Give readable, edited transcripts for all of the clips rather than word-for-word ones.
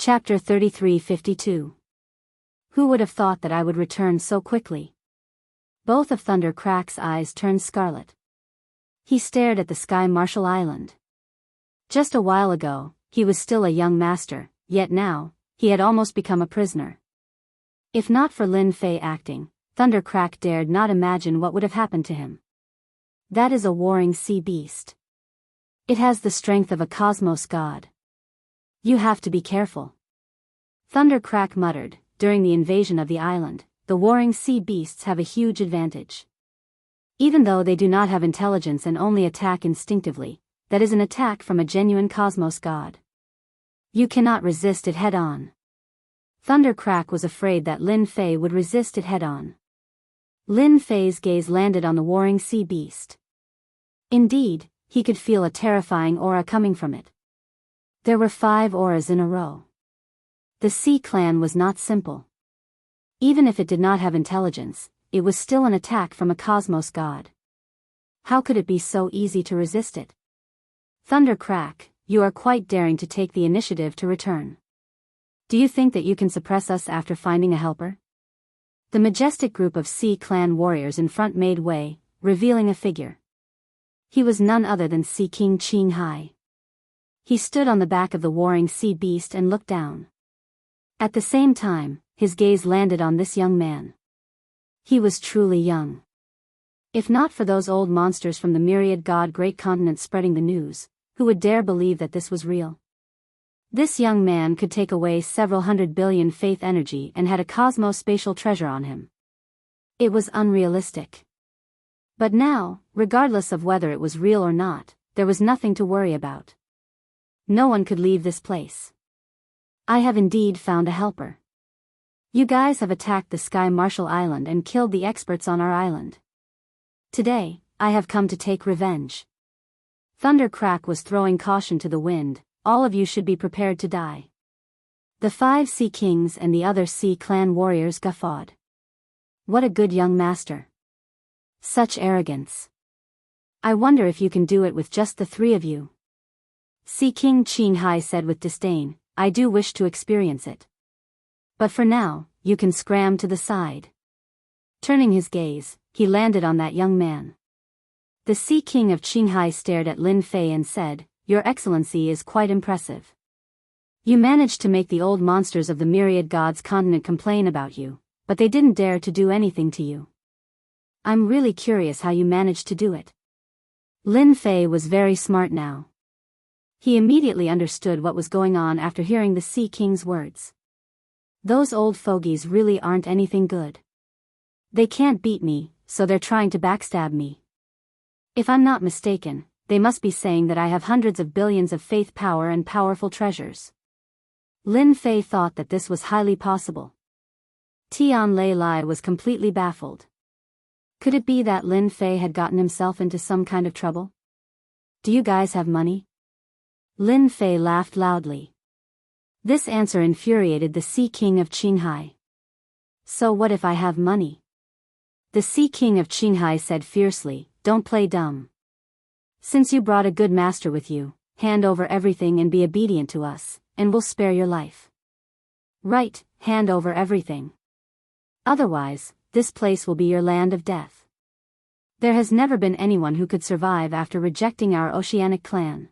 Chapter 3352. Who would have thought that I would return so quickly? Both of Thunder Crack's eyes turned scarlet. He stared at the sky Marshall Island. Just a while ago, he was still a young master, yet now, he had almost become a prisoner. If not for Lin Fei acting, Thunder Crack dared not imagine what would have happened to him. That is a warring sea beast. It has the strength of a cosmos god. You have to be careful. Thunder Crack muttered, during the invasion of the island, the warring sea beasts have a huge advantage. Even though they do not have intelligence and only attack instinctively, that is an attack from a genuine cosmos god. You cannot resist it head-on. Thunder Crack was afraid that Lin Fei would resist it head-on. Lin Fei's gaze landed on the warring sea beast. Indeed, he could feel a terrifying aura coming from it. There were 5 auras in a row. The Sea Clan was not simple. Even if it did not have intelligence, it was still an attack from a cosmos god. How could it be so easy to resist it? Thunder Crack, you are quite daring to take the initiative to return. Do you think that you can suppress us after finding a helper? The majestic group of Sea Clan warriors in front made way, revealing a figure. He was none other than Sea King Qinghai. He stood on the back of the warring sea beast and looked down. At the same time, his gaze landed on this young man. He was truly young. If not for those old monsters from the myriad god great continent spreading the news, who would dare believe that this was real? This young man could take away several 100 billion faith energy and had a cosmospatial treasure on him. It was unrealistic. But now, regardless of whether it was real or not, there was nothing to worry about. No one could leave this place. I have indeed found a helper. You guys have attacked the Sky Marshall Island and killed the experts on our island. Today, I have come to take revenge. Thunder Crack was throwing caution to the wind. All of you should be prepared to die. The 5 Sea Kings and the other Sea Clan warriors guffawed. What a good young master. Such arrogance. I wonder if you can do it with just the 3 of you. Sea King Qinghai said with disdain, I do wish to experience it. But for now, you can scram to the side. Turning his gaze, he landed on that young man. The Sea King of Qinghai stared at Lin Fei and said, Your Excellency is quite impressive. You managed to make the old monsters of the myriad gods continent complain about you, but they didn't dare to do anything to you. I'm really curious how you managed to do it. Lin Fei was very smart now. He immediately understood what was going on after hearing the Sea King's words. Those old fogies really aren't anything good. They can't beat me, so they're trying to backstab me. If I'm not mistaken, they must be saying that I have hundreds of billions of faith power and powerful treasures. Lin Fei thought that this was highly possible. Tian Lei Lai was completely baffled. Could it be that Lin Fei had gotten himself into some kind of trouble? Do you guys have money? Lin Fei laughed loudly. This answer infuriated the Sea King of Qinghai. So what if I have money? The Sea King of Qinghai said fiercely, Don't play dumb. Since you brought a good master with you, hand over everything and be obedient to us, and we'll spare your life. Right, hand over everything. Otherwise, this place will be your land of death. There has never been anyone who could survive after rejecting our oceanic clan.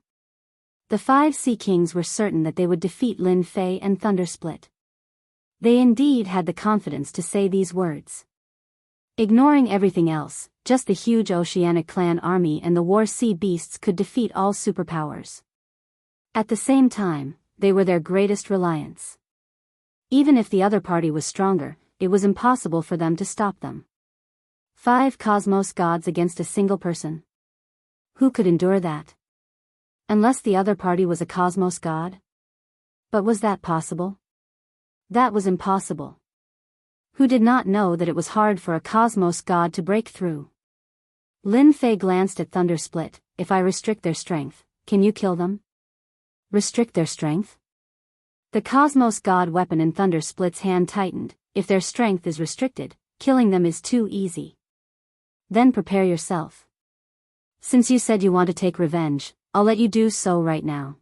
The 5 Sea Kings were certain that they would defeat Lin Fei and Thunder Split. They indeed had the confidence to say these words. Ignoring everything else, just the huge oceanic clan army and the war sea beasts could defeat all superpowers. At the same time, they were their greatest reliance. Even if the other party was stronger, it was impossible for them to stop them. 5 cosmos gods against a single person. Who could endure that? Unless the other party was a cosmos god? But was that possible? That was impossible. Who did not know that it was hard for a cosmos god to break through? Lin Fei glanced at Thunder Split. If I restrict their strength, can you kill them? Restrict their strength? The cosmos god weapon in Thunder Split's hand tightened. If their strength is restricted, killing them is too easy. Then prepare yourself. Since you said you want to take revenge, I'll let you do so right now.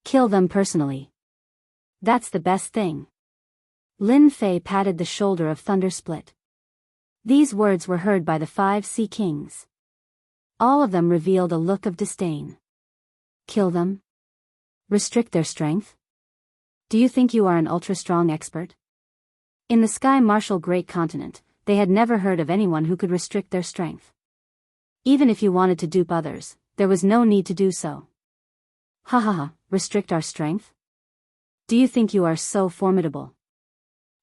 Kill them personally. That's the best thing. Lin Fei patted the shoulder of Thunder Split. These words were heard by the 5 Sea Kings. All of them revealed a look of disdain. Kill them? Restrict their strength? Do you think you are an ultra-strong expert? In the Sky Martial Great Continent, they had never heard of anyone who could restrict their strength. Even if you wanted to dupe others, there was no need to do so. Ha ha ha, restrict our strength? Do you think you are so formidable?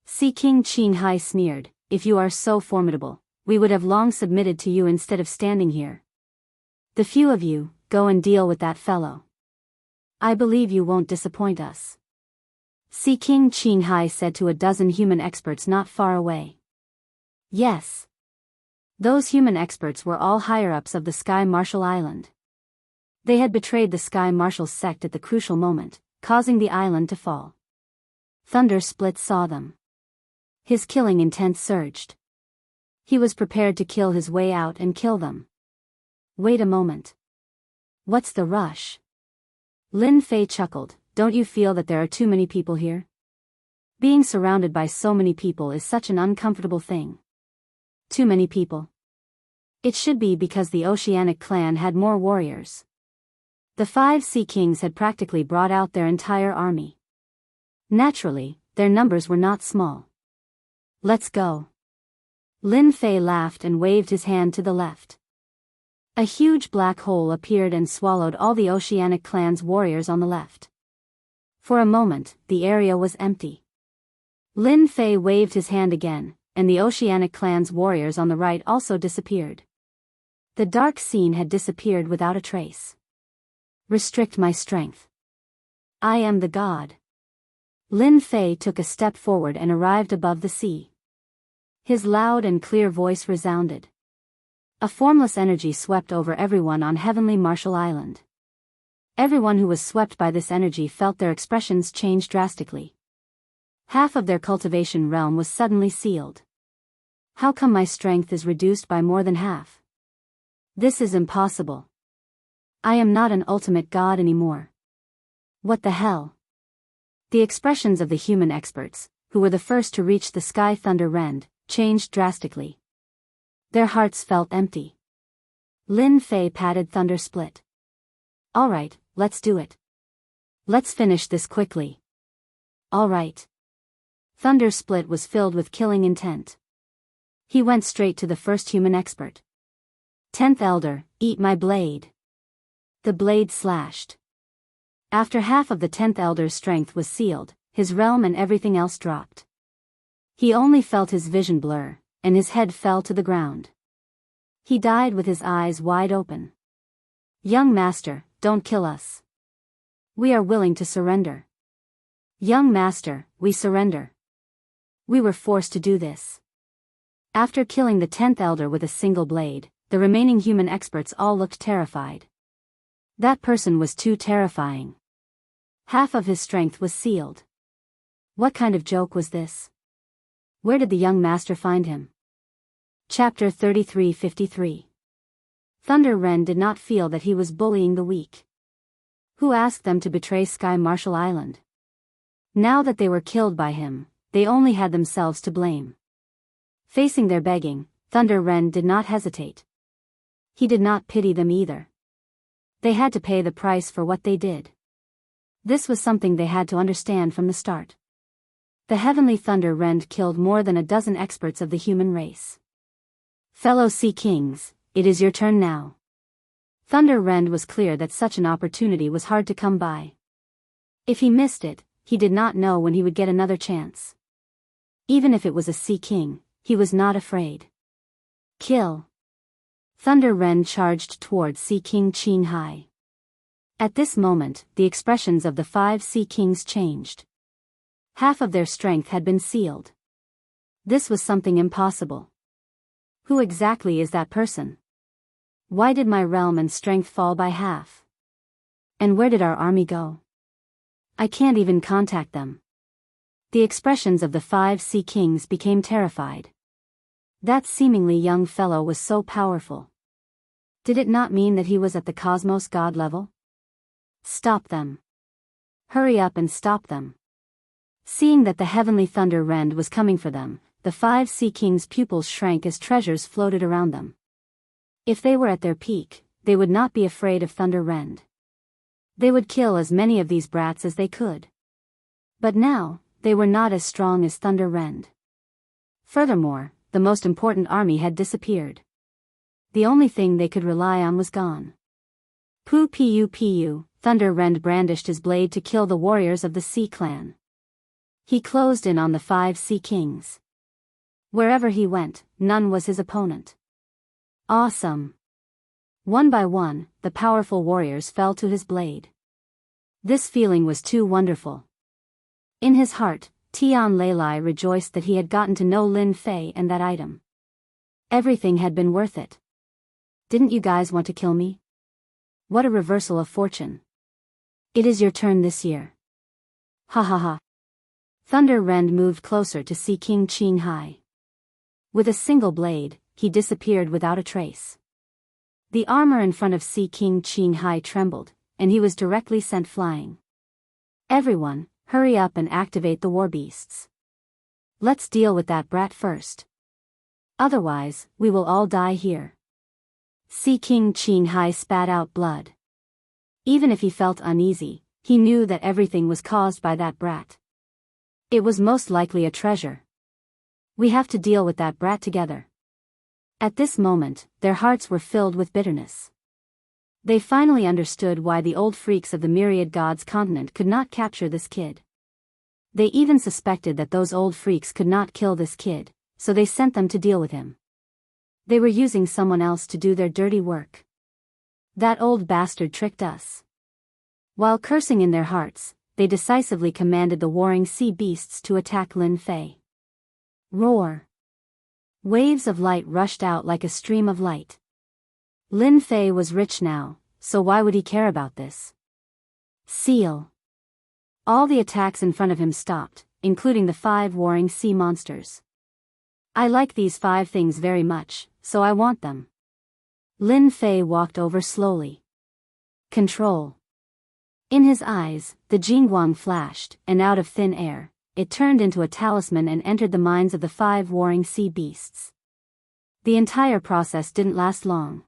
Sea King Qinghai sneered, if you are so formidable, we would have long submitted to you instead of standing here. The few of you, go and deal with that fellow. I believe you won't disappoint us. Sea King Qinghai said to a dozen human experts not far away. Yes. Those human experts were all higher-ups of the Sky Martial Island. They had betrayed the Sky Martial sect at the crucial moment, causing the island to fall. Thunder Split saw them. His killing intent surged. He was prepared to kill his way out and kill them. Wait a moment. What's the rush? Lin Fei chuckled, don't you feel that there are too many people here? Being surrounded by so many people is such an uncomfortable thing. Too many people. It should be because the Oceanic clan had more warriors. The 5 Sea Kings had practically brought out their entire army. Naturally, their numbers were not small. Let's go. Lin Fei laughed and waved his hand to the left. A huge black hole appeared and swallowed all the Oceanic clan's warriors on the left. For a moment, the area was empty. Lin Fei waved his hand again, and the Oceanic clan's warriors on the right also disappeared. The dark scene had disappeared without a trace. Restrict my strength. I am the god. Lin Fei took a step forward and arrived above the sea. His loud and clear voice resounded. A formless energy swept over everyone on Heavenly Martial Island. Everyone who was swept by this energy felt their expressions change drastically. Half of their cultivation realm was suddenly sealed. How come my strength is reduced by more than half? This is impossible. I am not an ultimate god anymore. What the hell? The expressions of the human experts, who were the first to reach the Sky Thunder Rend, changed drastically. Their hearts felt empty. Lin Fei patted Thunder Split. Alright, let's do it. Let's finish this quickly. Alright. Thunder Split was filled with killing intent. He went straight to the first human expert. 10th Elder, eat my blade. The blade slashed. After half of the 10th Elder's strength was sealed, his realm and everything else dropped. He only felt his vision blur, and his head fell to the ground. He died with his eyes wide open. Young Master, don't kill us. We are willing to surrender. Young Master, we surrender. We were forced to do this. After killing the 10th Elder with a single blade, the remaining human experts all looked terrified. That person was too terrifying. Half of his strength was sealed. What kind of joke was this? Where did the young master find him? Chapter 33:53. Thunder Wren did not feel that he was bullying the weak. Who asked them to betray Sky Martial Island? Now that they were killed by him, they only had themselves to blame. Facing their begging, Thunder Wren did not hesitate. He did not pity them either. They had to pay the price for what they did. This was something they had to understand from the start. The Heavenly Thunder Rend killed more than a dozen experts of the human race. Fellow Sea Kings, it is your turn now. Thunder Rend was clear that such an opportunity was hard to come by. If he missed it, he did not know when he would get another chance. Even if it was a Sea King, he was not afraid. Kill. Thunder Rend charged towards Sea King Qinghai. At this moment, the expressions of the 5 Sea Kings changed. Half of their strength had been sealed. This was something impossible. Who exactly is that person? Why did my realm and strength fall by half? And where did our army go? I can't even contact them. The expressions of the 5 Sea Kings became terrified. That seemingly young fellow was so powerful. Did it not mean that he was at the cosmos god level? Stop them. Hurry up and stop them. Seeing that the heavenly thunder rend was coming for them, the 5 Sea Kings' pupils shrank as treasures floated around them. If they were at their peak, they would not be afraid of thunder rend. They would kill as many of these brats as they could. But now, they were not as strong as thunder rend. Furthermore, the most important army had disappeared. The only thing they could rely on was gone. Pu, Thunder Rend brandished his blade to kill the warriors of the Sea Clan. He closed in on the 5 Sea Kings. Wherever he went, none was his opponent. Awesome! One by one, the powerful warriors fell to his blade. This feeling was too wonderful. In his heart, Tian Leilai rejoiced that he had gotten to know Lin Fei and that item. Everything had been worth it. Didn't you guys want to kill me? What a reversal of fortune. It is your turn this year. Ha ha ha. Thunder Rend moved closer to Sea King Qinghai. With a single blade, he disappeared without a trace. The armor in front of Sea King Qinghai trembled, and he was directly sent flying. Everyone, hurry up and activate the war beasts. Let's deal with that brat first. Otherwise, we will all die here. Sea King Qinghai spat out blood. Even if he felt uneasy, he knew that everything was caused by that brat. It was most likely a treasure. We have to deal with that brat together. At this moment, their hearts were filled with bitterness. They finally understood why the old freaks of the Myriad Gods continent could not capture this kid. They even suspected that those old freaks could not kill this kid, so they sent them to deal with him. They were using someone else to do their dirty work. That old bastard tricked us. While cursing in their hearts, they decisively commanded the warring sea beasts to attack Lin Fei. Roar! Waves of light rushed out like a stream of light. Lin Fei was rich now, so why would he care about this? Seal! All the attacks in front of him stopped, including the 5 warring sea monsters. I like these 5 things very much, so I want them. Lin Fei walked over slowly. Control. In his eyes, the Jingguang flashed, and out of thin air, it turned into a talisman and entered the minds of the 5 warring sea beasts. The entire process didn't last long.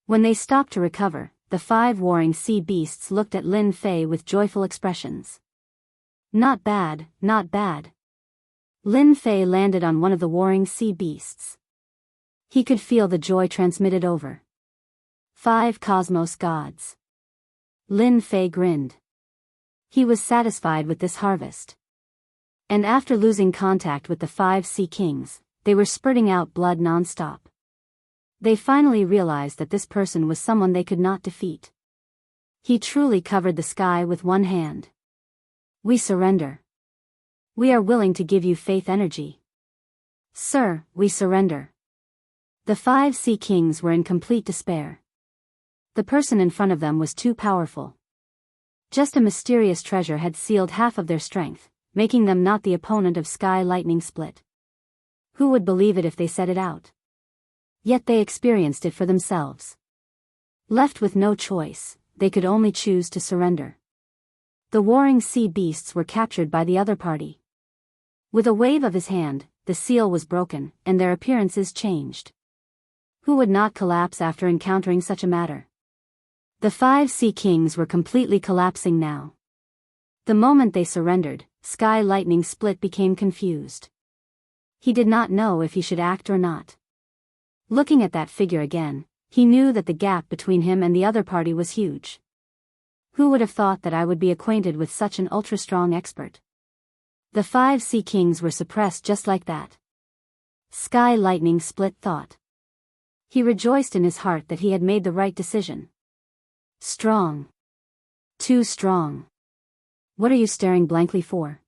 When they stopped to recover, the 5 warring sea beasts looked at Lin Fei with joyful expressions. Not bad, not bad. Lin Fei landed on one of the warring sea beasts. He could feel the joy transmitted over. 5 cosmos gods. Lin Fei grinned. He was satisfied with this harvest. And after losing contact with the 5 Sea Kings, they were spurting out blood non-stop. They finally realized that this person was someone they could not defeat. He truly covered the sky with one hand. We surrender. We are willing to give you faith energy. Sir, we surrender. The 5 Sea Kings were in complete despair. The person in front of them was too powerful. Just a mysterious treasure had sealed half of their strength, making them not the opponent of Sky Lightning Split. Who would believe it if they said it out? Yet they experienced it for themselves. Left with no choice, they could only choose to surrender. The warring sea beasts were captured by the other party. With a wave of his hand, the seal was broken, and their appearances changed. Who would not collapse after encountering such a matter? The 5 Sea Kings were completely collapsing now. The moment they surrendered, Sky Lightning Split became confused. He did not know if he should act or not. Looking at that figure again, he knew that the gap between him and the other party was huge. Who would have thought that I would be acquainted with such an ultra-strong expert? The 5 Sea Kings were suppressed just like that. Sky Lightning Split thought. He rejoiced in his heart that he had made the right decision. Strong. Too strong. What are you staring blankly for?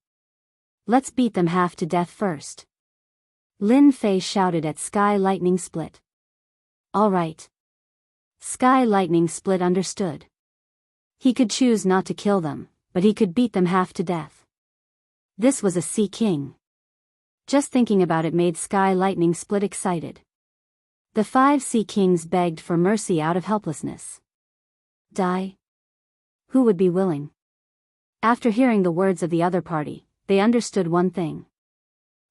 Let's beat them half to death first. Lin Fei shouted at Sky Lightning Split. All right. Sky Lightning Split understood. He could choose not to kill them, but he could beat them half to death. This was a Sea King. Just thinking about it made Sky Lightning Split excited. The 5 Sea Kings begged for mercy out of helplessness. Die? Who would be willing? After hearing the words of the other party, they understood one thing.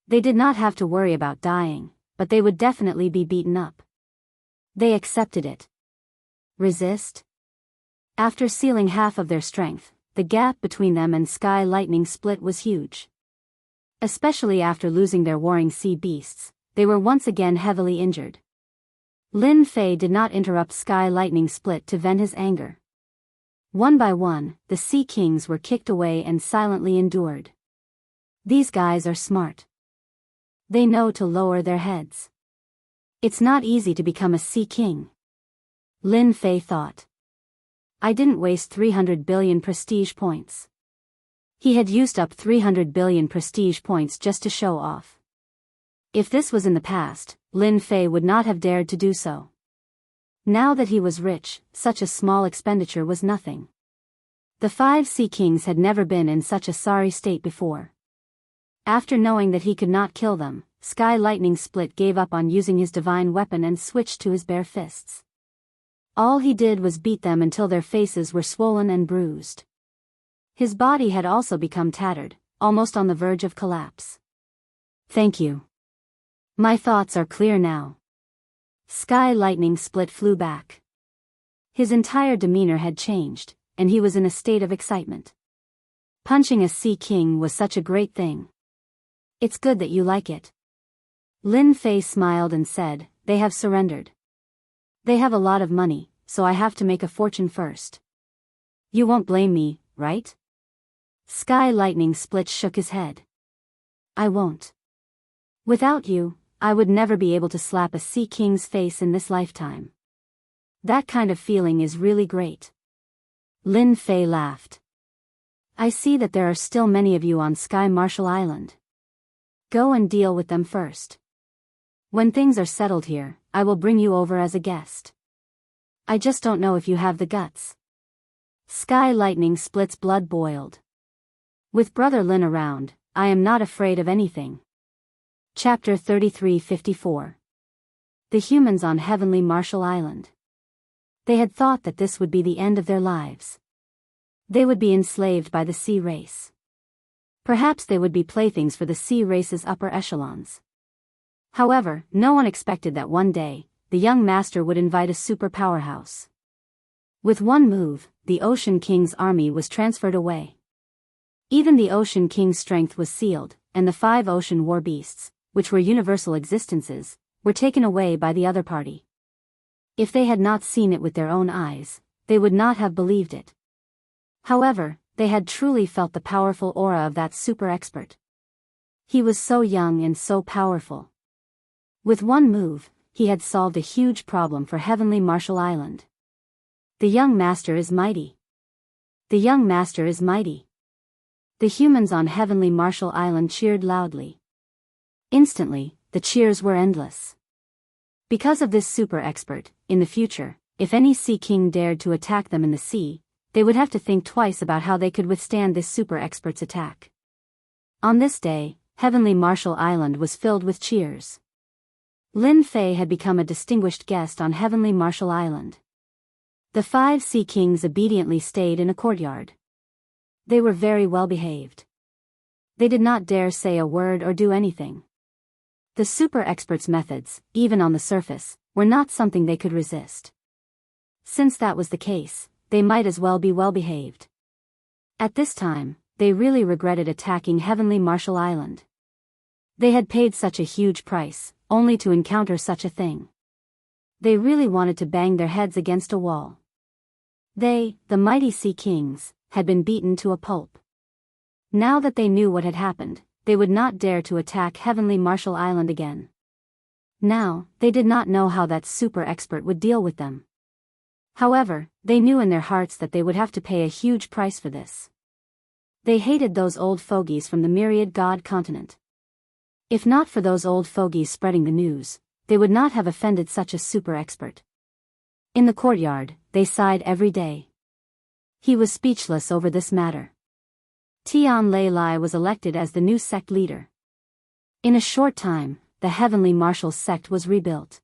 They did not have to worry about dying, but they would definitely be beaten up. They accepted it. Resist? After sealing half of their strength, the gap between them and Sky Lightning Split was huge. Especially after losing their warring sea beasts, they were once again heavily injured. Lin Fei did not interrupt Sky Lightning Split to vent his anger. One by one, the Sea Kings were kicked away and silently endured. These guys are smart. They know to lower their heads. It's not easy to become a Sea King. Lin Fei thought. I didn't waste 300 billion prestige points. He had used up 300 billion prestige points just to show off. If this was in the past, Lin Fei would not have dared to do so. Now that he was rich, such a small expenditure was nothing. The 5 Sea Kings had never been in such a sorry state before. After knowing that he could not kill them, Sky Lightning Split gave up on using his divine weapon and switched to his bare fists. All he did was beat them until their faces were swollen and bruised. His body had also become tattered, almost on the verge of collapse. Thank you. My thoughts are clear now. Sky Lightning Split flew back. His entire demeanor had changed, and he was in a state of excitement. Punching a Sea King was such a great thing. It's good that you like it. Lin Fei smiled and said, they have surrendered. They have a lot of money, so I have to make a fortune first. You won't blame me, right? Sky Lightning Split shook his head. I won't. Without you, I would never be able to slap a Sea King's face in this lifetime. That kind of feeling is really great. Lin Fei laughed. I see that there are still many of you on Sky Marshall Island. Go and deal with them first. When things are settled here, I will bring you over as a guest. I just don't know if you have the guts. Sky Lightning Split's blood boiled. With Brother Lin around, I am not afraid of anything. Chapter 3354. The humans on Heavenly Marshall Island. They had thought that this would be the end of their lives. They would be enslaved by the sea race. Perhaps they would be playthings for the sea race's upper echelons. However, no one expected that one day, the young master would invite a super powerhouse. With one move, the Ocean King's army was transferred away. Even the Ocean King's strength was sealed, and the 5 ocean war beasts, which were universal existences, were taken away by the other party. If they had not seen it with their own eyes, they would not have believed it. However, they had truly felt the powerful aura of that super expert. He was so young and so powerful. With one move, he had solved a huge problem for Heavenly Marshall Island. The young master is mighty. The young master is mighty. The humans on Heavenly Marshall Island cheered loudly. Instantly, the cheers were endless. Because of this super expert, in the future, if any Sea King dared to attack them in the sea, they would have to think twice about how they could withstand this super expert's attack. On this day, Heavenly Marshall Island was filled with cheers. Lin Fei had become a distinguished guest on Heavenly Marshall Island. The 5 Sea Kings obediently stayed in a courtyard. They were very well behaved. They did not dare say a word or do anything. The super expert's methods, even on the surface, were not something they could resist. Since that was the case, they might as well be well behaved. At this time, they really regretted attacking Heavenly Marshall Island. They had paid such a huge price, only to encounter such a thing. They really wanted to bang their heads against a wall. They, the mighty Sea Kings, had been beaten to a pulp. Now that they knew what had happened, they would not dare to attack Heavenly Marshall Island again. Now, they did not know how that super expert would deal with them. However, they knew in their hearts that they would have to pay a huge price for this. They hated those old fogies from the Myriad God continent. If not for those old fogies spreading the news, they would not have offended such a super expert. In the courtyard, they sighed every day. He was speechless over this matter. Tian Lei Lai was elected as the new sect leader. In a short time, the Heavenly Marshall sect was rebuilt.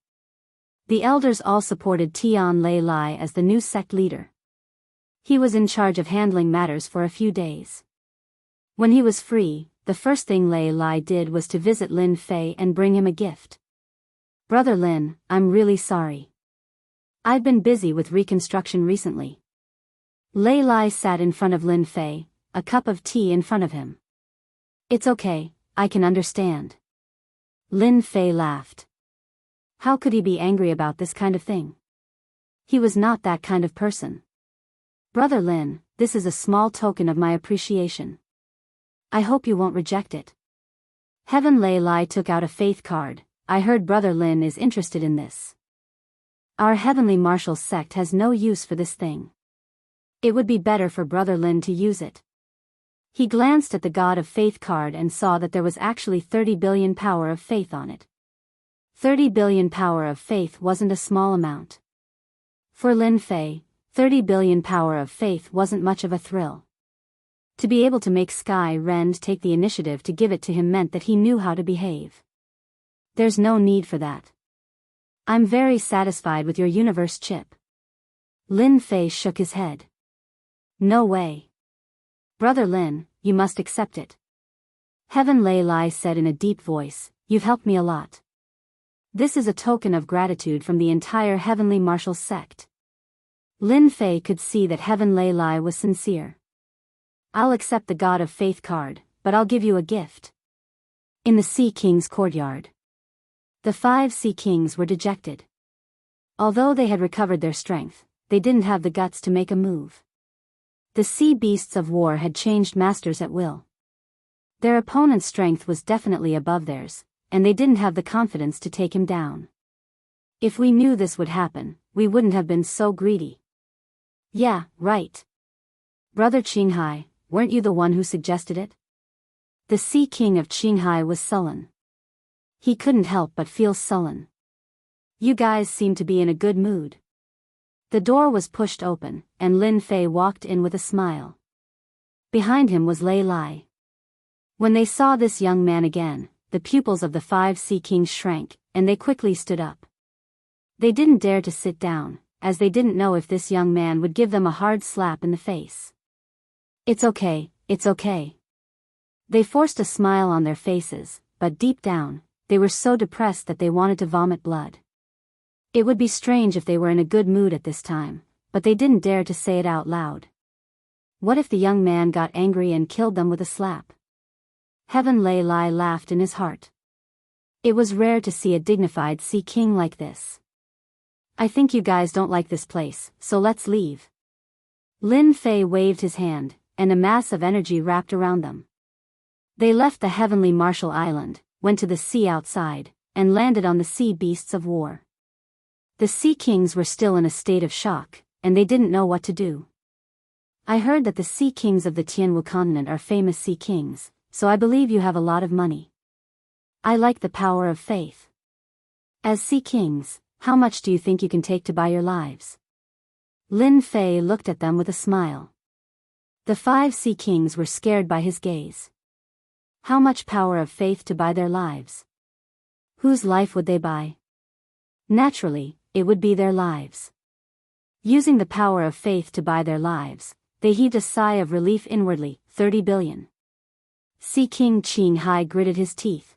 The elders all supported Tian Lei Lai as the new sect leader. He was in charge of handling matters for a few days. When he was free, the first thing Lei Lai did was to visit Lin Fei and bring him a gift. "Brother Lin, I'm really sorry. I've been busy with reconstruction recently." Lei Lai sat in front of Lin Fei, a cup of tea in front of him. "It's okay, I can understand." Lin Fei laughed. How could he be angry about this kind of thing? He was not that kind of person. "Brother Lin, this is a small token of my appreciation. I hope you won't reject it." Heaven Lei Lai took out a faith card. "I heard Brother Lin is interested in this. Our heavenly martial sect has no use for this thing. It would be better for Brother Lin to use it." He glanced at the God of Faith card and saw that there was actually 30 billion power of faith on it. 30 billion power of faith wasn't a small amount. For Lin Fei, 30 billion power of faith wasn't much of a thrill. To be able to make Sky Rend take the initiative to give it to him meant that he knew how to behave. "There's no need for that. I'm very satisfied with your universe chip." Lin Fei shook his head. "No way. Brother Lin, you must accept it." Heaven Lei Lai said in a deep voice, "You've helped me a lot. This is a token of gratitude from the entire heavenly martial sect." Lin Fei could see that Heaven Lei Lai was sincere. "I'll accept the God of Faith card, but I'll give you a gift." In the Sea King's courtyard, the 5 Sea Kings were dejected. Although they had recovered their strength, they didn't have the guts to make a move. The sea beasts of war had changed masters at will. Their opponent's strength was definitely above theirs, and they didn't have the confidence to take him down. If we knew this would happen, we wouldn't have been so greedy. "Yeah, right. Brother Qinghai, weren't you the one who suggested it?" The Sea King of Qinghai was sullen. He couldn't help but feel sullen. "You guys seem to be in a good mood." The door was pushed open, and Lin Fei walked in with a smile. Behind him was Lei Lai. When they saw this young man again, the pupils of the 5 Sea Kings shrank, and they quickly stood up. They didn't dare to sit down, as they didn't know if this young man would give them a hard slap in the face. "It's okay, it's okay." They forced a smile on their faces, but deep down, they were so depressed that they wanted to vomit blood. It would be strange if they were in a good mood at this time, but they didn't dare to say it out loud. What if the young man got angry and killed them with a slap? Heaven Lei Lai laughed in his heart. It was rare to see a dignified Sea King like this. "I think you guys don't like this place, so let's leave." Lin Fei waved his hand, and a mass of energy wrapped around them. They left the heavenly martial island, went to the sea outside, and landed on the sea beasts of war. The Sea Kings were still in a state of shock, and they didn't know what to do. "I heard that the Sea Kings of the Jianghu continent are famous Sea Kings, so I believe you have a lot of money. I like the power of faith. As Sea Kings, how much do you think you can take to buy your lives?" Lin Fei looked at them with a smile. The 5 Sea Kings were scared by his gaze. How much power of faith to buy their lives? Whose life would they buy? Naturally, it would be their lives. Using the power of faith to buy their lives, they heaved a sigh of relief inwardly. 30 billion. Sea King Qinghai gritted his teeth.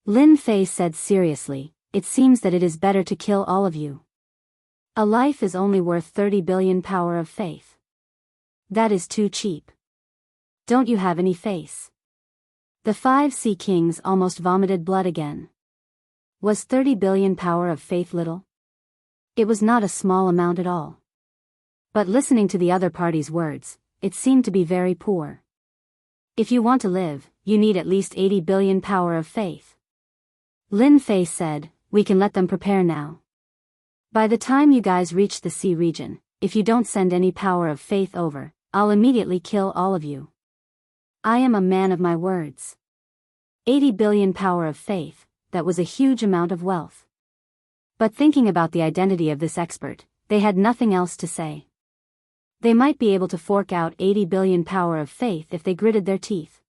Lin Fei said seriously, "It seems that it is better to kill all of you. A life is only worth 30 billion power of faith. That is too cheap. Don't you have any face?" The 5 Sea Kings almost vomited blood again. Was 30 billion power of faith little? It was not a small amount at all. But listening to the other party's words, it seemed to be very poor. If you want to live, you need at least 80 billion power of faith. Lin Fei said, "We can let them prepare now. By the time you guys reach the sea region, if you don't send any power of faith over, I'll immediately kill all of you. I am a man of my words." 80 billion power of faith, that was a huge amount of wealth. But thinking about the identity of this expert, they had nothing else to say. They might be able to fork out 80 billion power of faith if they gritted their teeth.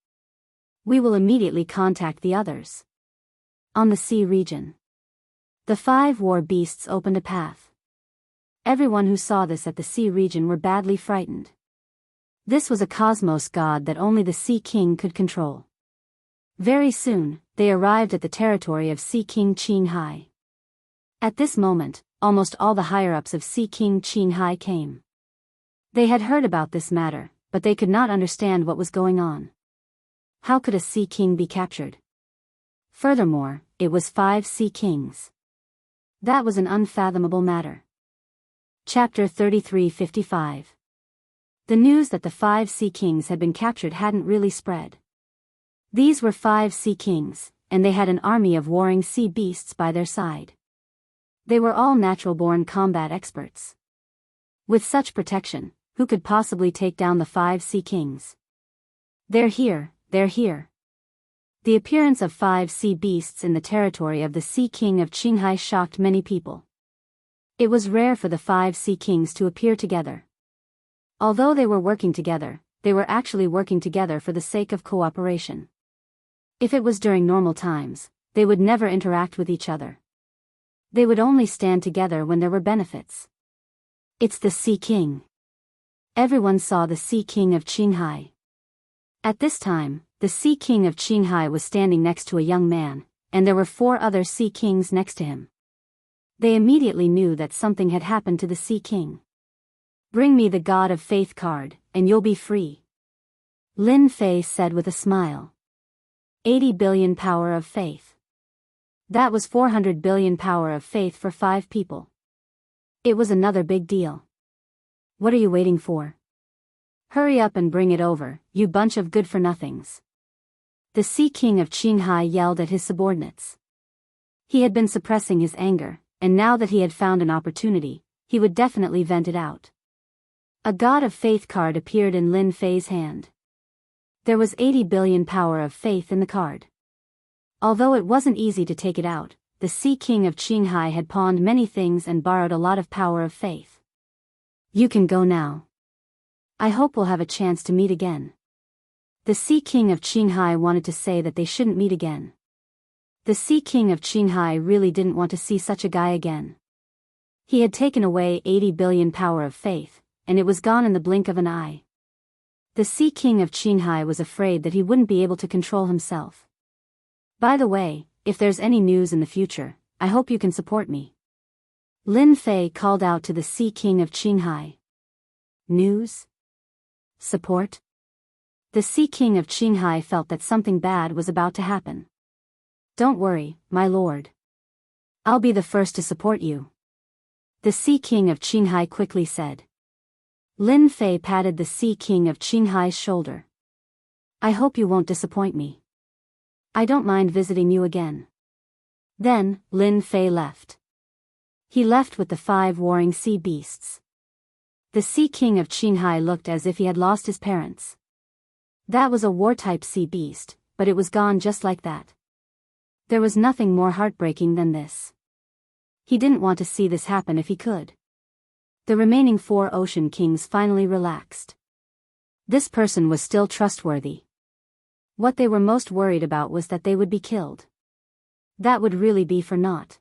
"We will immediately contact the others." On the sea region, the 5 war beasts opened a path. Everyone who saw this at the sea region were badly frightened. This was a cosmos god that only the Sea King could control. Very soon, they arrived at the territory of Sea King Qinghai. At this moment, almost all the higher-ups of Sea King Qinghai came. They had heard about this matter, but they could not understand what was going on. How could a Sea King be captured? Furthermore, it was 5 Sea Kings. That was an unfathomable matter. Chapter 33:55. The news that the 5 Sea Kings had been captured hadn't really spread. These were 5 Sea Kings, and they had an army of warring sea beasts by their side. They were all natural-born combat experts. With such protection, who could possibly take down the 5 Sea Kings? They're here, they're here. The appearance of 5 sea beasts in the territory of the Sea King of Qinghai shocked many people. It was rare for the 5 Sea Kings to appear together. Although they were working together, they were actually working together for the sake of cooperation. If it was during normal times, they would never interact with each other. They would only stand together when there were benefits. It's the Sea King. Everyone saw the Sea King of Qinghai. At this time, the Sea King of Qinghai was standing next to a young man, and there were 4 other Sea Kings next to him. They immediately knew that something had happened to the Sea King. "Bring me the God of Faith card, and you'll be free," Lin Fei said with a smile. 80 billion power of faith. That was 400 billion power of faith for 5 people. It was another big deal. "What are you waiting for? Hurry up and bring it over, you bunch of good-for-nothings," the Sea King of Qinghai yelled at his subordinates. He had been suppressing his anger, and now that he had found an opportunity, he would definitely vent it out. A God of Faith card appeared in Lin Fei's hand. There was 80 billion power of faith in the card. Although it wasn't easy to take it out, the Sea King of Qinghai had pawned many things and borrowed a lot of power of faith. "You can go now. I hope we'll have a chance to meet again." The Sea King of Qinghai wanted to say that they shouldn't meet again. The Sea King of Qinghai really didn't want to see such a guy again. He had taken away 80 billion power of faith, and it was gone in the blink of an eye. The Sea King of Qinghai was afraid that he wouldn't be able to control himself. "By the way, if there's any news in the future, I hope you can support me," Lin Fei called out to the Sea King of Qinghai. News? Support? The Sea King of Qinghai felt that something bad was about to happen. "Don't worry, my lord. I'll be the first to support you," the Sea King of Qinghai quickly said. Lin Fei patted the Sea King of Qinghai's shoulder. "I hope you won't disappoint me. I don't mind visiting you again." Then, Lin Fei left. He left with the 5 warring sea beasts. The Sea King of Qinghai looked as if he had lost his parents. That was a war-type sea beast, but it was gone just like that. There was nothing more heartbreaking than this. He didn't want to see this happen if he could. The remaining 4 Ocean Kings finally relaxed. This person was still trustworthy. What they were most worried about was that they would be killed. That would really be for naught.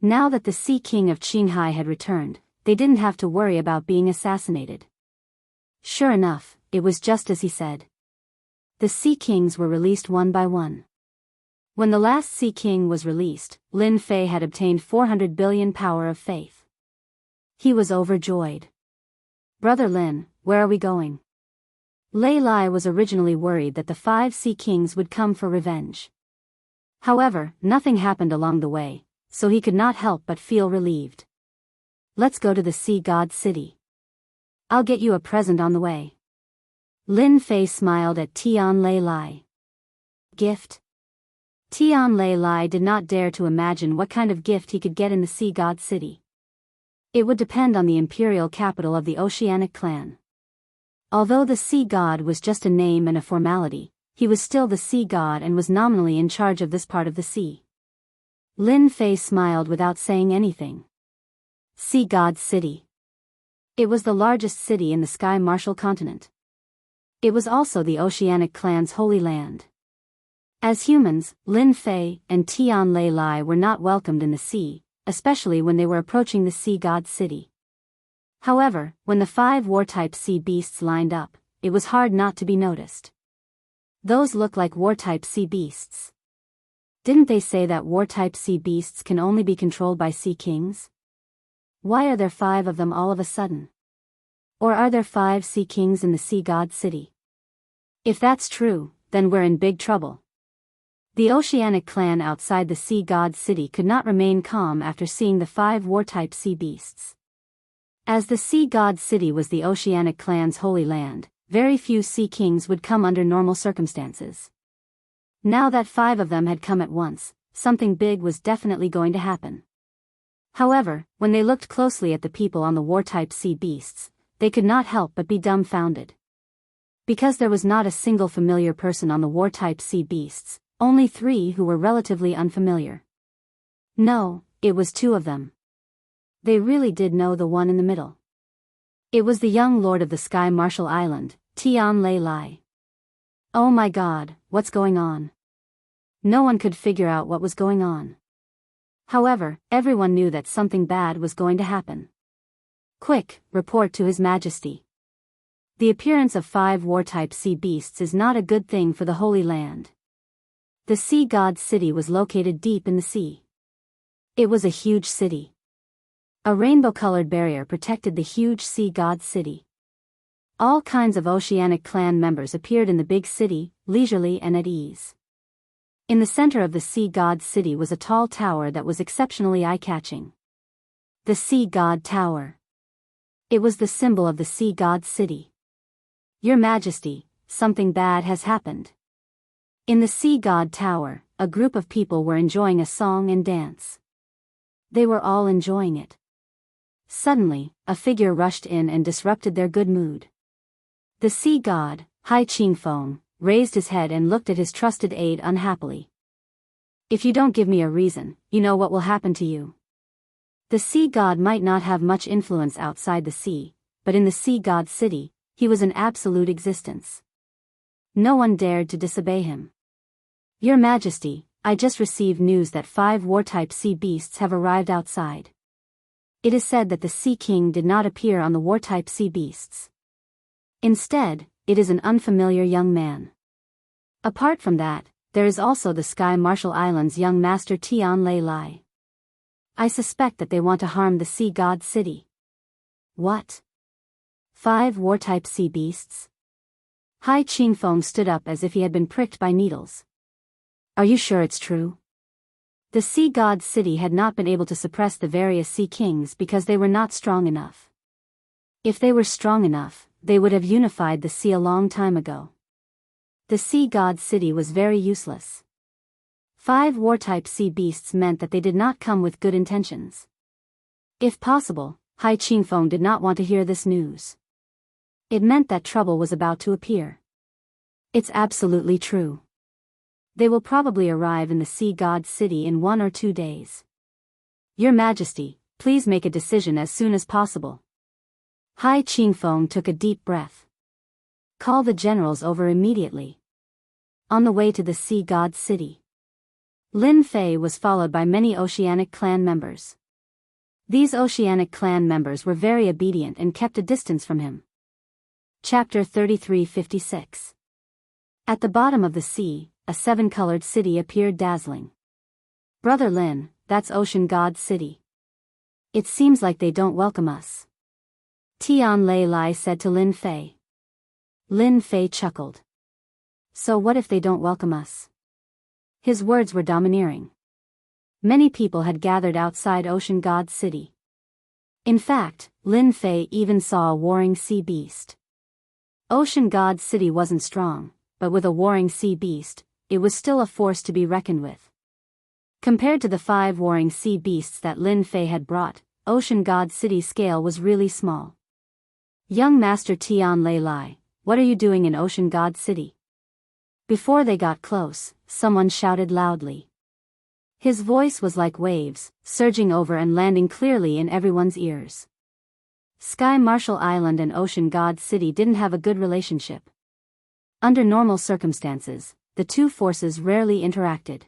Now that the Sea King of Qinghai had returned, they didn't have to worry about being assassinated. Sure enough, it was just as he said. The Sea Kings were released one by one. When the last Sea King was released, Lin Fei had obtained 400 billion power of faith. He was overjoyed. "Brother Lin, where are we going?" Lei Lai was originally worried that the 5 Sea Kings would come for revenge. However, nothing happened along the way, so he could not help but feel relieved. "Let's go to the Sea God City. I'll get you a present on the way." Lin Fei smiled at Tian Lei Lai. Gift? Tian Lei Lai did not dare to imagine what kind of gift he could get in the Sea God City. It would depend on the imperial capital of the Oceanic clan. Although the Sea God was just a name and a formality, he was still the Sea God and was nominally in charge of this part of the sea. Lin Fei smiled without saying anything. Sea God City. It was the largest city in the Sky Martial continent. It was also the Oceanic clan's holy land. As humans, Lin Fei and Tian Lei Lai were not welcomed in the sea, especially when they were approaching the Sea God City. However, when the 5 war-type sea beasts lined up, it was hard not to be noticed. Those look like war-type sea beasts. Didn't they say that war-type sea beasts can only be controlled by sea kings? Why are there 5 of them all of a sudden? Or are there 5 sea kings in the sea god city? If that's true, then we're in big trouble. The oceanic clan outside the sea god city could not remain calm after seeing the 5 war-type sea beasts. As the sea god city was the oceanic clan's holy land, very few sea kings would come under normal circumstances. Now that 5 of them had come at once, something big was definitely going to happen. However, when they looked closely at the people on the war-type sea beasts, they could not help but be dumbfounded. Because there was not a single familiar person on the war-type sea beasts, only 3 who were relatively unfamiliar. No, it was 2 of them. They really did know the one in the middle. It was the young lord of the Sky Marshal Island, Tian Lei Lai. Oh my god, what's going on? No one could figure out what was going on. However, everyone knew that something bad was going to happen. Quick, report to His Majesty. The appearance of 5 war-type sea beasts is not a good thing for the Holy Land. The sea god city was located deep in the sea. It was a huge city. A rainbow-colored barrier protected the huge sea god city. All kinds of oceanic clan members appeared in the big city, leisurely and at ease. In the center of the sea god city was a tall tower that was exceptionally eye-catching. The Sea God Tower. It was the symbol of the sea god city. Your Majesty, something bad has happened. In the Sea God Tower, a group of people were enjoying a song and dance. They were all enjoying it. Suddenly, a figure rushed in and disrupted their good mood. The sea god, Hai Qingfeng, raised his head and looked at his trusted aide unhappily. If you don't give me a reason, you know what will happen to you. The sea god might not have much influence outside the sea, but in the sea god city, he was an absolute existence. No one dared to disobey him. Your Majesty, I just received news that 5 war-type sea beasts have arrived outside. It is said that the Sea King did not appear on the war-type sea beasts. Instead, it is an unfamiliar young man. Apart from that, there is also the Sky Marshal Island's young master Tian Lei Lai. I suspect that they want to harm the sea god city. What? 5 war-type sea beasts? Hai Qingfeng stood up as if he had been pricked by needles. Are you sure it's true? The sea god city had not been able to suppress the various sea kings because they were not strong enough. If they were strong enough, they would have unified the sea a long time ago. The sea god city was very useless. 5 war-type sea beasts meant that they did not come with good intentions. If possible, Hai Qingfeng did not want to hear this news. It meant that trouble was about to appear. It's absolutely true. They will probably arrive in the sea god city in 1 or 2 days. Your Majesty, please make a decision as soon as possible. Hai Qingfeng took a deep breath. Call the generals over immediately. On the way to the sea god city, Lin Fei was followed by many oceanic clan members. These oceanic clan members were very obedient and kept a distance from him. Chapter 3356. At the bottom of the sea, a 7-colored city appeared dazzling. Brother Lin, that's Ocean God City. It seems like they don't welcome us. Tian Lei Lai said to Lin Fei. Lin Fei chuckled. So what if they don't welcome us? His words were domineering. Many people had gathered outside Ocean God City. In fact, Lin Fei even saw a warring sea beast. Ocean God City wasn't strong, but with a warring sea beast, it was still a force to be reckoned with. Compared to the 5 warring sea beasts that Lin Fei had brought, Ocean God City's scale was really small. Young Master Tian Lei Lai, what are you doing in Ocean God City? Before they got close, someone shouted loudly. His voice was like waves, surging over and landing clearly in everyone's ears. Sky Marshal Island and Ocean God City didn't have a good relationship. Under normal circumstances, the 2 forces rarely interacted.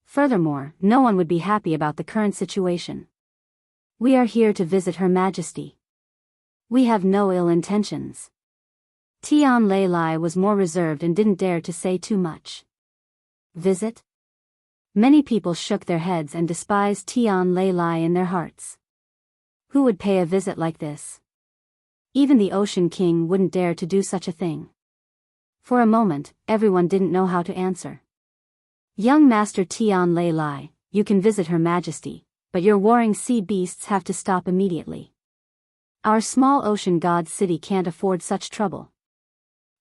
Furthermore, no one would be happy about the current situation. We are here to visit Her Majesty. We have no ill intentions. Tian Lei Lai was more reserved and didn't dare to say too much. Visit? Many people shook their heads and despised Tian Lei Lai in their hearts. Who would pay a visit like this? Even the Ocean King wouldn't dare to do such a thing. For a moment, everyone didn't know how to answer. Young Master Tian Lei Lai, you can visit Her Majesty, but your warring sea beasts have to stop immediately. Our small ocean god city can't afford such trouble.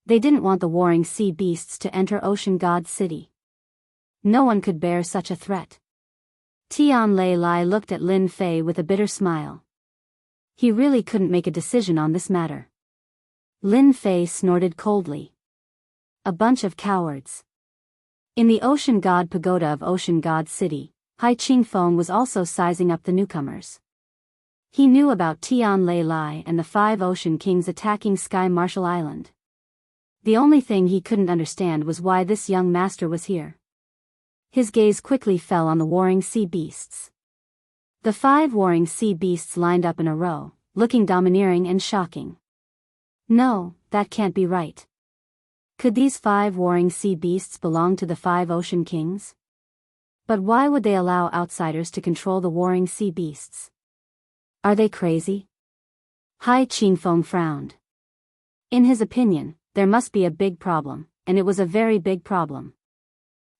They didn't want the warring sea beasts to enter Ocean God City. No one could bear such a threat. Tian Lei Lai looked at Lin Fei with a bitter smile. He really couldn't make a decision on this matter. Lin Fei snorted coldly. A bunch of cowards. In the Ocean God Pagoda of Ocean God City, Hai Qingfeng was also sizing up the newcomers. He knew about Tian Lei Lai and the 5 Ocean Kings attacking Sky Marshall Island. The only thing he couldn't understand was why this young master was here. His gaze quickly fell on the warring sea beasts. The 5 warring sea beasts lined up in a row, looking domineering and shocking. No, that can't be right. Could these 5 warring sea beasts belong to the 5 Ocean Kings? But why would they allow outsiders to control the warring sea beasts? Are they crazy? Hai Qingfeng frowned. In his opinion, there must be a big problem, and it was a very big problem.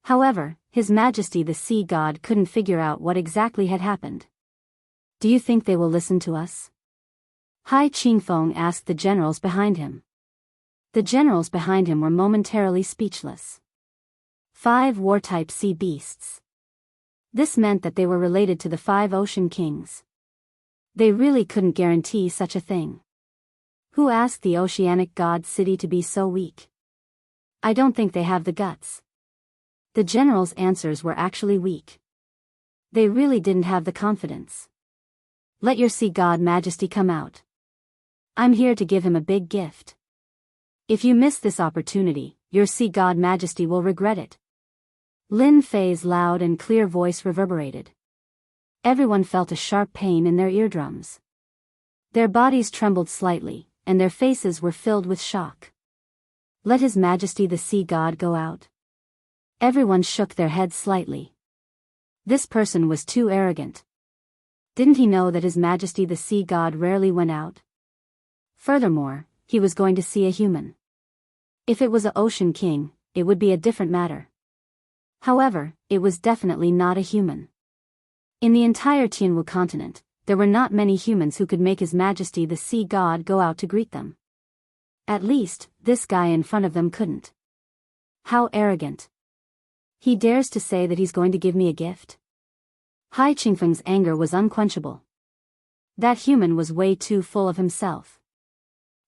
However, His Majesty the Sea God couldn't figure out what exactly had happened. Do you think they will listen to us? Hai Qingfeng asked the generals behind him. The generals behind him were momentarily speechless. 5 war-type sea beasts. This meant that they were related to the 5 Ocean Kings. They really couldn't guarantee such a thing. Who asked the Oceanic God City to be so weak? I don't think they have the guts. The generals' answers were actually weak. They really didn't have the confidence. Let your sea god Majesty come out. I'm here to give him a big gift. If you miss this opportunity, your sea god Majesty will regret it. Lin Fei's loud and clear voice reverberated. Everyone felt a sharp pain in their eardrums. Their bodies trembled slightly, and their faces were filled with shock. Let His Majesty the Sea God go out. Everyone shook their heads slightly. This person was too arrogant. Didn't he know that His Majesty the Sea God rarely went out? Furthermore, he was going to see a human. If it was an Ocean King, it would be a different matter. However, it was definitely not a human. In the entire Jianghu continent, there were not many humans who could make His Majesty the Sea God go out to greet them. At least, this guy in front of them couldn't. How arrogant. He dares to say that he's going to give me a gift? Hai Qingfeng's anger was unquenchable. That human was way too full of himself.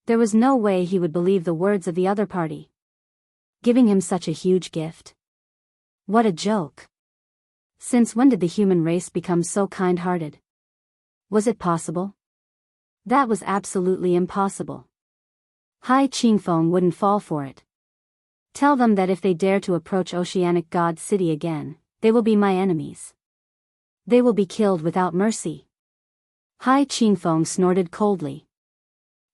There was no way he would believe the words of the other party. Giving him such a huge gift? What a joke. Since when did the human race become so kind-hearted? Was it possible? That was absolutely impossible. Hai Qingfeng wouldn't fall for it. Tell them that if they dare to approach Oceanic God City again, they will be my enemies. They will be killed without mercy. Hai Qingfeng snorted coldly.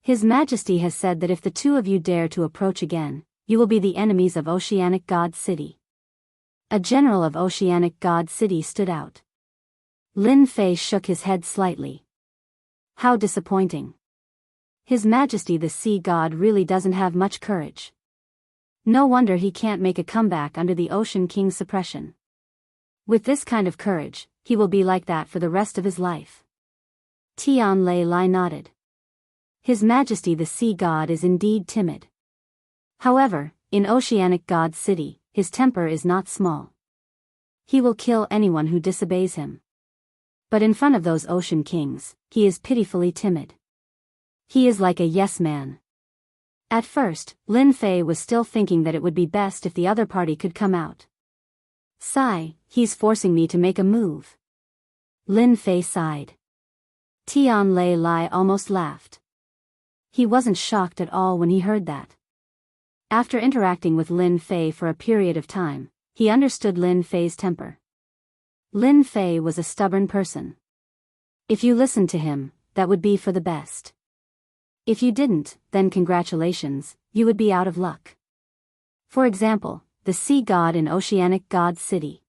His Majesty has said that if the 2 of you dare to approach again, you will be the enemies of Oceanic God City. A general of Oceanic God City stood out. Lin Fei shook his head slightly. How disappointing. His Majesty the Sea God really doesn't have much courage. No wonder he can't make a comeback under the Ocean King's suppression. With this kind of courage, he will be like that for the rest of his life. Tian Lei Lai nodded. His Majesty the Sea God is indeed timid. However, in Oceanic God City, his temper is not small. He will kill anyone who disobeys him. But in front of those Ocean Kings, he is pitifully timid. He is like a yes man. At first, Lin Fei was still thinking that it would be best if the other party could come out. Sigh, he's forcing me to make a move. Lin Fei sighed. Tian Lei Lai almost laughed. He wasn't shocked at all when he heard that. After interacting with Lin Fei for a period of time, he understood Lin Fei's temper. Lin Fei was a stubborn person. If you listened to him, that would be for the best. If you didn't, then congratulations, you would be out of luck. For example, the Sea God in Oceanic God City.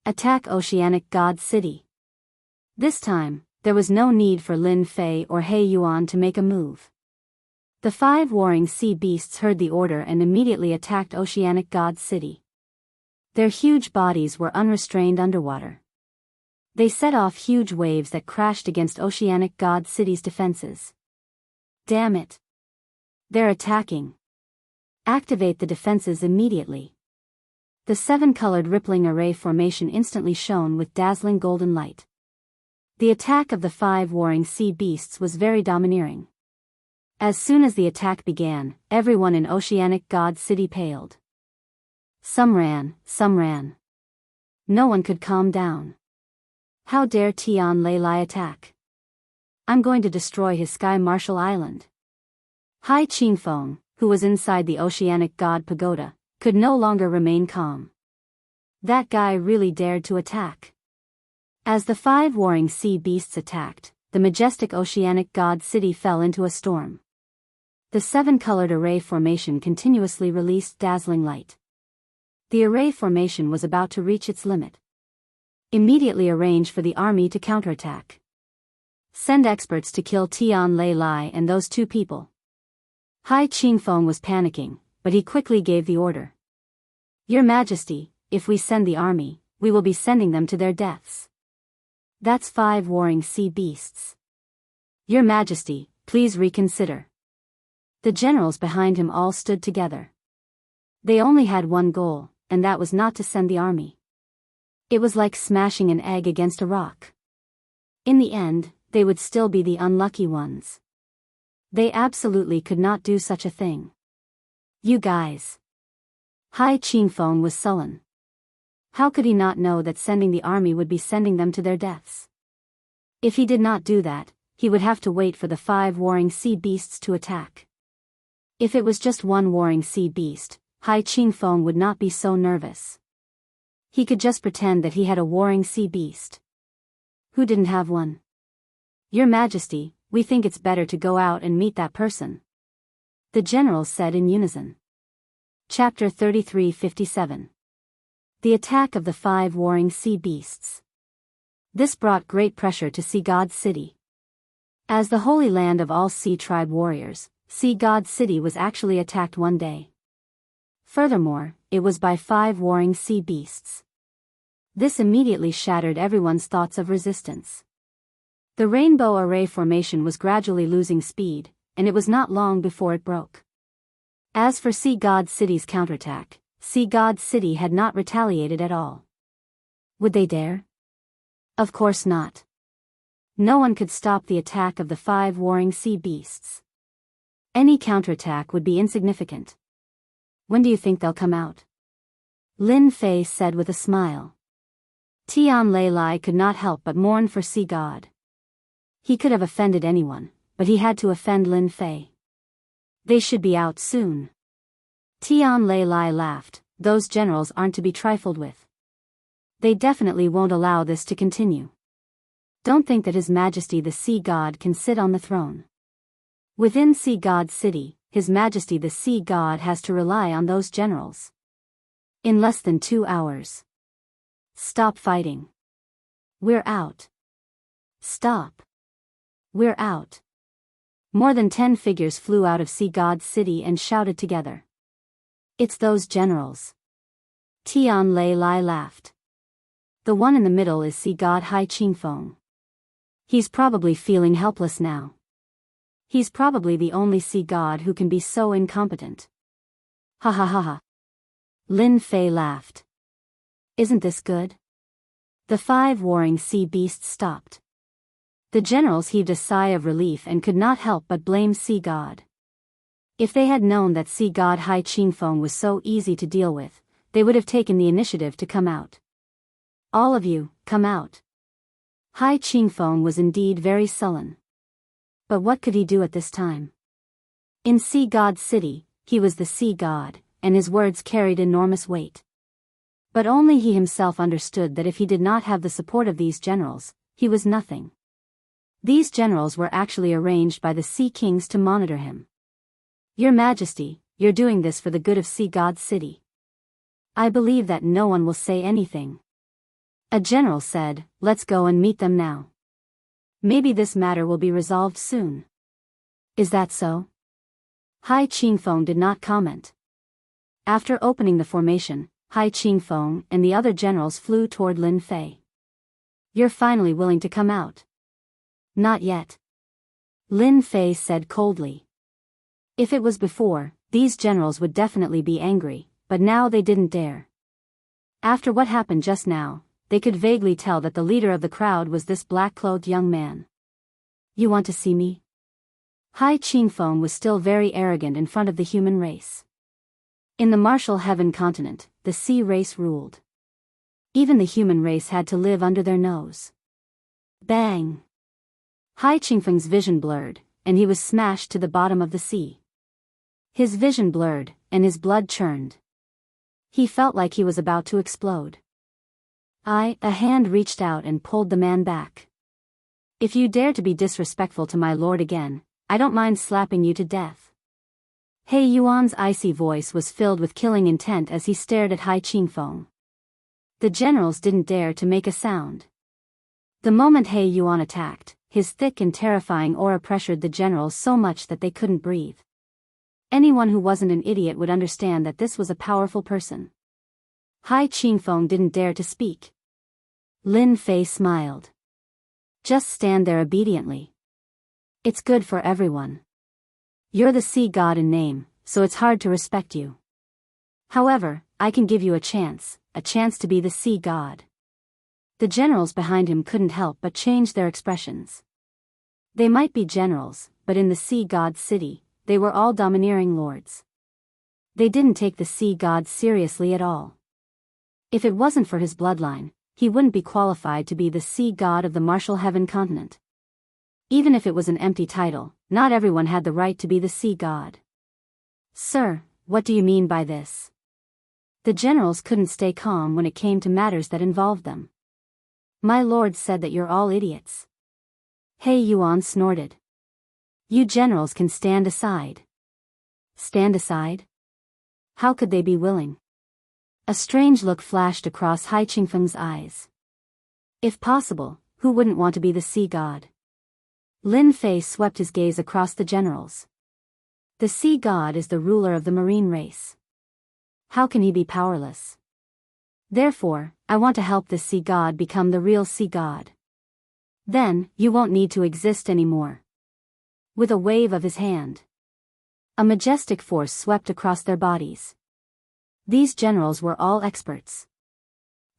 Attack Oceanic God City. This time, there was no need for Lin Fei or He Yuan to make a move. The 5 warring sea beasts heard the order and immediately attacked Oceanic God City. Their huge bodies were unrestrained underwater. They set off huge waves that crashed against Oceanic God City's defenses. Damn it! They're attacking. Activate the defenses immediately. The 7-colored rippling array formation instantly shone with dazzling golden light. The attack of the 5 warring sea beasts was very domineering. As soon as the attack began, everyone in Oceanic God City paled. Some ran, some ran. No one could calm down. How dare Tian Lei Lai attack? I'm going to destroy his sky martial island. Hai Qingfeng, who was inside the Oceanic God Pagoda, could no longer remain calm. That guy really dared to attack. As the 5 warring sea beasts attacked, the majestic Oceanic God City fell into a storm. The 7-colored array formation continuously released dazzling light. The array formation was about to reach its limit. Immediately arrange for the army to counterattack. Send experts to kill Tian Lei Lai and those 2 people. Hai Qingfeng was panicking, but he quickly gave the order. Your Majesty, if we send the army, we will be sending them to their deaths. That's 5 warring sea beasts. Your Majesty, please reconsider. The generals behind him all stood together. They only had one goal, and that was not to send the army. It was like smashing an egg against a rock. In the end, they would still be the unlucky ones. They absolutely could not do such a thing. You guys. Hai Qingfeng was sullen. How could he not know that sending the army would be sending them to their deaths? If he did not do that, he would have to wait for the 5 warring sea beasts to attack. If it was just one warring sea beast, Hai Qingfeng would not be so nervous. He could just pretend that he had a warring sea beast. Who didn't have one? Your Majesty, we think it's better to go out and meet that person. The generals said in unison. Chapter 3357. The attack of the 5 warring sea beasts. This brought great pressure to Sea God City. As the holy land of all sea tribe warriors, Sea God City was actually attacked one day. Furthermore, it was by 5 warring sea beasts. This immediately shattered everyone's thoughts of resistance. The rainbow array formation was gradually losing speed, and it was not long before it broke. As for Sea God City's counterattack, Sea God City had not retaliated at all. Would they dare? Of course not. No one could stop the attack of the 5 warring sea beasts. Any counterattack would be insignificant. When do you think they'll come out? Lin Fei said with a smile. Tian Lei Lai could not help but mourn for Sea God. He could have offended anyone, but he had to offend Lin Fei. They should be out soon. Tian Lei Lai laughed. Those generals aren't to be trifled with. They definitely won't allow this to continue. Don't think that His Majesty the Sea God can sit on the throne. Within Sea God City, His Majesty the Sea God has to rely on those generals. In less than 2 hours. Stop fighting. We're out. Stop. We're out. More than 10 figures flew out of Sea God City and shouted together. It's those generals. Tian Lei Lai laughed. The one in the middle is Sea God Hai Qingfeng. He's probably feeling helpless now. He's probably the only sea god who can be so incompetent. Ha ha ha ha. Lin Fei laughed. Isn't this good? The 5 warring sea beasts stopped. The generals heaved a sigh of relief and could not help but blame Sea God. If they had known that Sea God Hai Qingfeng was so easy to deal with, they would have taken the initiative to come out. All of you, come out. Hai Qingfeng was indeed very sullen. But what could he do at this time? In Sea God City, he was the sea god, and his words carried enormous weight. But only he himself understood that if he did not have the support of these generals, he was nothing. These generals were actually arranged by the sea kings to monitor him. Your Majesty, you're doing this for the good of Sea God's city. I believe that no one will say anything. A general said, let's go and meet them now. Maybe this matter will be resolved soon. Is that so? Hai Qingfeng did not comment. After opening the formation, Hai Qingfeng and the other generals flew toward Lin Fei. You're finally willing to come out. Not yet. Lin Fei said coldly. If it was before, these generals would definitely be angry, but now they didn't dare. After what happened just now, they could vaguely tell that the leader of the crowd was this black-clothed young man. You want to see me? Hai Qingfeng was still very arrogant in front of the human race. In the martial heaven continent, the sea race ruled. Even the human race had to live under their nose. Bang! Hai Qingfeng's vision blurred, and he was smashed to the bottom of the sea. His vision blurred, and his blood churned. He felt like he was about to explode. A hand reached out and pulled the man back. If you dare to be disrespectful to my lord again, I don't mind slapping you to death. He Yuan's icy voice was filled with killing intent as he stared at Hai Qingfeng. The generals didn't dare to make a sound. The moment He Yuan attacked, his thick and terrifying aura pressured the generals so much that they couldn't breathe. Anyone who wasn't an idiot would understand that this was a powerful person. Hai Qingfeng didn't dare to speak. Lin Fei smiled. Just stand there obediently. It's good for everyone. You're the sea god in name, so it's hard to respect you. However, I can give you a chance to be the sea god. The generals behind him couldn't help but change their expressions. They might be generals, but in the sea god's city, they were all domineering lords. They didn't take the sea god seriously at all. If it wasn't for his bloodline, he wouldn't be qualified to be the sea god of the martial heaven continent. Even if it was an empty title, not everyone had the right to be the sea god. Sir, what do you mean by this? The generals couldn't stay calm when it came to matters that involved them. My lord said that you're all idiots. He Yuan snorted. You generals can stand aside. Stand aside? How could they be willing? A strange look flashed across Hai Qingfeng's eyes. If possible, who wouldn't want to be the sea god? Lin Fei swept his gaze across the generals. The sea god is the ruler of the marine race. How can he be powerless? Therefore, I want to help this sea god become the real sea god. Then, you won't need to exist anymore. With a wave of his hand, a majestic force swept across their bodies. These generals were all experts.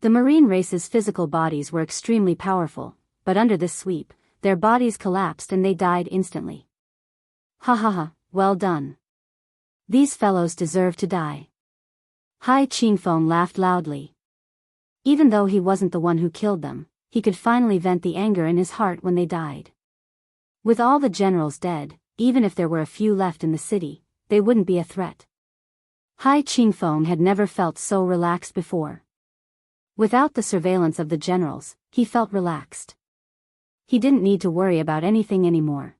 The marine race's physical bodies were extremely powerful, but under this sweep, their bodies collapsed and they died instantly. Ha ha ha, well done. These fellows deserve to die. Hai Qingfeng laughed loudly. Even though he wasn't the one who killed them, he could finally vent the anger in his heart when they died. With all the generals dead, even if there were a few left in the city, they wouldn't be a threat. Hai Qingfeng had never felt so relaxed before. Without the surveillance of the generals, he felt relaxed. He didn't need to worry about anything anymore.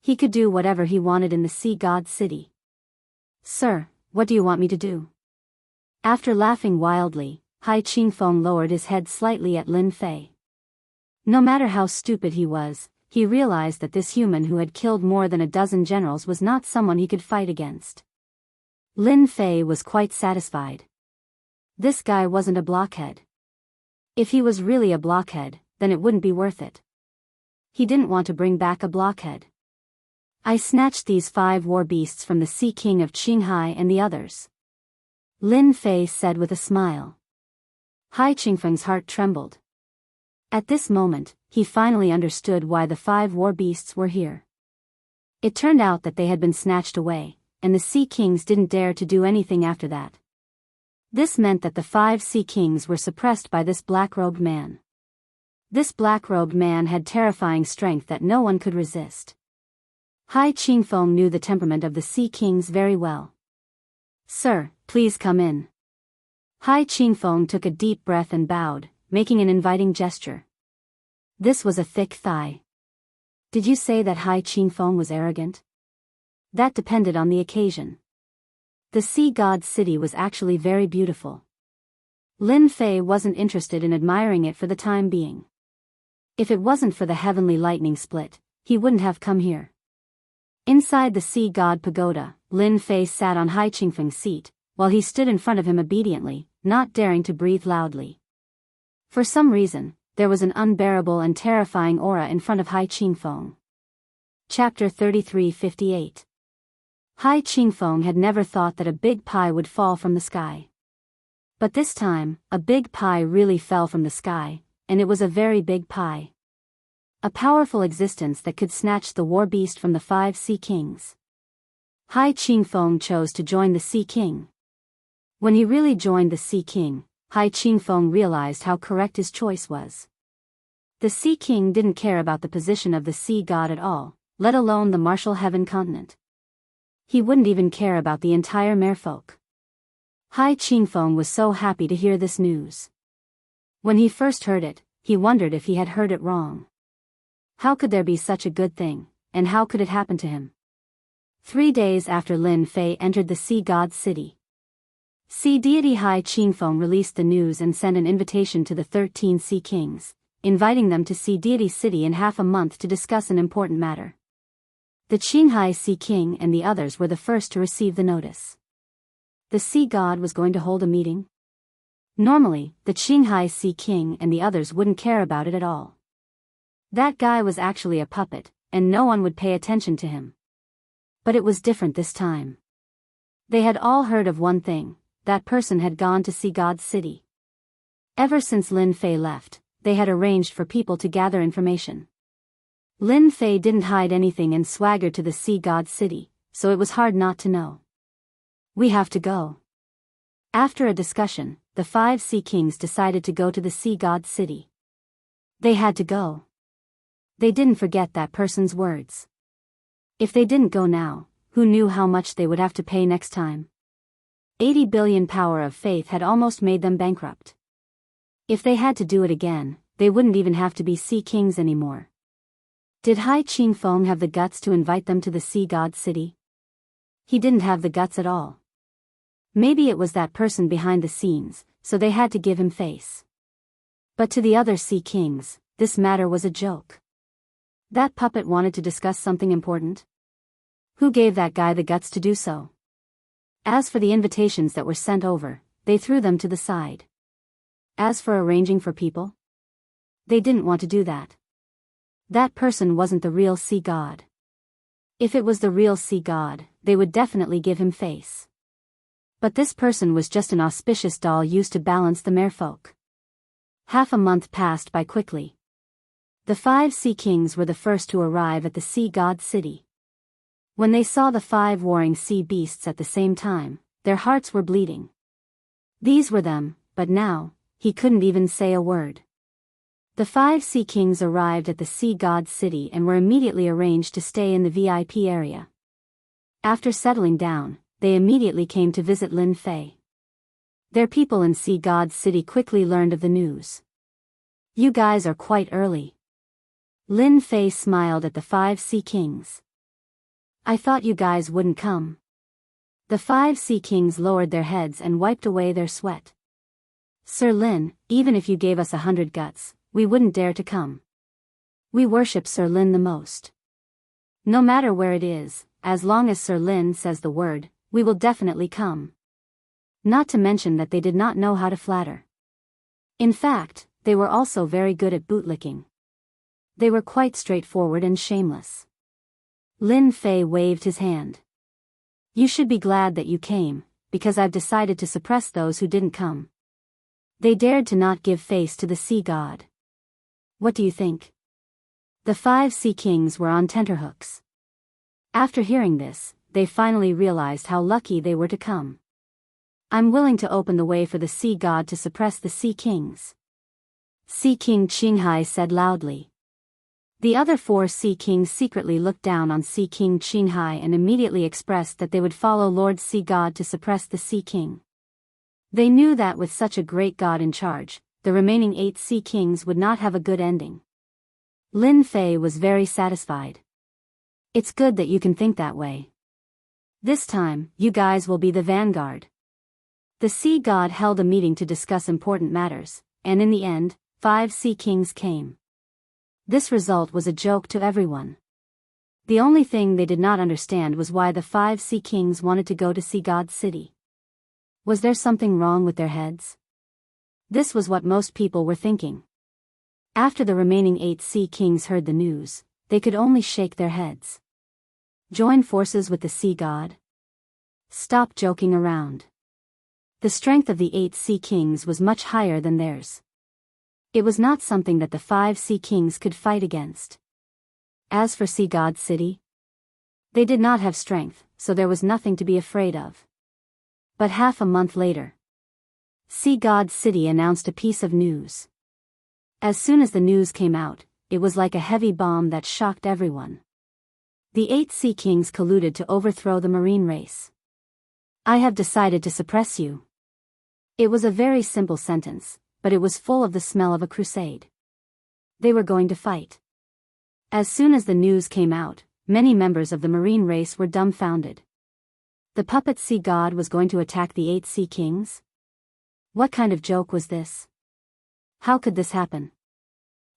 He could do whatever he wanted in the sea god city. Sir, what do you want me to do? After laughing wildly, Hai Qingfeng lowered his head slightly at Lin Fei. No matter how stupid he was, he realized that this human who had killed more than a dozen generals was not someone he could fight against. Lin Fei was quite satisfied. This guy wasn't a blockhead. If he was really a blockhead, then it wouldn't be worth it. He didn't want to bring back a blockhead. I snatched these 5 war beasts from the Sea King of Qinghai and the others. Lin Fei said with a smile. Hai Qingfeng's heart trembled. At this moment, he finally understood why the 5 war beasts were here. It turned out that they had been snatched away, and the Sea Kings didn't dare to do anything after that. This meant that the 5 Sea Kings were suppressed by this black-robed man. This black-robed man had terrifying strength that no one could resist. Hai Qingfeng knew the temperament of the Sea Kings very well. Sir, please come in. Hai Qingfeng took a deep breath and bowed, making an inviting gesture. This was a thick thigh. Did you say that Hai Qingfeng was arrogant? That depended on the occasion. The sea god's city was actually very beautiful. Lin Fei wasn't interested in admiring it for the time being. If it wasn't for the heavenly lightning split, he wouldn't have come here. Inside the sea god pagoda, Lin Fei sat on Hai Qingfeng's seat, while he stood in front of him obediently, not daring to breathe loudly. For some reason, there was an unbearable and terrifying aura in front of Hai Qingfeng. Chapter 3358. Hai Qingfeng had never thought that a big pie would fall from the sky. But this time, a big pie really fell from the sky, and it was a very big pie. A powerful existence that could snatch the war beast from the 5 sea kings. Hai Qingfeng chose to join the Sea King. When he really joined the Sea King, Hai Qingfeng realized how correct his choice was. The Sea King didn't care about the position of the sea god at all, let alone the martial heaven continent. He wouldn't even care about the entire merfolk. Hai Qingfeng was so happy to hear this news. When he first heard it, he wondered if he had heard it wrong. How could there be such a good thing, and how could it happen to him? 3 days after Lin Fei entered the sea god's city, sea deity Hai Qingfeng released the news and sent an invitation to the 13 sea kings, inviting them to sea deity city in half a month to discuss an important matter. The Qinghai Sea King and the others were the first to receive the notice. The sea god was going to hold a meeting? Normally, the Qinghai Sea King and the others wouldn't care about it at all. That guy was actually a puppet, and no one would pay attention to him. But it was different this time. They had all heard of one thing: that person had gone to see God's city. Ever since Lin Fei left, they had arranged for people to gather information. Lin Fei didn't hide anything and swaggered to the sea god's city, so it was hard not to know. We have to go. After a discussion, the 5 sea kings decided to go to the sea god's city. They had to go. They didn't forget that person's words. If they didn't go now, who knew how much they would have to pay next time? 80 billion power of faith had almost made them bankrupt. If they had to do it again, they wouldn't even have to be sea kings anymore. Did Hai Qingfeng have the guts to invite them to the sea god's city? He didn't have the guts at all. Maybe it was that person behind the scenes, so they had to give him face. But to the other sea kings, this matter was a joke. That puppet wanted to discuss something important? Who gave that guy the guts to do so? As for the invitations that were sent over, they threw them to the side. As for arranging for people, they didn't want to do that. That person wasn't the real sea god. If it was the real sea god, they would definitely give him face. But this person was just an auspicious doll used to balance the merfolk. Half a month passed by quickly. The 5 sea kings were the first to arrive at the sea god's city. When they saw the 5 warring sea beasts at the same time, their hearts were bleeding. These were them, but now, he couldn't even say a word. The 5 sea kings arrived at the sea god's city and were immediately arranged to stay in the VIP area. After settling down, they immediately came to visit Lin Fei. Their people in sea god's city quickly learned of the news. You guys are quite early. Lin Fei smiled at the 5 sea kings. I thought you guys wouldn't come. The 5 sea kings lowered their heads and wiped away their sweat. Sir Lin, even if you gave us 100 guts, we wouldn't dare to come. We worship Sir Lin the most. No matter where it is, as long as Sir Lin says the word, we will definitely come. Not to mention that they did not know how to flatter. In fact, they were also very good at bootlicking. They were quite straightforward and shameless. Lin Fei waved his hand. You should be glad that you came, because I've decided to suppress those who didn't come. They dared to not give face to the sea god. What do you think? The 5 sea kings were on tenterhooks. After hearing this, they finally realized how lucky they were to come. I'm willing to open the way for the sea god to suppress the sea kings. Sea King Qinghai said loudly. The other 4 sea kings secretly looked down on Sea King Qinghai and immediately expressed that they would follow Lord Sea God to suppress the Sea King. They knew that with such a great god in charge, the remaining 8 sea kings would not have a good ending. Lin Fei was very satisfied. It's good that you can think that way. This time, you guys will be the vanguard. The sea god held a meeting to discuss important matters, and in the end, 5 sea kings came. This result was a joke to everyone. The only thing they did not understand was why the 5 sea kings wanted to go to Sea God's city. Was there something wrong with their heads? This was what most people were thinking. After the remaining 8 sea kings heard the news, they could only shake their heads. Join forces with the sea god? Stop joking around. The strength of the 8 sea kings was much higher than theirs. It was not something that the 5 sea kings could fight against. As for Sea God's city, they did not have strength, so there was nothing to be afraid of. But half a month later, Sea God's city announced a piece of news. As soon as the news came out, it was like a heavy bomb that shocked everyone. The 8 sea kings colluded to overthrow the marine race. I have decided to suppress you. It was a very simple sentence, but it was full of the smell of a crusade. They were going to fight. As soon as the news came out, many members of the marine race were dumbfounded. The puppet sea god was going to attack the 8 sea kings? What kind of joke was this? How could this happen?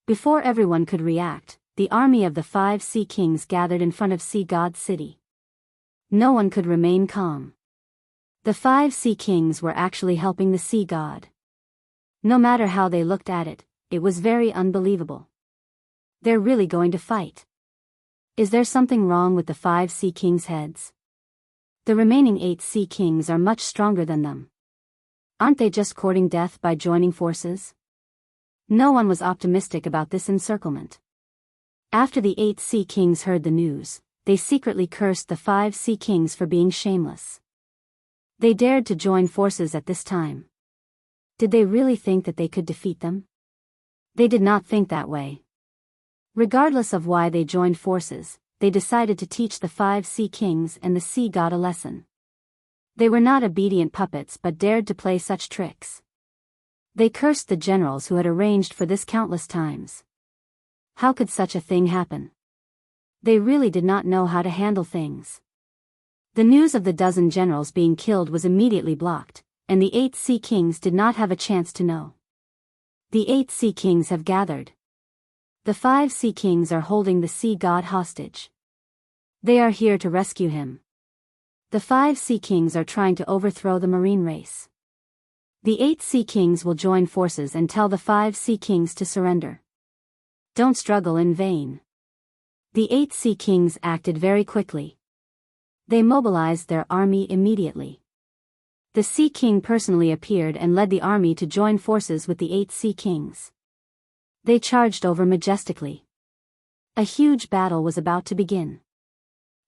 Before everyone could react, the army of the 5 sea kings gathered in front of Sea God's city. No one could remain calm. The 5 sea kings were actually helping the sea god. No matter how they looked at it, it was very unbelievable. They're really going to fight. Is there something wrong with the 5 sea kings' heads? The remaining 8 sea kings are much stronger than them. Aren't they just courting death by joining forces? No one was optimistic about this encirclement. After the 8 sea kings heard the news, they secretly cursed the 5 sea kings for being shameless. They dared to join forces at this time. Did they really think that they could defeat them? They did not think that way. Regardless of why they joined forces, they decided to teach the 5 sea kings and the sea god a lesson. They were not obedient puppets but dared to play such tricks. They cursed the generals who had arranged for this countless times. How could such a thing happen? They really did not know how to handle things. The news of the dozen generals being killed was immediately blocked, and the 8 sea kings did not have a chance to know. The 8 sea kings have gathered. The 5 sea kings are holding the sea god hostage. They are here to rescue him. The 5 sea kings are trying to overthrow the marine race. The 8 sea kings will join forces and tell the 5 sea kings to surrender. Don't struggle in vain. The 8 sea kings acted very quickly. They mobilized their army immediately. The Sea King personally appeared and led the army to join forces with the 8 sea kings. They charged over majestically. A huge battle was about to begin.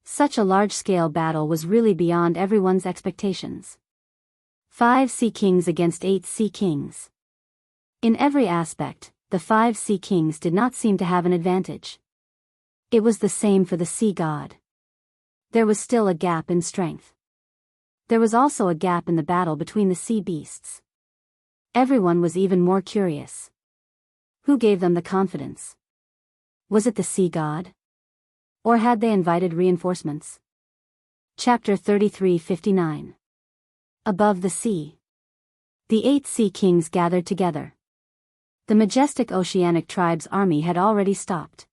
Such a large-scale battle was really beyond everyone's expectations. 5 sea kings against 8 sea kings. In every aspect, the 5 sea kings did not seem to have an advantage. It was the same for the sea god. There was still a gap in strength. There was also a gap in the battle between the sea beasts. Everyone was even more curious. Who gave them the confidence? Was it the sea god? Or had they invited reinforcements? Chapter 33:59. Above the sea. The 8 sea kings gathered together. The majestic oceanic tribe's army had already stopped.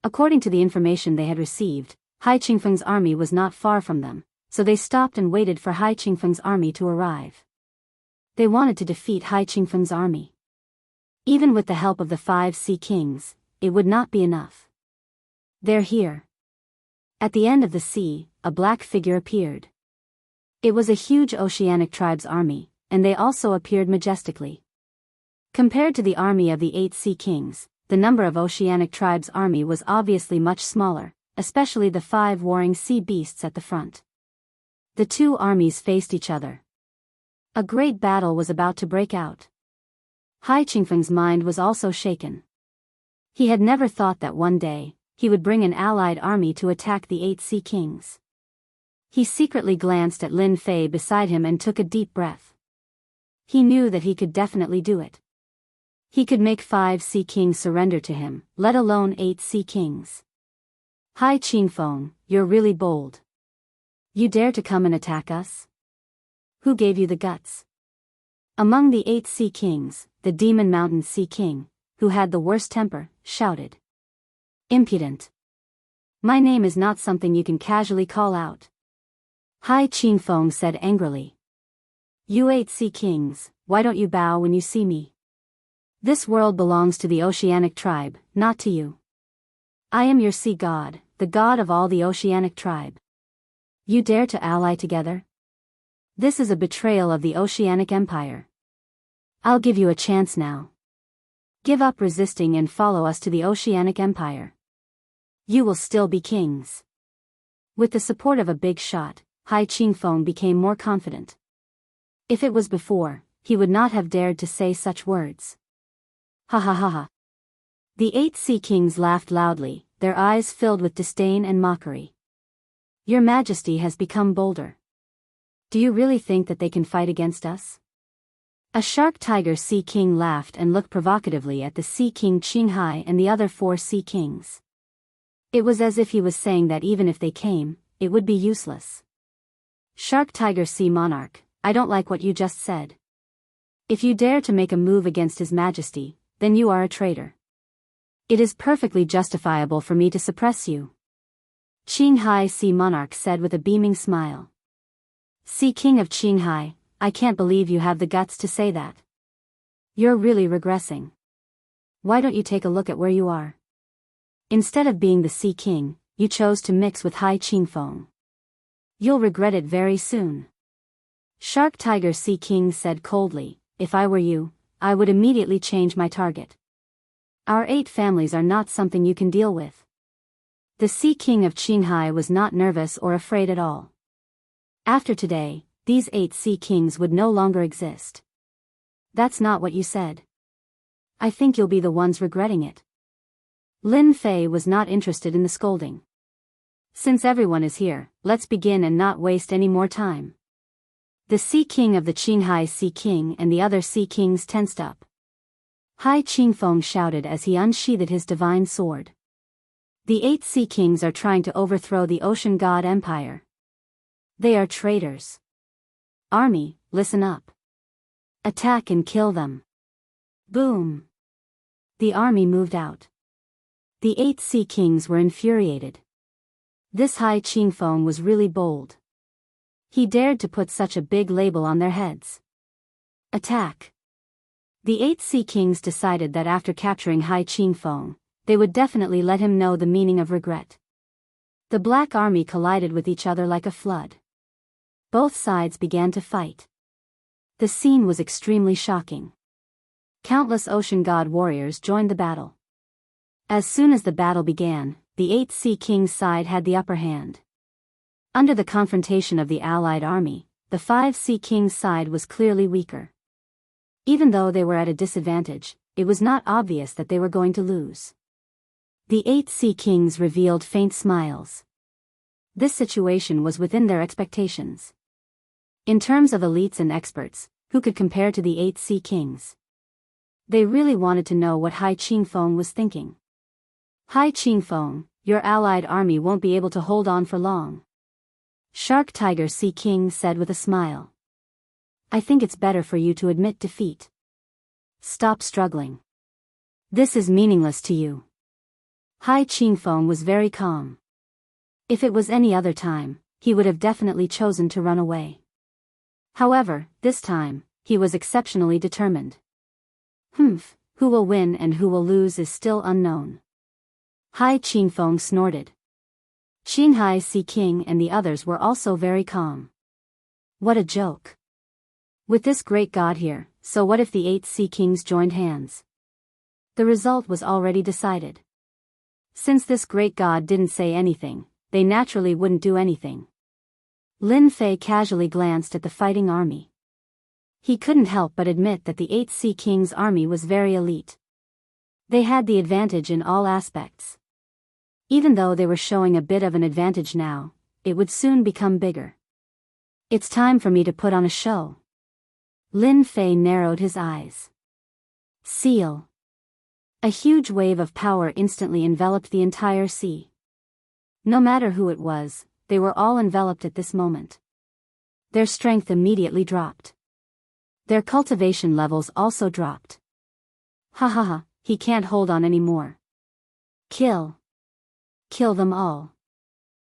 According to the information they had received, Hai Qingfeng's army was not far from them, so they stopped and waited for Hai Qingfeng's army to arrive. They wanted to defeat Hai Qingfeng's army. Even with the help of the 5 sea kings, it would not be enough. They're here. At the end of the sea, a black figure appeared. It was a huge oceanic tribe's army, and they also appeared majestically. Compared to the army of the 8 sea kings, the number of oceanic tribe's army was obviously much smaller, especially the 5 warring sea beasts at the front. The two armies faced each other. A great battle was about to break out. Hai Qingfeng's mind was also shaken. He had never thought that one day, he would bring an allied army to attack the 8 sea kings. He secretly glanced at Lin Fei beside him and took a deep breath. He knew that he could definitely do it. He could make 5 sea kings surrender to him, let alone 8 sea kings. Hai Qingfeng, you're really bold. You dare to come and attack us? Who gave you the guts? Among the 8 Sea Kings, the Demon Mountain Sea King, who had the worst temper, shouted. Impudent. My name is not something you can casually call out. Hai Qingfeng said angrily. You 8 Sea Kings, why don't you bow when you see me? This world belongs to the Oceanic tribe, not to you. I am your sea god, the god of all the Oceanic tribe. You dare to ally together? This is a betrayal of the Oceanic Empire. I'll give you a chance now. Give up resisting and follow us to the Oceanic Empire. You will still be kings. With the support of a big shot, Hai Qingfeng became more confident. If it was before, he would not have dared to say such words. Ha ha ha ha. The 8 Sea Kings laughed loudly, their eyes filled with disdain and mockery. Your Majesty has become bolder. Do you really think that they can fight against us? A shark tiger Sea King laughed and looked provocatively at the Sea King Qinghai and the other 4 Sea Kings. It was as if he was saying that even if they came, it would be useless. Shark Tiger Sea Monarch, I don't like what you just said. If you dare to make a move against His Majesty, then you are a traitor. It is perfectly justifiable for me to suppress you. Qinghai Sea Monarch said with a beaming smile. Sea King of Qinghai, I can't believe you have the guts to say that. You're really regressing. Why don't you take a look at where you are? Instead of being the Sea King, you chose to mix with Hai Qingfeng. You'll regret it very soon. Shark Tiger Sea King said coldly, if I were you, I would immediately change my target. Our 8 families are not something you can deal with. The Sea King of Qinghai was not nervous or afraid at all. After today, these 8 Sea Kings would no longer exist. That's not what you said. I think you'll be the ones regretting it. Lin Fei was not interested in the scolding. Since everyone is here, let's begin and not waste any more time. The Sea King of the Qinghai Sea King and the other Sea Kings tensed up. Hai Qingfeng shouted as he unsheathed his divine sword. The 8 Sea Kings are trying to overthrow the Ocean God Empire. They are traitors. Army, listen up. Attack and kill them. Boom. The army moved out. The 8 Sea Kings were infuriated. This Hai Qingfeng was really bold. He dared to put such a big label on their heads. Attack. The 8 Sea Kings decided that after capturing Hai Qingfeng, they would definitely let him know the meaning of regret. The Black Army collided with each other like a flood. Both sides began to fight. The scene was extremely shocking. Countless Ocean God warriors joined the battle. As soon as the battle began, the 8 Sea Kings side had the upper hand. Under the confrontation of the allied army, the 5 Sea Kings side was clearly weaker. Even though they were at a disadvantage, it was not obvious that they were going to lose. The 8 Sea Kings revealed faint smiles. This situation was within their expectations. In terms of elites and experts, who could compare to the 8 Sea Kings? They really wanted to know what Hai Qingfeng was thinking. Hai Qingfeng, your allied army won't be able to hold on for long. Shark Tiger Sea King said with a smile. I think it's better for you to admit defeat. Stop struggling. This is meaningless to you. Hai Qingfeng was very calm. If it was any other time, he would have definitely chosen to run away. However, this time, he was exceptionally determined. Who will win and who will lose is still unknown. Hai Qingfeng snorted. Qinghai Sea King and the others were also very calm. What a joke. With this great god here, so what if the 8 Sea Kings joined hands? The result was already decided. Since this great god didn't say anything, they naturally wouldn't do anything. Lin Fei casually glanced at the fighting army. He couldn't help but admit that the 8 Sea Kings' army was very elite. They had the advantage in all aspects. Even though they were showing a bit of an advantage now, it would soon become bigger. It's time for me to put on a show. Lin Fei narrowed his eyes. Seal. A huge wave of power instantly enveloped the entire sea. No matter who it was, they were all enveloped at this moment. Their strength immediately dropped. Their cultivation levels also dropped. Ha ha ha, he can't hold on anymore. Kill. Kill them all.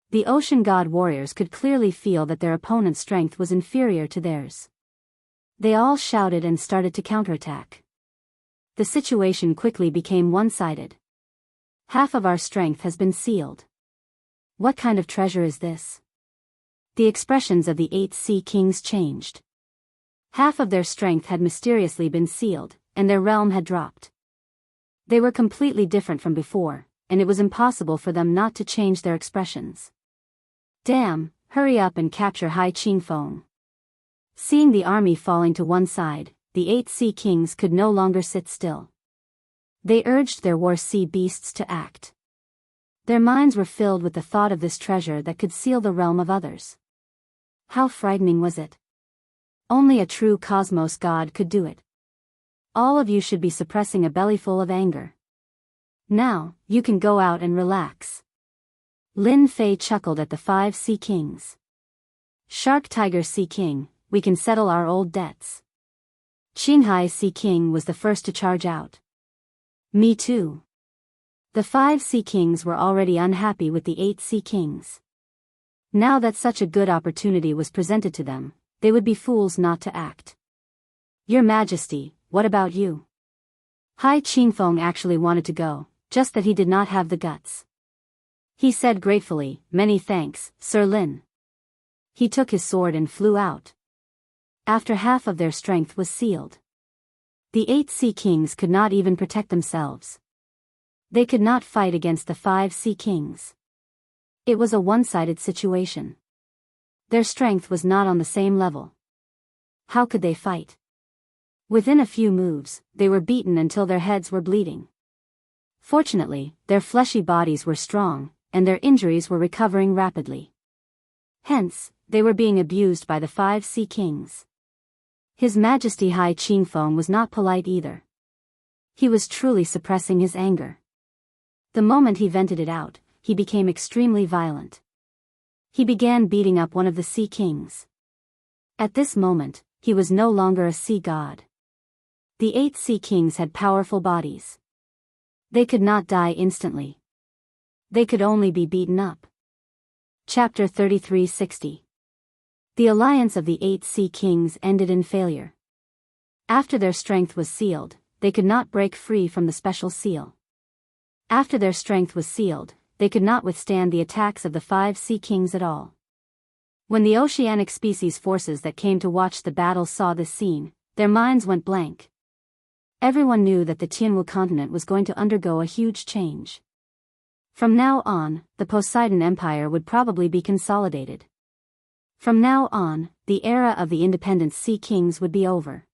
The ocean god warriors could clearly feel that their opponent's strength was inferior to theirs. They all shouted and started to counterattack. The situation quickly became one-sided. Half of our strength has been sealed. What kind of treasure is this? The expressions of the 8 sea kings changed. Half of their strength had mysteriously been sealed, and their realm had dropped. They were completely different from before, and it was impossible for them not to change their expressions. Damn, hurry up and capture Hai Qingfeng. Seeing the army falling to one side, the 8 sea kings could no longer sit still. They urged their war sea beasts to act. Their minds were filled with the thought of this treasure that could seal the realm of others. How frightening was it? Only a true cosmos god could do it. All of you should be suppressing a bellyful of anger. Now, you can go out and relax. Lin Fei chuckled at the 5 sea kings. Shark Tiger Sea King, we can settle our old debts. Qinghai Sea King was the first to charge out. Me too. The 5 sea kings were already unhappy with the 8 sea kings. Now that such a good opportunity was presented to them, they would be fools not to act. Your Majesty, what about you? Hai Qingfeng actually wanted to go, just that he did not have the guts. He said gratefully, "Many thanks, Sir Lin." He took his sword and flew out. After half of their strength was sealed. The 8 sea kings could not even protect themselves. They could not fight against the 5 sea kings. It was a one-sided situation. Their strength was not on the same level. How could they fight? Within a few moves, they were beaten until their heads were bleeding. Fortunately, their fleshy bodies were strong, and their injuries were recovering rapidly. Hence, they were being abused by the 5 sea kings. His Majesty Hai Qingfeng was not polite either. He was truly suppressing his anger. The moment he vented it out, he became extremely violent. He began beating up one of the sea kings. At this moment, he was no longer a sea god. The 8 sea kings had powerful bodies. They could not die instantly. They could only be beaten up. Chapter 3360. The alliance of the 8 sea kings ended in failure. After their strength was sealed, they could not break free from the special seal. After their strength was sealed, they could not withstand the attacks of the 5 sea kings at all. When the oceanic species forces that came to watch the battle saw this scene, their minds went blank. Everyone knew that the Jianghu continent was going to undergo a huge change. From now on, the Poseidon Empire would probably be consolidated. From now on, the era of the independent sea kings would be over.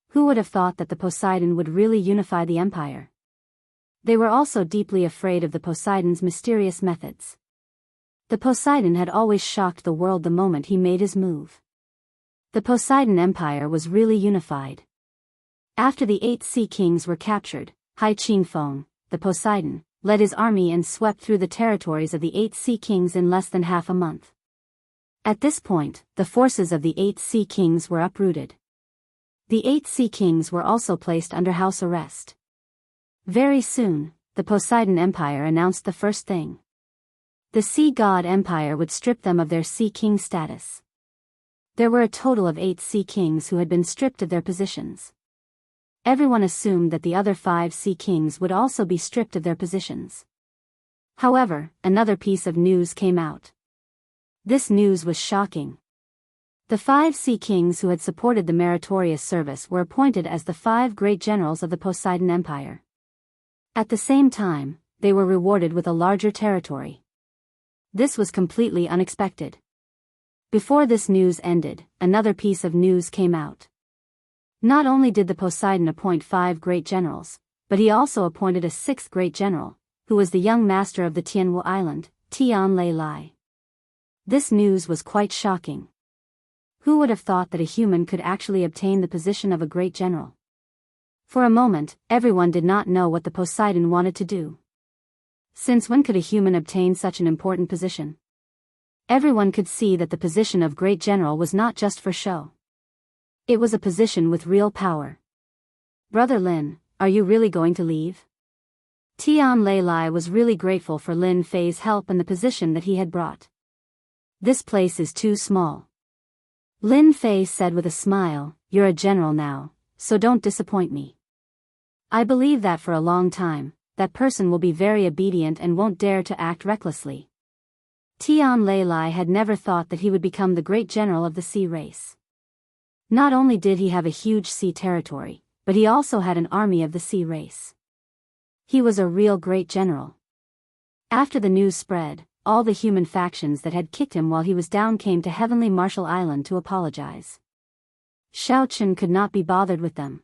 Who would have thought that the Poseidon would really unify the empire? They were also deeply afraid of the Poseidon's mysterious methods. The Poseidon had always shocked the world the moment he made his move. The Poseidon Empire was really unified. After the 8 sea kings were captured, Hai Qingfeng, the Poseidon, led his army and swept through the territories of the 8 sea kings in less than half a month. At this point, the forces of the 8 sea kings were uprooted. The 8 sea kings were also placed under house arrest. Very soon, the Poseidon Empire announced the first thing. The Sea God Empire would strip them of their Sea King status. There were a total of 8 Sea Kings who had been stripped of their positions. Everyone assumed that the other 5 Sea Kings would also be stripped of their positions. However, another piece of news came out. This news was shocking. The 5 Sea Kings who had supported the meritorious service were appointed as the 5 great generals of the Poseidon Empire. At the same time, they were rewarded with a larger territory. This was completely unexpected. Before this news ended, another piece of news came out. Not only did the Poseidon appoint 5 great generals, but he also appointed a 6th great general, who was the young master of the Jianghu island, Tian Lei Lai. This news was quite shocking. Who would have thought that a human could actually obtain the position of a great general? For a moment, everyone did not know what the Poseidon wanted to do. Since when could a human obtain such an important position? Everyone could see that the position of great general was not just for show. It was a position with real power. Brother Lin, are you really going to leave? Tian Lei was really grateful for Lin Fei's help and the position that he had brought. This place is too small. Lin Fei said with a smile, you're a general now, so don't disappoint me. I believe that for a long time, that person will be very obedient and won't dare to act recklessly. Tian Lei had never thought that he would become the great general of the sea race. Not only did he have a huge sea territory, but he also had an army of the sea race. He was a real great general. After the news spread, all the human factions that had kicked him while he was down came to Heavenly Marshall Island to apologize. Xiao Chen could not be bothered with them.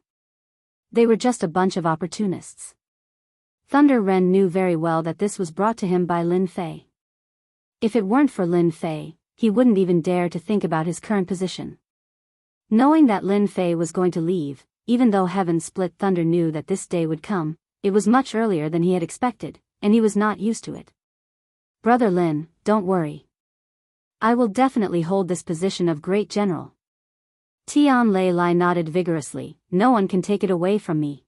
They were just a bunch of opportunists. Thunder Ren knew very well that this was brought to him by Lin Fei. If it weren't for Lin Fei, he wouldn't even dare to think about his current position. Knowing that Lin Fei was going to leave, even though Heaven Split Thunder knew that this day would come, it was much earlier than he had expected, and he was not used to it. Brother Lin, don't worry. I will definitely hold this position of great general. Tian Lei nodded vigorously, no one can take it away from me.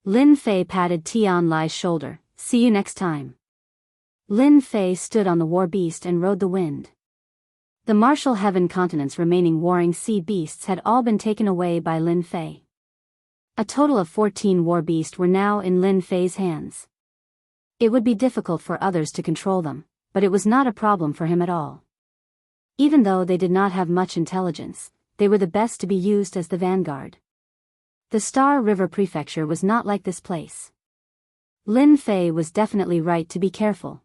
Lin Fei patted Tian Lei's shoulder, see you next time. Lin Fei stood on the war beast and rode the wind. The martial heaven continent's remaining warring sea beasts had all been taken away by Lin Fei. A total of 14 war beasts were now in Lin Fei's hands. It would be difficult for others to control them, but it was not a problem for him at all. Even though they did not have much intelligence, they were the best to be used as the vanguard. The Star River Prefecture was not like this place. Lin Fei was definitely right to be careful.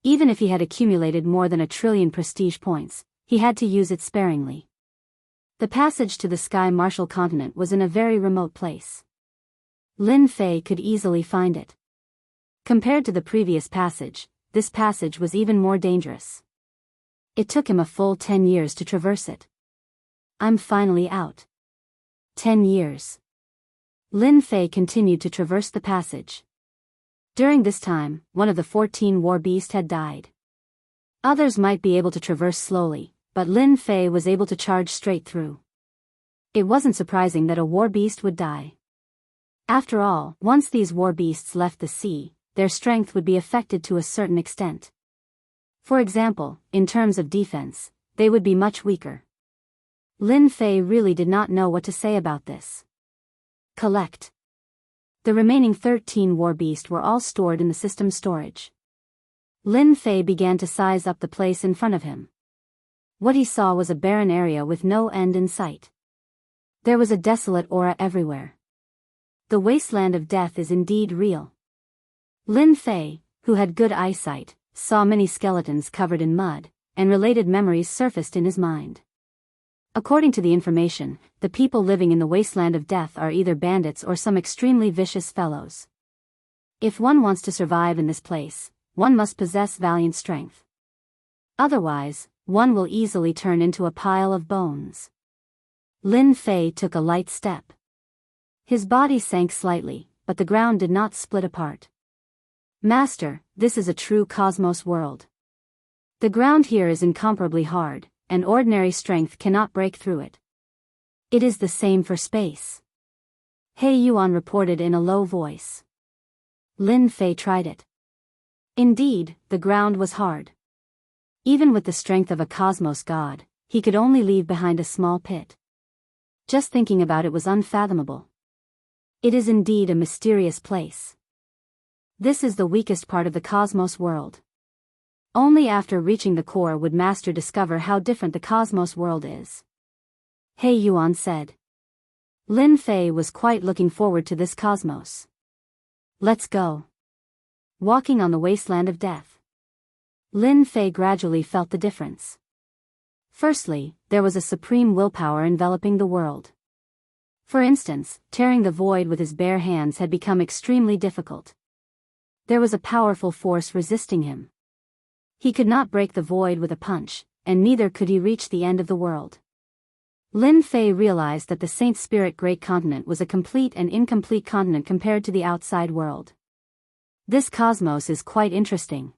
Even if he had accumulated more than 1 trillion prestige points, he had to use it sparingly. The passage to the Sky Martial Continent was in a very remote place. Lin Fei could easily find it. Compared to the previous passage, this passage was even more dangerous. It took him a full 10 years to traverse it. I'm finally out. 10 years. Lin Fei continued to traverse the passage. During this time, one of the 14 war beasts had died. Others might be able to traverse slowly, but Lin Fei was able to charge straight through. It wasn't surprising that a war beast would die. After all, once these war beasts left the sea, their strength would be affected to a certain extent. For example, in terms of defense, they would be much weaker. Lin Fei really did not know what to say about this. Collect. The remaining 13 war beasts were all stored in the system storage. Lin Fei began to size up the place in front of him. What he saw was a barren area with no end in sight. There was a desolate aura everywhere. The wasteland of death is indeed real. Lin Fei, who had good eyesight, saw many skeletons covered in mud, and related memories surfaced in his mind. According to the information, the people living in the wasteland of death are either bandits or some extremely vicious fellows. If one wants to survive in this place, one must possess valiant strength. Otherwise, one will easily turn into a pile of bones. Lin Fei took a light step. His body sank slightly, but the ground did not split apart. Master, this is a true cosmos world. The ground here is incomparably hard, and ordinary strength cannot break through it. It is the same for space. He Yuan reported in a low voice. Lin Fei tried it. Indeed, the ground was hard. Even with the strength of a cosmos god, he could only leave behind a small pit. Just thinking about it was unfathomable. It is indeed a mysterious place. This is the weakest part of the cosmos world. Only after reaching the core would Master discover how different the cosmos world is. He Yuan said. Lin Fei was quite looking forward to this cosmos. Let's go. Walking on the wasteland of death. Lin Fei gradually felt the difference. Firstly, there was a supreme willpower enveloping the world. For instance, tearing the void with his bare hands had become extremely difficult. There was a powerful force resisting him. He could not break the void with a punch, and neither could he reach the end of the world. Lin Fei realized that the Saint Spirit Great Continent was a complete and incomplete continent compared to the outside world. This cosmos is quite interesting.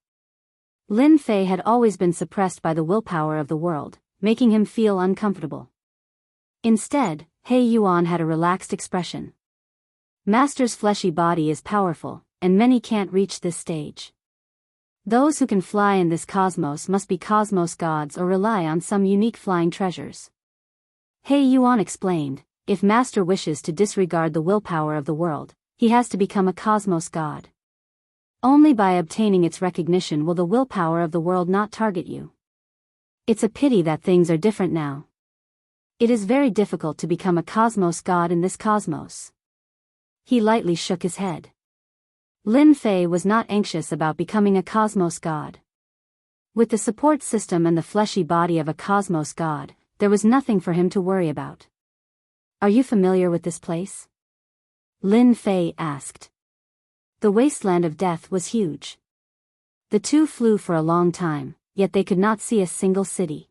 Lin Fei had always been suppressed by the willpower of the world, making him feel uncomfortable. Instead, He Yuan had a relaxed expression. Master's fleshy body is powerful, and many can't reach this stage. Those who can fly in this cosmos must be cosmos gods or rely on some unique flying treasures. He Yuan explained, if Master wishes to disregard the willpower of the world, he has to become a cosmos god. Only by obtaining its recognition will the willpower of the world not target you. It's a pity that things are different now. It is very difficult to become a cosmos god in this cosmos. He lightly shook his head. Lin Fei was not anxious about becoming a cosmos god. With the support system and the fleshy body of a cosmos god, there was nothing for him to worry about. Are you familiar with this place? Lin Fei asked. The wasteland of death was huge. The two flew for a long time, yet they could not see a single city.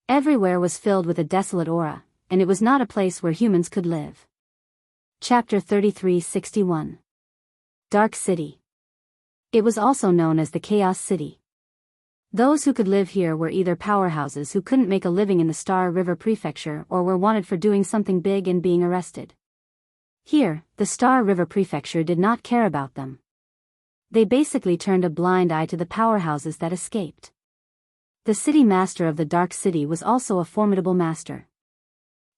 Everywhere was filled with a desolate aura, and it was not a place where humans could live. Chapter 3361. Dark City. It was also known as the Chaos City. Those who could live here were either powerhouses who couldn't make a living in the Star River Prefecture or were wanted for doing something big and being arrested. Here, the Star River Prefecture did not care about them. They basically turned a blind eye to the powerhouses that escaped. The city master of the Dark City was also a formidable master.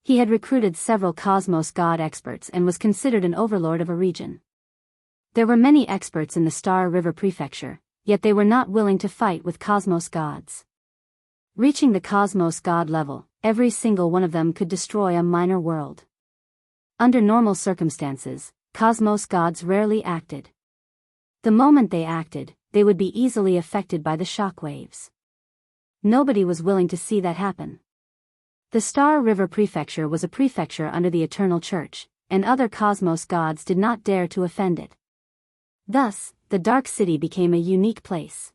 He had recruited several cosmos god experts and was considered an overlord of a region. There were many experts in the Star River Prefecture, yet they were not willing to fight with cosmos gods. Reaching the cosmos god level, every single one of them could destroy a minor world. Under normal circumstances, cosmos gods rarely acted. The moment they acted, they would be easily affected by the shockwaves. Nobody was willing to see that happen. The Star River Prefecture was a prefecture under the Eternal Church, and other cosmos gods did not dare to offend it. Thus, the Dark City became a unique place.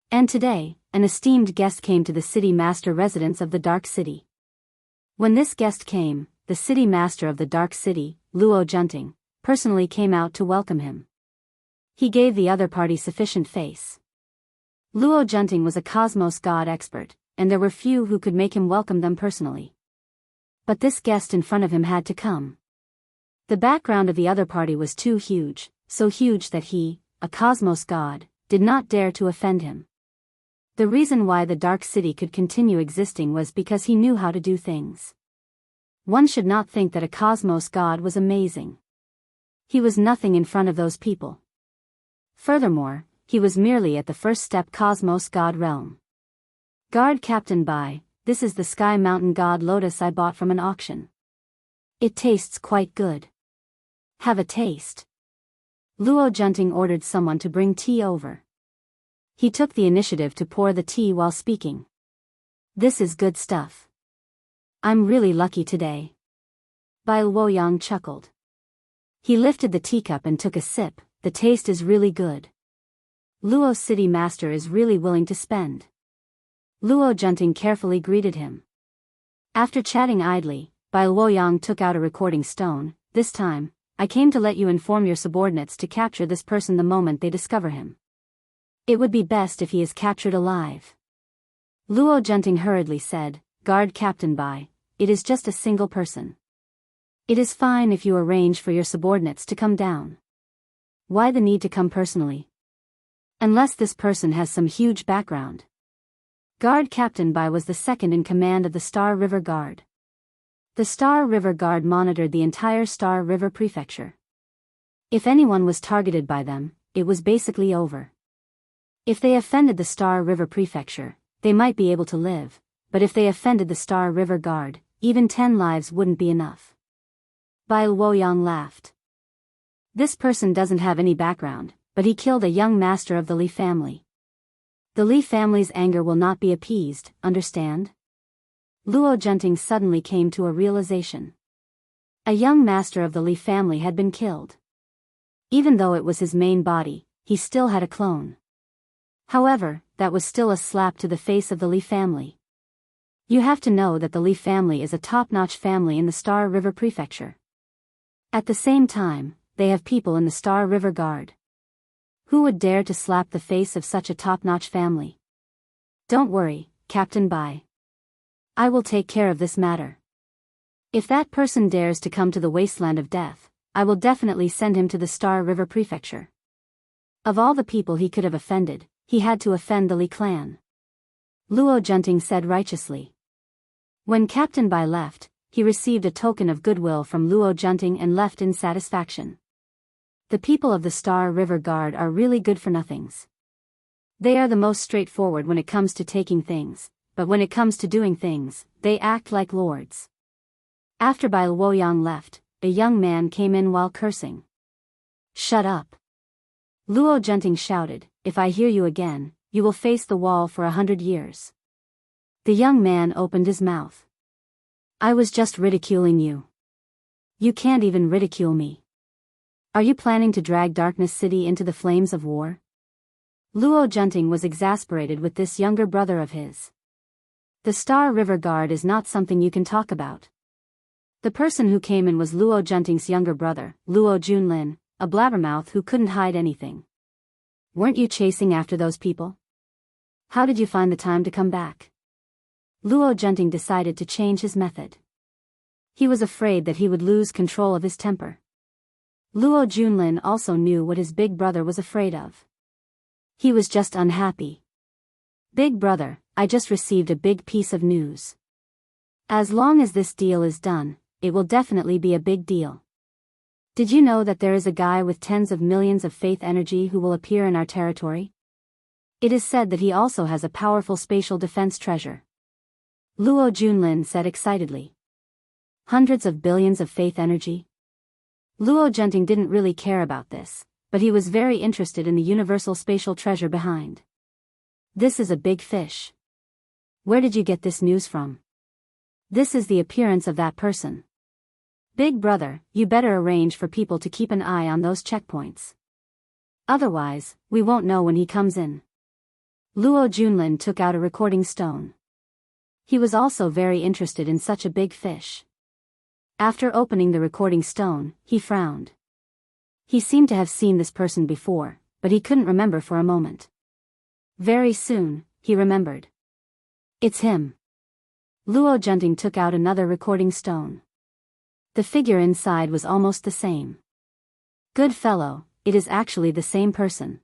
And today, an esteemed guest came to the city master residence of the Dark City. When this guest came, the city master of the Dark City, Luo Junting, personally came out to welcome him. He gave the other party sufficient face. Luo Junting was a cosmos god expert, and there were few who could make him welcome them personally. But this guest in front of him had to come. The background of the other party was too huge, so huge that he, a cosmos god, did not dare to offend him. The reason why the Dark City could continue existing was because he knew how to do things. One should not think that a cosmos god was amazing. He was nothing in front of those people. Furthermore, he was merely at the first step cosmos god realm. Guard Captain Bai, this is the Sky Mountain God Lotus I bought from an auction. It tastes quite good. Have a taste. Luo Junting ordered someone to bring tea over. He took the initiative to pour the tea while speaking. This is good stuff. I'm really lucky today. Bai Luoyang chuckled. He lifted the teacup and took a sip. The taste is really good. Luo's city master is really willing to spend. Luo Junting carefully greeted him. After chatting idly, Bai Luoyang took out a recording stone. This time, I came to let you inform your subordinates to capture this person the moment they discover him. It would be best if he is captured alive. Luo Junting hurriedly said, Guard Captain Bai, it is just a single person. It is fine if you arrange for your subordinates to come down. Why the need to come personally? Unless this person has some huge background. Guard Captain Bai was the second in command of the Star River Guard. The Star River Guard monitored the entire Star River Prefecture. If anyone was targeted by them, it was basically over. If they offended the Star River Prefecture, they might be able to live, but if they offended the Star River Guard, even 10 lives wouldn't be enough. Bai Luoyang laughed. This person doesn't have any background, but he killed a young master of the Li family. The Li family's anger will not be appeased, understand? Luo Junting suddenly came to a realization. A young master of the Li family had been killed. Even though it was his main body, he still had a clone. However, that was still a slap to the face of the Li family. You have to know that the Li family is a top-notch family in the Star River Prefecture. At the same time, they have people in the Star River Guard. Who would dare to slap the face of such a top-notch family? Don't worry, Captain Bai. I will take care of this matter. If that person dares to come to the wasteland of death, I will definitely send him to the Star River Prefecture. Of all the people he could have offended, he had to offend the Li clan. Luo Junting said righteously. When Captain Bai left, he received a token of goodwill from Luo Junting and left in satisfaction. The people of the Star River Guard are really good-for-nothings. They are the most straightforward when it comes to taking things, but when it comes to doing things, they act like lords. After Bai Luoyang left, a young man came in while cursing. Shut up! Luo Junting shouted, if I hear you again, you will face the wall for 100 years. The young man opened his mouth. I was just ridiculing you. You can't even ridicule me. Are you planning to drag Darkness City into the flames of war? Luo Junting was exasperated with this younger brother of his. The Star River Guard is not something you can talk about. The person who came in was Luo Junting's younger brother, Luo Junlin, a blabbermouth who couldn't hide anything. Weren't you chasing after those people? How did you find the time to come back? Luo Junting decided to change his method. He was afraid that he would lose control of his temper. Luo Junlin also knew what his big brother was afraid of. He was just unhappy. Big brother, I just received a big piece of news. As long as this deal is done, it will definitely be a big deal. Did you know that there is a guy with tens of millions of faith energy who will appear in our territory? It is said that he also has a powerful spatial defense treasure. Luo Junlin said excitedly. Hundreds of billions of faith energy? Luo Junting didn't really care about this, but he was very interested in the universal spatial treasure behind. This is a big fish. Where did you get this news from? This is the appearance of that person. Big brother, you better arrange for people to keep an eye on those checkpoints. Otherwise, we won't know when he comes in. Luo Junlin took out a recording stone. He was also very interested in such a big fish. After opening the recording stone, he frowned. He seemed to have seen this person before, but he couldn't remember for a moment. Very soon, he remembered. It's him. Luo Junting took out another recording stone. The figure inside was almost the same. Good fellow, it is actually the same person.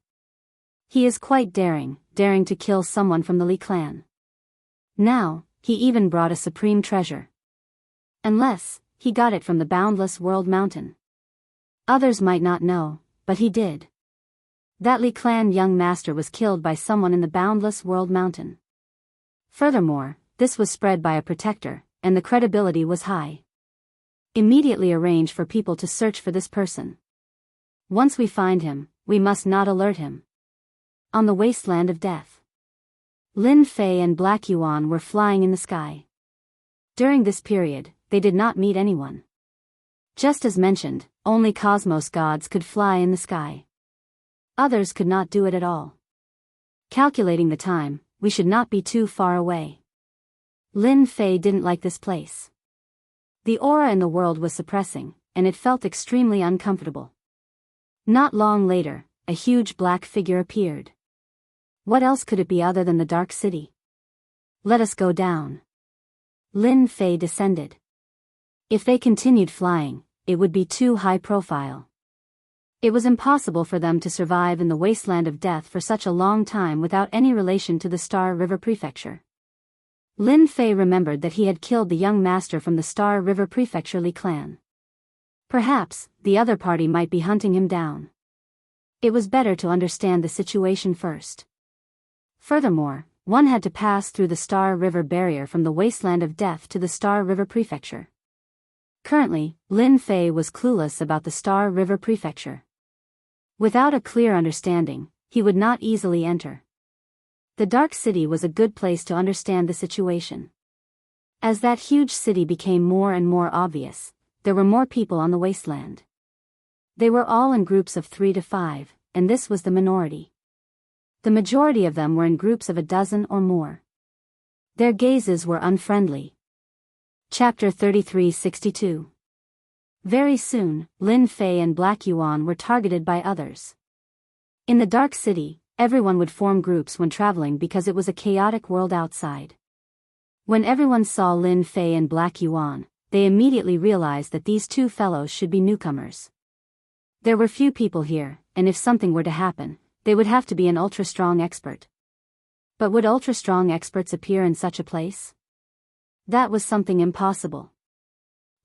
He is quite daring to kill someone from the Li clan. Now, he even brought a supreme treasure. Unless, he got it from the Boundless World Mountain. Others might not know, but he did. That Li clan young master was killed by someone in the Boundless World Mountain. Furthermore, this was spread by a protector, and the credibility was high. Immediately arrange for people to search for this person. Once we find him, we must not alert him. On the wasteland of death. Lin Fei and Black Yuan were flying in the sky. During this period, they did not meet anyone. Just as mentioned, only cosmos gods could fly in the sky. Others could not do it at all. Calculating the time, we should not be too far away. Lin Fei didn't like this place. The aura in the world was suppressing, and it felt extremely uncomfortable. Not long later, a huge black figure appeared. What else could it be other than the Dark City? Let us go down. Lin Fei descended. If they continued flying, it would be too high profile. It was impossible for them to survive in the wasteland of death for such a long time without any relation to the Star River Prefecture. Lin Fei remembered that he had killed the young master from the Star River Prefecture Li clan. Perhaps, the other party might be hunting him down. It was better to understand the situation first. Furthermore, one had to pass through the Star River barrier from the wasteland of death to the Star River Prefecture. Currently, Lin Fei was clueless about the Star River Prefecture. Without a clear understanding, he would not easily enter. The Dark City was a good place to understand the situation. As that huge city became more and more obvious, there were more people on the wasteland. They were all in groups of 3 to 5, and this was the minority. The majority of them were in groups of a dozen or more. Their gazes were unfriendly. Chapter 3362. Very soon, Lin Fei and Black Yuan were targeted by others. In the dark city, everyone would form groups when traveling because it was a chaotic world outside. When everyone saw Lin Fei and Black Yuan, they immediately realized that these two fellows should be newcomers. There were few people here, and if something were to happen, they would have to be an ultra-strong expert. But would ultra-strong experts appear in such a place? That was something impossible.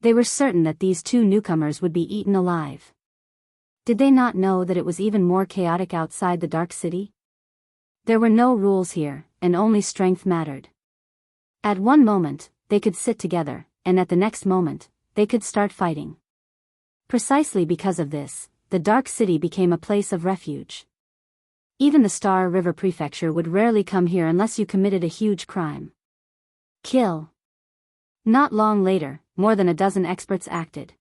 They were certain that these two newcomers would be eaten alive. Did they not know that it was even more chaotic outside the dark city? There were no rules here, and only strength mattered. At one moment, they could sit together, and at the next moment, they could start fighting. Precisely because of this, the dark city became a place of refuge. Even the Star River Prefecture would rarely come here unless you committed a huge crime. Kill. Not long later, more than a dozen experts acted.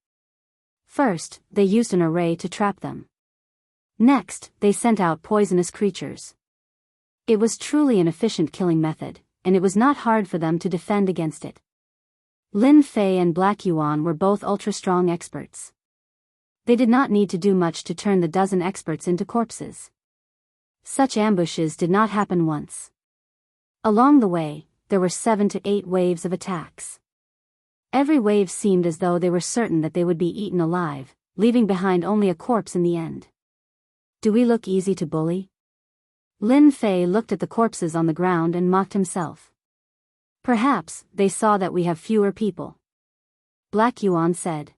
First, they used an array to trap them. Next, they sent out poisonous creatures. It was truly an efficient killing method, and it was not hard for them to defend against it. Lin Fei and Black Yuan were both ultra-strong experts. They did not need to do much to turn the dozen experts into corpses. Such ambushes did not happen once. Along the way, there were 7 to 8 waves of attacks. Every wave seemed as though they were certain that they would be eaten alive, leaving behind only a corpse in the end. Do we look easy to bully? Lin Fei looked at the corpses on the ground and mocked himself. Perhaps they saw that we have fewer people. Black Yuan said.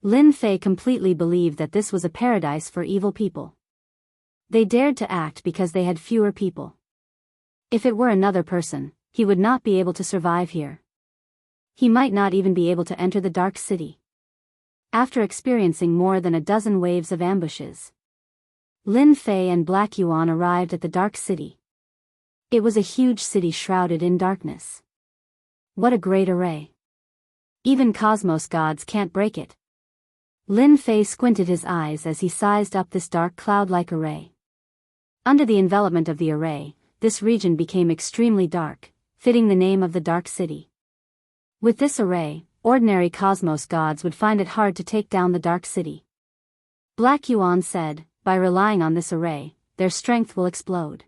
Lin Fei completely believed that this was a paradise for evil people. They dared to act because they had fewer people. If it were another person, he would not be able to survive here. He might not even be able to enter the dark city. After experiencing more than a dozen waves of ambushes, Lin Fei and Black Yuan arrived at the dark city. It was a huge city shrouded in darkness. What a great array. Even cosmos gods can't break it. Lin Fei squinted his eyes as he sized up this dark cloud-like array. Under the envelopment of the array, this region became extremely dark, fitting the name of the dark city. With this array, ordinary cosmos gods would find it hard to take down the dark city. Black Yuan said, by relying on this array, their strength will explode.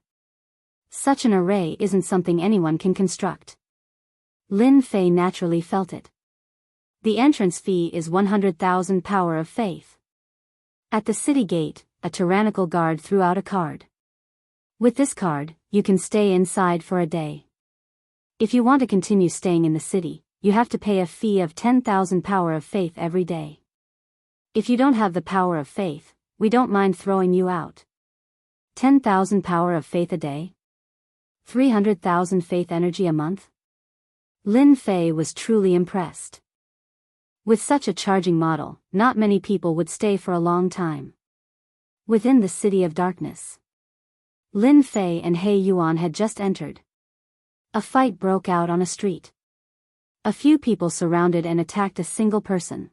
Such an array isn't something anyone can construct. Lin Fei naturally felt it. The entrance fee is 100,000 power of faith. At the city gate, a tyrannical guard threw out a card. With this card, you can stay inside for a day. If you want to continue staying in the city, you have to pay a fee of 10,000 power of faith every day. If you don't have the power of faith, we don't mind throwing you out. 10,000 power of faith a day? 300,000 faith energy a month? Lin Fei was truly impressed. With such a charging model, not many people would stay for a long time. Within the City of Darkness, Lin Fei and He Yuan had just entered. A fight broke out on a street. A few people surrounded and attacked a single person.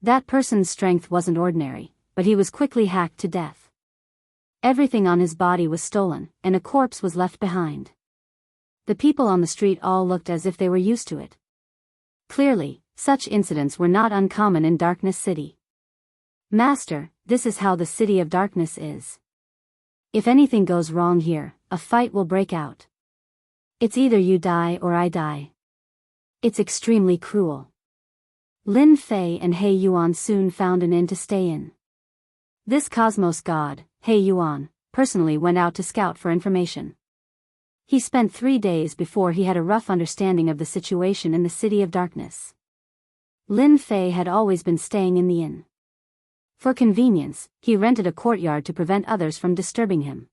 That person's strength wasn't ordinary, but he was quickly hacked to death. Everything on his body was stolen, and a corpse was left behind. The people on the street all looked as if they were used to it. Clearly, such incidents were not uncommon in Darkness City. Master, this is how the City of Darkness is. If anything goes wrong here, a fight will break out. It's either you die or I die. It's extremely cruel. Lin Fei and He Yuan soon found an inn to stay in. This cosmos god, He Yuan, personally went out to scout for information. He spent 3 days before he had a rough understanding of the situation in the City of Darkness. Lin Fei had always been staying in the inn. For convenience, he rented a courtyard to prevent others from disturbing him.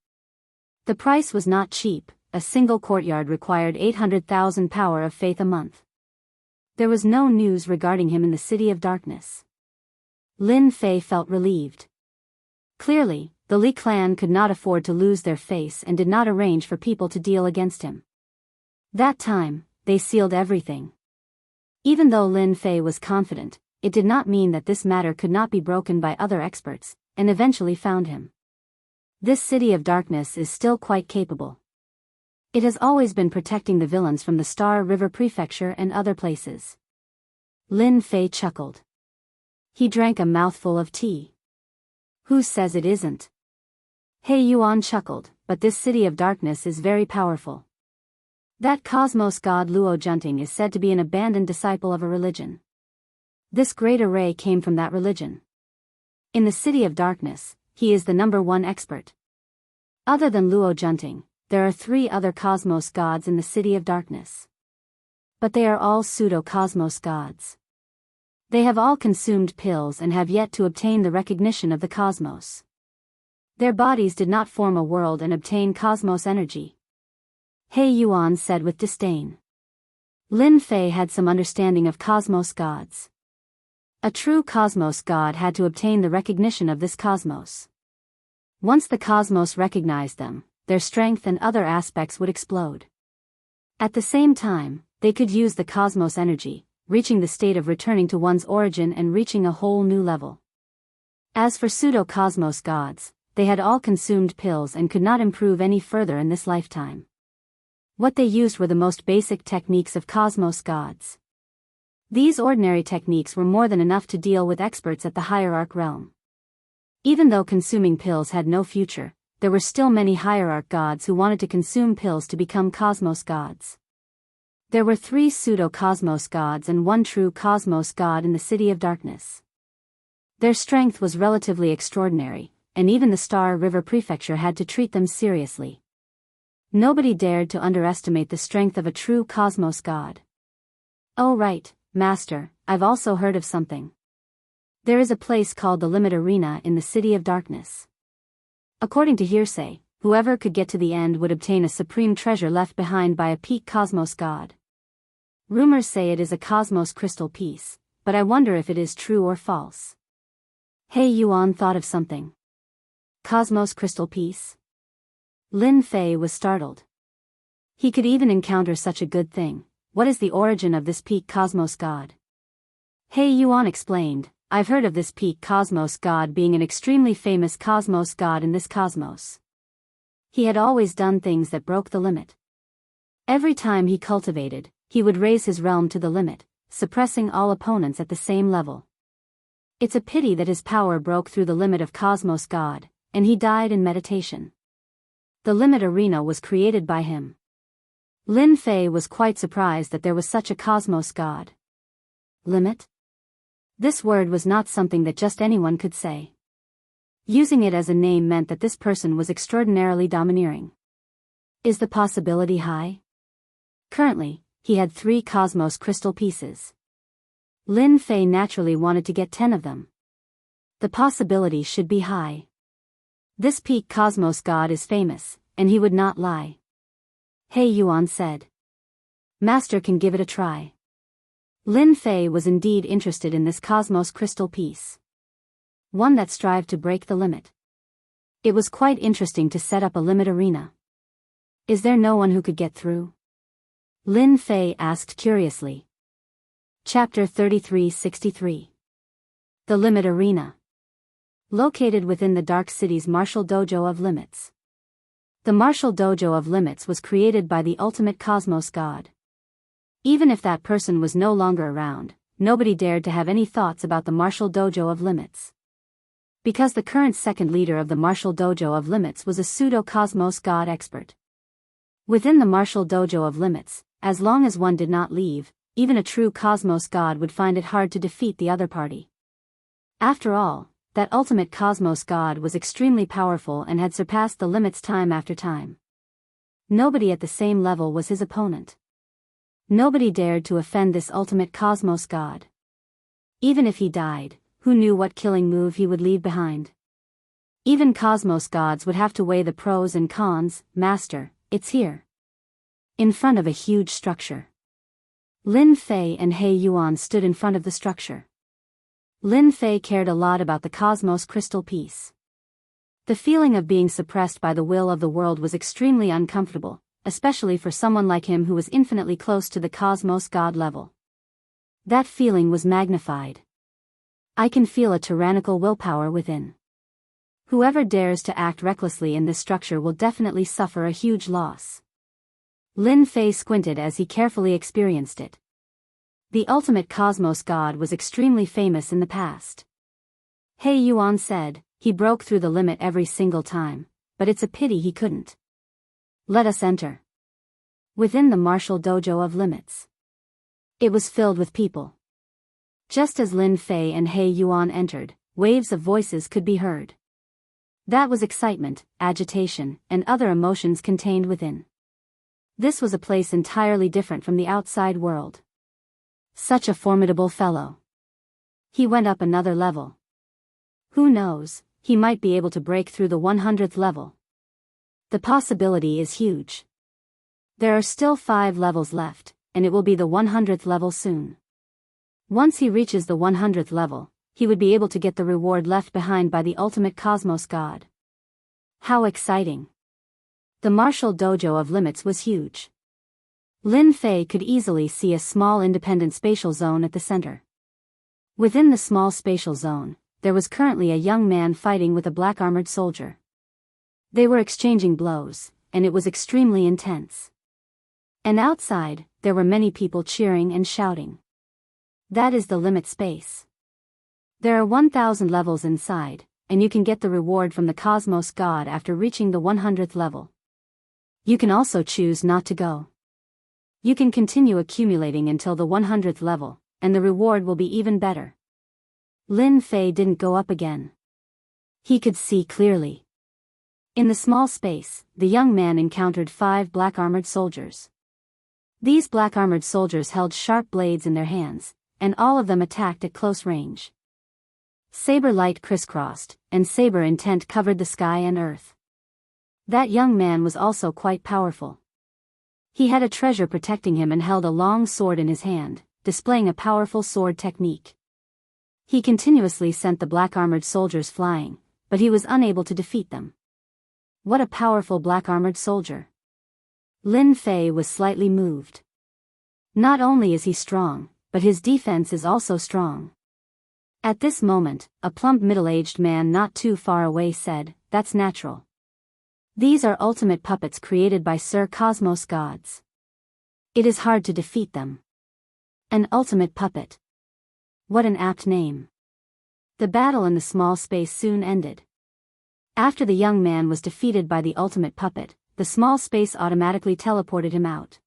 The price was not cheap, a single courtyard required 800,000 power of faith a month. There was no news regarding him in the City of Darkness. Lin Fei felt relieved. Clearly, the Li clan could not afford to lose their face and did not arrange for people to deal against him. That time, they sealed everything. Even though Lin Fei was confident, it did not mean that this matter could not be broken by other experts, and eventually found him. This City of Darkness is still quite capable. It has always been protecting the villains from the Star River Prefecture and other places. Lin Fei chuckled. He drank a mouthful of tea. Who says it isn't? He Yuan chuckled, but this city of darkness is very powerful. That cosmos god Luo Junting is said to be an abandoned disciple of a religion. This great array came from that religion. In the city of darkness, he is the #1 expert. Other than Luo Junting, there are 3 other cosmos gods in the city of darkness. But they are all pseudo-cosmos gods. They have all consumed pills and have yet to obtain the recognition of the cosmos. Their bodies did not form a world and obtain cosmos energy. He Yuan said with disdain. Lin Fei had some understanding of cosmos gods. A true cosmos god had to obtain the recognition of this cosmos. Once the cosmos recognized them, their strength and other aspects would explode. At the same time, they could use the cosmos energy, reaching the state of returning to one's origin and reaching a whole new level. As for pseudo-cosmos gods, they had all consumed pills and could not improve any further in this lifetime. What they used were the most basic techniques of cosmos gods. These ordinary techniques were more than enough to deal with experts at the hierarch realm. Even though consuming pills had no future, there were still many hierarch gods who wanted to consume pills to become cosmos gods. There were 3 pseudo-cosmos gods and 1 true cosmos god in the city of darkness. Their strength was relatively extraordinary, and even the Star River Prefecture had to treat them seriously. Nobody dared to underestimate the strength of a true cosmos god. Oh right, Master, I've also heard of something. There is a place called the Limit Arena in the City of Darkness. According to hearsay, whoever could get to the end would obtain a supreme treasure left behind by a peak cosmos god. Rumors say it is a cosmos crystal piece, but I wonder if it is true or false. He Yuan thought of something. Cosmos crystal piece? Lin Fei was startled. He could even encounter such a good thing. What is the origin of this peak cosmos god? He Yuan explained, I've heard of this peak cosmos god being an extremely famous cosmos god in this cosmos. He had always done things that broke the limit. Every time he cultivated, he would raise his realm to the limit, suppressing all opponents at the same level. It's a pity that his power broke through the limit of cosmos god, and he died in meditation. The Limit Arena was created by him. Lin Fei was quite surprised that there was such a cosmos god. Limit? This word was not something that just anyone could say. Using it as a name meant that this person was extraordinarily domineering. Is the possibility high? Currently, he had 3 cosmos crystal pieces. Lin Fei naturally wanted to get 10 of them. The possibility should be high. This peak cosmos god is famous, and he would not lie. He Yuan said. Master can give it a try. Lin Fei was indeed interested in this cosmos crystal piece. One that strived to break the limit. It was quite interesting to set up a limit arena. Is there no one who could get through? Lin Fei asked curiously. Chapter 3363. The Limit Arena. Located within the Dark City's Martial Dojo of Limits. The Martial Dojo of Limits was created by the ultimate cosmos god. Even if that person was no longer around, nobody dared to have any thoughts about the Martial Dojo of Limits. Because the current second leader of the Martial Dojo of Limits was a pseudo-cosmos god expert. Within the Martial Dojo of Limits, as long as one did not leave, even a true cosmos god would find it hard to defeat the other party. After all, that ultimate cosmos god was extremely powerful and had surpassed the limits time after time. Nobody at the same level was his opponent. Nobody dared to offend this ultimate cosmos god. Even if he died, who knew what killing move he would leave behind? Even cosmos gods would have to weigh the pros and cons. Master, it's here. In front of a huge structure. Lin Fei and He Yuan stood in front of the structure. Lin Fei cared a lot about the cosmos crystal piece. The feeling of being suppressed by the will of the world was extremely uncomfortable, especially for someone like him who was infinitely close to the cosmos god level. That feeling was magnified. I can feel a tyrannical willpower within. Whoever dares to act recklessly in this structure will definitely suffer a huge loss. Lin Fei squinted as he carefully experienced it. The ultimate cosmos god was extremely famous in the past. He Yuan said, he broke through the limit every single time, but it's a pity he couldn't. Let us enter. Within the martial dojo of limits. It was filled with people. Just as Lin Fei and He Yuan entered, waves of voices could be heard. That was excitement, agitation, and other emotions contained within. This was a place entirely different from the outside world. Such a formidable fellow. He went up another level. Who knows, he might be able to break through the 100th level. The possibility is huge. There are still 5 levels left, and it will be the 100th level soon. Once he reaches the 100th level, he would be able to get the reward left behind by the ultimate cosmos god. How exciting! The martial dojo of limits was huge. Lin Fei could easily see a small independent spatial zone at the center. Within the small spatial zone, there was currently a young man fighting with a black-armored soldier. They were exchanging blows, and it was extremely intense. And outside, there were many people cheering and shouting. That is the limit space. There are 1,000 levels inside, and you can get the reward from the cosmos god after reaching the 100th level. You can also choose not to go. You can continue accumulating until the 100th level, and the reward will be even better. Lin Fei didn't go up again. He could see clearly. In the small space, the young man encountered 5 black-armored soldiers. These black-armored soldiers held sharp blades in their hands, and all of them attacked at close range. Saber light crisscrossed, and saber intent covered the sky and earth. That young man was also quite powerful. He had a treasure protecting him and held a long sword in his hand, displaying a powerful sword technique. He continuously sent the black-armored soldiers flying, but he was unable to defeat them. What a powerful black-armored soldier! Lin Fei was slightly moved. Not only is he strong, but his defense is also strong. At this moment, a plump middle-aged man not too far away said, "That's natural. These are ultimate puppets created by Sir Cosmos gods. It is hard to defeat them." An ultimate puppet. What an apt name. The battle in the small space soon ended. After the young man was defeated by the ultimate puppet, the small space automatically teleported him out.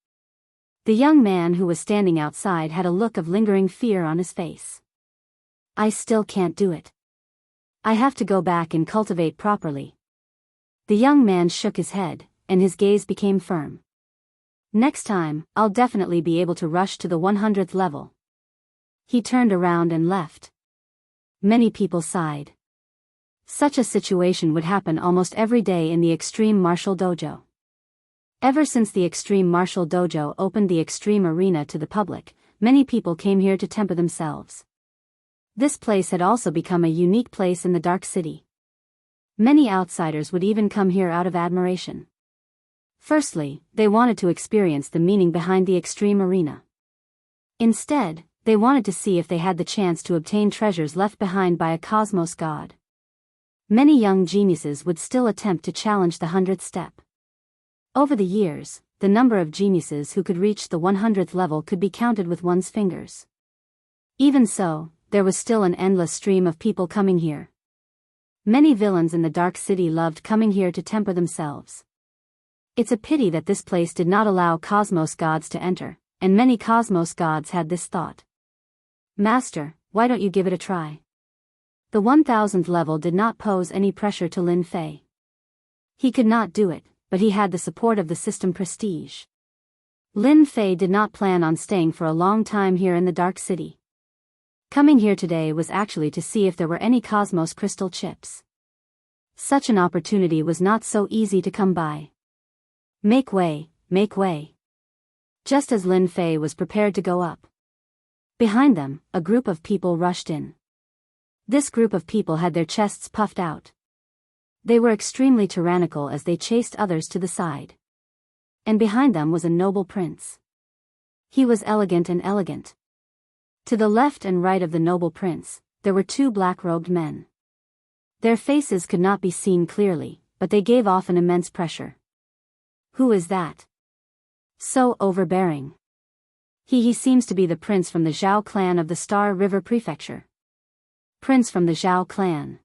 The young man who was standing outside had a look of lingering fear on his face. I still can't do it. I have to go back and cultivate properly. The young man shook his head, and his gaze became firm. Next time, I'll definitely be able to rush to the 100th level. He turned around and left. Many people sighed. Such a situation would happen almost every day in the Extreme Martial Dojo. Ever since the Extreme Martial Dojo opened the Extreme Arena to the public, many people came here to temper themselves. This place had also become a unique place in the Dark City. Many outsiders would even come here out of admiration. Firstly, they wanted to experience the meaning behind the Extreme Arena. Instead, they wanted to see if they had the chance to obtain treasures left behind by a cosmos god. Many young geniuses would still attempt to challenge the 100th step. Over the years, the number of geniuses who could reach the 100th level could be counted with one's fingers. Even so, there was still an endless stream of people coming here. Many villains in the Dark City loved coming here to temper themselves. It's a pity that this place did not allow cosmos gods to enter, and many cosmos gods had this thought. Master, why don't you give it a try? The 1000th level did not pose any pressure to Lin Fei. He could not do it, but he had the support of the system prestige. Lin Fei did not plan on staying for a long time here in the Dark City. Coming here today was actually to see if there were any cosmos crystal chips. Such an opportunity was not so easy to come by. Make way, make way. Just as Lin Fei was prepared to go up. Behind them, a group of people rushed in. This group of people had their chests puffed out. They were extremely tyrannical as they chased others to the side. And behind them was a noble prince. He was elegant and elegant. To the left and right of the noble prince, there were 2 black-robed men. Their faces could not be seen clearly, but they gave off an immense pressure. Who is that? So overbearing. He seems to be the prince from the Zhao clan of the Star River Prefecture. Prince from the Zhao clan.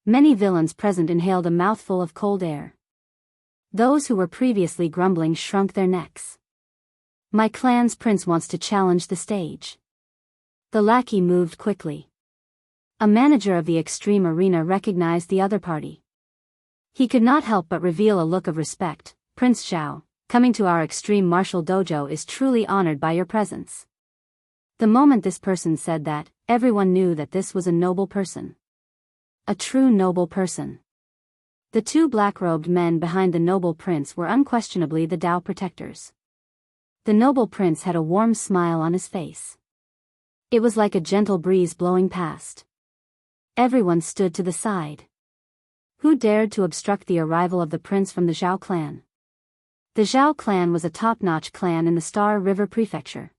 Many villains present inhaled a mouthful of cold air. Those who were previously grumbling shrunk their necks. My clan's prince wants to challenge the stage. The lackey moved quickly. A manager of the extreme arena recognized the other party. He could not help but reveal a look of respect. Prince Zhao, coming to our extreme martial dojo is truly honored by your presence. The moment this person said that, everyone knew that this was a noble person. A true noble person. The two black-robed men behind the noble prince were unquestionably the Dao protectors. The noble prince had a warm smile on his face. It was like a gentle breeze blowing past. Everyone stood to the side. Who dared to obstruct the arrival of the prince from the Zhao clan? The Zhao clan was a top-notch clan in the Star River Prefecture.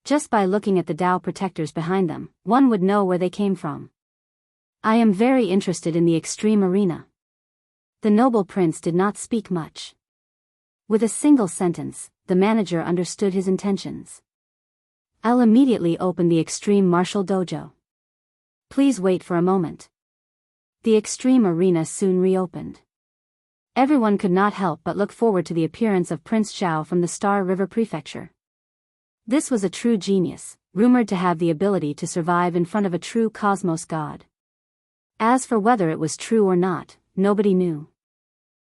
Just by looking at the Dao protectors behind them, one would know where they came from. I am very interested in the extreme arena. The noble prince did not speak much. With a single sentence, the manager understood his intentions. I'll immediately open the extreme martial dojo. Please wait for a moment. The extreme arena soon reopened. Everyone could not help but look forward to the appearance of Prince Zhao from the Star River Prefecture. This was a true genius, rumored to have the ability to survive in front of a true cosmos god. As for whether it was true or not, nobody knew.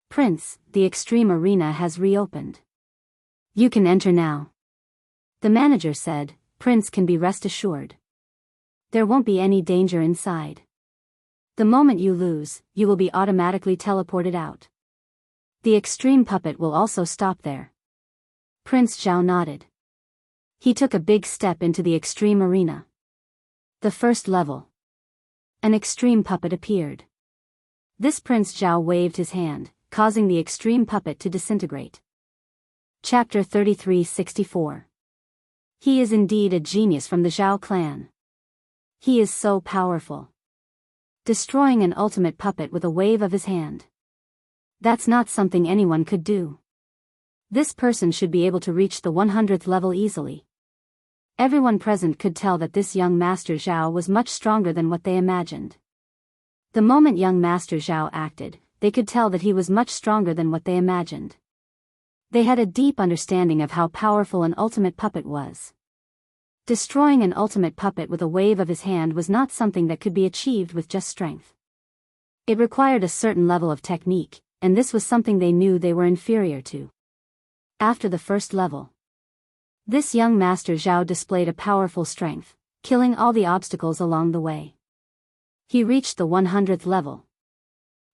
Prince, the extreme arena has reopened. You can enter now. The manager said, Prince can be rest assured. There won't be any danger inside. The moment you lose, you will be automatically teleported out. The extreme puppet will also stop there. Prince Zhao nodded. He took a big step into the extreme arena. The first level. An extreme puppet appeared. This Prince Zhao waved his hand, causing the extreme puppet to disintegrate. Chapter 3364. He is indeed a genius from the Zhao clan. He is so powerful. Destroying an ultimate puppet with a wave of his hand. That's not something anyone could do. This person should be able to reach the 100th level easily. Everyone present could tell that this young Master Zhao was much stronger than what they imagined. The moment young Master Zhao acted, they could tell that he was much stronger than what they imagined. They had a deep understanding of how powerful an ultimate puppet was. Destroying an ultimate puppet with a wave of his hand was not something that could be achieved with just strength. It required a certain level of technique, and this was something they knew they were inferior to. After the first level, this young Master Zhao displayed a powerful strength, killing all the obstacles along the way. He reached the 100th level.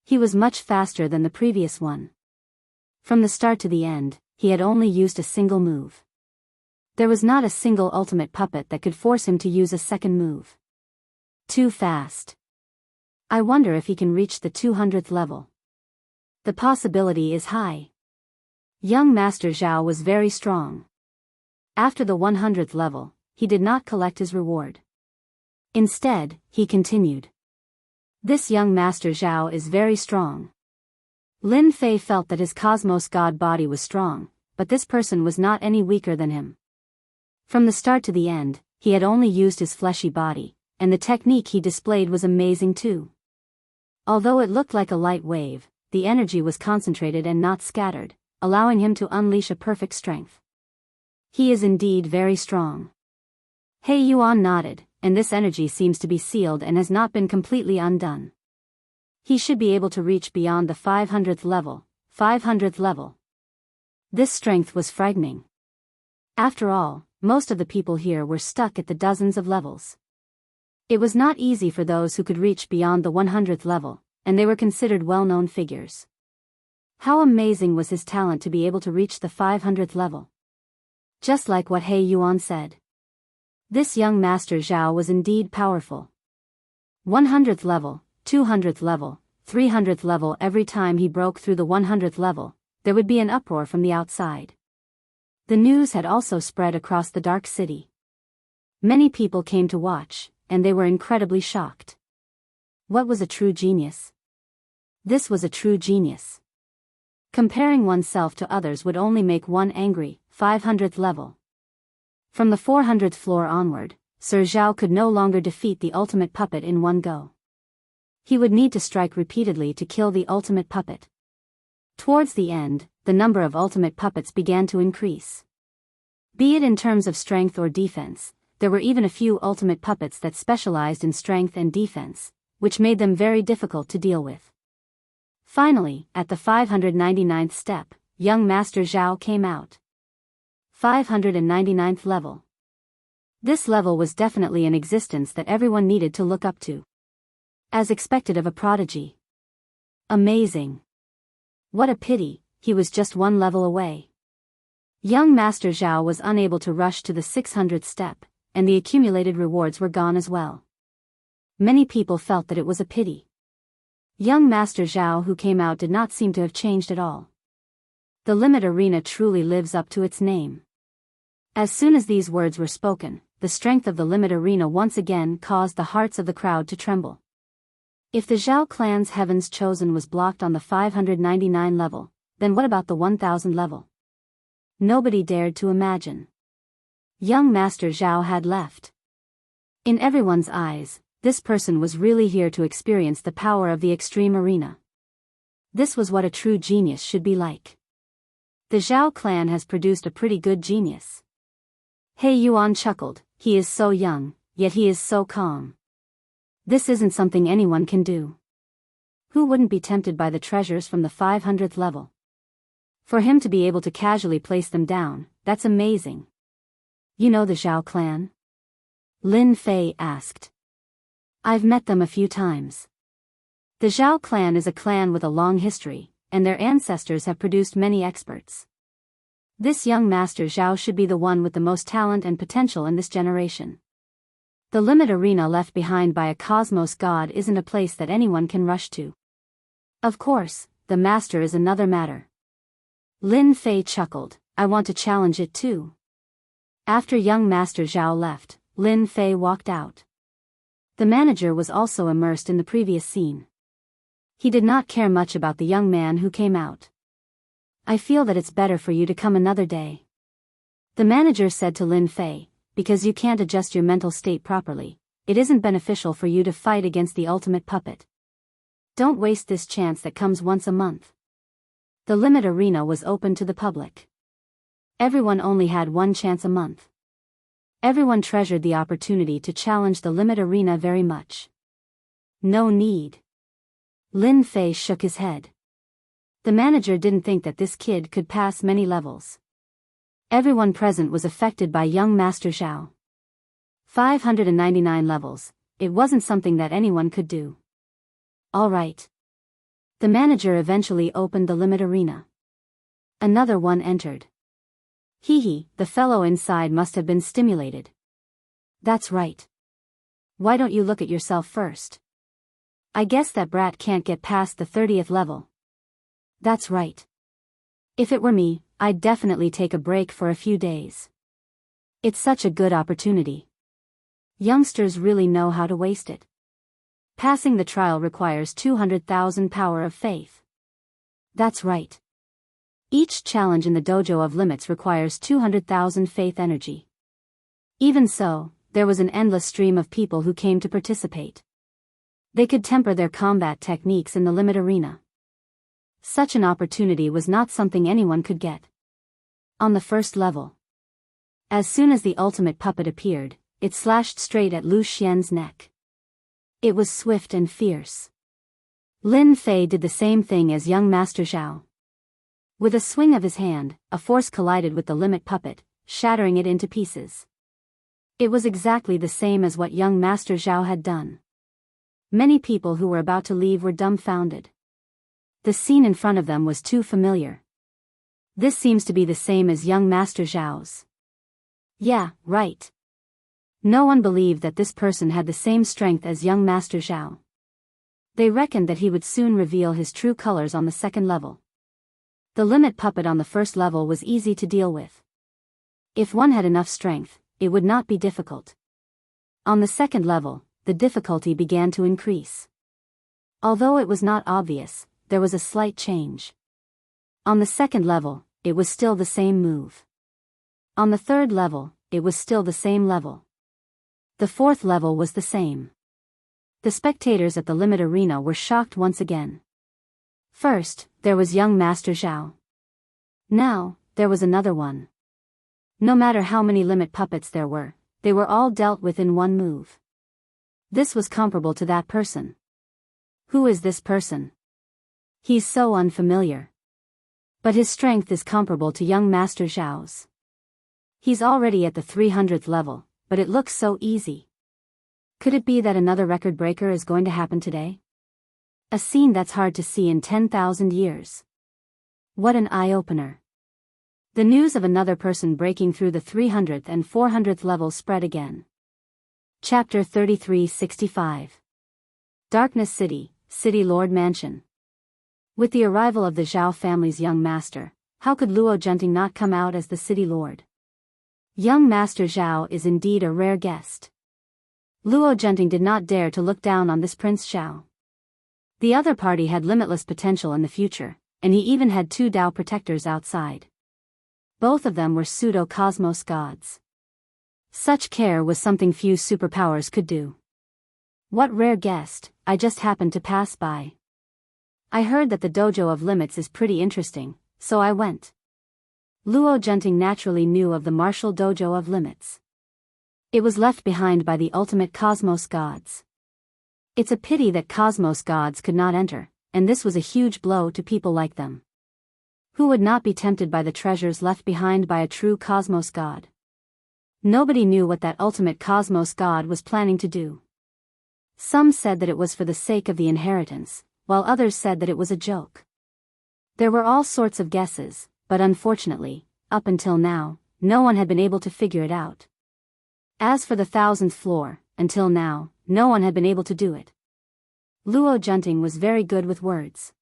He was much faster than the previous one. From the start to the end, he had only used a single move. There was not a single ultimate puppet that could force him to use a second move. Too fast. I wonder if he can reach the 200th level. The possibility is high. Young Master Zhao was very strong. After the 100th level, he did not collect his reward. Instead, he continued. This young Master Zhao is very strong. Lin Fei felt that his cosmos god body was strong, but this person was not any weaker than him. From the start to the end, he had only used his fleshy body, and the technique he displayed was amazing too. Although it looked like a light wave, the energy was concentrated and not scattered, allowing him to unleash a perfect strength. He is indeed very strong. He Yuan nodded, and this energy seems to be sealed and has not been completely undone. He should be able to reach beyond the 500th level. 500th level. This strength was frightening. After all, most of the people here were stuck at the dozens of levels. It was not easy for those who could reach beyond the 100th level, and they were considered well-known figures. How amazing was his talent to be able to reach the 500th level. Just like what He Yuan said. This young Master Zhao was indeed powerful. 100th level, 200th level, 300th level. Every time he broke through the 100th level, there would be an uproar from the outside. The news had also spread across the dark city. Many people came to watch, and they were incredibly shocked. What was a true genius? This was a true genius. Comparing oneself to others would only make one angry. 500th level. From the 400th floor onward, Sir Zhao could no longer defeat the ultimate puppet in one go. He would need to strike repeatedly to kill the ultimate puppet. Towards the end, the number of ultimate puppets began to increase. Be it in terms of strength or defense, there were even a few ultimate puppets that specialized in strength and defense, which made them very difficult to deal with. Finally, at the 599th step, young Master Zhao came out. 599th level. This level was definitely an existence that everyone needed to look up to. As expected of a prodigy. Amazing. What a pity, he was just one level away. Young Master Zhao was unable to rush to the 600th step, and the accumulated rewards were gone as well. Many people felt that it was a pity. Young Master Zhao who came out did not seem to have changed at all. The limit arena truly lives up to its name. As soon as these words were spoken, the strength of the limit arena once again caused the hearts of the crowd to tremble. If the Zhao clan's Heaven's Chosen was blocked on the 599 level, then what about the 1000 level? Nobody dared to imagine. Young Master Zhao had left. In everyone's eyes, this person was really here to experience the power of the extreme arena. This was what a true genius should be like. The Zhao clan has produced a pretty good genius. He Yuan chuckled, he is so young, yet he is so calm. This isn't something anyone can do. Who wouldn't be tempted by the treasures from the 500th level? For him to be able to casually place them down, that's amazing. You know the Zhao clan? Lin Fei asked. I've met them a few times. The Zhao clan is a clan with a long history, and their ancestors have produced many experts. This young Master Zhao should be the one with the most talent and potential in this generation. The limit arena left behind by a cosmos god isn't a place that anyone can rush to. Of course, the master is another matter. Lin Fei chuckled, I want to challenge it too. After young Master Zhao left, Lin Fei walked out. The manager was also immersed in the previous scene. He did not care much about the young man who came out. I feel that it's better for you to come another day. The manager said to Lin Fei, because you can't adjust your mental state properly, it isn't beneficial for you to fight against the ultimate puppet. Don't waste this chance that comes once a month. The limit arena was open to the public. Everyone only had one chance a month. Everyone treasured the opportunity to challenge the limit arena very much. No need. Lin Fei shook his head. The manager didn't think that this kid could pass many levels. Everyone present was affected by young Master Zhao. 599 levels, it wasn't something that anyone could do. All right. The manager eventually opened the limit arena. Another one entered. The fellow inside must have been stimulated. That's right. Why don't you look at yourself first? I guess that brat can't get past the 30th level. That's right. If it were me, I'd definitely take a break for a few days. It's such a good opportunity. Youngsters really know how to waste it. Passing the trial requires 200,000 power of faith. That's right. Each challenge in the dojo of limits requires 200,000 faith energy. Even so, there was an endless stream of people who came to participate. They could temper their combat techniques in the limit arena. Such an opportunity was not something anyone could get. On the first level. As soon as the ultimate puppet appeared, it slashed straight at Lu Xian's neck. It was swift and fierce. Lin Fei did the same thing as young Master Zhao. With a swing of his hand, a force collided with the limit puppet, shattering it into pieces. It was exactly the same as what young Master Zhao had done. Many people who were about to leave were dumbfounded. The scene in front of them was too familiar. This seems to be the same as young Master Zhao's. Yeah, right. No one believed that this person had the same strength as young Master Zhao. They reckoned that he would soon reveal his true colors on the second level. The limit puppet on the first level was easy to deal with. If one had enough strength, it would not be difficult. On the second level, the difficulty began to increase. Although it was not obvious, there was a slight change. On the second level, it was still the same move. On the third level, it was still the same level. The fourth level was the same. The spectators at the limit arena were shocked once again. First, there was young Master Zhao. Now, there was another one. No matter how many limit puppets there were, they were all dealt with in one move. This was comparable to that person. Who is this person? He's so unfamiliar. But his strength is comparable to young Master Zhao's. He's already at the 300th level, but it looks so easy. Could it be that another record breaker is going to happen today? A scene that's hard to see in 10,000 years. What an eye-opener. The news of another person breaking through the 300th and 400th levels spread again. Chapter 3365. Darkness City, City Lord Mansion. With the arrival of the Zhao family's young master, how could Luo Zhenting not come out as the city lord? Young Master Zhao is indeed a rare guest. Luo Zhenting did not dare to look down on this Prince Zhao. The other party had limitless potential in the future, and he even had 2 Dao protectors outside. Both of them were pseudo-cosmos gods. Such care was something few superpowers could do. What rare guest, I just happened to pass by. I heard that the dojo of limits is pretty interesting, so I went. Luo Zhenting naturally knew of the martial dojo of limits. It was left behind by the ultimate cosmos gods. It's a pity that cosmos gods could not enter, and this was a huge blow to people like them. Who would not be tempted by the treasures left behind by a true cosmos god? Nobody knew what that ultimate cosmos god was planning to do. Some said that it was for the sake of the inheritance, while others said that it was a joke. There were all sorts of guesses, but unfortunately, up until now, no one had been able to figure it out. As for the 1000th floor, until now, no one had been able to do it. Luo Zhenting was very good with words.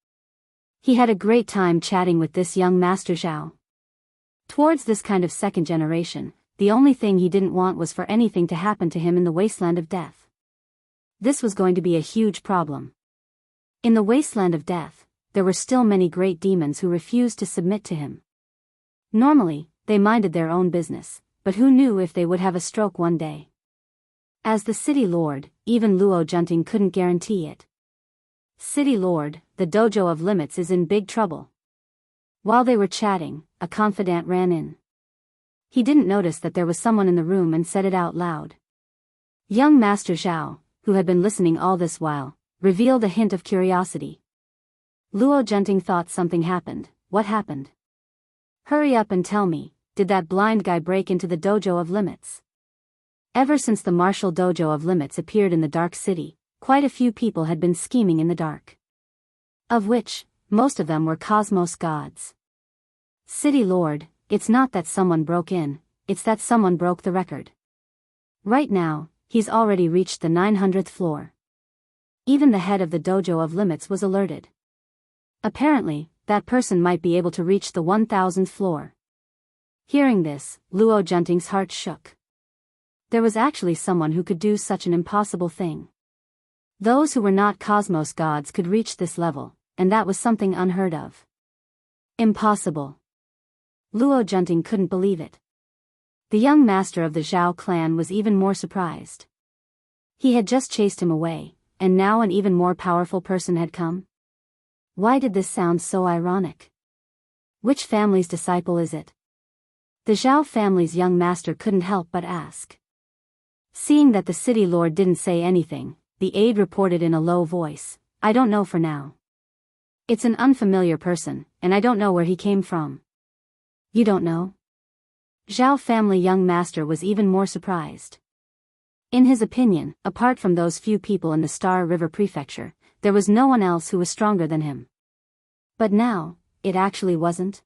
He had a great time chatting with this young Master Zhao. Towards this kind of second generation, the only thing he didn't want was for anything to happen to him in the wasteland of death. This was going to be a huge problem. In the wasteland of death, there were still many great demons who refused to submit to him. Normally, they minded their own business, but who knew if they would have a stroke one day? As the city lord, even Luo Zhenting couldn't guarantee it. City lord, the dojo of limits is in big trouble. While they were chatting, a confidant ran in. He didn't notice that there was someone in the room and said it out loud. Young Master Zhao, who had been listening all this while, revealed a hint of curiosity. Luo Zhenting thought something happened. What happened? Hurry up and tell me, did that blind guy break into the dojo of limits? Ever since the martial dojo of limits appeared in the Dark City, quite a few people had been scheming in the dark. Of which, most of them were cosmos gods. City Lord, it's not that someone broke in, it's that someone broke the record. Right now, he's already reached the 900th floor. Even the head of the dojo of limits was alerted. Apparently, that person might be able to reach the 1000th floor. Hearing this, Luo Zhenting's heart shook. There was actually someone who could do such an impossible thing. Those who were not cosmos gods could reach this level, and that was something unheard of. Impossible. Luo Zhenting couldn't believe it. The young master of the Zhao clan was even more surprised. He had just chased him away, and now an even more powerful person had come? Why did this sound so ironic? Which family's disciple is it? The Zhao family's young master couldn't help but ask. Seeing that the city lord didn't say anything, the aide reported in a low voice, I don't know for now. It's an unfamiliar person, and I don't know where he came from. You don't know? Zhao family young master was even more surprised. In his opinion, apart from those few people in the Star River Prefecture, there was no one else who was stronger than him. But now, it actually wasn't.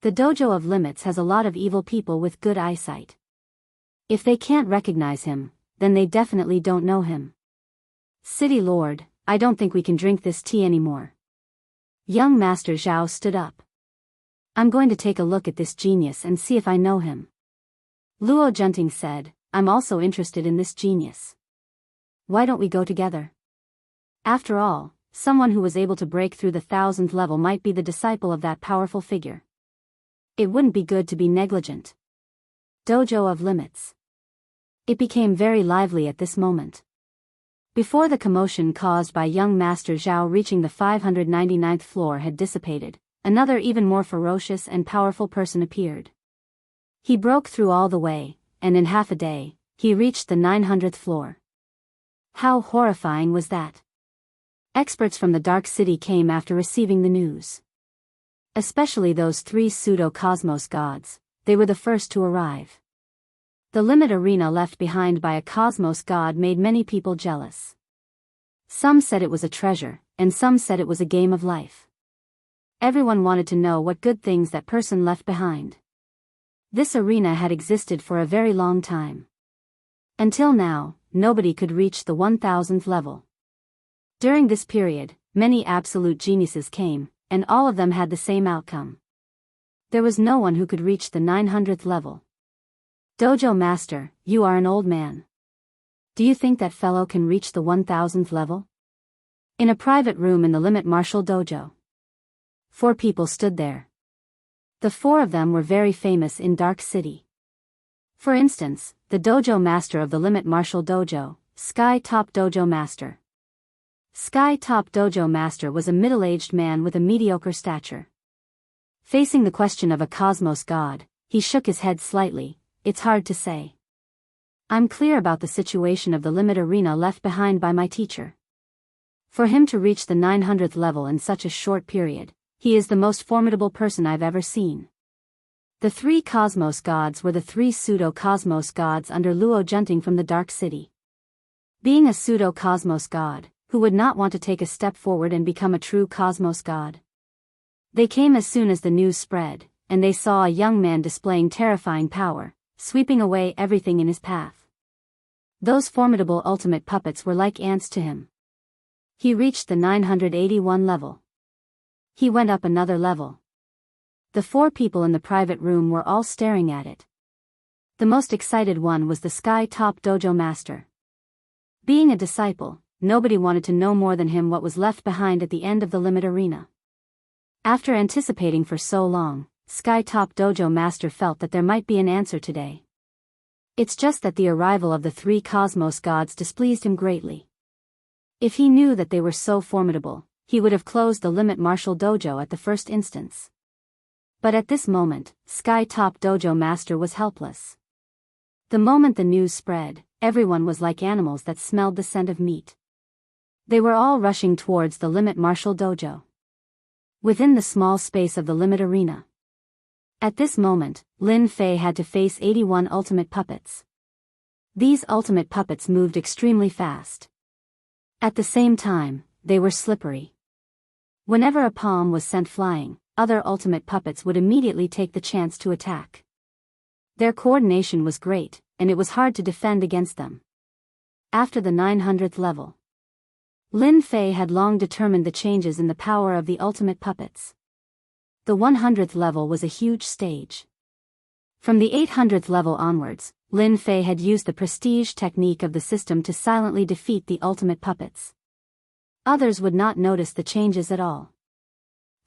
The dojo of limits has a lot of evil people with good eyesight. If they can't recognize him, then they definitely don't know him. City Lord, I don't think we can drink this tea anymore. Young Master Zhao stood up. I'm going to take a look at this genius and see if I know him. Luo Zhenting said, I'm also interested in this genius. Why don't we go together? After all, someone who was able to break through the 1000th level might be the disciple of that powerful figure. It wouldn't be good to be negligent. Dojo of limits. It became very lively at this moment. Before the commotion caused by young Master Zhao reaching the 599th floor had dissipated, another even more ferocious and powerful person appeared. He broke through all the way, and in half a day, he reached the 900th floor. How horrifying was that? Experts from the Dark City came after receiving the news. Especially those 3 pseudo-cosmos gods, they were the first to arrive. The limit arena left behind by a cosmos god made many people jealous. Some said it was a treasure, and some said it was a game of life. Everyone wanted to know what good things that person left behind. This arena had existed for a very long time. Until now, nobody could reach the 1000th level. During this period, many absolute geniuses came, and all of them had the same outcome. There was no one who could reach the 900th level. Dojo Master, you are an old man. Do you think that fellow can reach the 1000th level? In a private room in the Limit Martial Dojo. 4 people stood there. The 4 of them were very famous in Dark City. For instance, the Dojo Master of the Limit Martial Dojo, Sky Top Dojo Master. Sky Top Dojo Master was a middle-aged man with a mediocre stature. Facing the question of a cosmos god, he shook his head slightly. It's hard to say. I'm clear about the situation of the limit arena left behind by my teacher. For him to reach the 900th level in such a short period, he is the most formidable person I've ever seen. The 3 cosmos gods were the 3 pseudo-cosmos gods under Luo Junting from the Dark City. Being a pseudo-cosmos god, who would not want to take a step forward and become a true cosmos god? They came as soon as the news spread, and they saw a young man displaying terrifying power, sweeping away everything in his path. Those formidable ultimate puppets were like ants to him. He reached the 981 level. He went up another level. The 4 people in the private room were all staring at it. The most excited one was the Sky Top Dojo Master. Being a disciple, nobody wanted to know more than him what was left behind at the end of the limit arena. After anticipating for so long, Sky Top Dojo Master felt that there might be an answer today. It's just that the arrival of the 3 cosmos gods displeased him greatly. If he knew that they were so formidable, he would have closed the Limit Martial Dojo at the first instance. But at this moment, Sky Top Dojo Master was helpless. The moment the news spread, everyone was like animals that smelled the scent of meat. They were all rushing towards the Limit Martial Dojo. Within the small space of the limit arena. At this moment, Lin Fei had to face 81 ultimate puppets. These ultimate puppets moved extremely fast. At the same time, they were slippery. Whenever a palm was sent flying, other ultimate puppets would immediately take the chance to attack. Their coordination was great, and it was hard to defend against them. After the 900th level, Lin Fei had long determined the changes in the power of the ultimate puppets. The 100th level was a huge stage. From the 800th level onwards, Lin Fei had used the prestige technique of the system to silently defeat the ultimate puppets. Others would not notice the changes at all.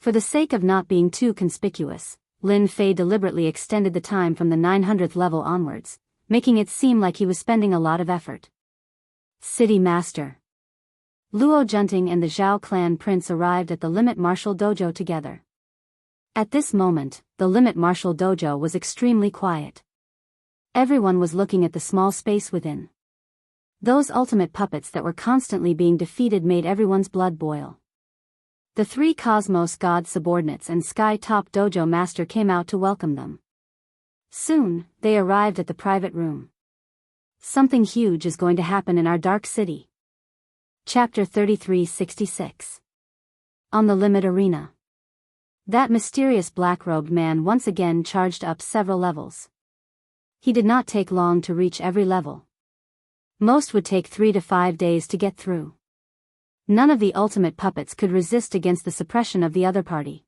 For the sake of not being too conspicuous, Lin Fei deliberately extended the time from the 900th level onwards, making it seem like he was spending a lot of effort. City Master. Luo Junting and the Zhao clan prince arrived at the Limit Martial Dojo together. At this moment, the Limit Martial Dojo was extremely quiet. Everyone was looking at the small space within. Those ultimate puppets that were constantly being defeated made everyone's blood boil. The 3 Cosmos God subordinates and Sky Top Dojo Master came out to welcome them. Soon, they arrived at the private room. Something huge is going to happen in our Dark City. Chapter 3366. On the Limit Arena. That mysterious black-robed man once again charged up several levels. He did not take long to reach every level. Most would take 3 to 5 days to get through. None of the ultimate puppets could resist against the suppression of the other party.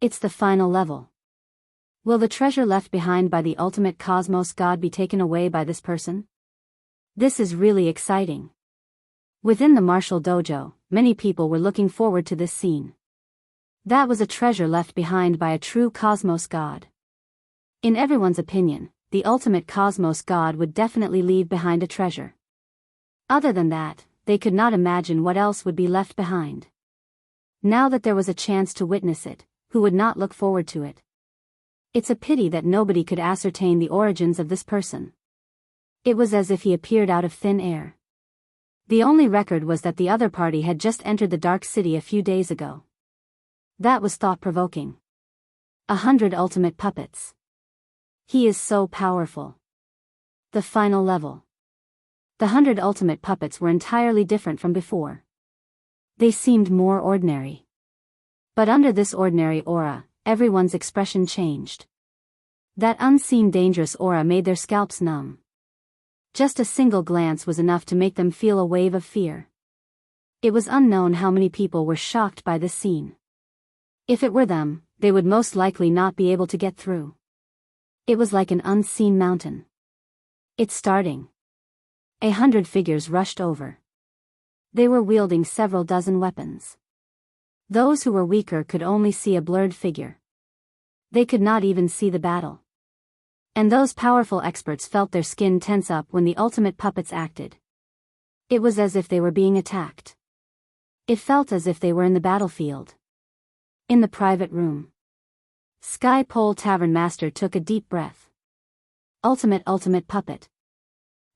It's the final level. Will the treasure left behind by the ultimate cosmos god be taken away by this person? This is really exciting. Within the martial dojo, many people were looking forward to this scene. That was a treasure left behind by a true cosmos god. In everyone's opinion, the ultimate cosmos god would definitely leave behind a treasure. Other than that, they could not imagine what else would be left behind. Now that there was a chance to witness it, who would not look forward to it? It's a pity that nobody could ascertain the origins of this person. It was as if he appeared out of thin air. The only record was that the other party had just entered the Dark City a few days ago. That was thought-provoking. 100 ultimate puppets. He is so powerful. The final level. The 100 ultimate puppets were entirely different from before. They seemed more ordinary. But under this ordinary aura, everyone's expression changed. That unseen dangerous aura made their scalps numb. Just a single glance was enough to make them feel a wave of fear. It was unknown how many people were shocked by this scene. If it were them, they would most likely not be able to get through. It was like an unseen mountain. It's starting. 100 figures rushed over. They were wielding several dozen weapons. Those who were weaker could only see a blurred figure. They could not even see the battle. And those powerful experts felt their skin tense up when the ultimate puppets acted. It was as if they were being attacked. It felt as if they were in the battlefield. In the private room. Sky Pole Tavern Master took a deep breath. Ultimate puppet.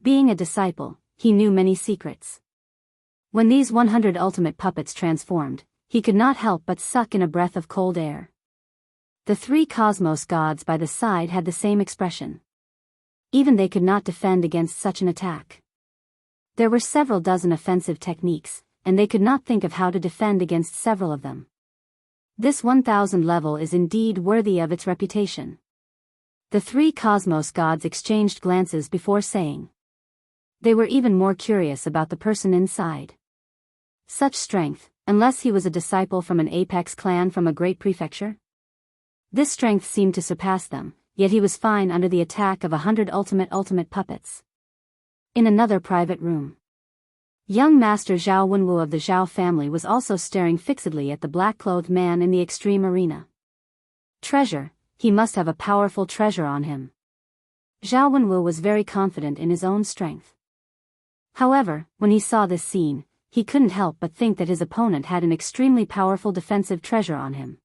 Being a disciple, he knew many secrets. When these 100 ultimate puppets transformed, he could not help but suck in a breath of cold air. The 3 cosmos gods by the side had the same expression. Even they could not defend against such an attack. There were several dozen offensive techniques, and they could not think of how to defend against several of them. This 1000 level is indeed worthy of its reputation. The 3 cosmos gods exchanged glances before saying. They were even more curious about the person inside. Such strength, unless he was a disciple from an apex clan from a great prefecture? This strength seemed to surpass them, yet he was fine under the attack of 100 ultimate puppets. In another private room. Young Master Zhao Wenwu of the Zhao family was also staring fixedly at the black-clothed man in the extreme arena. Treasure, he must have a powerful treasure on him. Zhao Wenwu was very confident in his own strength. However, when he saw this scene, he couldn't help but think that his opponent had an extremely powerful defensive treasure on him.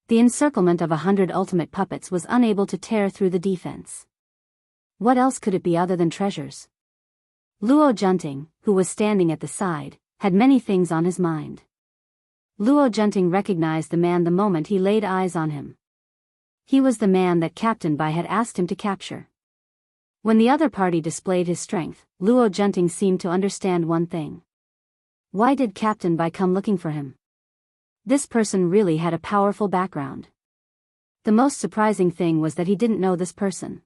The encirclement of 100 ultimate puppets was unable to tear through the defense. What else could it be other than treasures? Luo Junting, who was standing at the side, had many things on his mind. Luo Junting recognized the man the moment he laid eyes on him. He was the man that Captain Bai had asked him to capture. When the other party displayed his strength, Luo Junting seemed to understand one thing. Why did Captain Bai come looking for him? This person really had a powerful background. The most surprising thing was that he didn't know this person.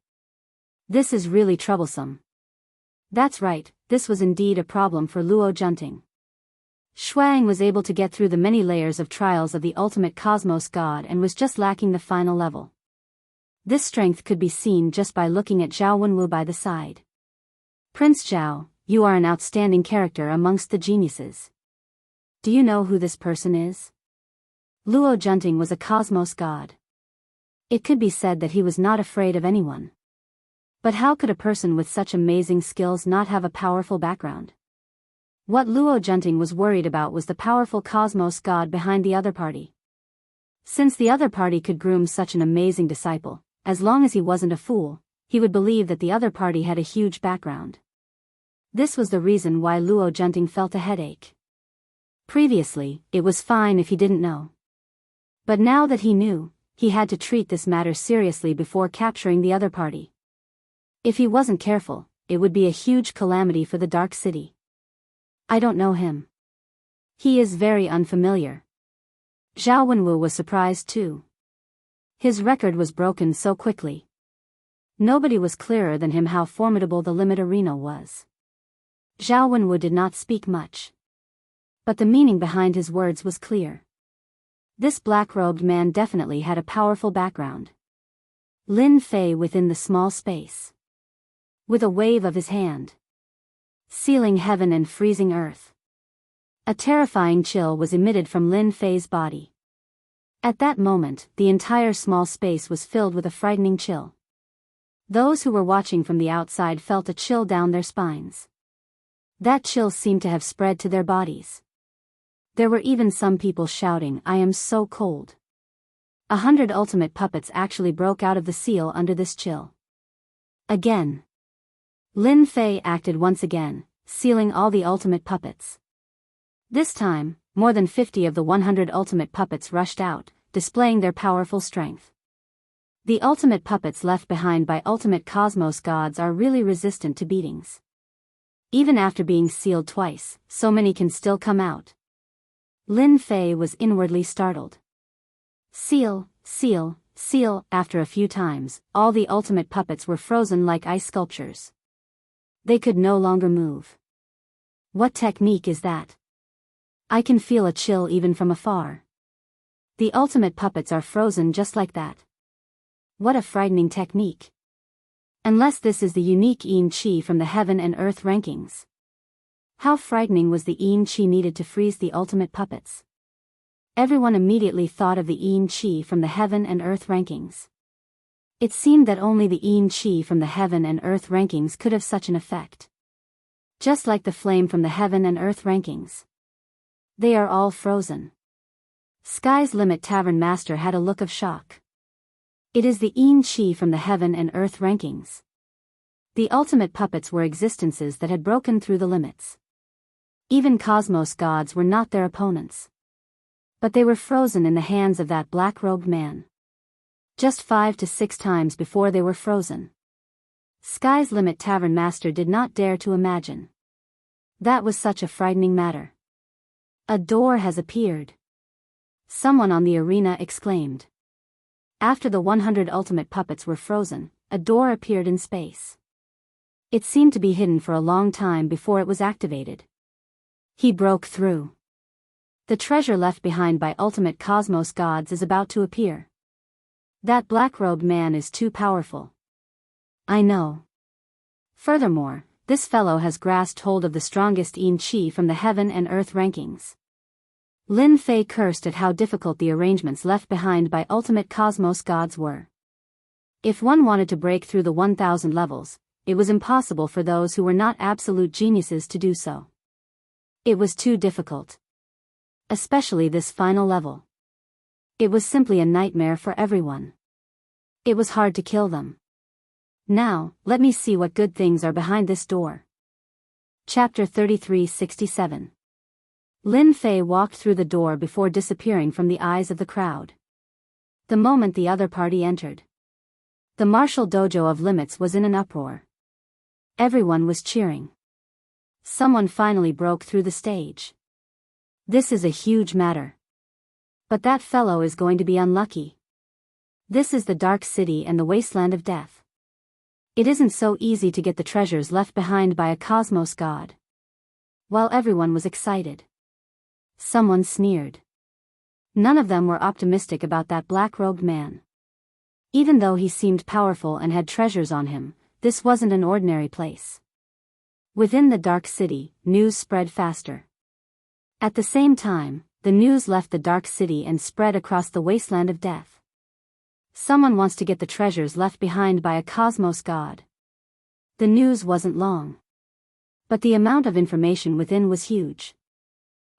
This is really troublesome. That's right, this was indeed a problem for Luo Junting. Shuang was able to get through the many layers of trials of the ultimate cosmos god and was just lacking the final level. This strength could be seen just by looking at Zhao Wenwu by the side. Prince Zhao, you are an outstanding character amongst the geniuses. Do you know who this person is? Luo Junting was a cosmos god. It could be said that he was not afraid of anyone. But how could a person with such amazing skills not have a powerful background? What Luo Junting was worried about was the powerful cosmos god behind the other party. Since the other party could groom such an amazing disciple, as long as he wasn't a fool, he would believe that the other party had a huge background. This was the reason why Luo Junting felt a headache. Previously, it was fine if he didn't know. But now that he knew, he had to treat this matter seriously before capturing the other party. If he wasn't careful, it would be a huge calamity for the Dark City. I don't know him. He is very unfamiliar. Zhao Wenwu was surprised too. His record was broken so quickly. Nobody was clearer than him how formidable the limit arena was. Zhao Wenwu did not speak much. But the meaning behind his words was clear. This black-robed man definitely had a powerful background. Lin Fei within the small space. With a wave of his hand. Sealing heaven and freezing earth. A terrifying chill was emitted from Lin Fei's body. At that moment, the entire small space was filled with a frightening chill. Those who were watching from the outside felt a chill down their spines. That chill seemed to have spread to their bodies. There were even some people shouting, "I am so cold." 100 ultimate puppets actually broke out of the seal under this chill. Again. Lin Fei acted once again, sealing all the ultimate puppets. This time, more than 50 of the 100 ultimate puppets rushed out, displaying their powerful strength. The ultimate puppets left behind by ultimate cosmos gods are really resistant to beatings. Even after being sealed twice, so many can still come out. Lin Fei was inwardly startled. Seal, seal, seal. After a few times, all the ultimate puppets were frozen like ice sculptures. They could no longer move. What technique is that? I can feel a chill even from afar. The ultimate puppets are frozen just like that. What a frightening technique. Unless this is the unique Yin Qi from the Heaven and Earth rankings. How frightening was the Yin Qi needed to freeze the ultimate puppets? Everyone immediately thought of the Yin Qi from the Heaven and Earth rankings. It seemed that only the Yin Qi from the Heaven and Earth rankings could have such an effect. Just like the flame from the Heaven and Earth rankings. They are all frozen. Sky's Limit Tavern Master had a look of shock. It is the Yin Qi from the Heaven and Earth rankings. The ultimate puppets were existences that had broken through the limits. Even cosmos gods were not their opponents. But they were frozen in the hands of that black-robed man. Just 5 to 6 times before they were frozen. Sky's Limit Tavern Master did not dare to imagine. That was such a frightening matter. A door has appeared. Someone on the arena exclaimed. After the 100 ultimate puppets were frozen, a door appeared in space. It seemed to be hidden for a long time before it was activated. He broke through. The treasure left behind by ultimate cosmos gods is about to appear. That black-robed man is too powerful. I know. Furthermore, this fellow has grasped hold of the strongest Yin Qi from the Heaven and Earth rankings. Lin Fei cursed at how difficult the arrangements left behind by ultimate cosmos gods were. If one wanted to break through the 1,000 levels, it was impossible for those who were not absolute geniuses to do so. It was too difficult. Especially this final level. It was simply a nightmare for everyone. It was hard to kill them. Now, let me see what good things are behind this door. Chapter 3367. Lin Fei walked through the door before disappearing from the eyes of the crowd. The moment the other party entered, the martial dojo of limits was in an uproar. Everyone was cheering. Someone finally broke through the stage. This is a huge matter. But that fellow is going to be unlucky. This is the Dark City and the Wasteland of Death. It isn't so easy to get the treasures left behind by a cosmos god. While everyone was excited, someone sneered. None of them were optimistic about that black-robed man. Even though he seemed powerful and had treasures on him, this wasn't an ordinary place. Within the Dark City, news spread faster. At the same time, the news left the Dark City and spread across the Wasteland of Death. Someone wants to get the treasures left behind by a cosmos god. The news wasn't long. But the amount of information within was huge.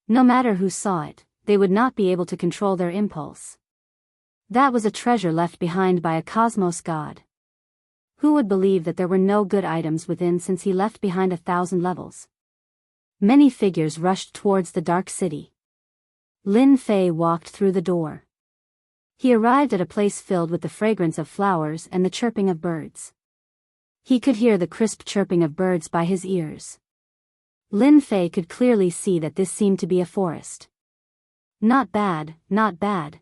No matter who saw it, they would not be able to control their impulse. That was a treasure left behind by a cosmos god. Who would believe that there were no good items within since he left behind 1,000 levels? Many figures rushed towards the Dark City. Lin Fei walked through the door. He arrived at a place filled with the fragrance of flowers and the chirping of birds. He could hear the crisp chirping of birds by his ears. Lin Fei could clearly see that this seemed to be a forest. Not bad, not bad.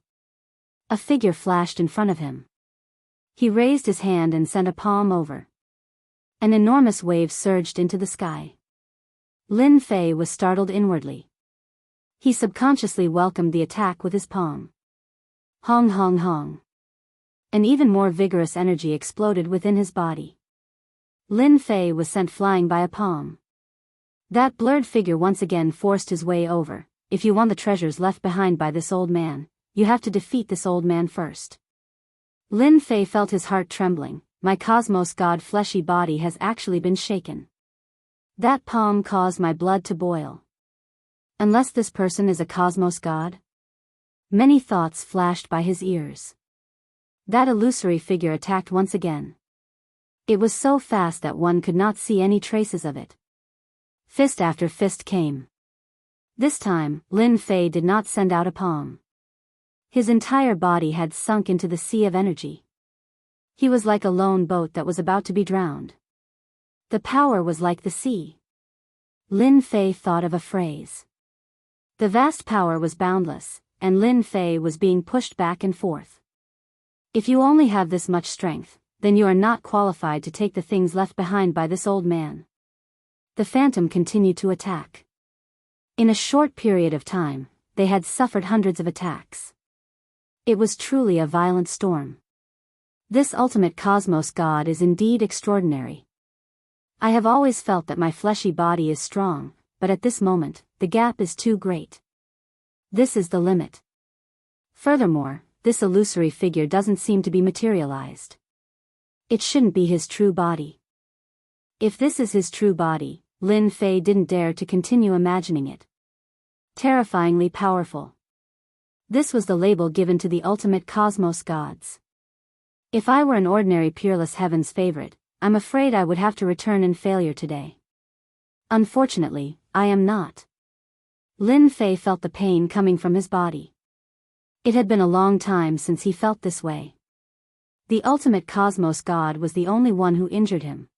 A figure flashed in front of him. He raised his hand and sent a palm over. An enormous wave surged into the sky. Lin Fei was startled inwardly. He subconsciously welcomed the attack with his palm. Hong hong hong. An even more vigorous energy exploded within his body. Lin Fei was sent flying by a palm. That blurred figure once again forced his way over. If you want the treasures left behind by this old man, you have to defeat this old man first. Lin Fei felt his heart trembling. My cosmos god fleshy body has actually been shaken. That palm caused my blood to boil. Unless this person is a cosmos god? Many thoughts flashed by his ears. That illusory figure attacked once again. It was so fast that one could not see any traces of it. Fist after fist came. This time, Lin Fei did not send out a palm. His entire body had sunk into the sea of energy. He was like a lone boat that was about to be drowned. The power was like the sea. Lin Fei thought of a phrase. The vast power was boundless, and Lin Fei was being pushed back and forth. If you only have this much strength, then you are not qualified to take the things left behind by this old man. The phantom continued to attack. In a short period of time, they had suffered hundreds of attacks. It was truly a violent storm. This ultimate cosmos god is indeed extraordinary. I have always felt that my fleshy body is strong, but at this moment, the gap is too great. This is the limit. Furthermore, this illusory figure doesn't seem to be materialized. It shouldn't be his true body. If this is his true body, Lin Fei didn't dare to continue imagining it. Terrifyingly powerful. This was the label given to the ultimate cosmos gods. If I were an ordinary peerless heaven's favorite, I'm afraid I would have to return in failure today. Unfortunately, I am not. Lin Fei felt the pain coming from his body. It had been a long time since he felt this way. The ultimate cosmos god was the only one who injured him.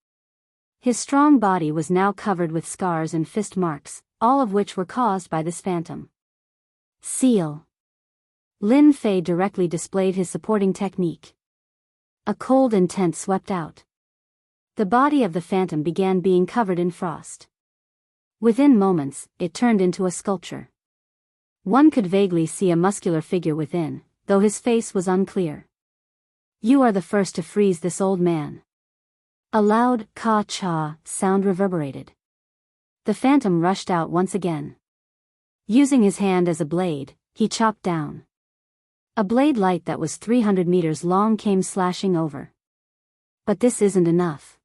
His strong body was now covered with scars and fist marks, all of which were caused by this phantom. Seal. Lin Fei directly displayed his supporting technique. A cold intent swept out. The body of the phantom began being covered in frost. Within moments, it turned into a sculpture. One could vaguely see a muscular figure within, though his face was unclear. You are the first to freeze this old man. A loud ka-cha sound reverberated. The phantom rushed out once again. Using his hand as a blade, he chopped down. A blade light that was 300 meters long came slashing over. But this isn't enough.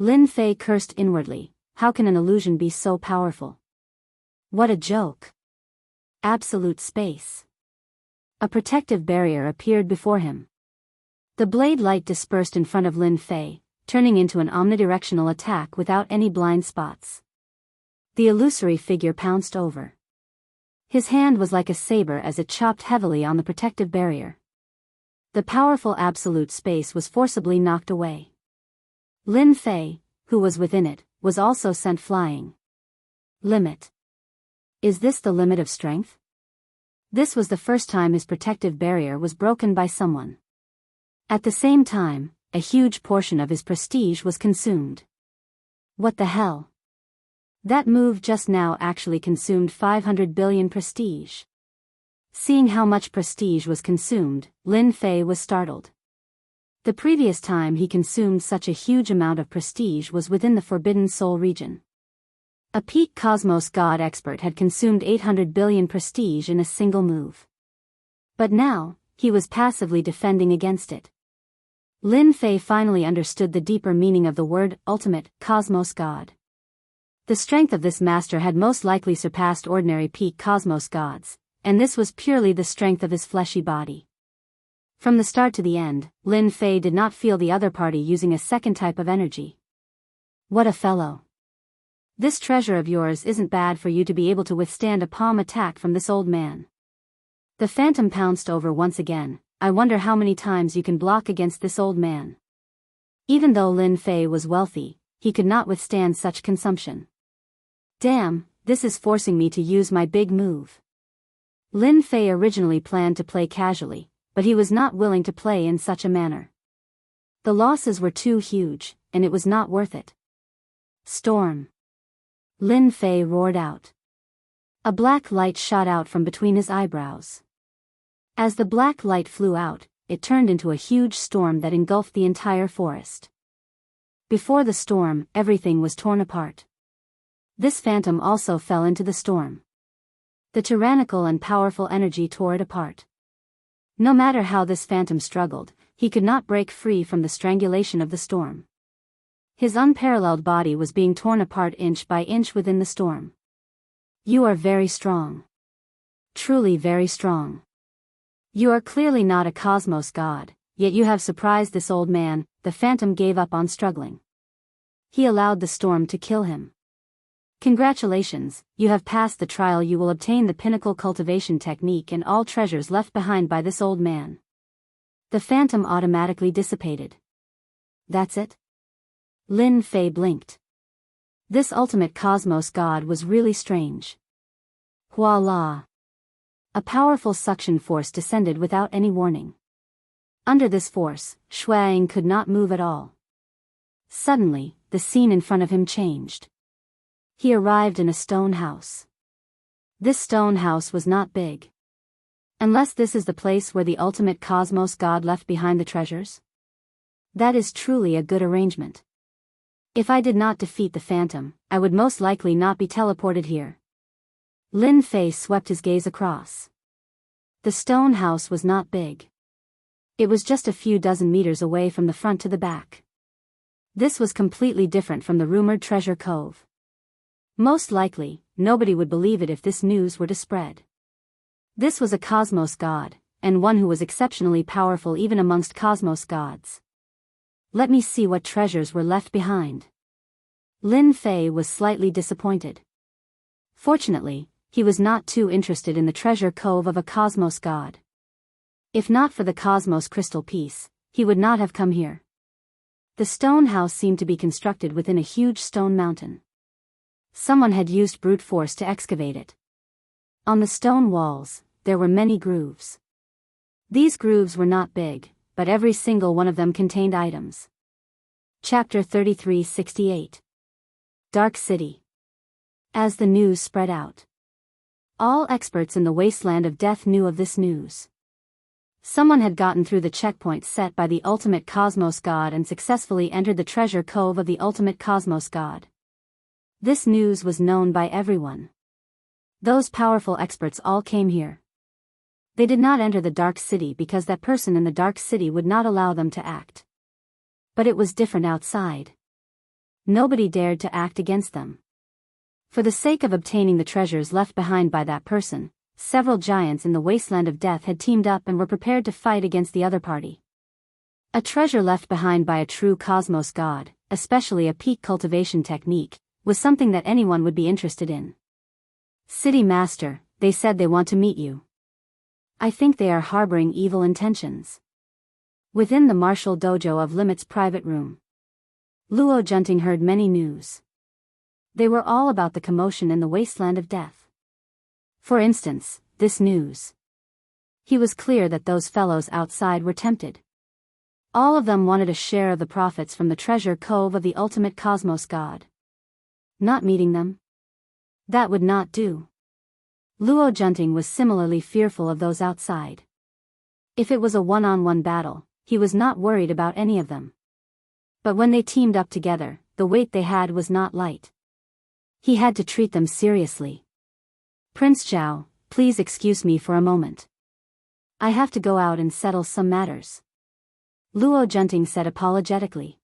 Lin Fei cursed inwardly. How can an illusion be so powerful? What a joke. Absolute space. A protective barrier appeared before him. The blade light dispersed in front of Lin Fei, turning into an omnidirectional attack without any blind spots. The illusory figure pounced over. His hand was like a saber as it chopped heavily on the protective barrier. The powerful absolute space was forcibly knocked away. Lin Fei, who was within it, was also sent flying. Limit. Is this the limit of strength? This was the first time his protective barrier was broken by someone. At the same time, a huge portion of his prestige was consumed. What the hell? That move just now actually consumed 500 billion prestige. Seeing how much prestige was consumed, Lin Fei was startled. The previous time he consumed such a huge amount of prestige was within the Forbidden Soul region. A peak cosmos god expert had consumed 800 billion prestige in a single move. But now, he was passively defending against it. Lin Fei finally understood the deeper meaning of the word ultimate cosmos god. The strength of this master had most likely surpassed ordinary peak cosmos gods, and this was purely the strength of his fleshy body. From the start to the end, Lin Fei did not feel the other party using a second type of energy. What a fellow. This treasure of yours isn't bad for you to be able to withstand a palm attack from this old man. The phantom pounced over once again. I wonder how many times you can block against this old man. Even though Lin Fei was wealthy, he could not withstand such consumption. Damn, this is forcing me to use my big move. Lin Fei originally planned to play casually, but he was not willing to play in such a manner. The losses were too huge, and it was not worth it. Storm. Lin Fei roared out. A black light shot out from between his eyebrows. As the black light flew out, it turned into a huge storm that engulfed the entire forest. Before the storm, everything was torn apart. This phantom also fell into the storm. The tyrannical and powerful energy tore it apart. No matter how this phantom struggled, he could not break free from the strangulation of the storm. His unparalleled body was being torn apart inch by inch within the storm. You are very strong. Truly very strong. You are clearly not a cosmos god, yet you have surprised this old man. The phantom gave up on struggling. He allowed the storm to kill him. Congratulations, you have passed the trial. You will obtain the pinnacle cultivation technique and all treasures left behind by this old man. The phantom automatically dissipated. That's it? Lin Fei blinked. This ultimate cosmos god was really strange. Voila! A powerful suction force descended without any warning. Under this force, Shuang could not move at all. Suddenly, the scene in front of him changed. He arrived in a stone house. This stone house was not big. Unless this is the place where the ultimate cosmos god left behind the treasures? That is truly a good arrangement. If I did not defeat the phantom, I would most likely not be teleported here. Lin Fei swept his gaze across. The stone house was not big. It was just a few dozen meters away from the front to the back. This was completely different from the rumored treasure cove. Most likely, nobody would believe it if this news were to spread. This was a cosmos god, and one who was exceptionally powerful even amongst cosmos gods. Let me see what treasures were left behind. Lin Fei was slightly disappointed. Fortunately, he was not too interested in the treasure cove of a cosmos god. If not for the cosmos crystal piece, he would not have come here. The stone house seemed to be constructed within a huge stone mountain. Someone had used brute force to excavate it. On the stone walls, there were many grooves. These grooves were not big, but every single one of them contained items. Chapter 3368. Dark City. As the news spread out, all experts in the wasteland of death knew of this news. Someone had gotten through the checkpoint set by the ultimate cosmos god and successfully entered the treasure cove of the ultimate cosmos god. This news was known by everyone. Those powerful experts all came here. They did not enter the Dark City because that person in the Dark City would not allow them to act. But it was different outside. Nobody dared to act against them. For the sake of obtaining the treasures left behind by that person, several giants in the wasteland of death had teamed up and were prepared to fight against the other party. A treasure left behind by a true cosmos god, especially a peak cultivation technique, was something that anyone would be interested in. City Master, they said they want to meet you. I think they are harboring evil intentions. Within the martial dojo of Limit's private room, Luo Junting heard many news. They were all about the commotion in the wasteland of death. For instance, this news. He was clear that those fellows outside were tempted. All of them wanted a share of the profits from the treasure cove of the ultimate cosmos god. Not meeting them? That would not do. Luo Junting was similarly fearful of those outside. If it was a one-on-one battle, he was not worried about any of them. But when they teamed up together, the weight they had was not light. He had to treat them seriously. Prince Zhao, please excuse me for a moment. I have to go out and settle some matters. Luo Junting said apologetically.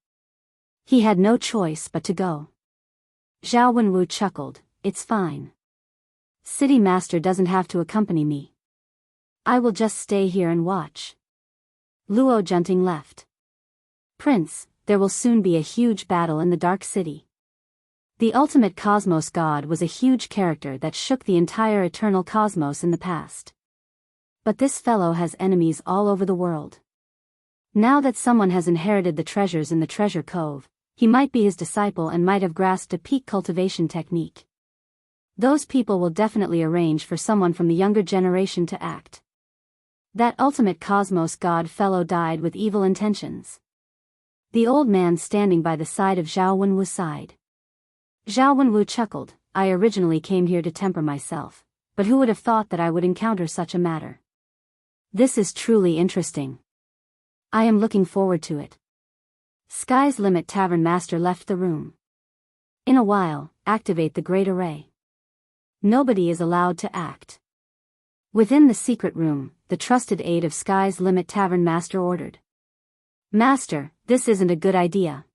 He had no choice but to go. Zhao Wenwu chuckled, it's fine. City Master doesn't have to accompany me. I will just stay here and watch. Luo Junting left. Prince, there will soon be a huge battle in the Dark City. The ultimate cosmos god was a huge character that shook the entire eternal cosmos in the past. But this fellow has enemies all over the world. Now that someone has inherited the treasures in the treasure cove, he might be his disciple and might have grasped a peak cultivation technique. Those people will definitely arrange for someone from the younger generation to act. That ultimate cosmos god fellow died with evil intentions. The old man standing by the side of Zhao Wenwu sighed. Zhao Wenwu chuckled, I originally came here to temper myself, but who would have thought that I would encounter such a matter? This is truly interesting. I am looking forward to it. Sky's Limit Tavern Master left the room. In a while, activate the Great Array. Nobody is allowed to act. Within the secret room, the trusted aide of Sky's Limit Tavern Master ordered. Master, this isn't a good idea.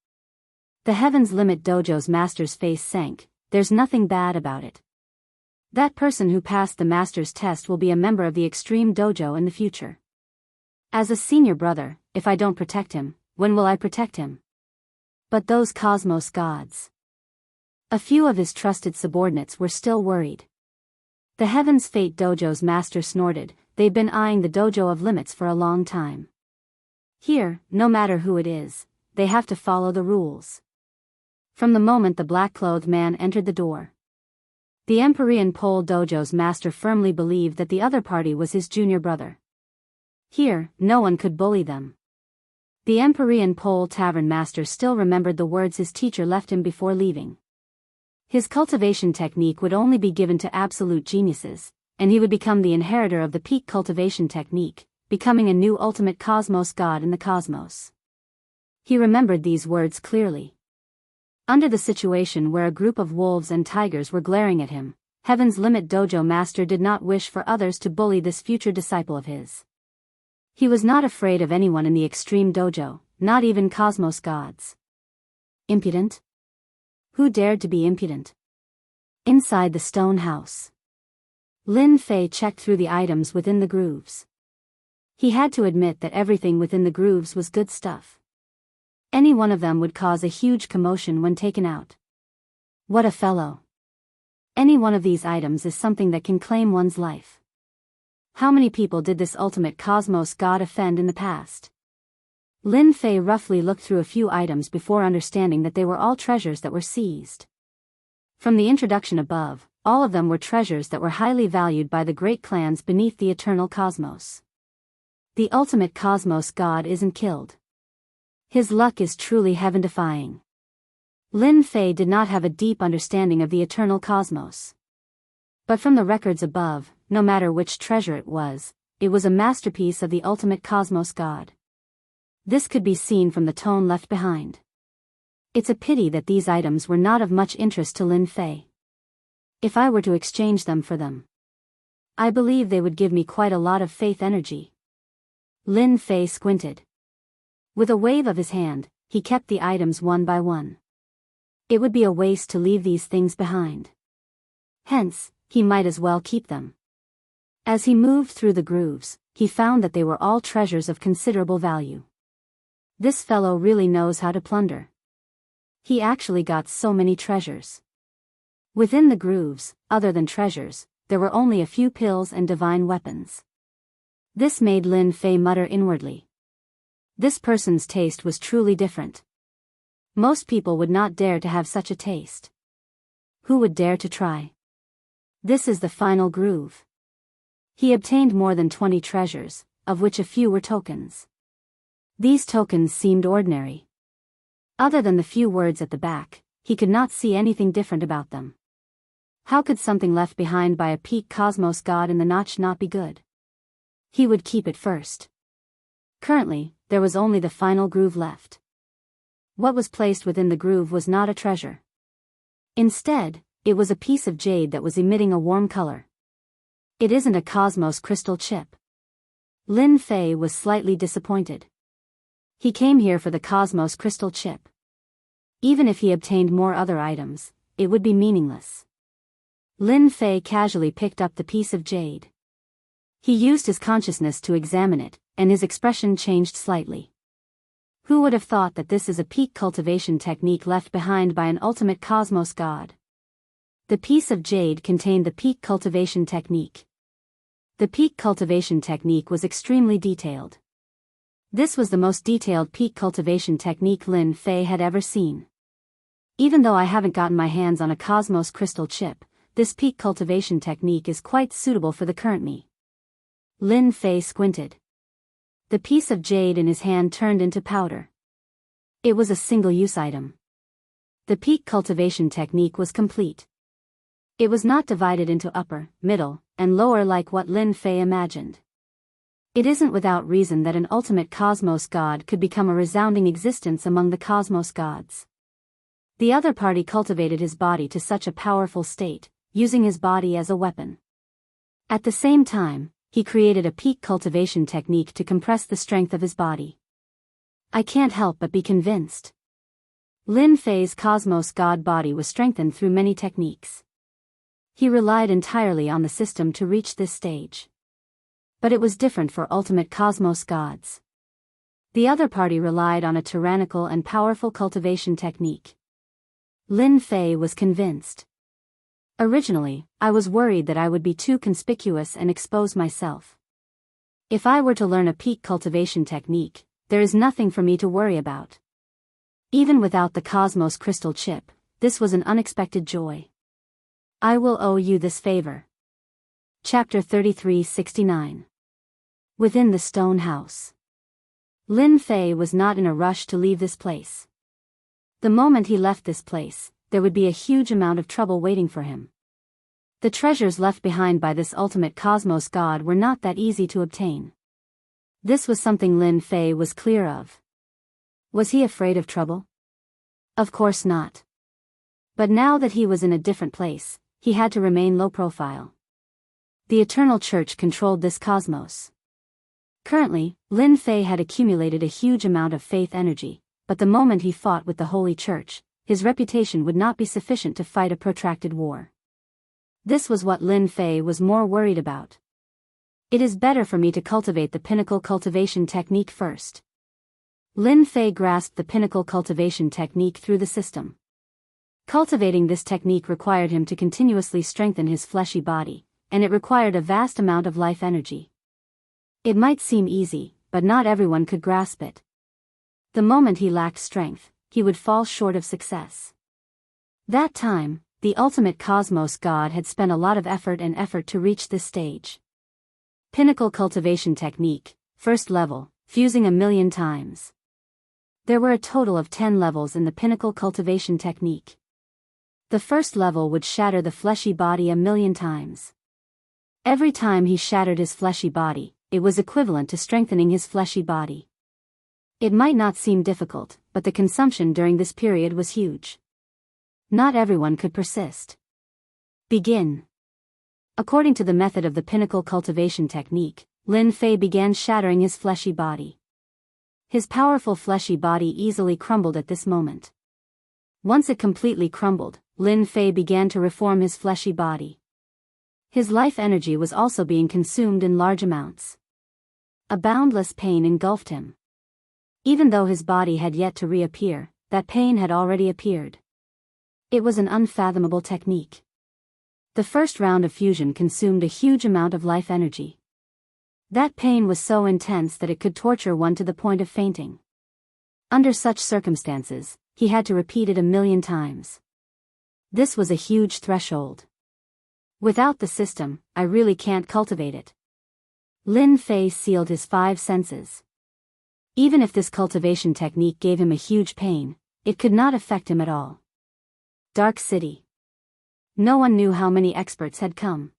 The Heaven's Limit Dojo's master's face sank. There's nothing bad about it. That person who passed the master's test will be a member of the Extreme Dojo in the future. As a senior brother, if I don't protect him, when will I protect him? But those cosmos gods. A few of his trusted subordinates were still worried. The Heaven's Fate Dojo's master snorted. They've been eyeing the Dojo of Limits for a long time. Here, no matter who it is, they have to follow the rules. From the moment the black-clothed man entered the door, the Empyrean Pole Dojo's master firmly believed that the other party was his junior brother. Here, no one could bully them. The Empyrean Pole Tavern master still remembered the words his teacher left him before leaving. His cultivation technique would only be given to absolute geniuses, and he would become the inheritor of the peak cultivation technique, becoming a new ultimate cosmos god in the cosmos. He remembered these words clearly. Under the situation where a group of wolves and tigers were glaring at him, Heaven's Limit Dojo master did not wish for others to bully this future disciple of his. He was not afraid of anyone in the Extreme Dojo, not even cosmos gods. Impudent? Who dared to be impudent? Inside the stone house, Lin Fei checked through the items within the grooves. He had to admit that everything within the grooves was good stuff. Any one of them would cause a huge commotion when taken out. What a fellow. Any one of these items is something that can claim one's life. How many people did this ultimate cosmos god offend in the past? Lin Fei roughly looked through a few items before understanding that they were all treasures that were seized. From the introduction above, all of them were treasures that were highly valued by the great clans beneath the eternal cosmos. The ultimate cosmos god isn't killed. His luck is truly heaven-defying. Lin Fei did not have a deep understanding of the eternal cosmos. But from the records above, no matter which treasure it was a masterpiece of the ultimate cosmos god. This could be seen from the tone left behind. It's a pity that these items were not of much interest to Lin Fei. If I were to exchange them for them, I believe they would give me quite a lot of faith energy. Lin Fei squinted. With a wave of his hand, he kept the items one by one. It would be a waste to leave these things behind. Hence, he might as well keep them. As he moved through the grooves, he found that they were all treasures of considerable value. This fellow really knows how to plunder. He actually got so many treasures. Within the grooves, other than treasures, there were only a few pills and divine weapons. This made Lin Fei mutter inwardly. This person's taste was truly different. Most people would not dare to have such a taste. Who would dare to try? This is the final groove. He obtained more than 20 treasures, of which a few were tokens. These tokens seemed ordinary. Other than the few words at the back, he could not see anything different about them. How could something left behind by a peak cosmos god in the notch not be good? He would keep it first. Currently, there was only the final groove left. What was placed within the groove was not a treasure. Instead, it was a piece of jade that was emitting a warm color. It isn't a cosmos crystal chip. Lin Fei was slightly disappointed. He came here for the cosmos crystal chip. Even if he obtained more other items, it would be meaningless. Lin Fei casually picked up the piece of jade. He used his consciousness to examine it, and his expression changed slightly. Who would have thought that this is a peak cultivation technique left behind by an ultimate cosmos god? The piece of jade contained the peak cultivation technique. The peak cultivation technique was extremely detailed. This was the most detailed peak cultivation technique Lin Fei had ever seen. Even though I haven't gotten my hands on a cosmos crystal chip, this peak cultivation technique is quite suitable for the current me. Lin Fei squinted. The piece of jade in his hand turned into powder. It was a single-use item. The peak cultivation technique was complete. It was not divided into upper, middle, and lower like what Lin Fei imagined. It isn't without reason that an ultimate cosmos god could become a resounding existence among the cosmos gods. The other party cultivated his body to such a powerful state, using his body as a weapon. At the same time, he created a peak cultivation technique to compress the strength of his body. I can't help but be convinced. Lin Fei's cosmos god body was strengthened through many techniques. He relied entirely on the system to reach this stage. But it was different for ultimate cosmos gods. The other party relied on a tyrannical and powerful cultivation technique. Lin Fei was convinced. Originally, I was worried that I would be too conspicuous and expose myself. If I were to learn a peak cultivation technique, there is nothing for me to worry about. Even without the cosmos crystal chip, this was an unexpected joy. I will owe you this favor. Chapter 33-69. Within the stone house. Lin Fei was not in a rush to leave this place. The moment he left this place, there would be a huge amount of trouble waiting for him. The treasures left behind by this ultimate cosmos god were not that easy to obtain. This was something Lin Fei was clear of. Was he afraid of trouble? Of course not. But now that he was in a different place, he had to remain low profile. The Eternal Church controlled this cosmos. Currently, Lin Fei had accumulated a huge amount of faith energy, but the moment he fought with the Holy Church, his reputation would not be sufficient to fight a protracted war. This was what Lin Fei was more worried about. It is better for me to cultivate the pinnacle cultivation technique first. Lin Fei grasped the pinnacle cultivation technique through the system. Cultivating this technique required him to continuously strengthen his fleshy body, and it required a vast amount of life energy. It might seem easy, but not everyone could grasp it. The moment he lacked strength, he would fall short of success. That time, the ultimate cosmos god had spent a lot of effort to reach this stage. Pinnacle cultivation technique, first level, fusing 1,000,000 times. There were a total of 10 levels in the pinnacle cultivation technique. The first level would shatter the fleshy body 1,000,000 times. Every time he shattered his fleshy body, it was equivalent to strengthening his fleshy body. It might not seem difficult, but the consumption during this period was huge. Not everyone could persist. Begin. According to the method of the pinnacle cultivation technique, Lin Fei began shattering his fleshy body. His powerful fleshy body easily crumbled at this moment. Once it completely crumbled, Lin Fei began to reform his fleshy body. His life energy was also being consumed in large amounts. A boundless pain engulfed him. Even though his body had yet to reappear, that pain had already appeared. It was an unfathomable technique. The first round of fusion consumed a huge amount of life energy. That pain was so intense that it could torture one to the point of fainting. Under such circumstances, he had to repeat it 1,000,000 times. This was a huge threshold. Without the system, I really can't cultivate it. Lin Fei sealed his 5 senses. Even if this cultivation technique gave him a huge pain, it could not affect him at all. Dark City. No one knew how many experts had come.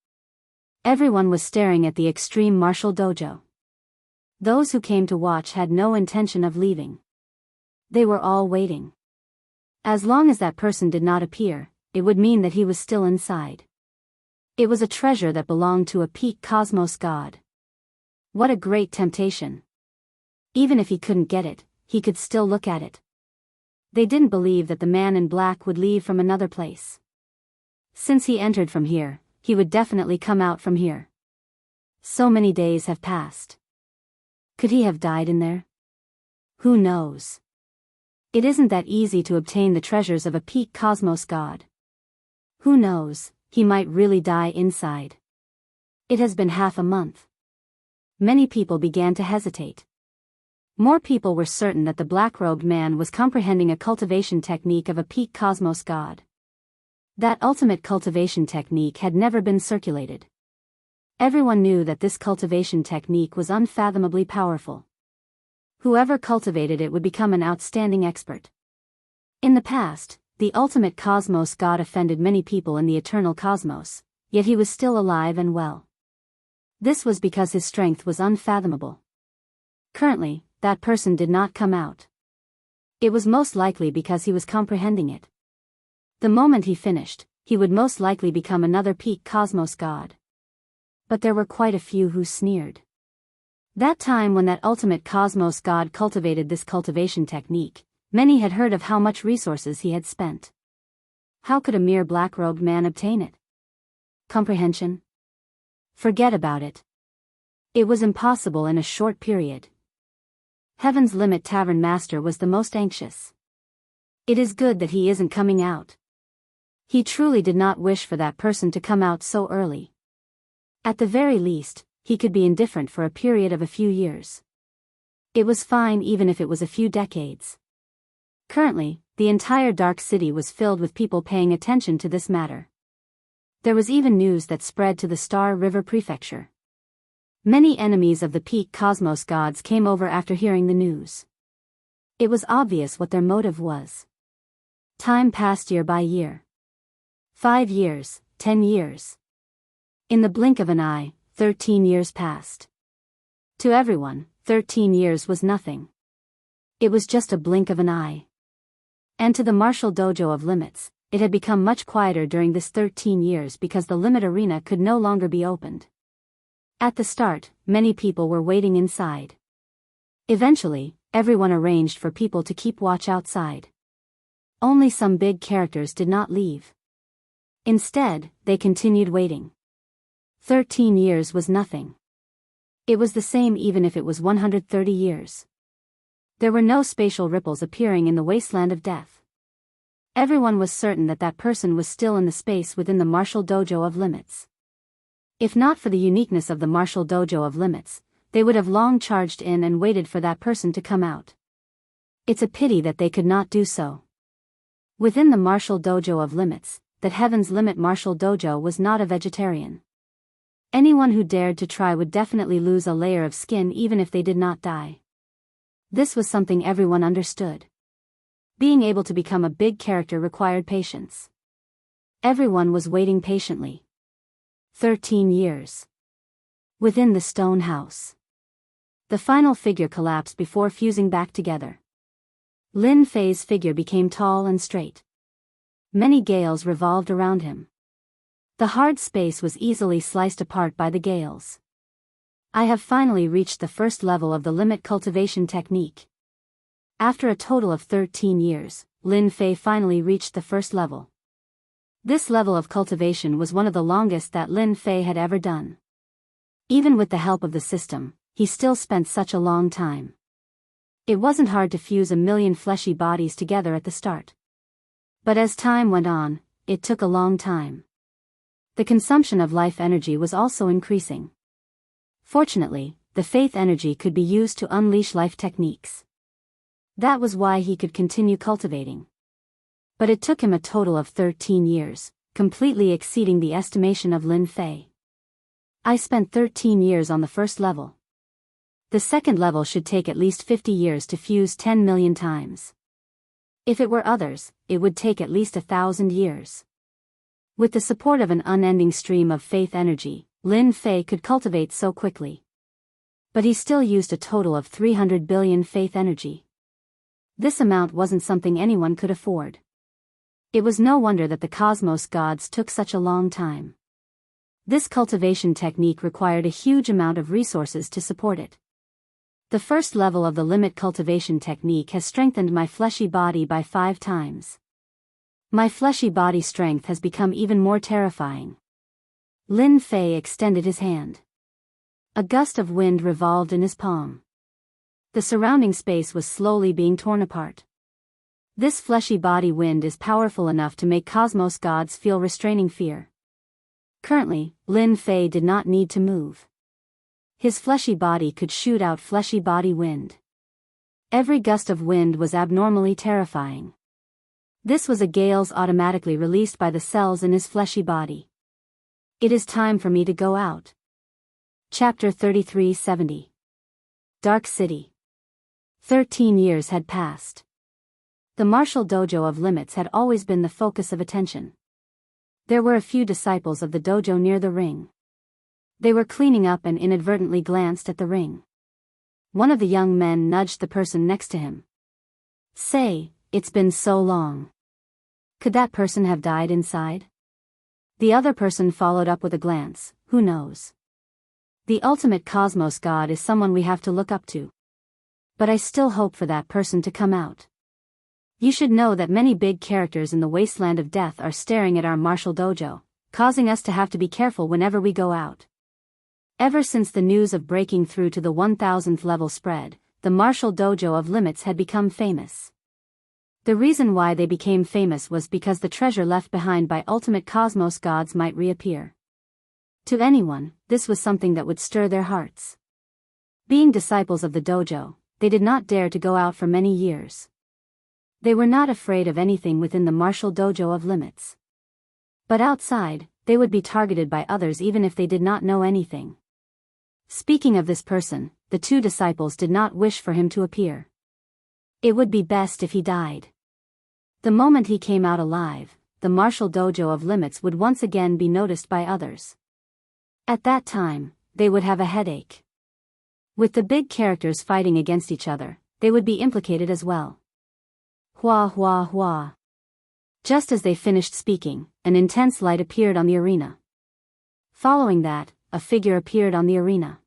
Everyone was staring at the extreme martial dojo. Those who came to watch had no intention of leaving. They were all waiting. As long as that person did not appear, it would mean that he was still inside. It was a treasure that belonged to a peak cosmos god. What a great temptation. Even if he couldn't get it, he could still look at it. They didn't believe that the man in black would leave from another place. Since he entered from here, he would definitely come out from here. So many days have passed. Could he have died in there? Who knows? It isn't that easy to obtain the treasures of a peak cosmos god. Who knows, he might really die inside. It has been half a month. Many people began to hesitate. More people were certain that the black-robed man was comprehending a cultivation technique of a peak cosmos god. That ultimate cultivation technique had never been circulated. Everyone knew that this cultivation technique was unfathomably powerful. Whoever cultivated it would become an outstanding expert. In the past, the ultimate cosmos god offended many people in the eternal cosmos, yet he was still alive and well. This was because his strength was unfathomable. Currently, that person did not come out. It was most likely because he was comprehending it. The moment he finished, he would most likely become another peak cosmos god. But there were quite a few who sneered. That time when that ultimate cosmos god cultivated this cultivation technique, Many had heard of how much resources he had spent. How could a mere black-robed man obtain it? Comprehension? Forget about it. It was impossible in a short period. Heaven's Limit Tavern Master was the most anxious. It is good that he isn't coming out. He truly did not wish for that person to come out so early. At the very least, he could be indifferent for a period of a few years. It was fine even if it was a few decades. Currently, the entire Dark City was filled with people paying attention to this matter. There was even news that spread to the Star River Prefecture. Many enemies of the peak cosmos gods came over after hearing the news. It was obvious what their motive was. Time passed year by year. 5 years, 10 years. In the blink of an eye, 13 years passed. To everyone, 13 years was nothing. It was just a blink of an eye. And to the martial dojo of limits, it had become much quieter during this 13 years because the limit arena could no longer be opened. At the start, many people were waiting inside. Eventually, everyone arranged for people to keep watch outside. Only some big characters did not leave. Instead, they continued waiting. 13 years was nothing. It was the same even if it was 130 years. There were no spatial ripples appearing in the wasteland of death. Everyone was certain that that person was still in the space within the martial dojo of limits. If not for the uniqueness of the martial dojo of limits, they would have long charged in and waited for that person to come out. It's a pity that they could not do so. Within the martial dojo of limits, that Heaven's Limit martial dojo was not a vegetarian. Anyone who dared to try would definitely lose a layer of skin even if they did not die. This was something everyone understood. Being able to become a big character required patience. Everyone was waiting patiently. 13 years. Within the stone house. The final figure collapsed before fusing back together. Lin Fei's figure became tall and straight. Many gales revolved around him. The hard space was easily sliced apart by the gales. I have finally reached the first level of the limit cultivation technique. After a total of 13 years, Lin Fei finally reached the first level. This level of cultivation was one of the longest that Lin Fei had ever done. Even with the help of the system, he still spent such a long time. It wasn't hard to fuse 1,000,000 fleshy bodies together at the start. But as time went on, it took a long time. The consumption of life energy was also increasing. Fortunately, the faith energy could be used to unleash life techniques. That was why he could continue cultivating. But it took him a total of 13 years, completely exceeding the estimation of Lin Fei. I spent 13 years on the first level. The second level should take at least 50 years to fuse 10 million times. If it were others, it would take at least 1,000 years. With the support of an unending stream of faith energy, Lin Fei could cultivate so quickly. But he still used a total of 300 billion faith energy. This amount wasn't something anyone could afford. It was no wonder that the cosmos gods took such a long time. This cultivation technique required a huge amount of resources to support it. The first level of the limit cultivation technique has strengthened my fleshy body by 5 times. My fleshy body strength has become even more terrifying. Lin Fei extended his hand. A gust of wind revolved in his palm. The surrounding space was slowly being torn apart. This fleshy body wind is powerful enough to make cosmos gods feel restraining fear. Currently, Lin Fei did not need to move. His fleshy body could shoot out fleshy body wind. Every gust of wind was abnormally terrifying. This was a gales automatically released by the cells in his fleshy body. It is time for me to go out. Chapter 3370. Dark City. 13 years had passed. The martial dojo of limits had always been the focus of attention. There were a few disciples of the dojo near the ring. They were cleaning up and inadvertently glanced at the ring. One of the young men nudged the person next to him. "Say, it's been so long. Could that person have died inside?" The other person followed up with a glance, "Who knows? The ultimate cosmos god is someone we have to look up to. But I still hope for that person to come out." You should know that many big characters in the wasteland of death are staring at our martial dojo, causing us to have to be careful whenever we go out. Ever since the news of breaking through to the 1000th level spread, the martial dojo of Limits had become famous. The reason why they became famous was because the treasure left behind by ultimate cosmos gods might reappear. To anyone, this was something that would stir their hearts. Being disciples of the dojo, they did not dare to go out for many years. They were not afraid of anything within the martial dojo of Limits. But outside, they would be targeted by others even if they did not know anything. Speaking of this person, the two disciples did not wish for him to appear. It would be best if he died. The moment he came out alive, the martial dojo of Limits would once again be noticed by others. At that time, they would have a headache. With the big characters fighting against each other, they would be implicated as well. Hua hua hua. Just as they finished speaking, an intense light appeared on the arena. Following that, a figure appeared on the arena.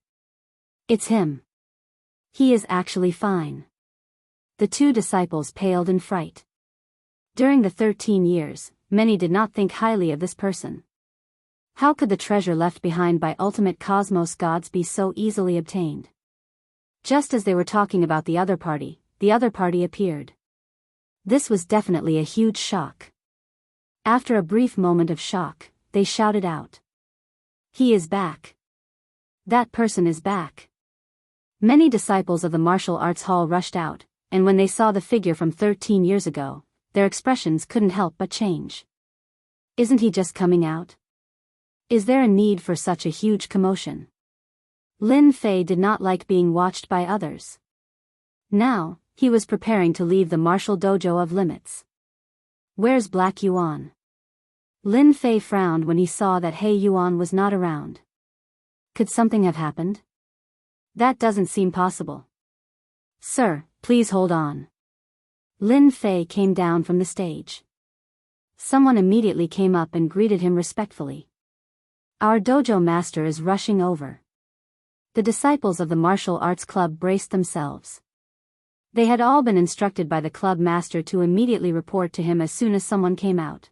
It's him. He is actually fine. The two disciples paled in fright. During the 13 years, many did not think highly of this person. How could the treasure left behind by ultimate cosmos gods be so easily obtained? Just as they were talking about the other party appeared. This was definitely a huge shock. After a brief moment of shock, they shouted out. He is back. That person is back. Many disciples of the martial arts hall rushed out, and when they saw the figure from 13 years ago, their expressions couldn't help but change. Isn't he just coming out? Is there a need for such a huge commotion? Lin Fei did not like being watched by others. Now, he was preparing to leave the martial dojo of Limits. Where's Black Yuan? Lin Fei frowned when he saw that He Yuan was not around. Could something have happened? That doesn't seem possible. Sir, please hold on. Lin Fei came down from the stage. Someone immediately came up and greeted him respectfully. Our dojo master is rushing over. The disciples of the martial arts club braced themselves. They had all been instructed by the club master to immediately report to him as soon as someone came out.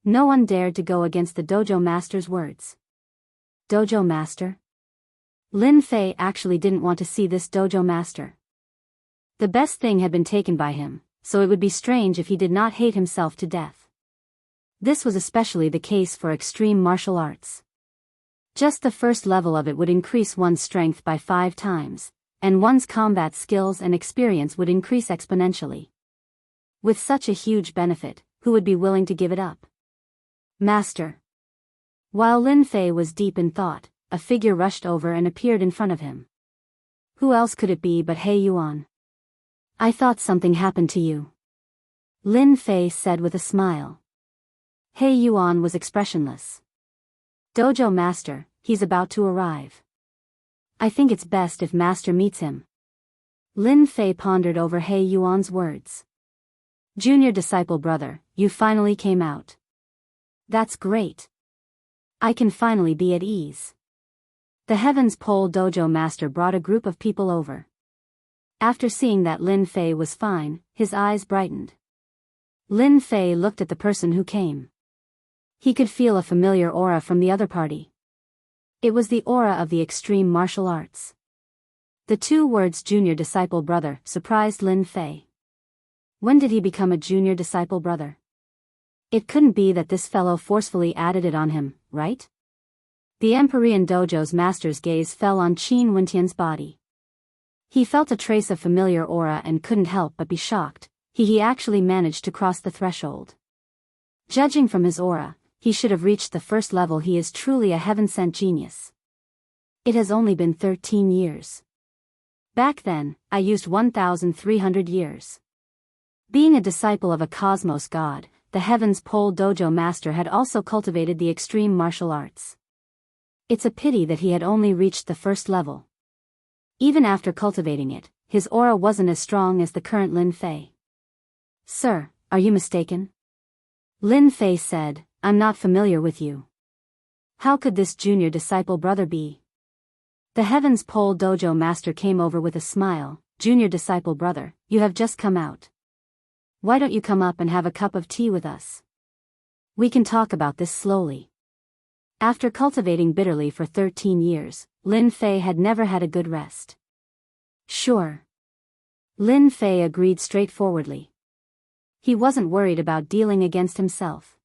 No one dared to go against the dojo master's words. Dojo master? Lin Fei actually didn't want to see this dojo master. The best thing had been taken by him, so it would be strange if he did not hate himself to death. This was especially the case for extreme martial arts. Just the first level of it would increase one's strength by 5 times, and one's combat skills and experience would increase exponentially. With such a huge benefit, who would be willing to give it up? Master. While Lin Fei was deep in thought, a figure rushed over and appeared in front of him. Who else could it be but He Yuan? I thought something happened to you. Lin Fei said with a smile. He Yuan was expressionless. Dojo master, he's about to arrive. I think it's best if master meets him. Lin Fei pondered over He Yuan's words. Junior disciple brother, you finally came out. That's great. I can finally be at ease. The Heavens Pole dojo master brought a group of people over. After seeing that Lin Fei was fine, his eyes brightened. Lin Fei looked at the person who came. He could feel a familiar aura from the other party. It was the aura of the extreme martial arts. The 2 words junior disciple brother surprised Lin Fei. When did he become a junior disciple brother? It couldn't be that this fellow forcefully added it on him, right? The Empyrean Dojo's master's gaze fell on Qin Wentian's body. He felt a trace of familiar aura and couldn't help but be shocked. He actually managed to cross the threshold. Judging from his aura, he should have reached the first level. He is truly a heaven-sent genius. It has only been 13 years. Back then, I used 1,300 years. Being a disciple of a cosmos god, the Heavens Pole dojo master had also cultivated the extreme martial arts. It's a pity that he had only reached the first level. Even after cultivating it, his aura wasn't as strong as the current Lin Fei. Sir, are you mistaken? Lin Fei said, I'm not familiar with you. How could this junior disciple brother be? The Heavens Pole dojo master came over with a smile. Junior disciple brother, you have just come out. Why don't you come up and have a cup of tea with us? We can talk about this slowly. After cultivating bitterly for 13 years, Lin Fei had never had a good rest. Sure. Lin Fei agreed straightforwardly. He wasn't worried about dealing against himself.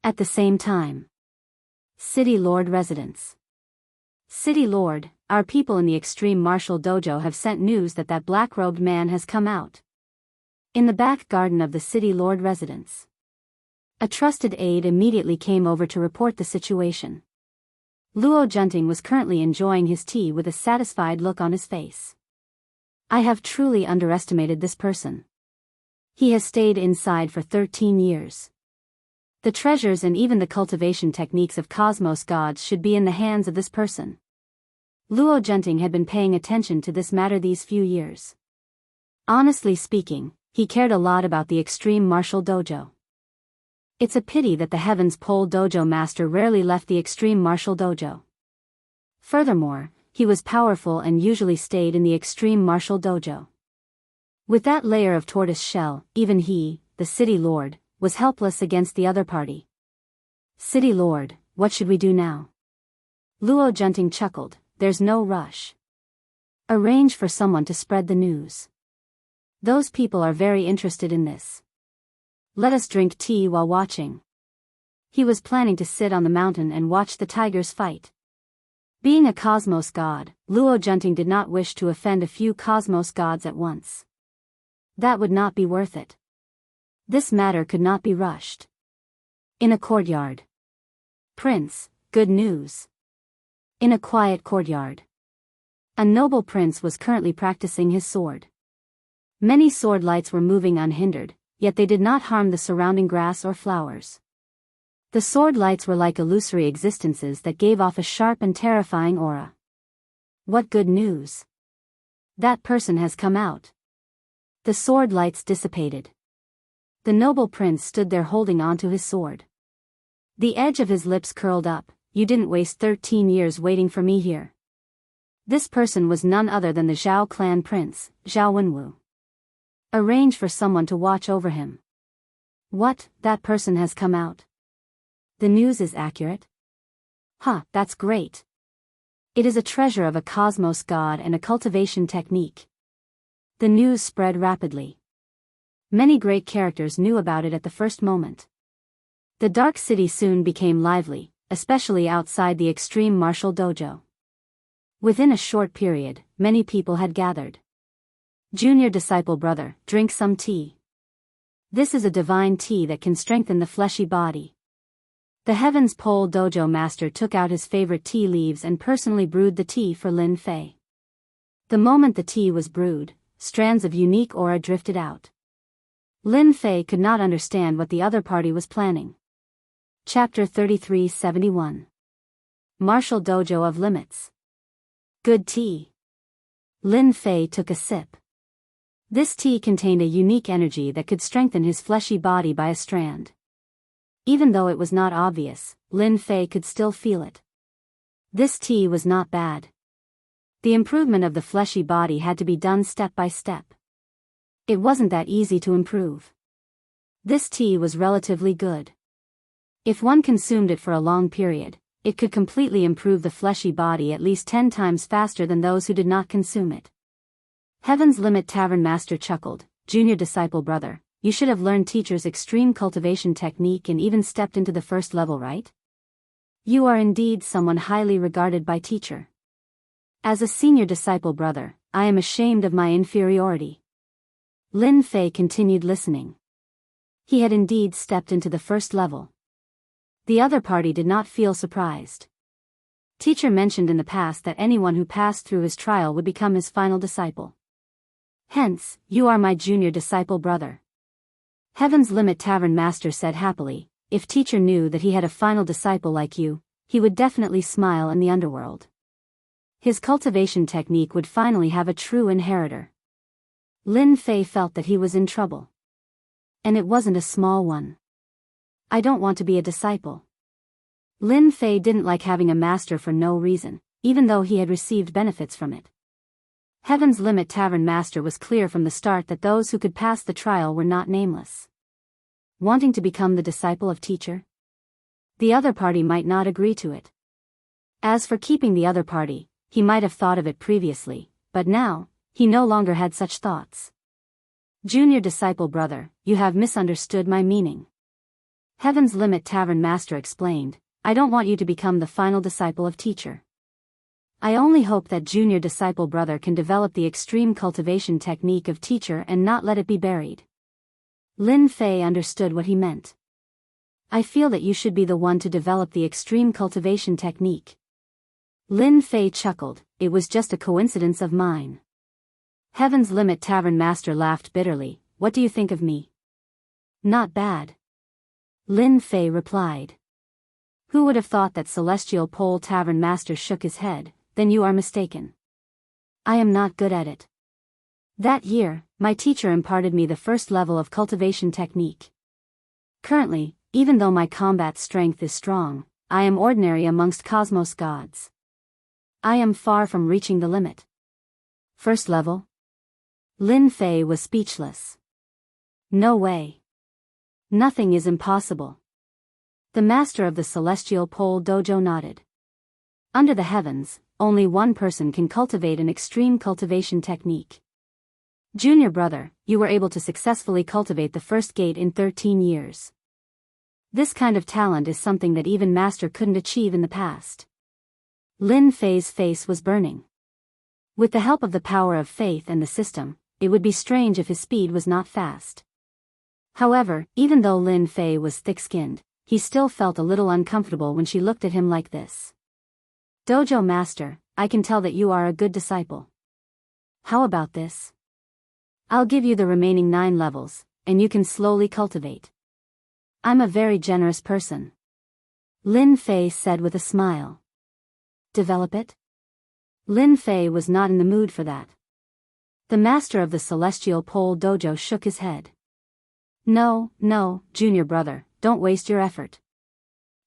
At the same time. City Lord residence. City Lord, our people in the Extreme Martial Dojo have sent news that that black-robed man has come out. In the back garden of the City Lord residence. A trusted aide immediately came over to report the situation. Luo Junting was currently enjoying his tea with a satisfied look on his face. I have truly underestimated this person. He has stayed inside for 13 years. The treasures and even the cultivation techniques of cosmos gods should be in the hands of this person. Luo Junting had been paying attention to this matter these few years. Honestly speaking, he cared a lot about the Extreme Martial Dojo. It's a pity that the Heavens Pole Dojo master rarely left the Extreme Martial Dojo. Furthermore, he was powerful and usually stayed in the Extreme Martial Dojo. With that layer of tortoise shell, even he, the City Lord, was helpless against the other party. City Lord, what should we do now? Luo Junting chuckled, there's no rush. Arrange for someone to spread the news. Those people are very interested in this. Let us drink tea while watching. He was planning to sit on the mountain and watch the tigers fight. Being a cosmos god, Luo Junting did not wish to offend a few cosmos gods at once. That would not be worth it. This matter could not be rushed. In a courtyard. Prince, good news. In a quiet courtyard. A noble prince was currently practicing his sword. Many sword lights were moving unhindered, yet they did not harm the surrounding grass or flowers. The sword lights were like illusory existences that gave off a sharp and terrifying aura. What good news! That person has come out. The sword lights dissipated. The noble prince stood there holding onto his sword. The edge of his lips curled up. You didn't waste 13 years waiting for me here. This person was none other than the Zhao clan prince, Zhao Wenwu. Arrange for someone to watch over him. What, that person has come out? The news is accurate? Huh, that's great. It is a treasure of a cosmos god and a cultivation technique. The news spread rapidly. Many great characters knew about it at the first moment. The Dark City soon became lively, especially outside the Extreme Martial Dojo. Within a short period, many people had gathered. Junior disciple brother, drink some tea. This is a divine tea that can strengthen the fleshy body. The Heavens Pole Dojo master took out his favorite tea leaves and personally brewed the tea for Lin Fei. The moment the tea was brewed, strands of unique aura drifted out. Lin Fei could not understand what the other party was planning. Chapter 3371. Martial Dojo of Limits. Good tea. Lin Fei took a sip. This tea contained a unique energy that could strengthen his fleshy body by a strand. Even though it was not obvious, Lin Fei could still feel it. This tea was not bad. The improvement of the fleshy body had to be done step by step. It wasn't that easy to improve. This tea was relatively good. If one consumed it for a long period, it could completely improve the fleshy body at least 10 times faster than those who did not consume it. Heaven's Limit Tavern Master chuckled, Junior disciple brother, you should have learned teacher's extreme cultivation technique and even stepped into the first level, right? You are indeed someone highly regarded by teacher. As a senior disciple brother, I am ashamed of my inferiority. Lin Fei continued listening. He had indeed stepped into the first level. The other party did not feel surprised. Teacher mentioned in the past that anyone who passed through his trial would become his final disciple. Hence, you are my junior disciple brother. Heaven's Limit Tavern Master said happily, if teacher knew that he had a final disciple like you, he would definitely smile in the underworld. His cultivation technique would finally have a true inheritor. Lin Fei felt that he was in trouble. And it wasn't a small one. I don't want to be a disciple. Lin Fei didn't like having a master for no reason, even though he had received benefits from it. Heaven's Limit Tavern Master was clear from the start that those who could pass the trial were not nameless. Wanting to become the disciple of teacher? The other party might not agree to it. As for keeping the other party, he might have thought of it previously, but now, he no longer had such thoughts. Junior disciple brother, you have misunderstood my meaning. Heaven's Limit Tavern Master explained, I don't want you to become the final disciple of teacher. I only hope that junior disciple brother can develop the extreme cultivation technique of teacher and not let it be buried. Lin Fei understood what he meant. I feel that you should be the one to develop the extreme cultivation technique. Lin Fei chuckled, it was just a coincidence of mine. Heaven's Limit Tavern Master laughed bitterly, what do you think of me? Not bad. Lin Fei replied. Who would have thought that Celestial Pole Tavern Master shook his head, then you are mistaken. I am not good at it. That year, my teacher imparted me the first level of cultivation technique. Currently, even though my combat strength is strong, I am ordinary amongst cosmos gods. I am far from reaching the limit. First level? Lin Fei was speechless. No way. Nothing is impossible. The master of the Celestial Pole Dojo nodded. Under the heavens, only one person can cultivate an extreme cultivation technique. Junior brother, you were able to successfully cultivate the first gate in 13 years. This kind of talent is something that even master couldn't achieve in the past. Lin Fei's face was burning. With the help of the power of faith and the system, it would be strange if his speed was not fast. However, even though Lin Fei was thick-skinned, he still felt a little uncomfortable when she looked at him like this. Dojo master, I can tell that you are a good disciple. How about this? I'll give you the remaining 9 levels, and you can slowly cultivate. I'm a very generous person. Lin Fei said with a smile. Develop it? Lin Fei was not in the mood for that. The master of the Celestial Pole Dojo shook his head. No, junior brother, don't waste your effort.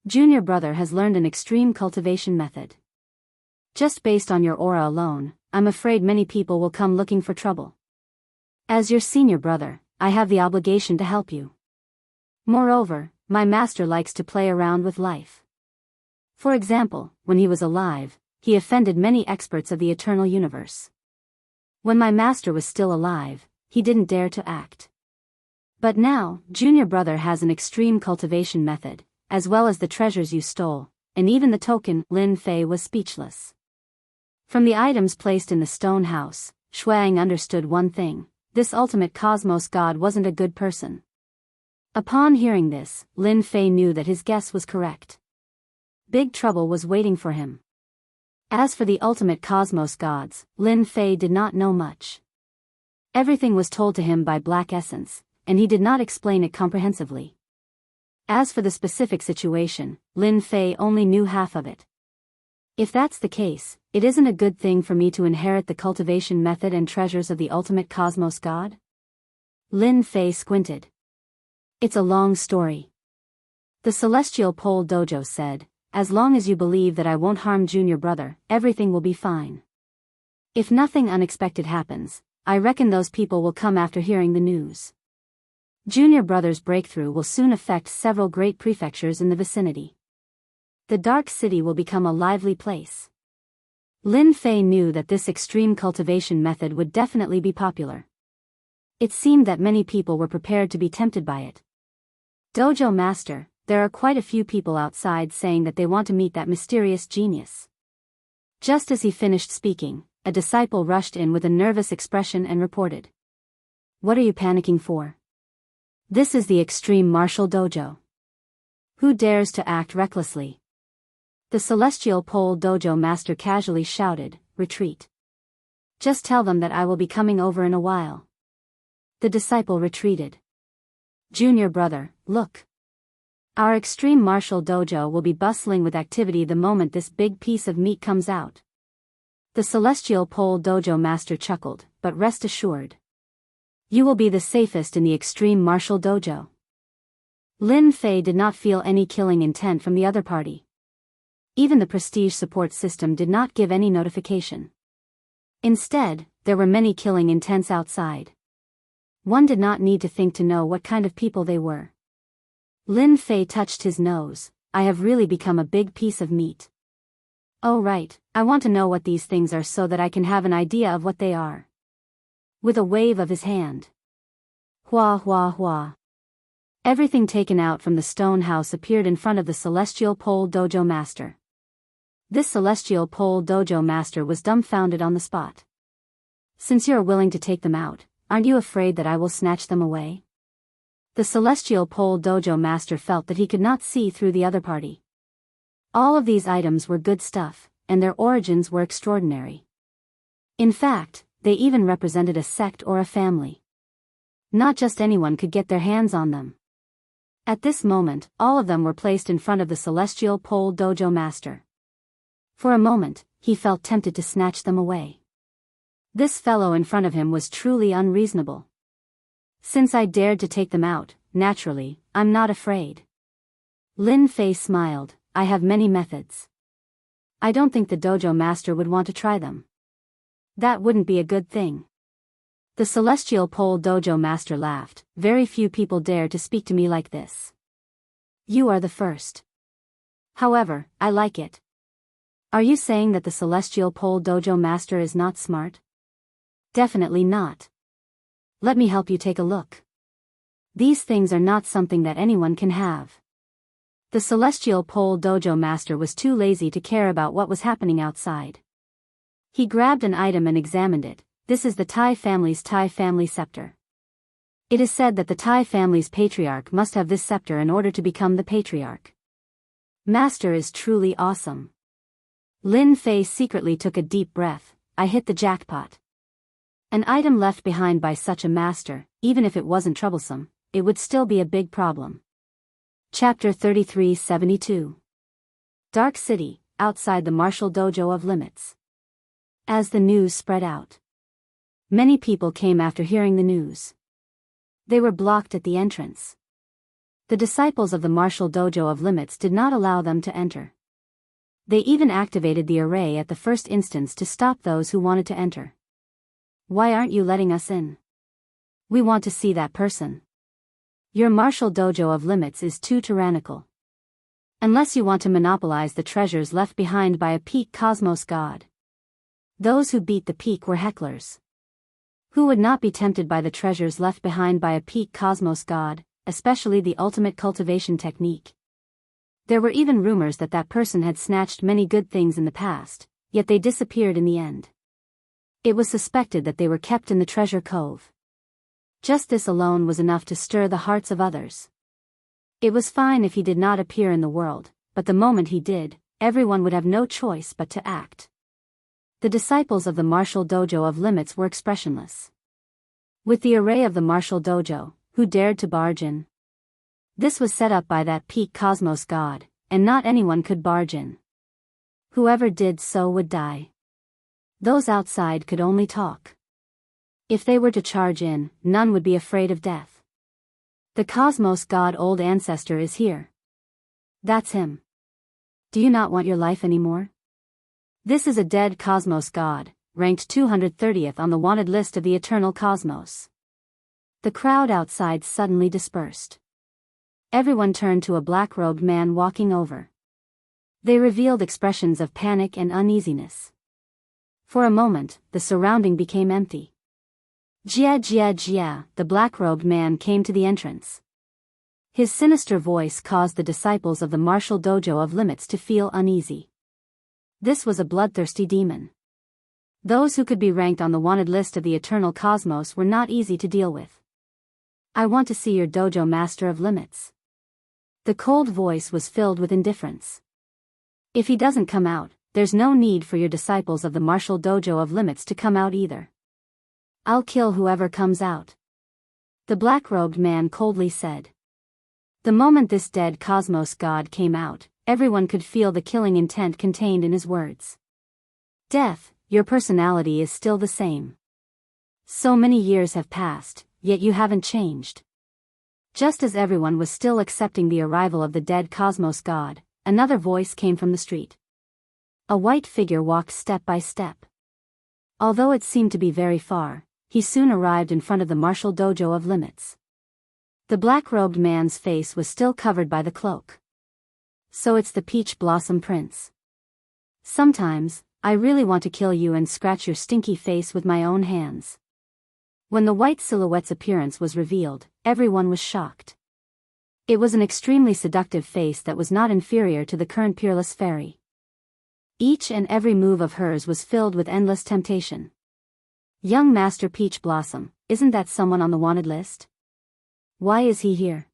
Junior brother has learned an extreme cultivation method. Just based on your aura alone, I'm afraid many people will come looking for trouble. As your senior brother, I have the obligation to help you. Moreover, my master likes to play around with life. For example, when he was alive, he offended many experts of the eternal universe. When my master was still alive, he didn't dare to act. But now, junior brother has an extreme cultivation method, as well as the treasures you stole, and even the token. Lin Fei was speechless. From the items placed in the stone house, Shuang understood one thing, this ultimate cosmos god wasn't a good person. Upon hearing this, Lin Fei knew that his guess was correct. Big trouble was waiting for him. As for the ultimate cosmos gods, Lin Fei did not know much. Everything was told to him by Black Essence, and he did not explain it comprehensively. As for the specific situation, Lin Fei only knew half of it. If that's the case, it isn't a good thing for me to inherit the cultivation method and treasures of the ultimate cosmos god? Lin Fei squinted. It's a long story. The Celestial Pole Dojo said, as long as you believe that I won't harm junior brother, everything will be fine. If nothing unexpected happens, I reckon those people will come after hearing the news. Junior brother's breakthrough will soon affect several great prefectures in the vicinity. The Dark City will become a lively place. Lin Fei knew that this extreme cultivation method would definitely be popular. It seemed that many people were prepared to be tempted by it. Dojo master, there are quite a few people outside saying that they want to meet that mysterious genius. Just as he finished speaking, a disciple rushed in with a nervous expression and reported. What are you panicking for? This is the extreme martial dojo. Who dares to act recklessly? The Celestial Pole Dojo master casually shouted, retreat. Just tell them that I will be coming over in a while. The disciple retreated. Junior brother, look. Our extreme martial dojo will be bustling with activity the moment this big piece of meat comes out. The Celestial Pole Dojo master chuckled, but rest assured. You will be the safest in the extreme martial dojo. Lin Fei did not feel any killing intent from the other party. Even the prestige support system did not give any notification. Instead, there were many killing intents outside. One did not need to think to know what kind of people they were. Lin Fei touched his nose. I have really become a big piece of meat. Oh right, I want to know what these things are so that I can have an idea of what they are. With a wave of his hand. Hua hua hua. Everything taken out from the stone house appeared in front of the celestial pole dojo master. This celestial pole dojo master was dumbfounded on the spot. Since you are willing to take them out, aren't you afraid that I will snatch them away? The celestial pole dojo master felt that he could not see through the other party. All of these items were good stuff, and their origins were extraordinary. In fact, they even represented a sect or a family. Not just anyone could get their hands on them. At this moment, all of them were placed in front of the celestial pole dojo master. For a moment, he felt tempted to snatch them away. This fellow in front of him was truly unreasonable. Since I dared to take them out, naturally, I'm not afraid. Lin Fei smiled. I have many methods. I don't think the dojo master would want to try them. That wouldn't be a good thing. The celestial pole dojo master laughed. Very few people dare to speak to me like this. You are the first. However, I like it. Are you saying that the celestial pole dojo master is not smart? Definitely not. Let me help you take a look. These things are not something that anyone can have. The celestial pole dojo master was too lazy to care about what was happening outside. He grabbed an item and examined it. This is the Tai family's Tai family scepter. It is said that the Tai family's patriarch must have this scepter in order to become the patriarch. Master is truly awesome. Lin Fei secretly took a deep breath. I hit the jackpot. An item left behind by such a master, even if it wasn't troublesome, it would still be a big problem. Chapter 3372. Dark City, outside the martial dojo of Limits. As the news spread out, many people came after hearing the news. They were blocked at the entrance. The disciples of the martial dojo of Limits did not allow them to enter. They even activated the array at the first instance to stop those who wanted to enter. Why aren't you letting us in? We want to see that person. Your martial dojo of Limits is too tyrannical. Unless you want to monopolize the treasures left behind by a peak cosmos god. Those who beat the peak were hecklers. Who would not be tempted by the treasures left behind by a peak cosmos god, especially the ultimate cultivation technique? There were even rumors that that person had snatched many good things in the past, yet they disappeared in the end. It was suspected that they were kept in the treasure cove. Just this alone was enough to stir the hearts of others. It was fine if he did not appear in the world, but the moment he did, everyone would have no choice but to act. The disciples of the martial dojo of Limits were expressionless. With the array of the martial dojo, who dared to barge in? This was set up by that peak cosmos god, and not anyone could barge in. Whoever did so would die. Those outside could only talk. If they were to charge in, none would be afraid of death. The cosmos god old ancestor is here. That's him. Do you not want your life anymore? This is a dead cosmos god, ranked 230th on the wanted list of the eternal cosmos. The crowd outside suddenly dispersed. Everyone turned to a black-robed man walking over. They revealed expressions of panic and uneasiness. For a moment, the surrounding became empty. Jia, the black-robed man came to the entrance. His sinister voice caused the disciples of the martial dojo of Limits to feel uneasy. This was a bloodthirsty demon. Those who could be ranked on the wanted list of the eternal cosmos were not easy to deal with. I want to see your dojo master of Limits. The cold voice was filled with indifference. If he doesn't come out, there's no need for your disciples of the martial dojo of Limits to come out either. I'll kill whoever comes out. The black-robed man coldly said. The moment this dead cosmos god came out, everyone could feel the killing intent contained in his words. Death, your personality is still the same. So many years have passed, yet you haven't changed. Just as everyone was still accepting the arrival of the dead cosmos god, another voice came from the street. A white figure walked step by step. Although it seemed to be very far, he soon arrived in front of the martial dojo of limits. The black-robed man's face was still covered by the cloak. So it's the Peach Blossom Prince. Sometimes, I really want to kill you and scratch your stinky face with my own hands. When the white silhouette's appearance was revealed, everyone was shocked. It was an extremely seductive face that was not inferior to the current peerless fairy. Each and every move of hers was filled with endless temptation. Young Master Peach Blossom, isn't that someone on the wanted list? Why is he here?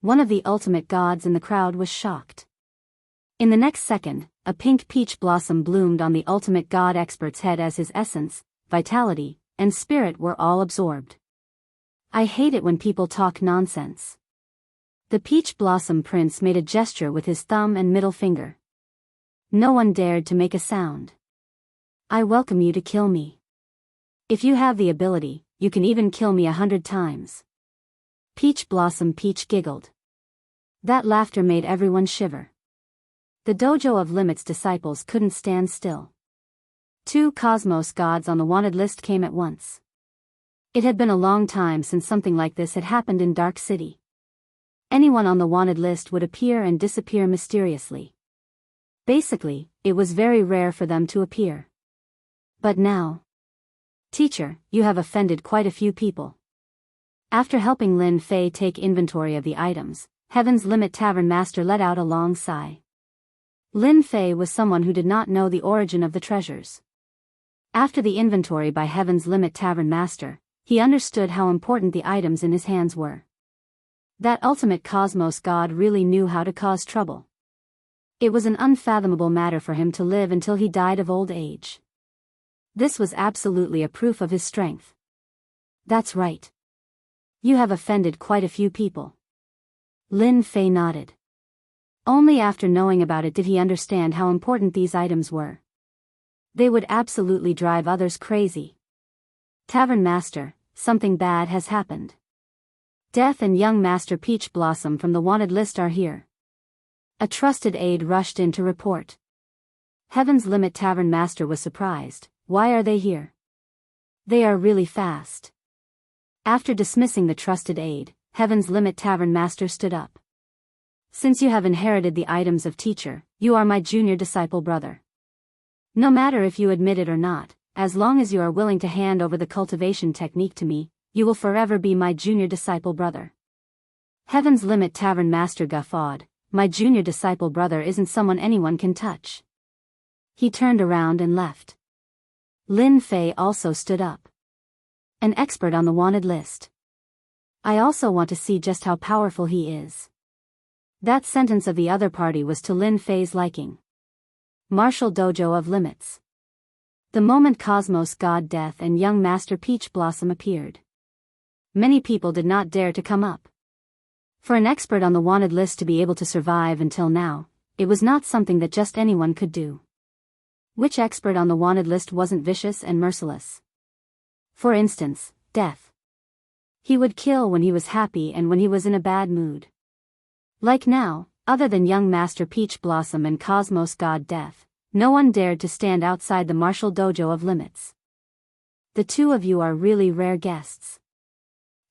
One of the ultimate gods in the crowd was shocked. In the next second, a pink peach blossom bloomed on the ultimate god expert's head as his essence, vitality, and spirit were all absorbed. I hate it when people talk nonsense. The Peach Blossom Prince made a gesture with his thumb and middle finger. No one dared to make a sound. I welcome you to kill me. If you have the ability, you can even kill me 100 times. Peach Blossom Peach giggled. That laughter made everyone shiver. The dojo of Limit's disciples couldn't stand still. 2 cosmos gods on the wanted list came at once. It had been a long time since something like this had happened in Dark City. Anyone on the wanted list would appear and disappear mysteriously. Basically, it was very rare for them to appear. But now... Teacher, you have offended quite a few people. After helping Lin Fei take inventory of the items, Heaven's Limit Tavern Master let out a long sigh. Lin Fei was someone who did not know the origin of the treasures. After the inventory by Heaven's Limit Tavern Master, he understood how important the items in his hands were. That ultimate cosmos god really knew how to cause trouble. It was an unfathomable matter for him to live until he died of old age. This was absolutely a proof of his strength. That's right. You have offended quite a few people. Lin Fei nodded. Only after knowing about it did he understand how important these items were. They would absolutely drive others crazy. Tavern Master, something bad has happened. Death and young Master Peach Blossom from the wanted list are here. A trusted aide rushed in to report. Heaven's Limit Tavern Master was surprised. Why are they here? They are really fast. After dismissing the trusted aide, Heaven's Limit Tavern Master stood up. Since you have inherited the items of teacher, you are my junior disciple brother. No matter if you admit it or not, as long as you are willing to hand over the cultivation technique to me, you will forever be my junior disciple brother. Heaven's Limit Tavern Master guffawed. My junior disciple brother isn't someone anyone can touch. He turned around and left. Lin Fei also stood up. An expert on the wanted list. I also want to see just how powerful he is. That sentence of the other party was to Lin Fei's liking. Martial Dojo of Limits. The moment Cosmos God Death and young Master Peach Blossom appeared, many people did not dare to come up. For an expert on the wanted list to be able to survive until now, it was not something that just anyone could do. Which expert on the wanted list wasn't vicious and merciless? For instance, Death. He would kill when he was happy and when he was in a bad mood. Like now, other than young Master Peach Blossom and Cosmos God Death, no one dared to stand outside the martial dojo of Limits. The 2 of you are really rare guests.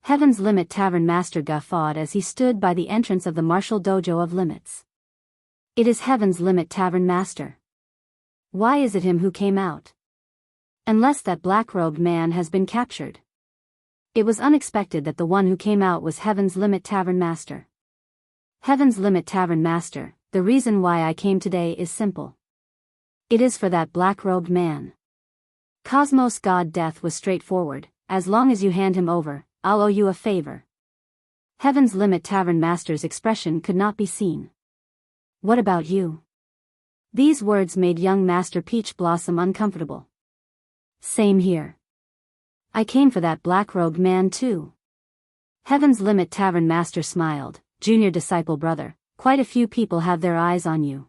Heaven's Limit Tavern Master guffawed as he stood by the entrance of the martial dojo of Limits. It is Heaven's Limit Tavern Master. Why is it him who came out? Unless that black-robed man has been captured. It was unexpected that the one who came out was Heaven's Limit Tavern Master. Heaven's Limit Tavern Master, the reason why I came today is simple. It is for that black-robed man. Cosmos God Death was straightforward. As long as you hand him over, I'll owe you a favor. Heaven's Limit Tavern Master's expression could not be seen. What about you? These words made young Master Peach Blossom uncomfortable. Same here. I came for that black-robed man too. Heaven's Limit Tavern Master smiled. Junior disciple brother, quite a few people have their eyes on you.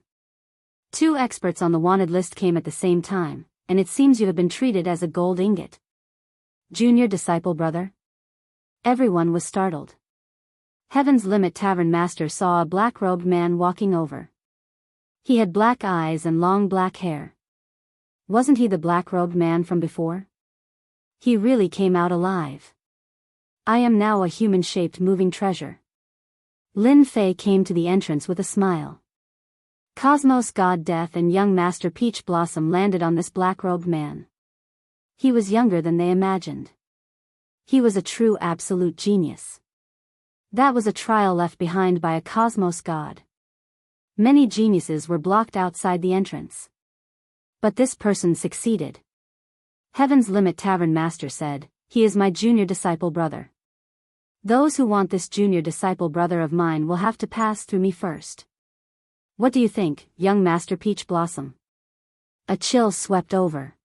2 experts on the wanted list came at the same time, and it seems you have been treated as a gold ingot. Junior disciple brother? Everyone was startled. Heaven's Limit Tavern Master saw a black-robed man walking over. He had black eyes and long black hair. Wasn't he the black-robed man from before? He really came out alive. I am now a human-shaped moving treasure. Lin Fei came to the entrance with a smile. Cosmos God Death and young Master Peach Blossom landed on this black-robed man. He was younger than they imagined. He was a true absolute genius. That was a trial left behind by a cosmos god. Many geniuses were blocked outside the entrance. But this person succeeded. Heaven's Limit Tavern Master said, "He is my junior disciple brother. Those who want this junior disciple brother of mine will have to pass through me first. What do you think, young Master Peach Blossom?" A chill swept over.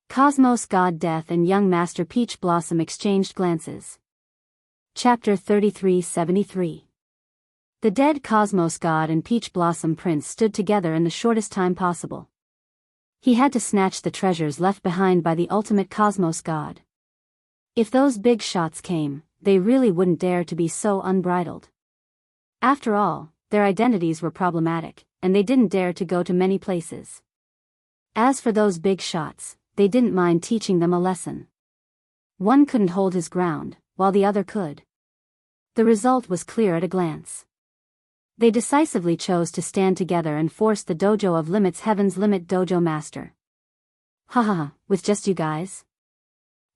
Cosmos God Death and young Master Peach Blossom exchanged glances. Chapter 3373. The dead Cosmos God and Peach Blossom Prince stood together in the shortest time possible. He had to snatch the treasures left behind by the ultimate Cosmos God. If those big shots came, they really wouldn't dare to be so unbridled. After all, their identities were problematic, and they didn't dare to go to many places. As for those big shots, they didn't mind teaching them a lesson. One couldn't hold his ground, while the other could. The result was clear at a glance. They decisively chose to stand together and force the Dojo of Limits Heaven's Limit Dojo Master. Haha, with just you guys?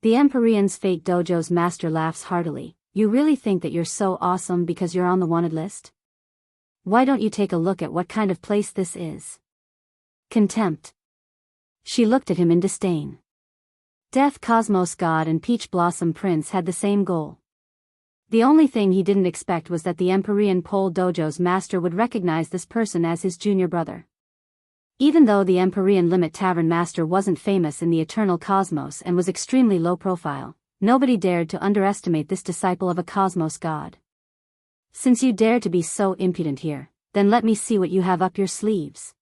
The Empyrean's Fate Dojo's master laughs heartily. You really think that you're so awesome because you're on the wanted list? Why don't you take a look at what kind of place this is? Contempt. She looked at him in disdain. Death Cosmos God and Peach Blossom Prince had the same goal. The only thing he didn't expect was that the Empyrean Pole Dojo's master would recognize this person as his junior brother. Even though the Empyrean Limit Tavern master wasn't famous in the eternal cosmos and was extremely low profile, nobody dared to underestimate this disciple of a cosmos god. Since you dare to be so impudent here, then let me see what you have up your sleeves.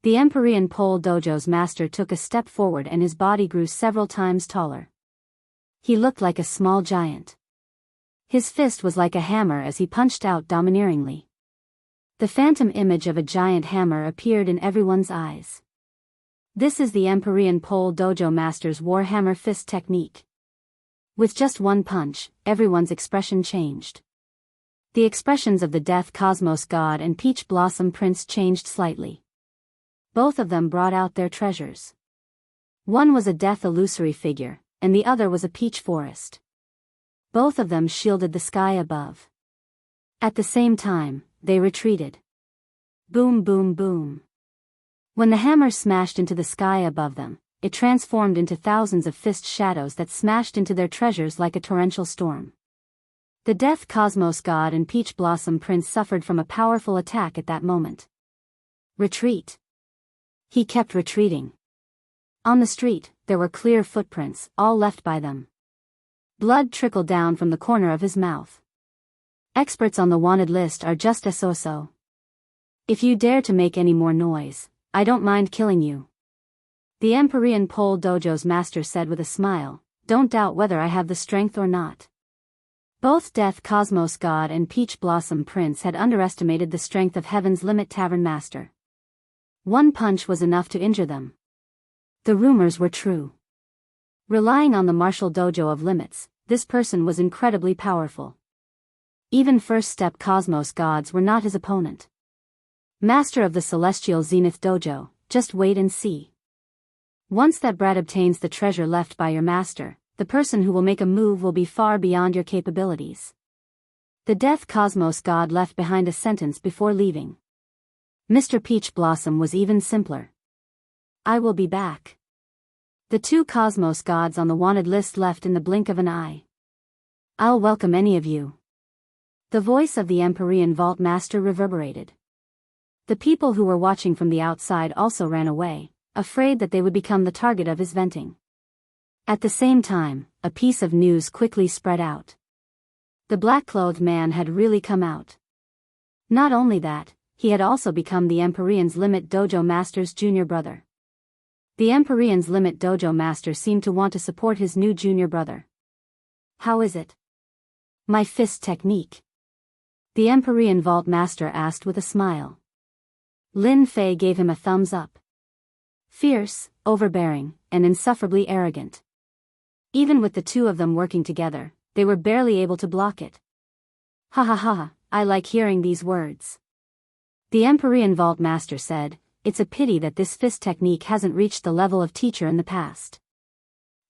The Empyrean Pole Dojo's master took a step forward and his body grew several times taller. He looked like a small giant. His fist was like a hammer as he punched out domineeringly. The phantom image of a giant hammer appeared in everyone's eyes. This is the Empyrean Pole Dojo Master's Warhammer fist technique. With just one punch, everyone's expression changed. The expressions of the Death Cosmos God and Peach Blossom Prince changed slightly. Both of them brought out their treasures. One was a death illusory figure, and the other was a peach forest. Both of them shielded the sky above. At the same time, they retreated. Boom boom boom. When the hammer smashed into the sky above them, it transformed into thousands of fist shadows that smashed into their treasures like a torrential storm. The Death Cosmos God and Peach Blossom Prince suffered from a powerful attack at that moment. Retreat. He kept retreating. On the street, there were clear footprints, all left by them. Blood trickled down from the corner of his mouth. Experts on the wanted list are just so-so. If you dare to make any more noise, I don't mind killing you. The Empyrean Pole Dojo's master said with a smile, "Don't doubt whether I have the strength or not." Both Death Cosmos God and Peach Blossom Prince had underestimated the strength of Heaven's Limit Tavern Master. One punch was enough to injure them. The rumors were true. Relying on the martial dojo of limits, this person was incredibly powerful. Even first-step cosmos gods were not his opponent. Master of the Celestial Zenith Dojo, just wait and see. Once that brat obtains the treasure left by your master, the person who will make a move will be far beyond your capabilities. The Death Cosmos God left behind a sentence before leaving. Mr. Peach Blossom was even simpler. I will be back. The two cosmos gods on the wanted list left in the blink of an eye. I'll welcome any of you. The voice of the Empyrean Vault Master reverberated. The people who were watching from the outside also ran away, afraid that they would become the target of his venting. At the same time, a piece of news quickly spread out. The black-clothed man had really come out. Not only that, he had also become the Empyrean's Limit Dojo Master's junior brother. The Empyrean's Limit Dojo Master seemed to want to support his new junior brother. How is it? My fist technique. The Empyrean Vault Master asked with a smile. Lin Fei gave him a thumbs up. Fierce, overbearing, and insufferably arrogant. Even with the two of them working together, they were barely able to block it. Ha ha ha, I like hearing these words. The Empyrean Vault Master said, it's a pity that this fist technique hasn't reached the level of teacher in the past.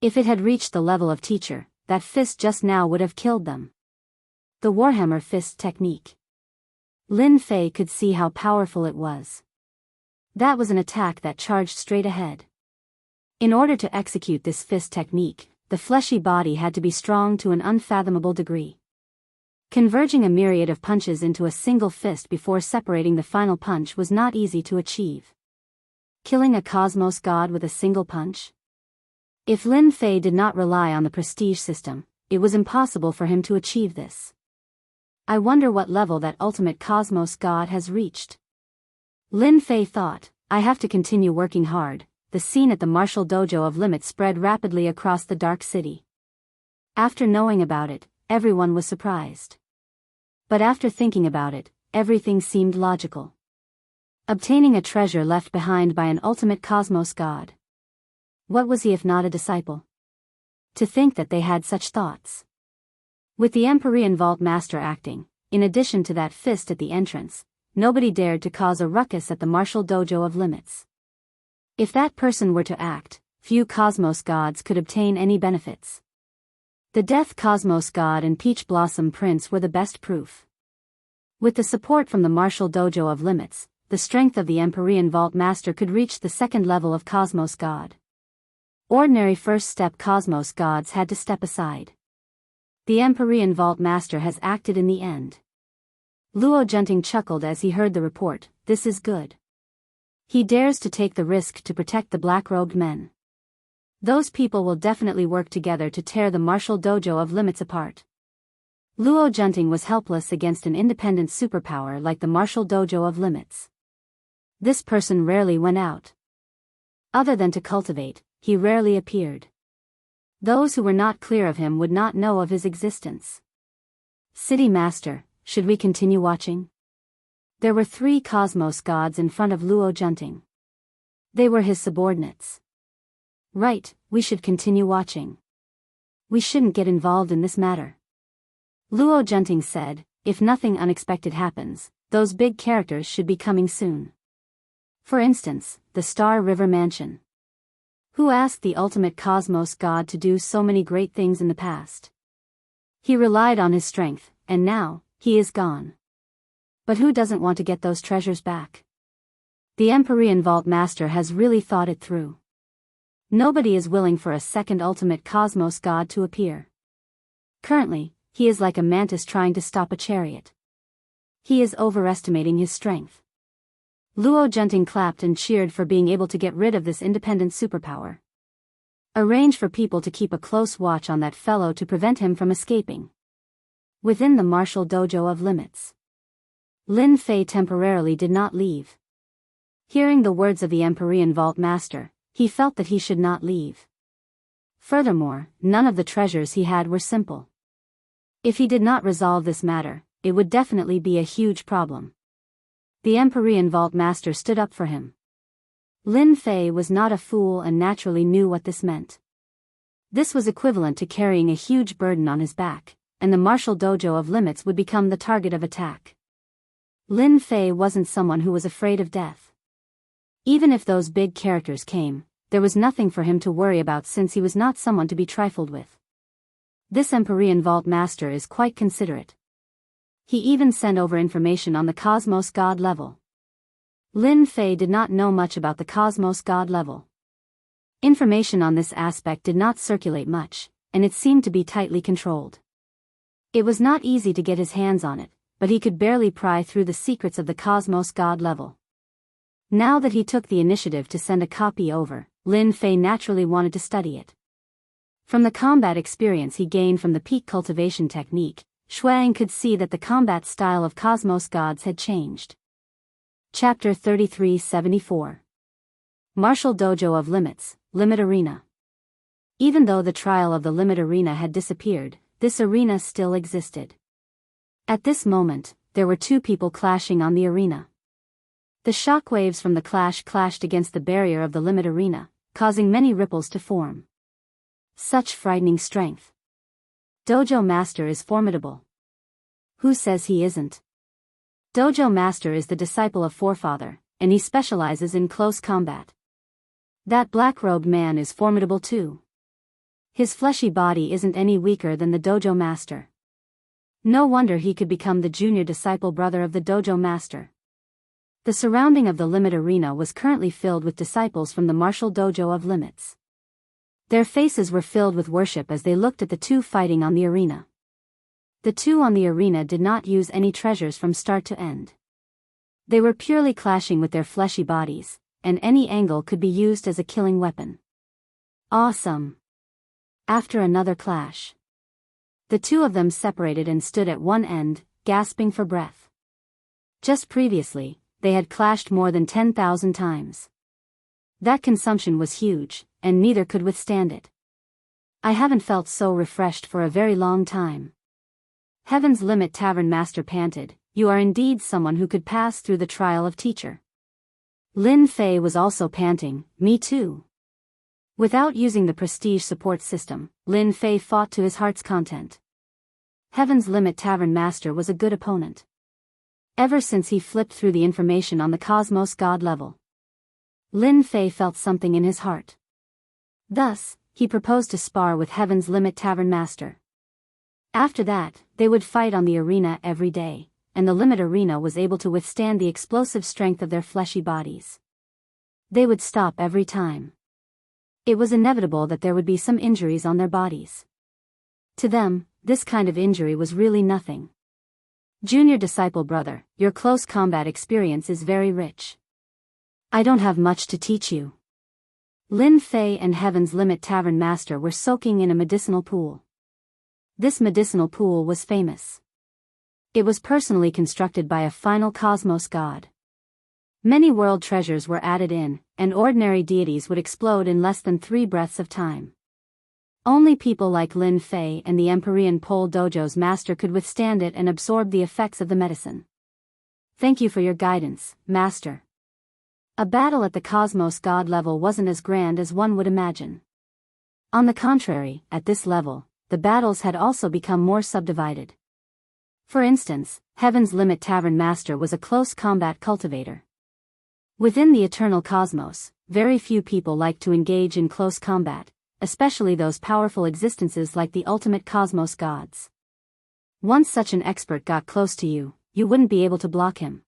If it had reached the level of teacher, that fist just now would have killed them. The Warhammer fist technique. Lin Fei could see how powerful it was. That was an attack that charged straight ahead. In order to execute this fist technique, the fleshy body had to be strong to an unfathomable degree. Converging a myriad of punches into a single fist before separating the final punch was not easy to achieve. Killing a cosmos god with a single punch? If Lin Fei did not rely on the prestige system, it was impossible for him to achieve this. I wonder what level that ultimate cosmos god has reached. Lin Fei thought, I have to continue working hard. The scene at the martial dojo of limits spread rapidly across the dark city. After knowing about it, everyone was surprised. But after thinking about it, everything seemed logical. Obtaining a treasure left behind by an ultimate cosmos god. What was he if not a disciple? To think that they had such thoughts. With the Empyrean Vault Master acting, in addition to that fist at the entrance, nobody dared to cause a ruckus at the martial dojo of limits. If that person were to act, few cosmos gods could obtain any benefits. The Death Cosmos God and Peach Blossom Prince were the best proof. With the support from the martial dojo of limits, the strength of the Empyrean Vault Master could reach the second level of Cosmos God. Ordinary first-step Cosmos gods had to step aside. The Empyrean Vault Master has acted in the end. Luo Junting chuckled as he heard the report, this is good. He dares to take the risk to protect the black-robed men. Those people will definitely work together to tear the martial dojo of limits apart. Luo Junting was helpless against an independent superpower like the martial dojo of limits. This person rarely went out. Other than to cultivate, he rarely appeared. Those who were not clear of him would not know of his existence. City Master, should we continue watching? There were 3 cosmos gods in front of Luo Junting. They were his subordinates. Right, we should continue watching. We shouldn't get involved in this matter. Luo Junting said, if nothing unexpected happens, those big characters should be coming soon. For instance, the Star River Mansion. Who asked the ultimate cosmos god to do so many great things in the past? He relied on his strength, and now, he is gone. But who doesn't want to get those treasures back? The Empyrean Vault Master has really thought it through. Nobody is willing for a second ultimate cosmos god to appear. Currently, he is like a mantis trying to stop a chariot. He is overestimating his strength. Luo Junting clapped and cheered for being able to get rid of this independent superpower. Arrange for people to keep a close watch on that fellow to prevent him from escaping. Within the martial dojo of limits. Lin Fei temporarily did not leave. Hearing the words of the Empyrean Vault Master, he felt that he should not leave. Furthermore, none of the treasures he had were simple. If he did not resolve this matter, it would definitely be a huge problem. The Empyrean Vault Master stood up for him. Lin Fei was not a fool and naturally knew what this meant. This was equivalent to carrying a huge burden on his back, and the martial dojo of limits would become the target of attack. Lin Fei wasn't someone who was afraid of death. Even if those big characters came, there was nothing for him to worry about since he was not someone to be trifled with. This Empyrean Vault Master is quite considerate. He even sent over information on the Cosmos God level. Lin Fei did not know much about the Cosmos God level. Information on this aspect did not circulate much, and it seemed to be tightly controlled. It was not easy to get his hands on it, but he could barely pry through the secrets of the Cosmos God level. Now that he took the initiative to send a copy over, Lin Fei naturally wanted to study it. From the combat experience he gained from the peak cultivation technique, Shuang could see that the combat style of Cosmos gods had changed. Chapter 3374. Martial Dojo of Limits, Limit Arena. Even though the trial of the Limit Arena had disappeared, this arena still existed. At this moment, there were 2 people clashing on the arena. The shock waves from the clash clashed against the barrier of the limit arena, causing many ripples to form. Such frightening strength. Dojo Master is formidable. Who says he isn't? Dojo Master is the disciple of Forefather, and he specializes in close combat. That black-robed man is formidable too. His fleshy body isn't any weaker than the Dojo Master. No wonder he could become the junior disciple brother of the Dojo Master. The surrounding of the limit arena was currently filled with disciples from the martial dojo of limits. Their faces were filled with worship as they looked at the two fighting on the arena. The two on the arena did not use any treasures from start to end. They were purely clashing with their fleshy bodies, and any angle could be used as a killing weapon. Awesome! After another clash, the two of them separated and stood at one end, gasping for breath. Just previously, they had clashed more than 10,000 times. That consumption was huge, and neither could withstand it. I haven't felt so refreshed for a very long time. Heaven's Limit Tavern Master panted, "You are indeed someone who could pass through the trial of teacher." Lin Fei was also panting, "Me too." Without using the prestige support system, Lin Fei fought to his heart's content. Heaven's Limit Tavern Master was a good opponent. Ever since he flipped through the information on the Cosmos God level, Lin Fei felt something in his heart. Thus, he proposed to spar with Heaven's Limit Tavern Master. After that, they would fight on the arena every day, and the limit arena was able to withstand the explosive strength of their fleshy bodies. They would stop every time. It was inevitable that there would be some injuries on their bodies. To them, this kind of injury was really nothing. Junior disciple brother, your close combat experience is very rich. I don't have much to teach you. Lin Fei and Heaven's Limit Tavern Master were soaking in a medicinal pool. This medicinal pool was famous. It was personally constructed by a final cosmos god. Many world treasures were added in, and ordinary deities would explode in less than 3 breaths of time. Only people like Lin Fei and the Empyrean Pole Dojo's master could withstand it and absorb the effects of the medicine. Thank you for your guidance, Master. A battle at the Cosmos God level wasn't as grand as one would imagine. On the contrary, at this level, the battles had also become more subdivided. For instance, Heaven's Limit Tavern Master was a close combat cultivator. Within the eternal cosmos, very few people like to engage in close combat, especially those powerful existences like the ultimate cosmos gods. Once such an expert got close to you, you wouldn't be able to block him.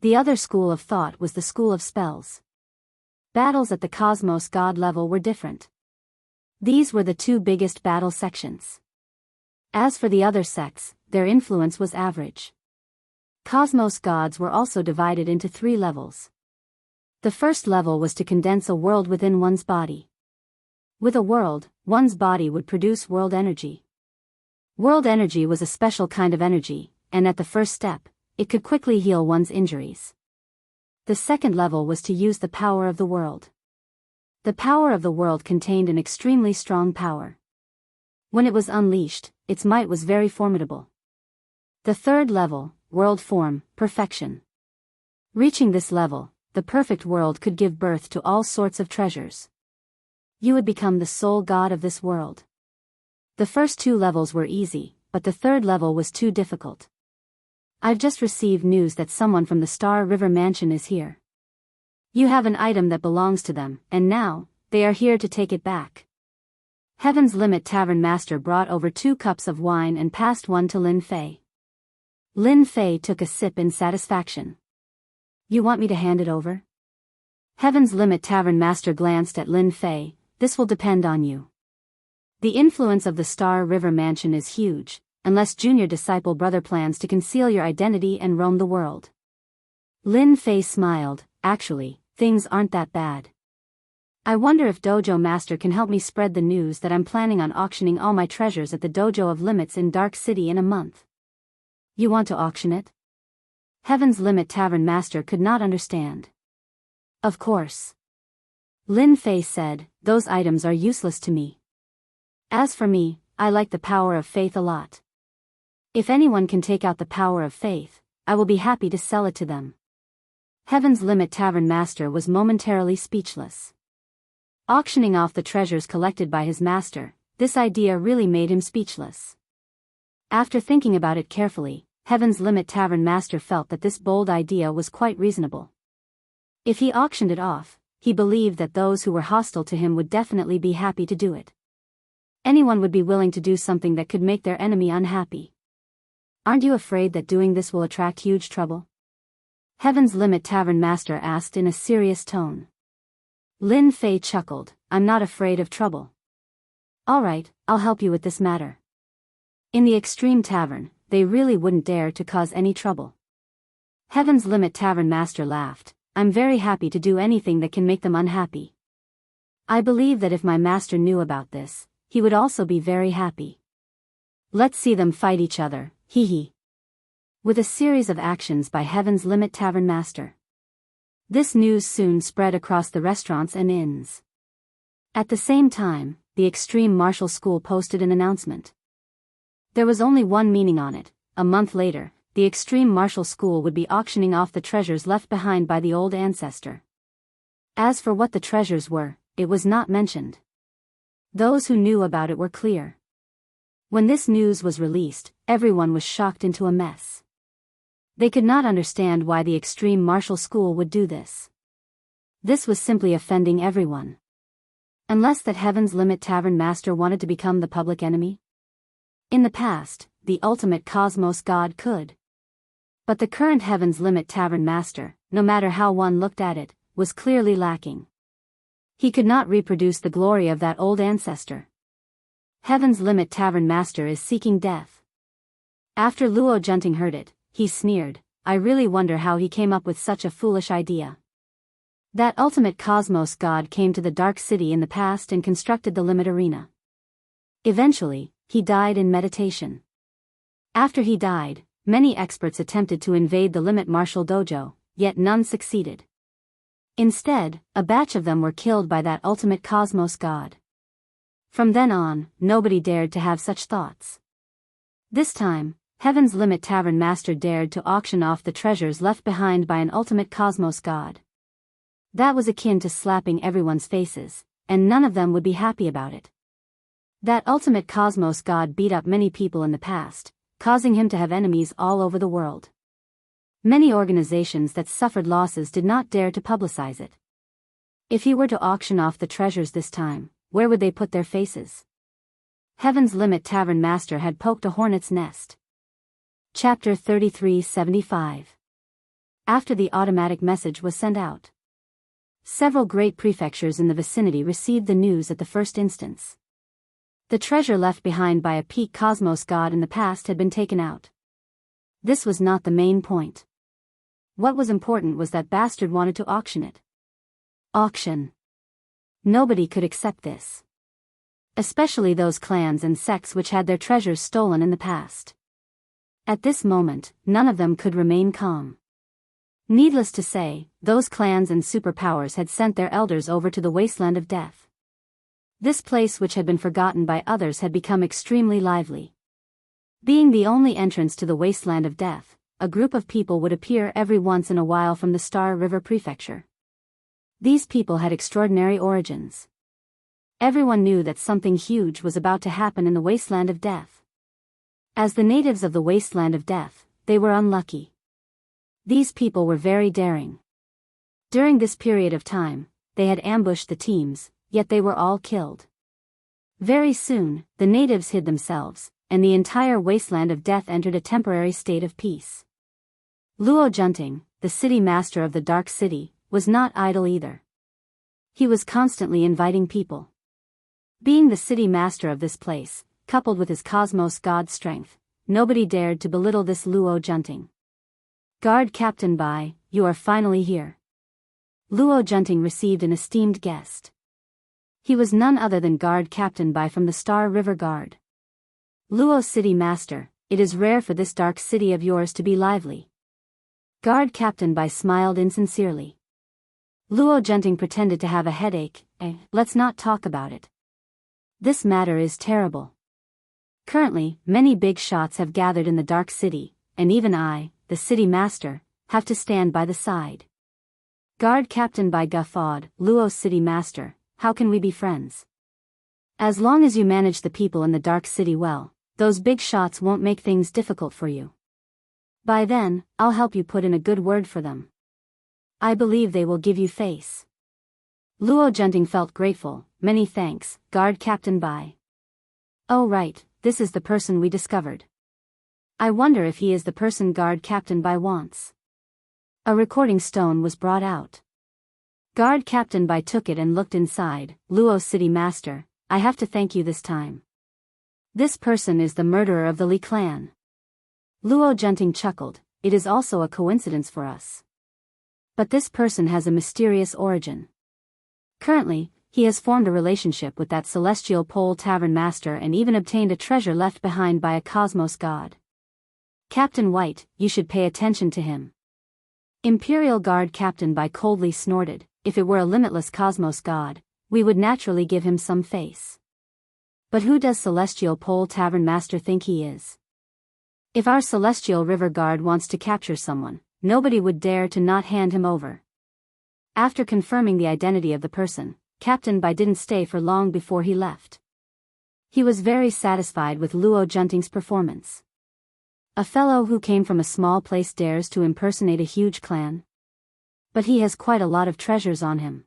The other school of thought was the school of spells. Battles at the cosmos god level were different. These were the two biggest battle sections. As for the other sects, their influence was average. Cosmos gods were also divided into 3 levels. The first level was to condense a world within one's body. With a world, one's body would produce world energy. World energy was a special kind of energy, and at the first step, it could quickly heal one's injuries. The second level was to use the power of the world. The power of the world contained an extremely strong power. When it was unleashed, its might was very formidable. The third level, world form, perfection. Reaching this level, the perfect world could give birth to all sorts of treasures. You would become the sole god of this world. The first 2 levels were easy, but the third level was too difficult. I've just received news that someone from the Star River Mansion is here. You have an item that belongs to them, and now, they are here to take it back. Heaven's Limit Tavern Master brought over 2 cups of wine and passed one to Lin Fei. Lin Fei took a sip in satisfaction. You want me to hand it over? Heaven's Limit Tavern Master glanced at Lin Fei. This will depend on you. The influence of the Star River Mansion is huge, unless junior disciple brother plans to conceal your identity and roam the world. Lin Fei smiled. Actually, things aren't that bad. I wonder if Dojo Master can help me spread the news that I'm planning on auctioning all my treasures at the Dojo of Limits in Dark City in a month. You want to auction it? Heaven's Limit Tavern Master could not understand. Of course. Lin Fei said, those items are useless to me. As for me, I like the power of faith a lot. If anyone can take out the power of faith, I will be happy to sell it to them. Heaven's Limit Tavern master was momentarily speechless. Auctioning off the treasures collected by his master, this idea really made him speechless. After thinking about it carefully, Heaven's Limit Tavern master felt that this bold idea was quite reasonable. If he auctioned it off, he believed that those who were hostile to him would definitely be happy to do it. Anyone would be willing to do something that could make their enemy unhappy. Aren't you afraid that doing this will attract huge trouble? Heaven's Limit Tavern master asked in a serious tone. Lin Fei chuckled, I'm not afraid of trouble. Alright, I'll help you with this matter. In the Extreme Tavern, they really wouldn't dare to cause any trouble. Heaven's Limit Tavern master laughed, I'm very happy to do anything that can make them unhappy. I believe that if my master knew about this, he would also be very happy. Let's see them fight each other, hee hee. With a series of actions by Heaven's Limit Tavern master. This news soon spread across the restaurants and inns. At the same time, the Extreme Martial School posted an announcement. There was only one meaning on it. A month later, the Extreme Martial School would be auctioning off the treasures left behind by the old ancestor. As for what the treasures were, it was not mentioned. Those who knew about it were clear. When this news was released, everyone was shocked into a mess. They could not understand why the Extreme Martial School would do this. This was simply offending everyone. Unless that Heaven's Limit Tavern master wanted to become the public enemy? In the past, the ultimate cosmos god could. But the current Heaven's Limit Tavern master, no matter how one looked at it, was clearly lacking. He could not reproduce the glory of that old ancestor. Heaven's Limit Tavern master is seeking death. After Luo Junting heard it, he sneered, I really wonder how he came up with such a foolish idea. That ultimate cosmos god came to the Dark City in the past and constructed the Limit Arena. Eventually, he died in meditation. After he died, many experts attempted to invade the Limit Martial Dojo, yet none succeeded. Instead, a batch of them were killed by that ultimate cosmos god. From then on, nobody dared to have such thoughts. This time, Heaven's Limit Tavern master dared to auction off the treasures left behind by an ultimate cosmos god. That was akin to slapping everyone's faces, and none of them would be happy about it. That ultimate cosmos god beat up many people in the past, causing him to have enemies all over the world. Many organizations that suffered losses did not dare to publicize it. If he were to auction off the treasures this time, where would they put their faces? Heaven's Limit Tavern master had poked a hornet's nest. Chapter 3375. After the automatic message was sent out, several great prefectures in the vicinity received the news at the first instance. The treasure left behind by a peak cosmos god in the past had been taken out. This was not the main point. What was important was that bastard wanted to auction it. Auction. Nobody could accept this. Especially those clans and sects which had their treasures stolen in the past. At this moment, none of them could remain calm. Needless to say, those clans and superpowers had sent their elders over to the wasteland of death. This place which had been forgotten by others had become extremely lively. Being the only entrance to the wasteland of death, a group of people would appear every once in a while from the Star River Prefecture. These people had extraordinary origins. Everyone knew that something huge was about to happen in the wasteland of death. As the natives of the wasteland of death, they were unlucky. These people were very daring. During this period of time, they had ambushed the teams, yet they were all killed. Very soon, the natives hid themselves, and the entire wasteland of death entered a temporary state of peace. Luo Junting, the city master of the Dark City, was not idle either. He was constantly inviting people. Being the city master of this place, coupled with his cosmos god strength, nobody dared to belittle this Luo Junting. Guard Captain Bai, you are finally here. Luo Junting received an esteemed guest. He was none other than Guard Captain Bai from the Star River Guard. Luo City Master, it is rare for this dark city of yours to be lively. Guard Captain Bai smiled insincerely. Luo Junting pretended to have a headache. Let's not talk about it. This matter is terrible. Currently, many big shots have gathered in the Dark City, and even I, the city master, have to stand by the side. Guard Captain Bai guffawed, Luo's city master, how can we be friends? As long as you manage the people in the dark city well, those big shots won't make things difficult for you. By then, I'll help you put in a good word for them. I believe they will give you face. Luo Junting felt grateful, many thanks, Guard Captain Bai. Oh right, this is the person we discovered. I wonder if he is the person Guard Captain Bai wants. A recording stone was brought out. Guard Captain Bai took it and looked inside. Luo's city master, I have to thank you this time. This person is the murderer of the Li clan. Luo Junting chuckled, it is also a coincidence for us. But this person has a mysterious origin. Currently, he has formed a relationship with that celestial pole tavern master and even obtained a treasure left behind by a cosmos god. Captain White, you should pay attention to him. Imperial Guard Captain Bai coldly snorted, if it were a limitless cosmos god, we would naturally give him some face. But who does Celestial Pole Tavern Master think he is? If our Celestial River Guard wants to capture someone, nobody would dare to not hand him over. After confirming the identity of the person, Captain Bai didn't stay for long before he left. He was very satisfied with Luo Junting's performance. A fellow who came from a small place dares to impersonate a huge clan. But he has quite a lot of treasures on him.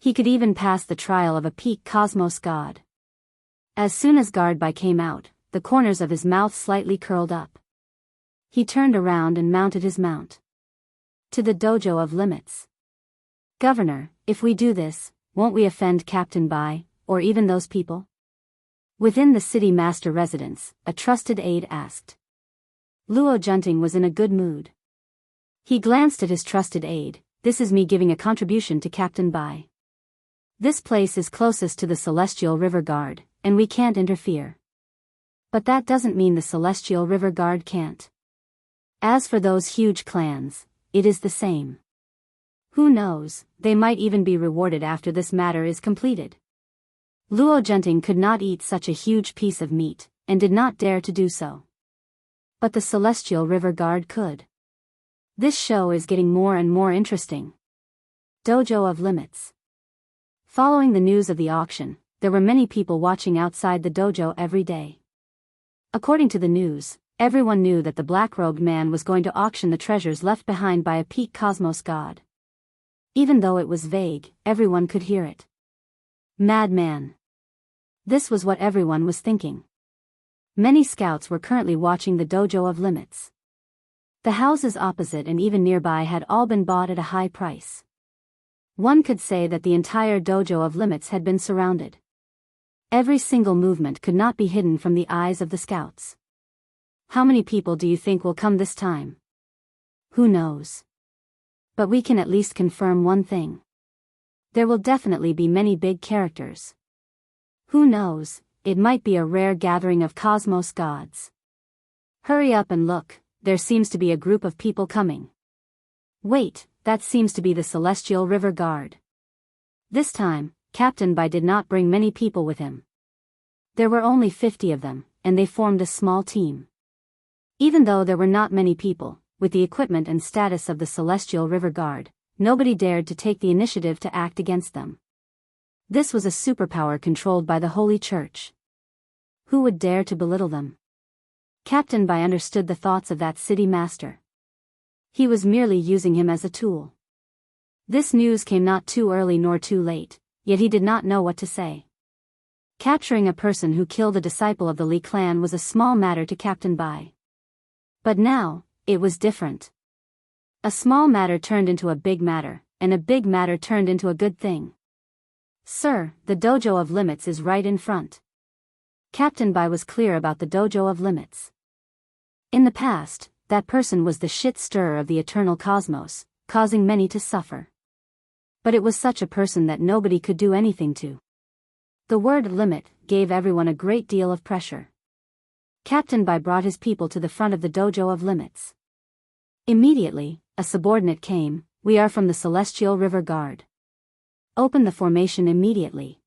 He could even pass the trial of a peak cosmos god. As soon as Guard Bai came out, the corners of his mouth slightly curled up. He turned around and mounted his mount. To the dojo of limits. Governor, if we do this, won't we offend Captain Bai, or even those people? Within the city master residence, a trusted aide asked. Luo Junting was in a good mood. He glanced at his trusted aide, this is me giving a contribution to Captain Bai. This place is closest to the Celestial River Guard, and we can't interfere. But that doesn't mean the Celestial River Guard can't. As for those huge clans, it is the same. Who knows, they might even be rewarded after this matter is completed. Luo Junting could not eat such a huge piece of meat, and did not dare to do so. But the Celestial River Guard could. This show is getting more and more interesting. Dojo of Limits. Following the news of the auction, there were many people watching outside the dojo every day. According to the news, everyone knew that the black-robed man was going to auction the treasures left behind by a peak cosmos god. Even though it was vague, everyone could hear it. Madman. This was what everyone was thinking. Many scouts were currently watching the dojo of Limits. The houses opposite and even nearby had all been bought at a high price. One could say that the entire dojo of Limits had been surrounded. Every single movement could not be hidden from the eyes of the scouts. How many people do you think will come this time? Who knows? But we can at least confirm one thing. There will definitely be many big characters. Who knows, it might be a rare gathering of cosmos gods. Hurry up and look, there seems to be a group of people coming. Wait, that seems to be the Celestial River Guard. This time, Captain Bai did not bring many people with him. There were only 50 of them, and they formed a small team. Even though there were not many people, with the equipment and status of the Celestial River Guard, nobody dared to take the initiative to act against them. This was a superpower controlled by the Holy Church. Who would dare to belittle them? Captain Bai understood the thoughts of that city master. He was merely using him as a tool. This news came not too early nor too late, yet he did not know what to say. Capturing a person who killed a disciple of the Li clan was a small matter to Captain Bai. But now, it was different. A small matter turned into a big matter, and a big matter turned into a good thing. Sir, the dojo of Limits is right in front. Captain Bai was clear about the dojo of Limits. In the past, that person was the shit stirrer of the eternal cosmos, causing many to suffer. But it was such a person that nobody could do anything to. The word limit gave everyone a great deal of pressure. Captain Bai brought his people to the front of the dojo of Limits. Immediately, a subordinate came, we are from the Celestial River Guard. Open the formation immediately.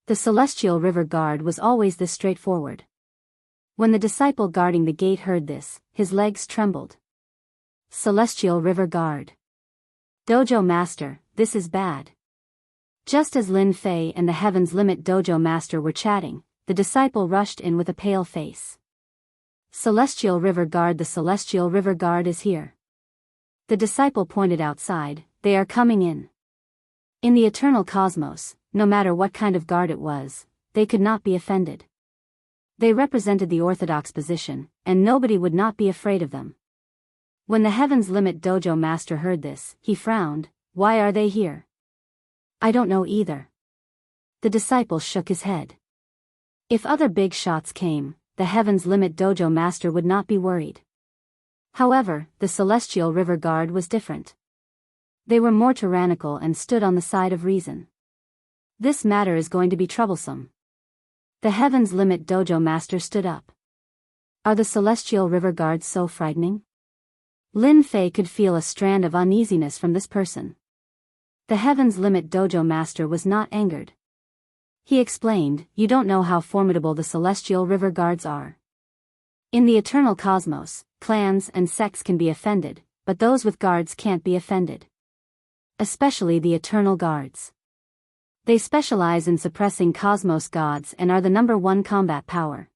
The Celestial River Guard was always this straightforward. When the disciple guarding the gate heard this, his legs trembled. Celestial River Guard. Dojo Master, this is bad. Just as Lin Fei and the Heaven's Limit Dojo Master were chatting, the disciple rushed in with a pale face. Celestial River Guard, the Celestial River Guard is here. The disciple pointed outside, they are coming in. In the eternal cosmos, no matter what kind of guard it was, they could not be offended. They represented the orthodox position, and nobody would not be afraid of them. When the Heaven's Limit Dojo Master heard this, he frowned. Why are they here? I don't know either. The disciple shook his head. If other big shots came, the Heaven's Limit Dojo Master would not be worried. However, the Celestial River Guard was different. They were more tyrannical and stood on the side of reason. This matter is going to be troublesome. The Heaven's Limit Dojo Master stood up. Are the Celestial River Guards so frightening? Lin Fei could feel a strand of uneasiness from this person. The Heaven's Limit Dojo Master was not angered. He explained, you don't know how formidable the Celestial River Guards are. In the eternal cosmos, clans and sects can be offended, but those with guards can't be offended. Especially the Eternal Guards. They specialize in suppressing cosmos gods and are the #1 combat power.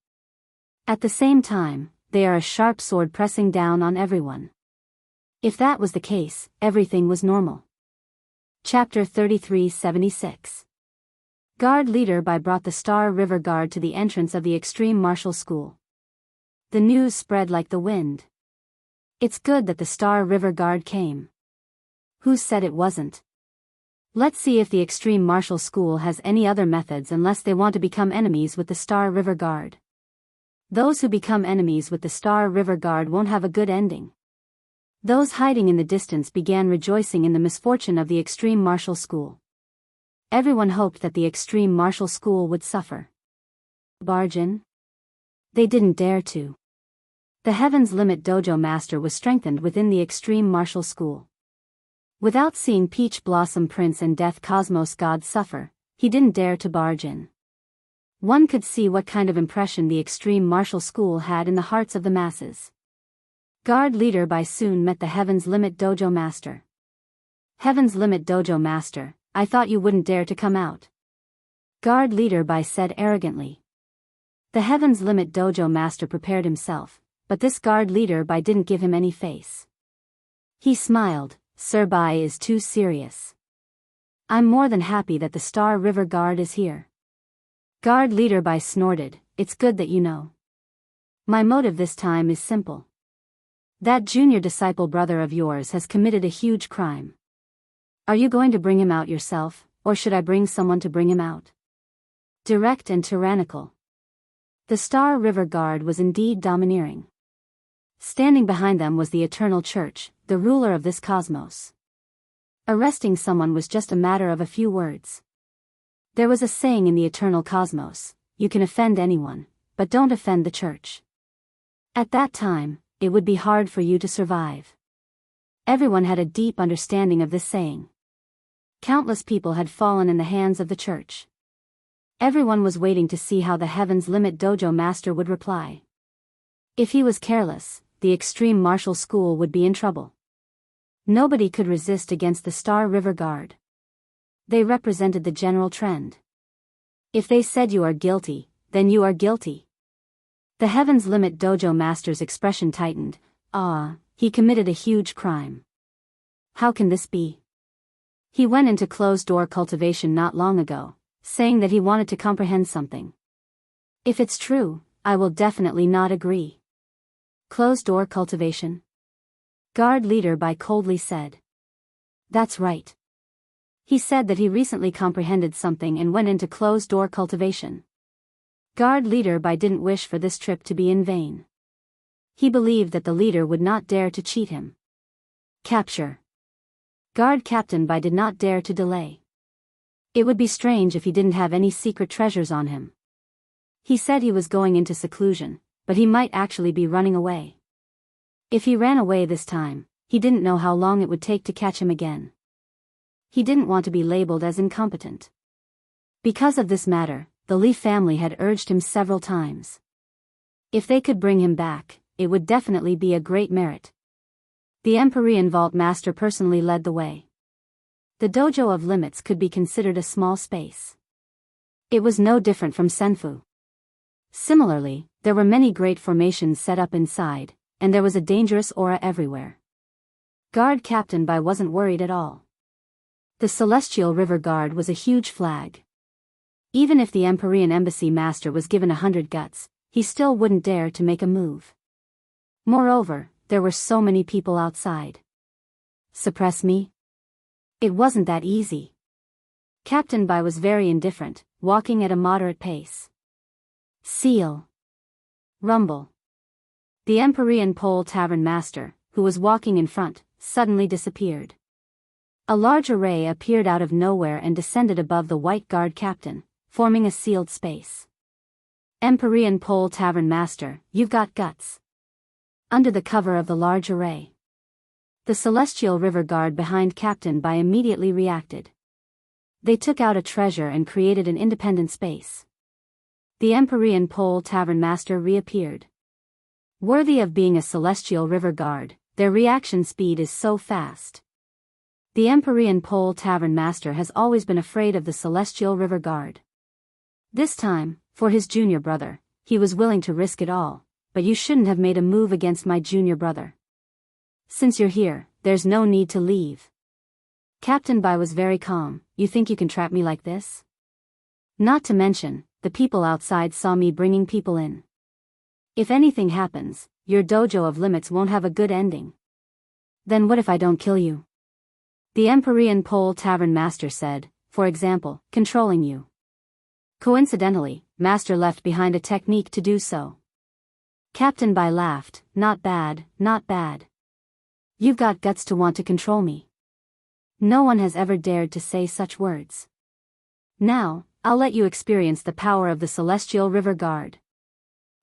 At the same time, they are a sharp sword pressing down on everyone. If that was the case, everything was normal. Chapter 3376. Guard Leader Bai brought the Star River Guard to the entrance of the Extreme Martial School. The news spread like the wind. It's good that the Star River Guard came. Who said it wasn't? Let's see if the Extreme Martial School has any other methods unless they want to become enemies with the Star River Guard. Those who become enemies with the Star River Guard won't have a good ending. Those hiding in the distance began rejoicing in the misfortune of the Extreme Martial School. Everyone hoped that the Extreme Martial School would suffer. Barge in? They didn't dare to. The Heaven's Limit Dojo Master was strengthened within the Extreme Martial School. Without seeing Peach Blossom Prince and Death Cosmos God suffer, he didn't dare to barge in. One could see what kind of impression the Extreme Martial School had in the hearts of the masses. Guard Leader Bai soon met the Heaven's Limit Dojo Master. Heaven's Limit Dojo Master, I thought you wouldn't dare to come out. Guard Leader Bai said arrogantly. The Heaven's Limit Dojo Master prepared himself, but this Guard Leader Bai didn't give him any face. He smiled. Sir Bai is too serious. I'm more than happy that the Star River Guard is here. Guard Leader Bai snorted, it's good that you know. My motive this time is simple. That junior disciple brother of yours has committed a huge crime. Are you going to bring him out yourself, or should I bring someone to bring him out? Direct and tyrannical. The Star River Guard was indeed domineering. Standing behind them was the Eternal Church, the ruler of this cosmos. Arresting someone was just a matter of a few words. There was a saying in the Eternal Cosmos, you can offend anyone, but don't offend the Church. At that time, it would be hard for you to survive. Everyone had a deep understanding of this saying. Countless people had fallen in the hands of the Church. Everyone was waiting to see how the Heaven's Limit Dojo Master would reply. If he was careless, the Extreme Martial School would be in trouble. Nobody could resist against the Star River Guard. They represented the general trend. If they said you are guilty, then you are guilty. The Heaven's Limit Dojo Master's expression tightened. He committed a huge crime. How can this be? He went into closed-door cultivation not long ago, saying that he wanted to comprehend something. If it's true, I will definitely not agree. Closed-door cultivation? Guard Leader Bai coldly said. That's right. He said that he recently comprehended something and went into closed-door cultivation. Guard Leader Bai didn't wish for this trip to be in vain. He believed that the leader would not dare to cheat him. Capture. Guard Captain Bai did not dare to delay. It would be strange if he didn't have any secret treasures on him. He said he was going into seclusion, but he might actually be running away. If he ran away this time, he didn't know how long it would take to catch him again. He didn't want to be labeled as incompetent. Because of this matter, the Li family had urged him several times. If they could bring him back, it would definitely be a great merit. The Empyrean Vault Master personally led the way. The dojo of limits could be considered a small space. It was no different from Senfu. Similarly, there were many great formations set up inside, and there was a dangerous aura everywhere. Guard Captain Bai wasn't worried at all. The Celestial River Guard was a huge flag. Even if the Empyrean Embassy Master was given 100 guts, he still wouldn't dare to make a move. Moreover, there were so many people outside. Suppress me? It wasn't that easy. Captain Bai was very indifferent, walking at a moderate pace. Seal. Rumble. The Empyrean Pole Tavern Master, who was walking in front, suddenly disappeared. A large array appeared out of nowhere and descended above the White Guard Captain, forming a sealed space. Empyrean Pole Tavern Master, you've got guts. Under the cover of the large array, the Celestial River Guard behind Captain Bai immediately reacted. They took out a treasure and created an independent space. The Empyrean Pole Tavern Master reappeared. Worthy of being a Celestial River Guard, their reaction speed is so fast. The Empyrean Pole Tavern Master has always been afraid of the Celestial River Guard. This time, for his junior brother, he was willing to risk it all, but you shouldn't have made a move against my junior brother. Since you're here, there's no need to leave. Captain Bai was very calm. You think you can trap me like this? Not to mention, the people outside saw me bringing people in. If anything happens, your dojo of limits won't have a good ending. Then what if I don't kill you? The Empyrean Pole Tavern Master said, for example, controlling you. Coincidentally, Master left behind a technique to do so. Captain Bai laughed, not bad, not bad. You've got guts to want to control me. No one has ever dared to say such words. Now, I'll let you experience the power of the Celestial River Guard.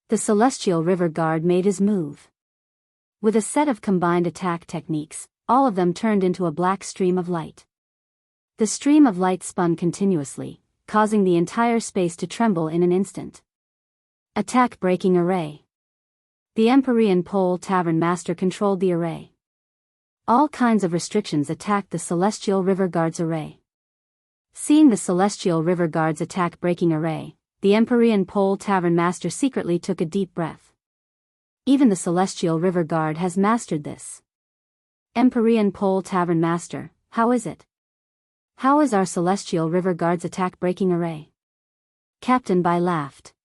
The Celestial River Guard made his move. With a set of combined attack techniques, all of them turned into a black stream of light. The stream of light spun continuously, causing the entire space to tremble in an instant. Attack Breaking Array. The Empyrean Pole Tavern Master controlled the array. All kinds of restrictions attacked the Celestial River Guard's array. Seeing the Celestial River Guard's attack breaking array, the Empyrean Pole Tavern Master secretly took a deep breath. Even the Celestial River Guard has mastered this. Empyrean Pole Tavern Master, how is it? How is our Celestial River Guard's attack breaking array? Captain Bai laughed.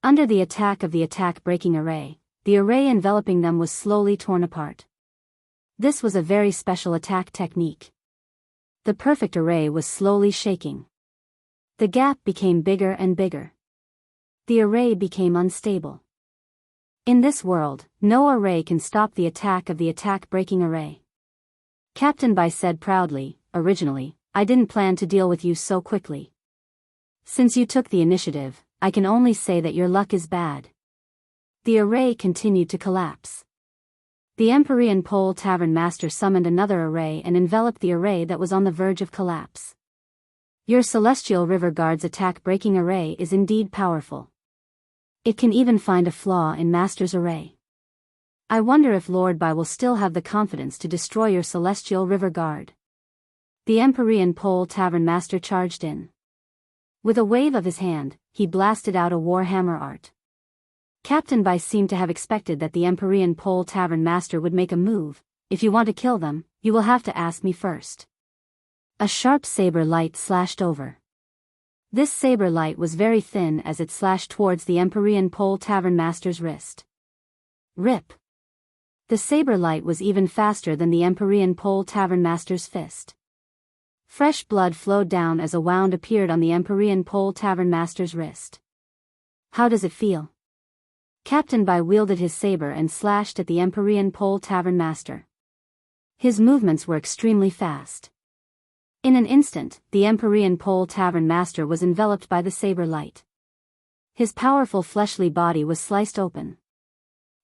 Under the attack of the attack breaking array, the array enveloping them was slowly torn apart. This was a very special attack technique. The perfect array was slowly shaking. The gap became bigger and bigger. The array became unstable. In this world, no array can stop the attack of the attack-breaking array. Captain Bai said proudly, originally, I didn't plan to deal with you so quickly. Since you took the initiative, I can only say that your luck is bad. The array continued to collapse. The Empyrean Pole Tavern Master summoned another array and enveloped the array that was on the verge of collapse. Your Celestial River Guard's attack-breaking array is indeed powerful. It can even find a flaw in Master's array. I wonder if Lord Bai will still have the confidence to destroy your Celestial River Guard. The Empyrean Pole Tavern Master charged in. With a wave of his hand, he blasted out a warhammer art. Captain Bai seemed to have expected that the Empyrean Pole Tavern Master would make a move. If you want to kill them, you will have to ask me first. A sharp saber light slashed over. This saber light was very thin as it slashed towards the Empyrean Pole Tavern Master's wrist. Rip! The saber light was even faster than the Empyrean Pole Tavern Master's fist. Fresh blood flowed down as a wound appeared on the Empyrean Pole Tavern Master's wrist. How does it feel? Captain Bai wielded his saber and slashed at the Empyrean Pole Tavern Master. His movements were extremely fast. In an instant, the Empyrean Pole Tavern Master was enveloped by the saber light. His powerful fleshly body was sliced open.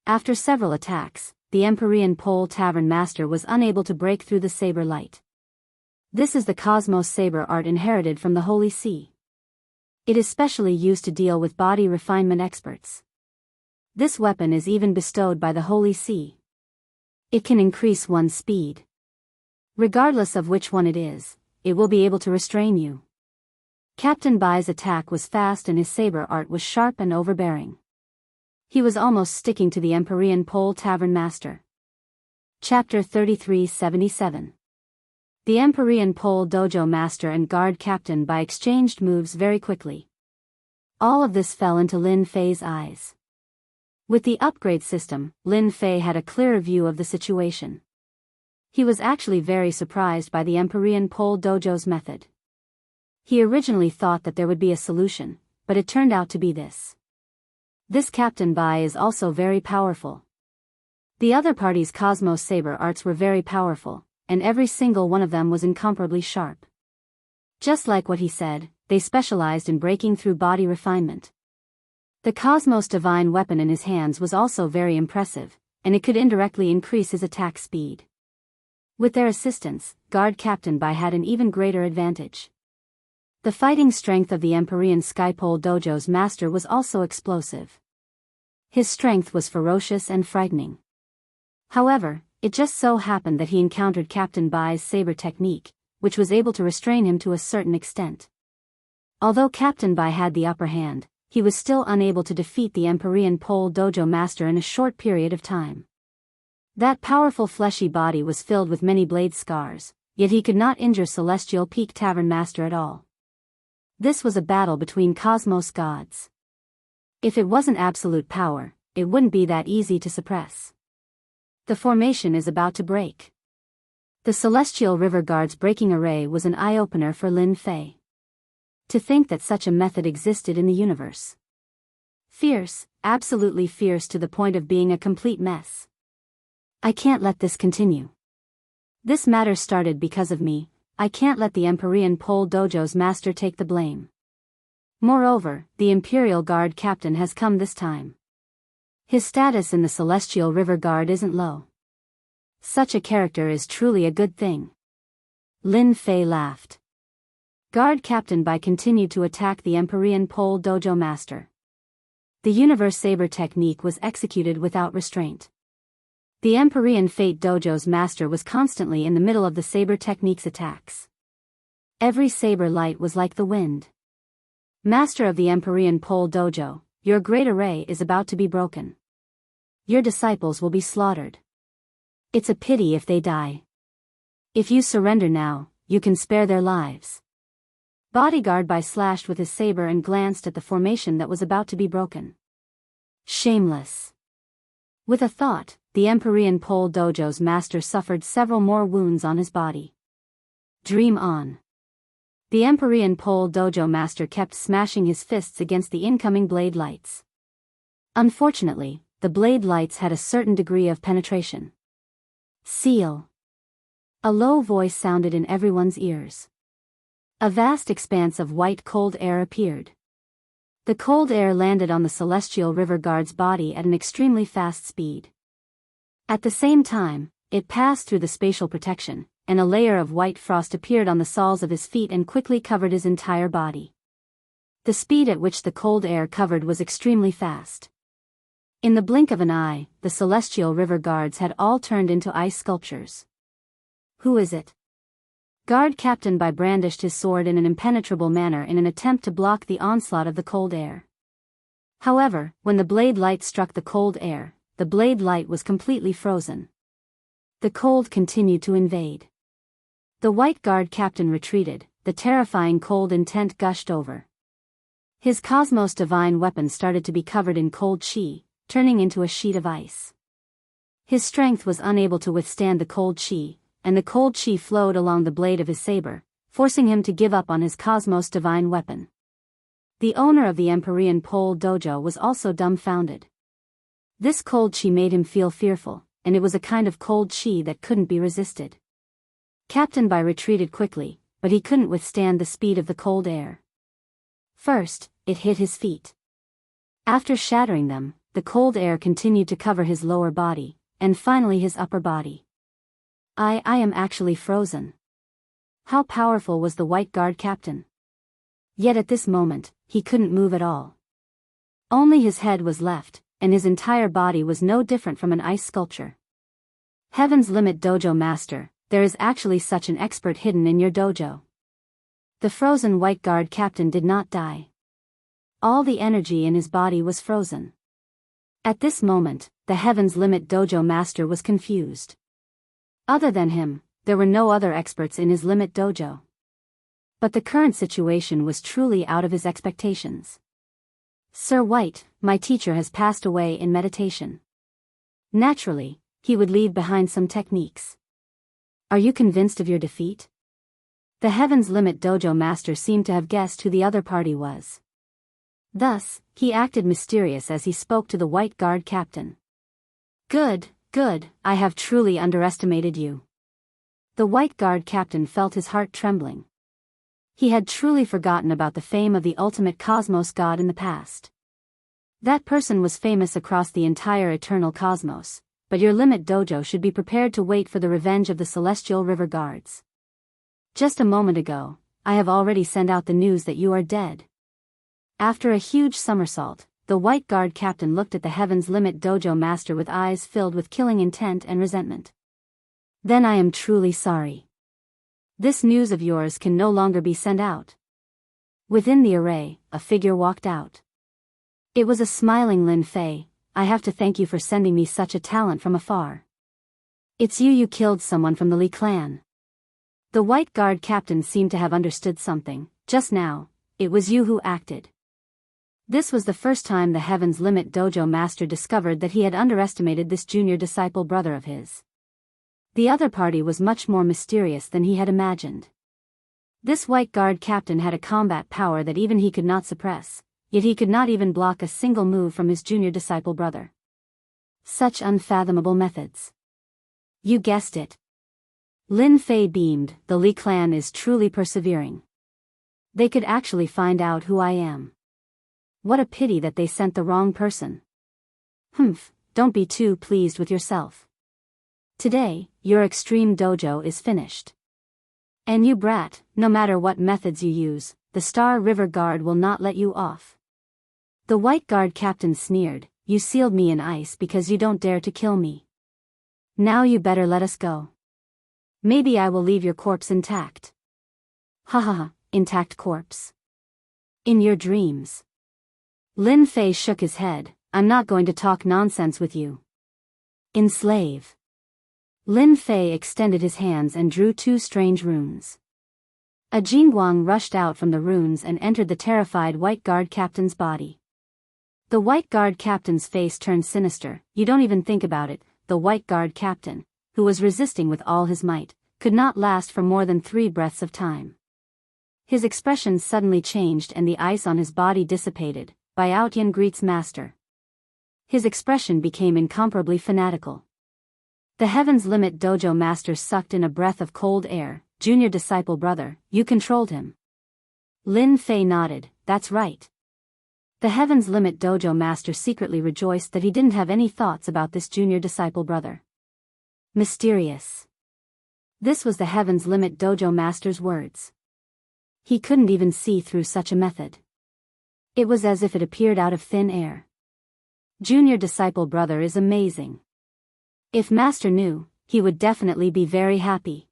After several attacks, the Empyrean Pole Tavern Master was unable to break through the saber light. This is the Cosmos Saber art inherited from the Holy See. It is specially used to deal with body refinement experts. This weapon is even bestowed by the Holy See. It can increase one's speed. Regardless of which one it is, it will be able to restrain you. Captain Bai's attack was fast and his saber art was sharp and overbearing. He was almost sticking to the Empyrean Pole Tavern Master. Chapter 3377. The Empyrean Pole Dojo Master and Guard Captain Bai exchanged moves very quickly. All of this fell into Lin Fei's eyes. With the upgrade system, Lin Fei had a clearer view of the situation. He was actually very surprised by the Empyrean Pole Dojo's method. He originally thought that there would be a solution, but it turned out to be this. This Captain Bai is also very powerful. The other party's Cosmos Saber arts were very powerful, and every single one of them was incomparably sharp. Just like what he said, they specialized in breaking through body refinement. The Cosmos Divine weapon in his hands was also very impressive, and it could indirectly increase his attack speed. With their assistance, Guard Captain Bai had an even greater advantage. The fighting strength of the Empyrean Skypole Dojo's master was also explosive. His strength was ferocious and frightening. However, it just so happened that he encountered Captain Bai's saber technique, which was able to restrain him to a certain extent. Although Captain Bai had the upper hand, he was still unable to defeat the Empyrean Pole Dojo master in a short period of time. That powerful fleshy body was filled with many blade scars, yet he could not injure Celestial Peak Tavern Master at all. This was a battle between cosmos gods. If it wasn't absolute power, it wouldn't be that easy to suppress. The formation is about to break. The Celestial River Guard's breaking array was an eye-opener for Lin Fei. To think that such a method existed in the universe. Fierce, absolutely fierce to the point of being a complete mess. I can't let this continue. This matter started because of me. I can't let the Empyrean Pole Dojo's master take the blame. Moreover, the Imperial Guard captain has come this time. His status in the Celestial River Guard isn't low. Such a character is truly a good thing. Lin Fei laughed. Guard Captain Bai continued to attack the Empyrean Pole Dojo master. The Universe Saber technique was executed without restraint. The Empyrean Fate Dojo's master was constantly in the middle of the saber technique's attacks. Every saber light was like the wind. Master of the Empyrean Pole Dojo, your great array is about to be broken. Your disciples will be slaughtered. It's a pity if they die. If you surrender now, you can spare their lives. Bodyguard Bai slashed with his saber and glanced at the formation that was about to be broken. Shameless. With a thought, the Empyrean Pole Dojo's master suffered several more wounds on his body. Dream on. The Empyrean Pole Dojo master kept smashing his fists against the incoming blade lights. Unfortunately, the blade lights had a certain degree of penetration. Seal. A low voice sounded in everyone's ears. A vast expanse of white cold air appeared. The cold air landed on the Celestial River Guard's body at an extremely fast speed. At the same time, it passed through the spatial protection, and a layer of white frost appeared on the soles of his feet and quickly covered his entire body. The speed at which the cold air covered was extremely fast. In the blink of an eye, the Celestial River Guards had all turned into ice sculptures. Who is it? Guard Captain Bai brandished his sword in an impenetrable manner in an attempt to block the onslaught of the cold air. However, when the blade light struck the cold air, the blade light was completely frozen. The cold continued to invade. The white guard captain retreated, the terrifying cold intent gushed over. His Cosmos Divine weapon started to be covered in cold chi, turning into a sheet of ice. His strength was unable to withstand the cold chi, and the cold chi flowed along the blade of his saber, forcing him to give up on his Cosmos Divine weapon. The owner of the Empyrean Pole Dojo was also dumbfounded. This cold chi made him feel fearful, and it was a kind of cold chi that couldn't be resisted. Captain Bai retreated quickly, but he couldn't withstand the speed of the cold air. First, it hit his feet. After shattering them, the cold air continued to cover his lower body, and finally his upper body. I am actually frozen. How powerful was the white guard captain? Yet at this moment, he couldn't move at all. Only his head was left, and his entire body was no different from an ice sculpture. Heaven's Limit Dojo Master, there is actually such an expert hidden in your dojo. The frozen white guard captain did not die. All the energy in his body was frozen. At this moment, the Heaven's Limit Dojo master was confused. Other than him, there were no other experts in his Limit Dojo. But the current situation was truly out of his expectations. Sir White, my teacher has passed away in meditation. Naturally, he would leave behind some techniques. Are you convinced of your defeat? The Heaven's Limit Dojo master seemed to have guessed who the other party was. Thus, he acted mysterious as he spoke to the White Guard captain. Good, I have truly underestimated you. The White Guard captain felt his heart trembling. He had truly forgotten about the fame of the ultimate cosmos god in the past. That person was famous across the entire eternal cosmos, but your Limit Dojo should be prepared to wait for the revenge of the Celestial River Guards. Just a moment ago, I have already sent out the news that you are dead. After a huge somersault, the White Guard captain looked at the Heaven's Limit Dojo master with eyes filled with killing intent and resentment. Then I am truly sorry. This news of yours can no longer be sent out. Within the array, a figure walked out. It was a smiling Lin Fei. I have to thank you for sending me such a talent from afar. It's you killed someone from the Li clan. The White Guard captain seemed to have understood something. Just now, it was you who acted. This was the first time the Heaven's Limit Dojo master discovered that he had underestimated this junior disciple brother of his. The other party was much more mysterious than he had imagined. This White Guard captain had a combat power that even he could not suppress, yet he could not even block a single move from his junior disciple brother. Such unfathomable methods. You guessed it. Lin Fei beamed. The Li clan is truly persevering. They could actually find out who I am. What a pity that they sent the wrong person. Don't be too pleased with yourself. Today, your extreme dojo is finished. And you brat, no matter what methods you use, the Star River Guard will not let you off. The White Guard captain sneered, you sealed me in ice because you don't dare to kill me. Now you better let us go. Maybe I will leave your corpse intact. Intact corpse. In your dreams. Lin Fei shook his head, I'm not going to talk nonsense with you. Enslave. Lin Fei extended his hands and drew two strange runes. A Jingguang rushed out from the runes and entered the terrified White Guard captain's body. The White Guard captain's face turned sinister. You don't even think about it. The White Guard captain, who was resisting with all his might, could not last for more than 3 breaths of time. His expression suddenly changed and the ice on his body dissipated. Baotian greets master. His expression became incomparably fanatical. The Heaven's Limit Dojo master sucked in a breath of cold air. Junior disciple brother, you controlled him. Lin Fei nodded, that's right. The Heaven's Limit Dojo master secretly rejoiced that he didn't have any thoughts about this junior disciple brother. Mysterious. This was the Heaven's Limit Dojo master's words. He couldn't even see through such a method. It was as if it appeared out of thin air. Junior disciple brother is amazing. If master knew, he would definitely be very happy.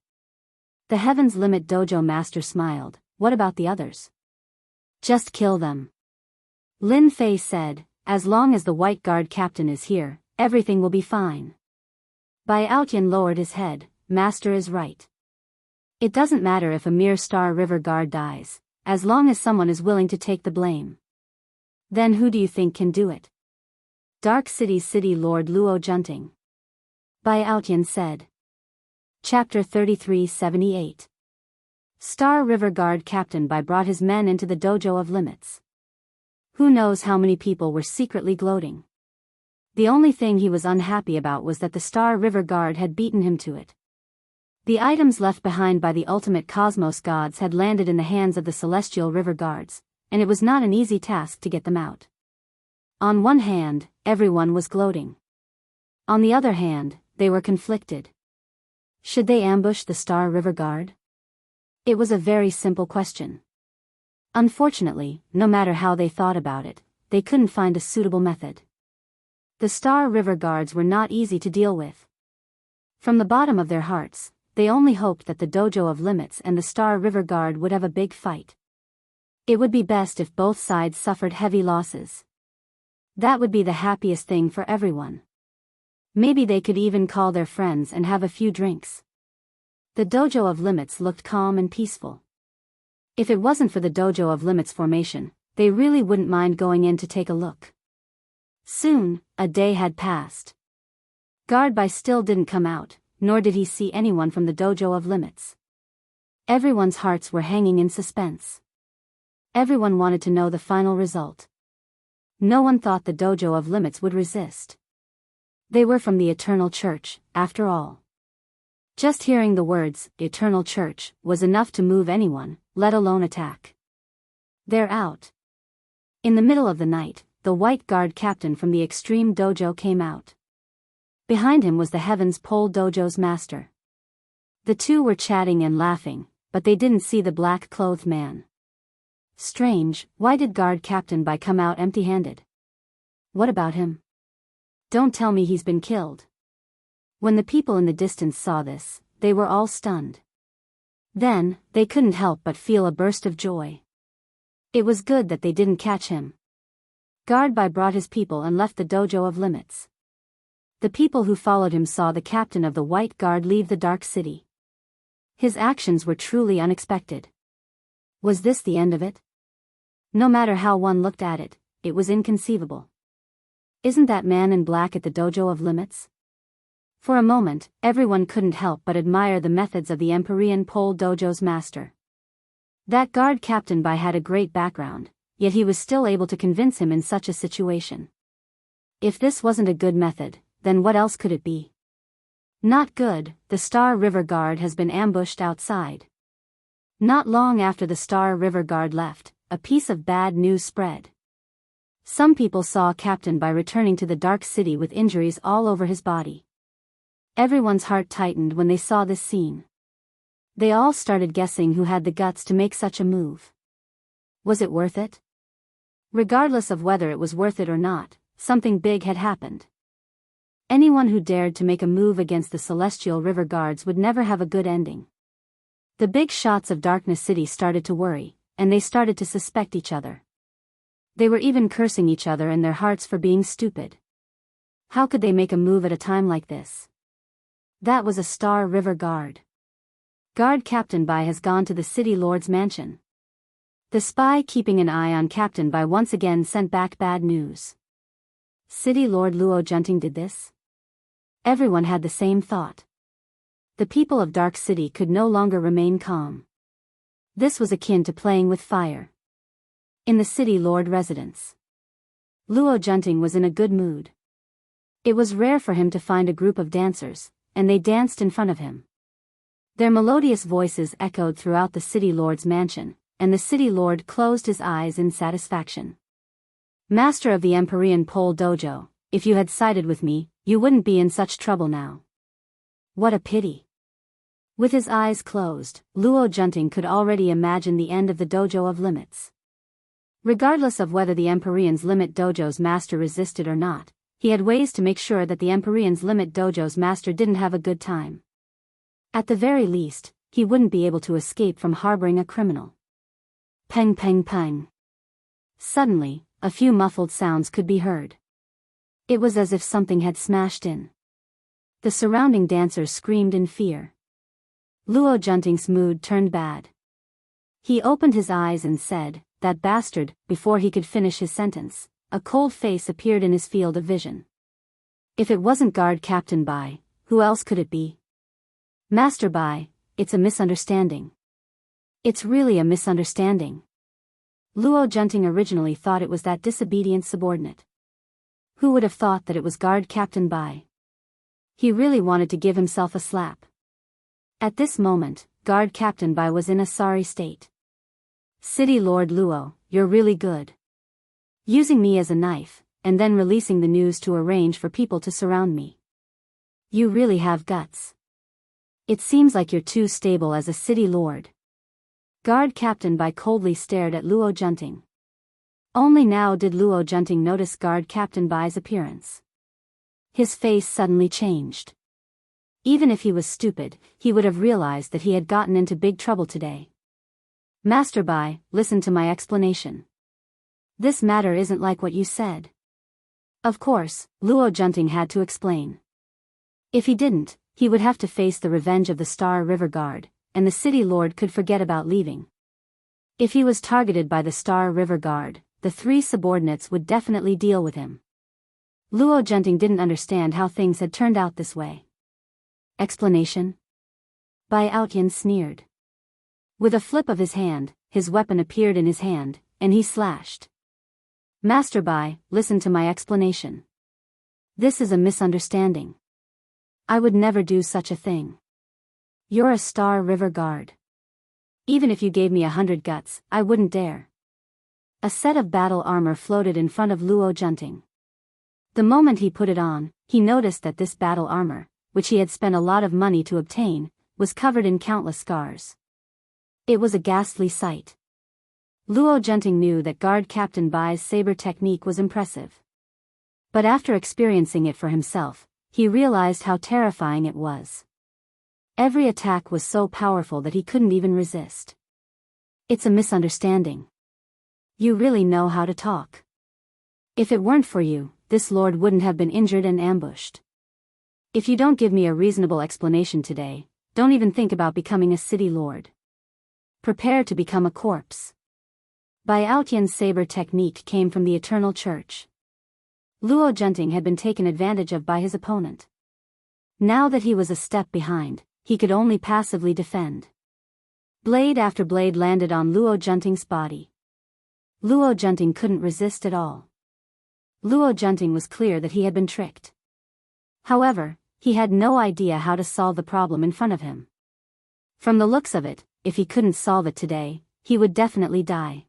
The Heaven's Limit Dojo master smiled, what about the others? Just kill them. Lin Fei said, as long as the White Guard captain is here, everything will be fine. Baotian lowered his head, master is right. It doesn't matter if a mere Star River Guard dies, as long as someone is willing to take the blame. Then who do you think can do it? Dark City Lord Luo Junting. Baotian said. Chapter 3378. Star River Guard Captain Bai brought his men into the dojo of limits. Who knows how many people were secretly gloating. The only thing he was unhappy about was that the Star River Guard had beaten him to it. The items left behind by the ultimate cosmos gods had landed in the hands of the Celestial River Guards, and it was not an easy task to get them out. On one hand, everyone was gloating. On the other hand, they were conflicted. Should they ambush the Star River Guard? It was a very simple question. Unfortunately, no matter how they thought about it, they couldn't find a suitable method. The Star River Guards were not easy to deal with. From the bottom of their hearts, they only hoped that the Dojo of Limits and the Star River Guard would have a big fight. It would be best if both sides suffered heavy losses. That would be the happiest thing for everyone. Maybe they could even call their friends and have a few drinks. The Dojo of Limits looked calm and peaceful. If it wasn't for the Dojo of Limits formation, they really wouldn't mind going in to take a look. Soon, a day had passed. Guardby still didn't come out, nor did he see anyone from the Dojo of Limits. Everyone's hearts were hanging in suspense. Everyone wanted to know the final result. No one thought the Dojo of Limits would resist. They were from the Eternal Church, after all. Just hearing the words, Eternal Church, was enough to move anyone, let alone attack. They're out. In the middle of the night, the White Guard captain from the Extreme Dojo came out. Behind him was the Heavens Pole Dojo's master. The two were chatting and laughing, but they didn't see the black-clothed man. Strange, why did Guard Captain Bai come out empty-handed? What about him? Don't tell me he's been killed. When the people in the distance saw this, they were all stunned. Then, they couldn't help but feel a burst of joy. It was good that they didn't catch him. Guardby brought his people and left the Dojo of Limits. The people who followed him saw the captain of the White Guard leave the Dark City. His actions were truly unexpected. Was this the end of it? No matter how one looked at it, it was inconceivable. Isn't that man in black at the Dojo of Limits? For a moment, everyone couldn't help but admire the methods of the Empyrean Pole Dojo's master. That Guard Captain Bai had a great background, yet he was still able to convince him in such a situation. If this wasn't a good method, then what else could it be? Not good, the Star River Guard has been ambushed outside. Not long after the Star River Guard left, a piece of bad news spread. Some people saw Captain Bai returning to the Dark City with injuries all over his body. Everyone's heart tightened when they saw this scene. They all started guessing who had the guts to make such a move. Was it worth it? Regardless of whether it was worth it or not, something big had happened. Anyone who dared to make a move against the Celestial River Guards would never have a good ending. The big shots of Darkness City started to worry, and they started to suspect each other. They were even cursing each other in their hearts for being stupid. How could they make a move at a time like this? That was a Star River Guard. Guard Captain Bai has gone to the City Lord's mansion. The spy keeping an eye on Captain Bai once again sent back bad news. City Lord Luo Junting did this? Everyone had the same thought. The people of Dark City could no longer remain calm. This was akin to playing with fire. In the City Lord residence, Luo Junting was in a good mood. It was rare for him to find a group of dancers, and they danced in front of him. Their melodious voices echoed throughout the City Lord's mansion, and the City Lord closed his eyes in satisfaction. Master of the Empyrean Pole Dojo, if you had sided with me, you wouldn't be in such trouble now. What a pity. With his eyes closed, Luo Junting could already imagine the end of the Dojo of Limits. Regardless of whether the Empyrean's Limit Dojo's master resisted or not, he had ways to make sure that the Empyrean's Limit Dojo's master didn't have a good time. At the very least, he wouldn't be able to escape from harboring a criminal. Peng peng peng. Suddenly, a few muffled sounds could be heard. It was as if something had smashed in. The surrounding dancers screamed in fear. Luo Junting's mood turned bad. He opened his eyes and said, "That bastard," before he could finish his sentence. A cold face appeared in his field of vision. If it wasn't Guard Captain Bai, who else could it be? Master Bai, it's a misunderstanding. It's really a misunderstanding. Luo Junting originally thought it was that disobedient subordinate. Who would have thought that it was Guard Captain Bai? He really wanted to give himself a slap. At this moment, Guard Captain Bai was in a sorry state. City Lord Luo, you're really good. Using me as a knife, and then releasing the news to arrange for people to surround me. You really have guts. It seems like you're too stable as a city lord. Guard Captain Bai coldly stared at Luo Junting. Only now did Luo Junting notice Guard Captain Bai's appearance. His face suddenly changed. Even if he was stupid, he would have realized that he had gotten into big trouble today. Master Bai, listen to my explanation. This matter isn't like what you said. Of course, Luo Junting had to explain. If he didn't, he would have to face the revenge of the Star River Guard, and the city lord could forget about leaving. If he was targeted by the Star River Guard, the three subordinates would definitely deal with him. Luo Junting didn't understand how things had turned out this way. Explanation? Bai Outyan sneered. With a flip of his hand, his weapon appeared in his hand, and he slashed. Master Bai, listen to my explanation. This is a misunderstanding. I would never do such a thing. You're a Star River Guard. Even if you gave me 100 guts, I wouldn't dare. A set of battle armor floated in front of Luo Junting. The moment he put it on, he noticed that this battle armor, which he had spent a lot of money to obtain, was covered in countless scars. It was a ghastly sight. Luo Junting knew that Guard Captain Bai's saber technique was impressive. But after experiencing it for himself, he realized how terrifying it was. Every attack was so powerful that he couldn't even resist. It's a misunderstanding. You really know how to talk. If it weren't for you, this lord wouldn't have been injured and ambushed. If you don't give me a reasonable explanation today, don't even think about becoming a city lord. Prepare to become a corpse. Bai Outyan's saber technique came from the Eternal Church. Luo Junting had been taken advantage of by his opponent. Now that he was a step behind, he could only passively defend. Blade after blade landed on Luo Junting's body. Luo Junting couldn't resist at all. Luo Junting was clear that he had been tricked. However, he had no idea how to solve the problem in front of him. From the looks of it, if he couldn't solve it today, he would definitely die.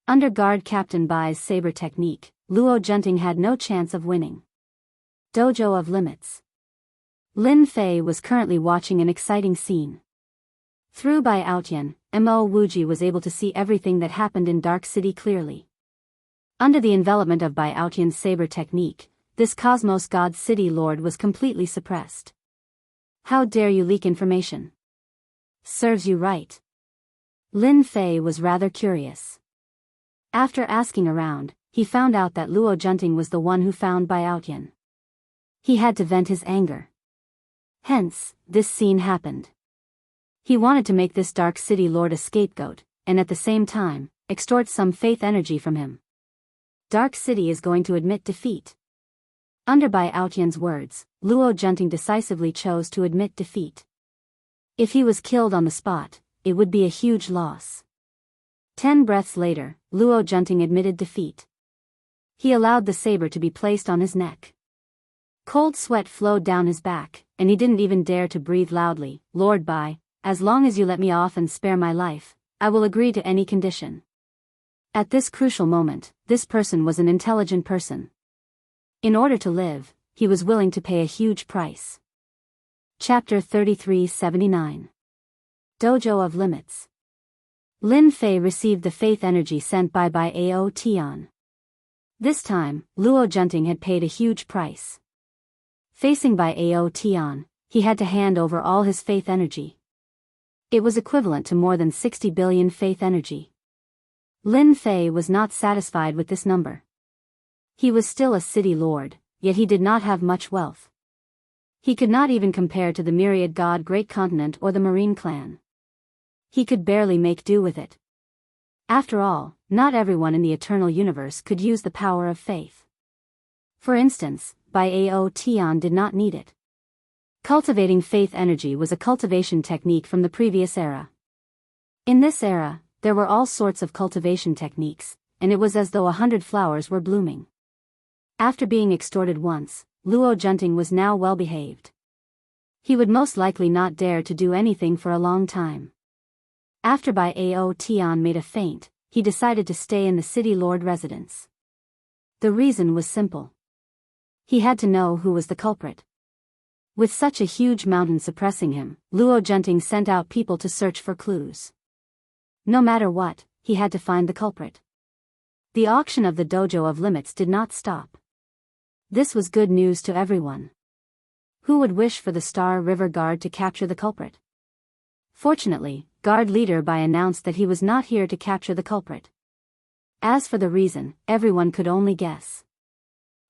Under Guard Captain Bai's saber technique, Luo Junting had no chance of winning. Dojo of Limits. Lin Fei was currently watching an exciting scene. Through Bai Outyan, Mo Wuji was able to see everything that happened in Dark City clearly. Under the envelopment of Bai Outyan's saber technique, this Cosmos God City Lord was completely suppressed. How dare you leak information? Serves you right. Lin Fei was rather curious. After asking around, he found out that Luo Junting was the one who found Bai Outyan. He had to vent his anger. Hence, this scene happened. He wanted to make this Dark City Lord a scapegoat, and at the same time, extort some faith energy from him. Dark City is going to admit defeat. Under Bai Outyan's words, Luo Junting decisively chose to admit defeat. If he was killed on the spot, it would be a huge loss. 10 breaths later, Luo Junting admitted defeat. He allowed the saber to be placed on his neck. Cold sweat flowed down his back, and he didn't even dare to breathe loudly. Lord Bai, as long as you let me off and spare my life, I will agree to any condition. At this crucial moment, this person was an intelligent person. In order to live, he was willing to pay a huge price. Chapter 3379. Dojo of Limits. Lin Fei received the faith energy sent by Ao Tian. This time, Luo Junting had paid a huge price. Facing Ao Tian, he had to hand over all his faith energy. It was equivalent to more than 60 billion faith energy. Lin Fei was not satisfied with this number. He was still a city lord, yet he did not have much wealth. He could not even compare to the myriad god Great Continent or the Marine clan. He could barely make do with it. After all, not everyone in the eternal universe could use the power of faith. For instance, Ao Tian did not need it. Cultivating faith energy was a cultivation technique from the previous era. In this era, there were all sorts of cultivation techniques, and it was as though 100 flowers were blooming. After being extorted once, Luo Junting was now well behaved. He would most likely not dare to do anything for a long time. After Ao Tian made a feint, he decided to stay in the city lord residence. The reason was simple. He had to know who was the culprit. With such a huge mountain suppressing him, Luo Junting sent out people to search for clues. No matter what, he had to find the culprit. The auction of the Dojo of Limits did not stop. This was good news to everyone. Who would wish for the Star River Guard to capture the culprit? Fortunately, Guard Leader Bai announced that he was not here to capture the culprit. As for the reason, everyone could only guess.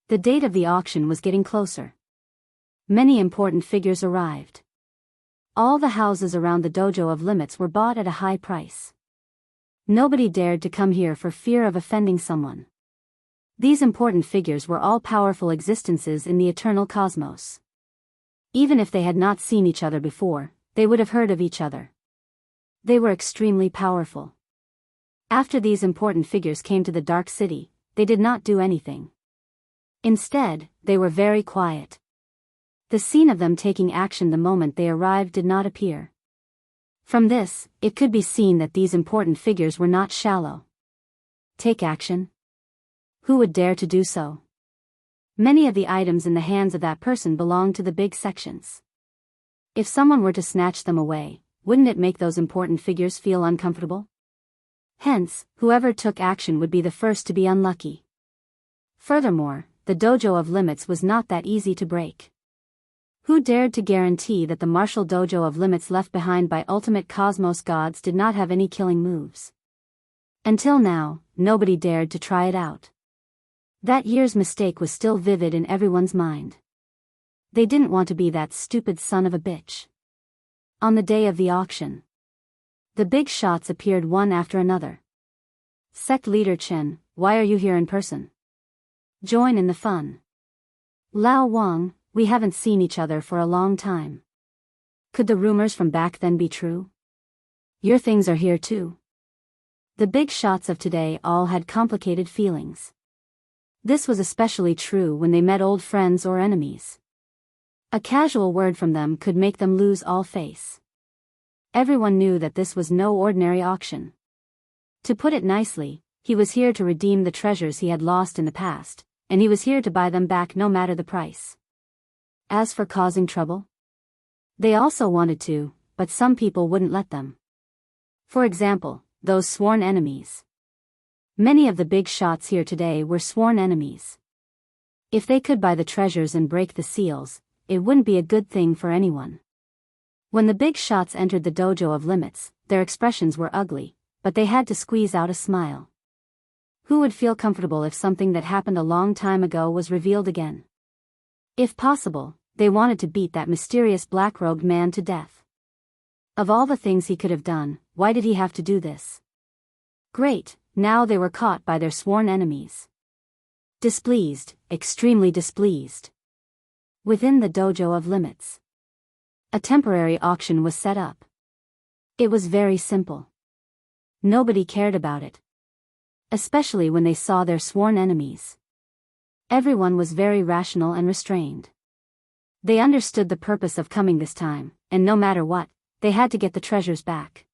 The date of the auction was getting closer. Many important figures arrived. All the houses around the dojo of limits were bought at a high price. Nobody dared to come here for fear of offending someone. These important figures were all powerful existences in the eternal cosmos. Even if they had not seen each other before, they would have heard of each other. They were extremely powerful. After these important figures came to the Dark City, they did not do anything. Instead, they were very quiet. The scene of them taking action the moment they arrived did not appear. From this, it could be seen that these important figures were not shallow. Take action? Who would dare to do so? Many of the items in the hands of that person belonged to the big sections. If someone were to snatch them away, wouldn't it make those important figures feel uncomfortable? Hence, whoever took action would be the first to be unlucky. Furthermore, the dojo of limits was not that easy to break. Who dared to guarantee that the martial dojo of limits left behind by ultimate cosmos gods did not have any killing moves? Until now, nobody dared to try it out. That year's mistake was still vivid in everyone's mind. They didn't want to be that stupid son of a bitch. On the day of the auction, the big shots appeared one after another. Sect Leader Chen, why are you here in person? Join in the fun. Lao Wang, we haven't seen each other for a long time. Could the rumors from back then be true? Your things are here too. The big shots of today all had complicated feelings. This was especially true when they met old friends or enemies. A casual word from them could make them lose all face. Everyone knew that this was no ordinary auction. To put it nicely, he was here to redeem the treasures he had lost in the past, and he was here to buy them back no matter the price. As for causing trouble, they also wanted to, but some people wouldn't let them. For example, those sworn enemies. Many of the big shots here today were sworn enemies. If they could buy the treasures and break the seals, it wouldn't be a good thing for anyone. When the big shots entered the dojo of limits, their expressions were ugly, but they had to squeeze out a smile. Who would feel comfortable if something that happened a long time ago was revealed again? If possible, they wanted to beat that mysterious black-robed man to death. Of all the things he could have done, why did he have to do this? Great, now they were caught by their sworn enemies. Displeased, extremely displeased. Within the dojo of limits, a temporary auction was set up. It was very simple. Nobody cared about it. Especially when they saw their sworn enemies. Everyone was very rational and restrained. They understood the purpose of coming this time, and no matter what, they had to get the treasures back.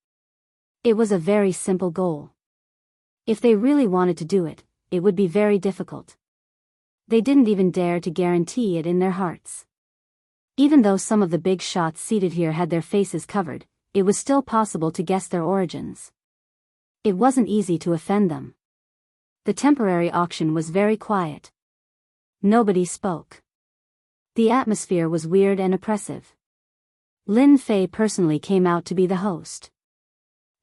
It was a very simple goal. If they really wanted to do it, it would be very difficult. They didn't even dare to guarantee it in their hearts. Even though some of the big shots seated here had their faces covered, it was still possible to guess their origins. It wasn't easy to offend them. The temporary auction was very quiet. Nobody spoke. The atmosphere was weird and oppressive. Lin Fei personally came out to be the host.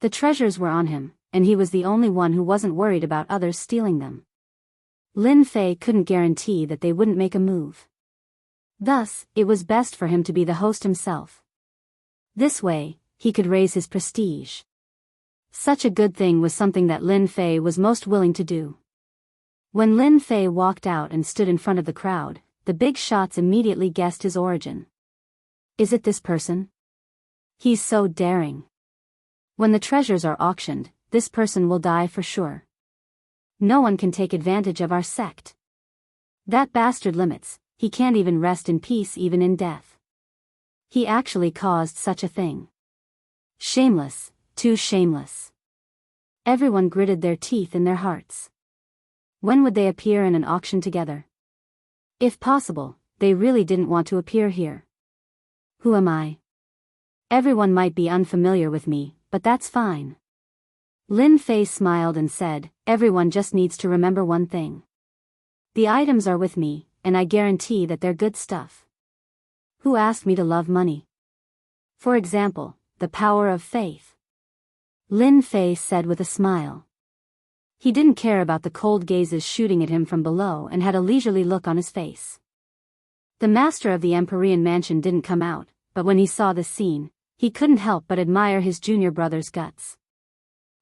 The treasures were on him, and he was the only one who wasn't worried about others stealing them. Lin Fei couldn't guarantee that they wouldn't make a move. Thus, it was best for him to be the host himself. This way, he could raise his prestige. Such a good thing was something that Lin Fei was most willing to do. When Lin Fei walked out and stood in front of the crowd, the big shots immediately guessed his origin. Is it this person? He's so daring. When the treasures are auctioned, this person will die for sure. No one can take advantage of our sect. That bastard Limits, he can't even rest in peace even in death. He actually caused such a thing. Shameless, too shameless. Everyone gritted their teeth in their hearts. When would they appear in an auction together? If possible, they really didn't want to appear here. Who am I? Everyone might be unfamiliar with me, but that's fine. Lin Fei smiled and said, everyone just needs to remember one thing. The items are with me, and I guarantee that they're good stuff. Who asked me to love money? For example, the power of faith. Lin Fei said with a smile. He didn't care about the cold gazes shooting at him from below and had a leisurely look on his face. The master of the Empyrean mansion didn't come out, but when he saw the scene, he couldn't help but admire his junior brother's guts.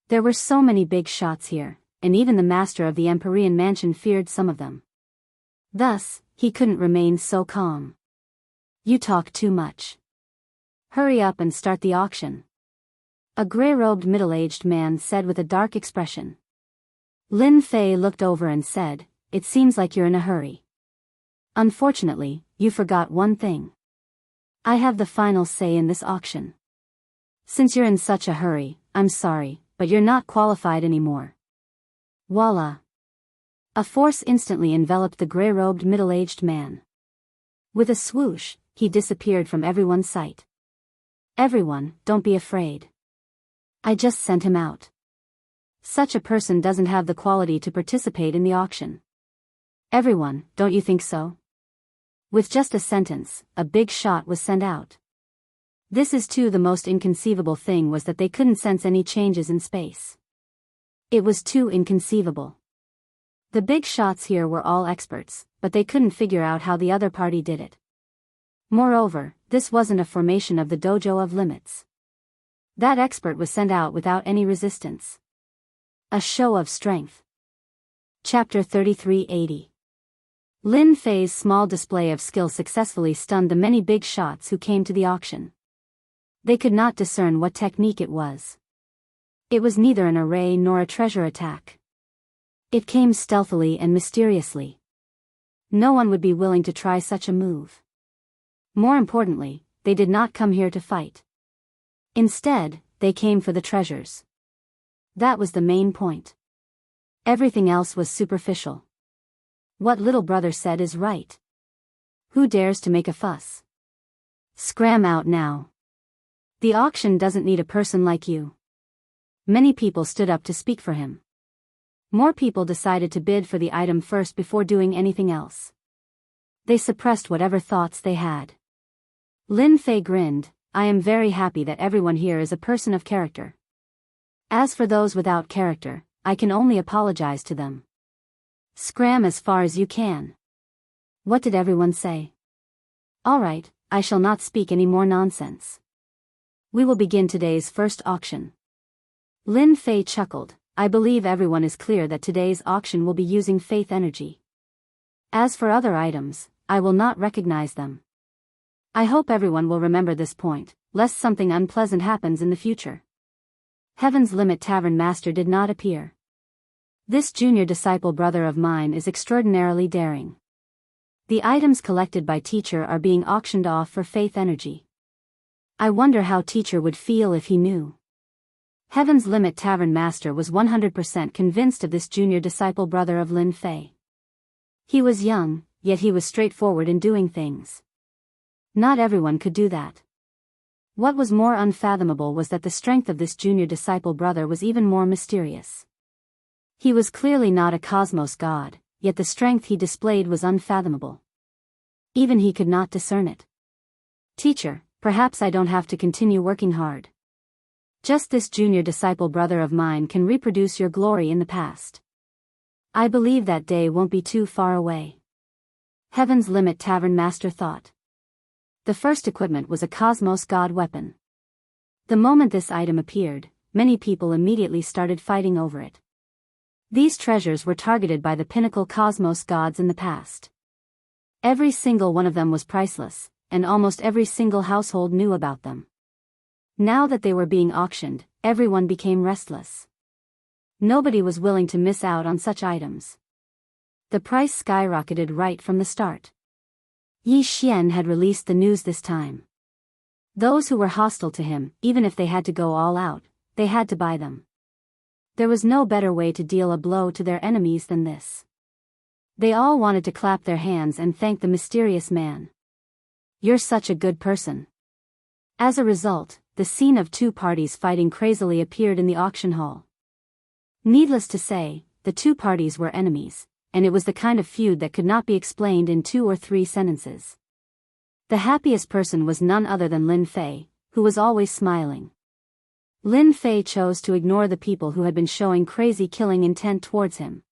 There were so many big shots here, and even the master of the Empyrean mansion feared some of them. Thus, he couldn't remain so calm. You talk too much. Hurry up and start the auction. A gray-robed middle-aged man said with a dark expression. Lin Fei looked over and said, "It seems like you're in a hurry. Unfortunately, you forgot one thing. I have the final say in this auction. Since you're in such a hurry, I'm sorry, but you're not qualified anymore." Voila! A force instantly enveloped the gray-robed middle-aged man. With a swoosh, he disappeared from everyone's sight. Everyone, don't be afraid. I just sent him out. Such a person doesn't have the quality to participate in the auction. Everyone, don't you think so? With just a sentence, a big shot was sent out. This is too the most inconceivable thing was that they couldn't sense any changes in space. It was too inconceivable. The big shots here were all experts, but they couldn't figure out how the other party did it. Moreover, this wasn't a formation of the dojo of limits. That expert was sent out without any resistance. A show of strength. Chapter 3380. Lin Fei's small display of skill successfully stunned the many big shots who came to the auction. They could not discern what technique it was. It was neither an array nor a treasure attack. It came stealthily and mysteriously. No one would be willing to try such a move. More importantly, they did not come here to fight. Instead, they came for the treasures. That was the main point. Everything else was superficial. What little brother said is right. Who dares to make a fuss? Scram out now. The auction doesn't need a person like you. Many people stood up to speak for him. More people decided to bid for the item first before doing anything else. They suppressed whatever thoughts they had. Lin Fei grinned. I am very happy that everyone here is a person of character. As for those without character, I can only apologize to them. Scram as far as you can. What did everyone say? All right, I shall not speak any more nonsense. We will begin today's first auction. Lin Fei chuckled. I believe everyone is clear that today's auction will be using faith energy. As for other items, I will not recognize them. I hope everyone will remember this point, lest something unpleasant happens in the future. Heaven's Limit Tavern Master did not appear. This junior disciple brother of mine is extraordinarily daring. The items collected by teacher are being auctioned off for faith energy. I wonder how teacher would feel if he knew. Heaven's Limit Tavern Master was 100% convinced of this junior disciple brother of Lin Fei. He was young, yet he was straightforward in doing things. Not everyone could do that. What was more unfathomable was that the strength of this junior disciple brother was even more mysterious. He was clearly not a cosmos god, yet the strength he displayed was unfathomable. Even he could not discern it. Teacher, perhaps I don't have to continue working hard. Just this junior disciple brother of mine can reproduce your glory in the past. I believe that day won't be too far away. Heaven's Limit Tavern Master thought. The first equipment was a Cosmos God weapon. The moment this item appeared, many people immediately started fighting over it. These treasures were targeted by the pinnacle Cosmos gods in the past. Every single one of them was priceless, and almost every single household knew about them. Now that they were being auctioned, everyone became restless. Nobody was willing to miss out on such items. The price skyrocketed right from the start. Yi Xian had released the news this time. Those who were hostile to him, even if they had to go all out, they had to buy them. There was no better way to deal a blow to their enemies than this. They all wanted to clap their hands and thank the mysterious man. You're such a good person. As a result, the scene of two parties fighting crazily appeared in the auction hall. Needless to say, the two parties were enemies, and it was the kind of feud that could not be explained in 2 or 3 sentences. The happiest person was none other than Lin Fei, who was always smiling. Lin Fei chose to ignore the people who had been showing crazy killing intent towards him.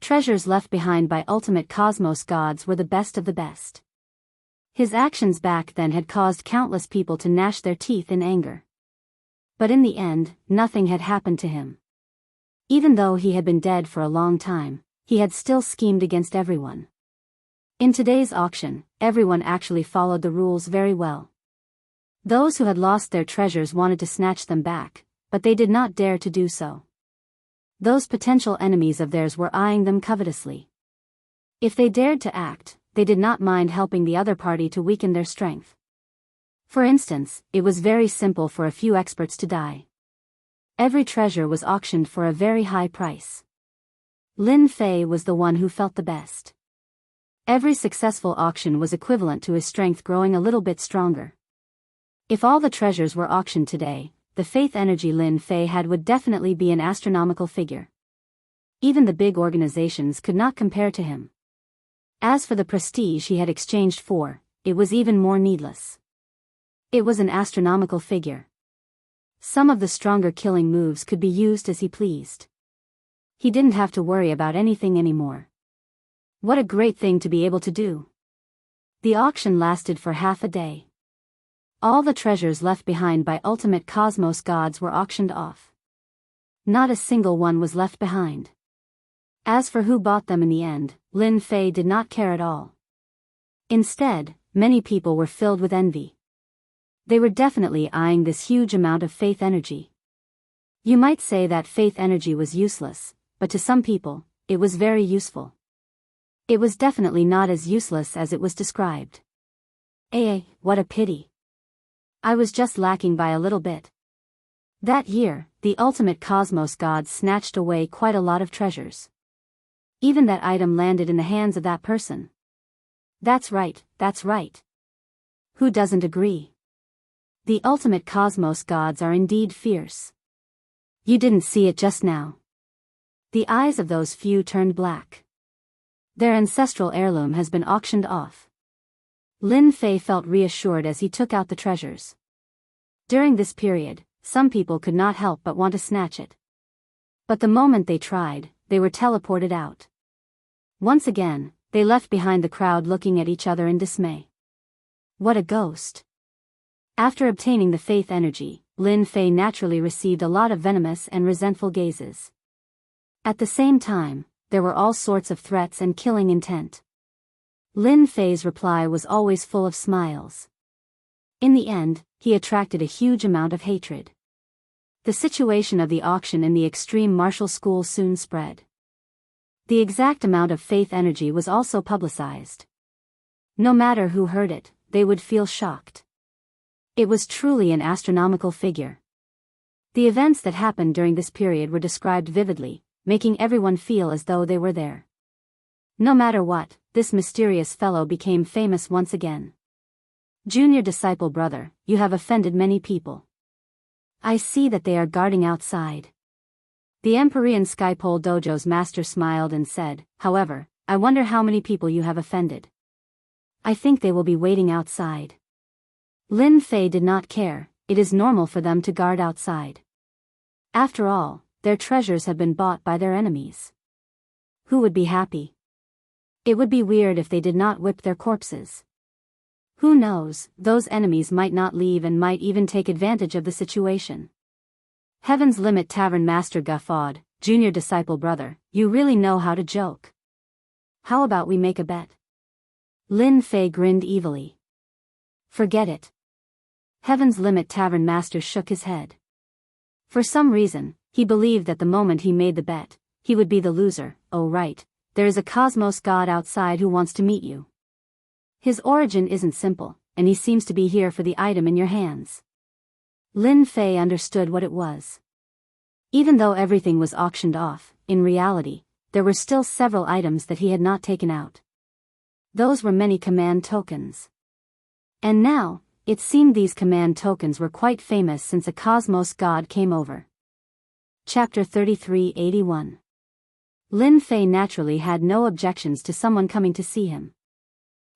Treasures left behind by ultimate cosmos gods were the best of the best. His actions back then had caused countless people to gnash their teeth in anger. But in the end, nothing had happened to him. Even though he had been dead for a long time, he had still schemed against everyone. In today's auction, everyone actually followed the rules very well. Those who had lost their treasures wanted to snatch them back, but they did not dare to do so. Those potential enemies of theirs were eyeing them covetously. If they dared to act, they did not mind helping the other party to weaken their strength. For instance, it was very simple for a few experts to die. Every treasure was auctioned for a very high price. Lin Fei was the one who felt the best. Every successful auction was equivalent to his strength growing a little bit stronger. If all the treasures were auctioned today, the faith energy Lin Fei had would definitely be an astronomical figure. Even the big organizations could not compare to him. As for the prestige he had exchanged for, it was even more needless. It was an astronomical figure. Some of the stronger killing moves could be used as he pleased. He didn't have to worry about anything anymore. What a great thing to be able to do. The auction lasted for half a day. All the treasures left behind by ultimate cosmos gods were auctioned off. Not a single one was left behind. As for who bought them in the end, Lin Fei did not care at all. Instead, many people were filled with envy. They were definitely eyeing this huge amount of faith energy. You might say that faith energy was useless, but to some people, it was very useful. It was definitely not as useless as it was described. What a pity. I was just lacking by a little bit. That year, the ultimate cosmos gods snatched away quite a lot of treasures. Even that item landed in the hands of that person. That's right, that's right. Who doesn't agree? The ultimate cosmos gods are indeed fierce. You didn't see it just now. The eyes of those few turned black. Their ancestral heirloom has been auctioned off. Lin Fei felt reassured as he took out the treasures. During this period, some people could not help but want to snatch it. But the moment they tried, they were teleported out. Once again, they left behind the crowd looking at each other in dismay. What a ghost. After obtaining the faith energy, Lin Fei naturally received a lot of venomous and resentful gazes. At the same time, there were all sorts of threats and killing intent. Lin Fei's reply was always full of smiles. In the end, he attracted a huge amount of hatred. The situation of the auction in the extreme martial school soon spread. The exact amount of faith energy was also publicized. No matter who heard it, they would feel shocked. It was truly an astronomical figure. The events that happened during this period were described vividly, making everyone feel as though they were there. No matter what, this mysterious fellow became famous once again. Junior disciple brother, you have offended many people. I see that they are guarding outside. The Empyrean Skypole Dojo's master smiled and said, however, I wonder how many people you have offended. I think they will be waiting outside. Lin Fei did not care, it is normal for them to guard outside. After all, their treasures have been bought by their enemies. Who would be happy? It would be weird if they did not whip their corpses. Who knows, those enemies might not leave and might even take advantage of the situation. Heaven's Limit Tavern Master guffawed, Junior disciple brother, you really know how to joke. How about we make a bet? Lin Fei grinned evilly. Forget it. Heaven's Limit Tavern Master shook his head. For some reason, he believed that the moment he made the bet, he would be the loser. Oh right, there is a cosmos god outside who wants to meet you. His origin isn't simple, and he seems to be here for the item in your hands. Lin Fei understood what it was. Even though everything was auctioned off, in reality, there were still several items that he had not taken out. Those were many command tokens. And now, it seemed these command tokens were quite famous since a cosmos god came over. Chapter 3381. Lin Fei naturally had no objections to someone coming to see him.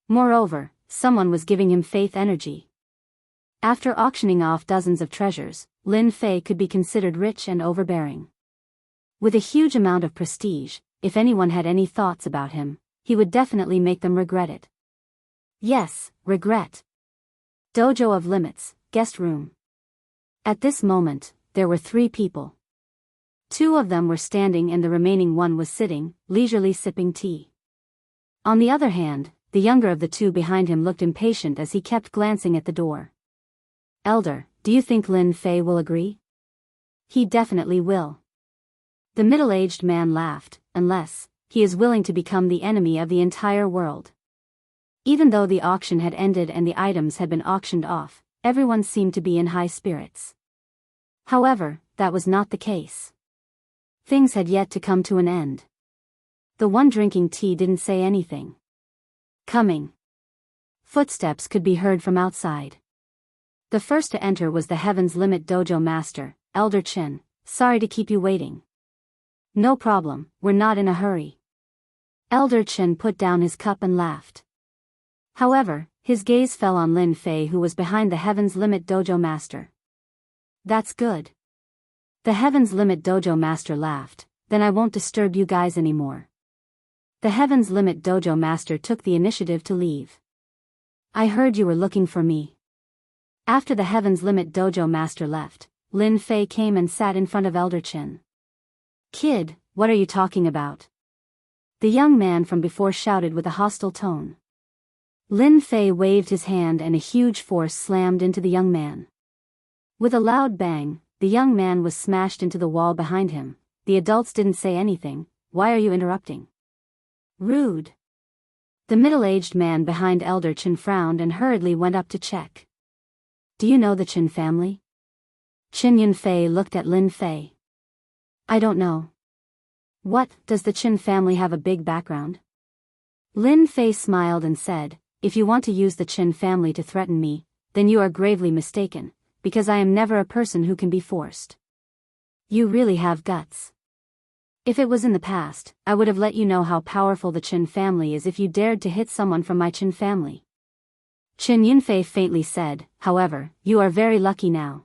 Moreover, someone was giving him faith energy. After auctioning off dozens of treasures, Lin Fei could be considered rich and overbearing. With a huge amount of prestige, if anyone had any thoughts about him, he would definitely make them regret it. Yes, regret. Dojo of Limits, guest room. At this moment, there were 3 people. 2 of them were standing and the remaining one was sitting, leisurely sipping tea. On the other hand, the younger of the 2 behind him looked impatient as he kept glancing at the door. Elder, do you think Lin Fei will agree? He definitely will. The middle-aged man laughed, unless he is willing to become the enemy of the entire world. Even though the auction had ended and the items had been auctioned off, everyone seemed to be in high spirits. However, that was not the case. Things had yet to come to an end. The one drinking tea didn't say anything. Coming. Footsteps could be heard from outside. The first to enter was the Heaven's Limit Dojo Master, Elder Chen. Sorry to keep you waiting. No problem, we're not in a hurry. Elder Chen put down his cup and laughed. However, his gaze fell on Lin Fei, who was behind the Heaven's Limit Dojo Master. That's good. The Heaven's Limit Dojo Master laughed. Then I won't disturb you guys anymore. The Heaven's Limit Dojo Master took the initiative to leave. I heard you were looking for me. After the Heaven's Limit Dojo Master left, Lin Fei came and sat in front of Elder Chen. Kid, what are you talking about? The young man from before shouted with a hostile tone. Lin Fei waved his hand and a huge force slammed into the young man. With a loud bang, the young man was smashed into the wall behind him. The adults didn't say anything. Why are you interrupting? Rude. The middle-aged man behind Elder Chen frowned and hurriedly went up to check. Do you know the Chen family? Qin Yunfei looked at Lin Fei. I don't know. What, does the Chen family have a big background? Lin Fei smiled and said, if you want to use the Chen family to threaten me, then you are gravely mistaken, because I am never a person who can be forced. You really have guts. If it was in the past, I would have let you know how powerful the Chen family is if you dared to hit someone from my Chen family. Qin Yunfei faintly said, however, you are very lucky now.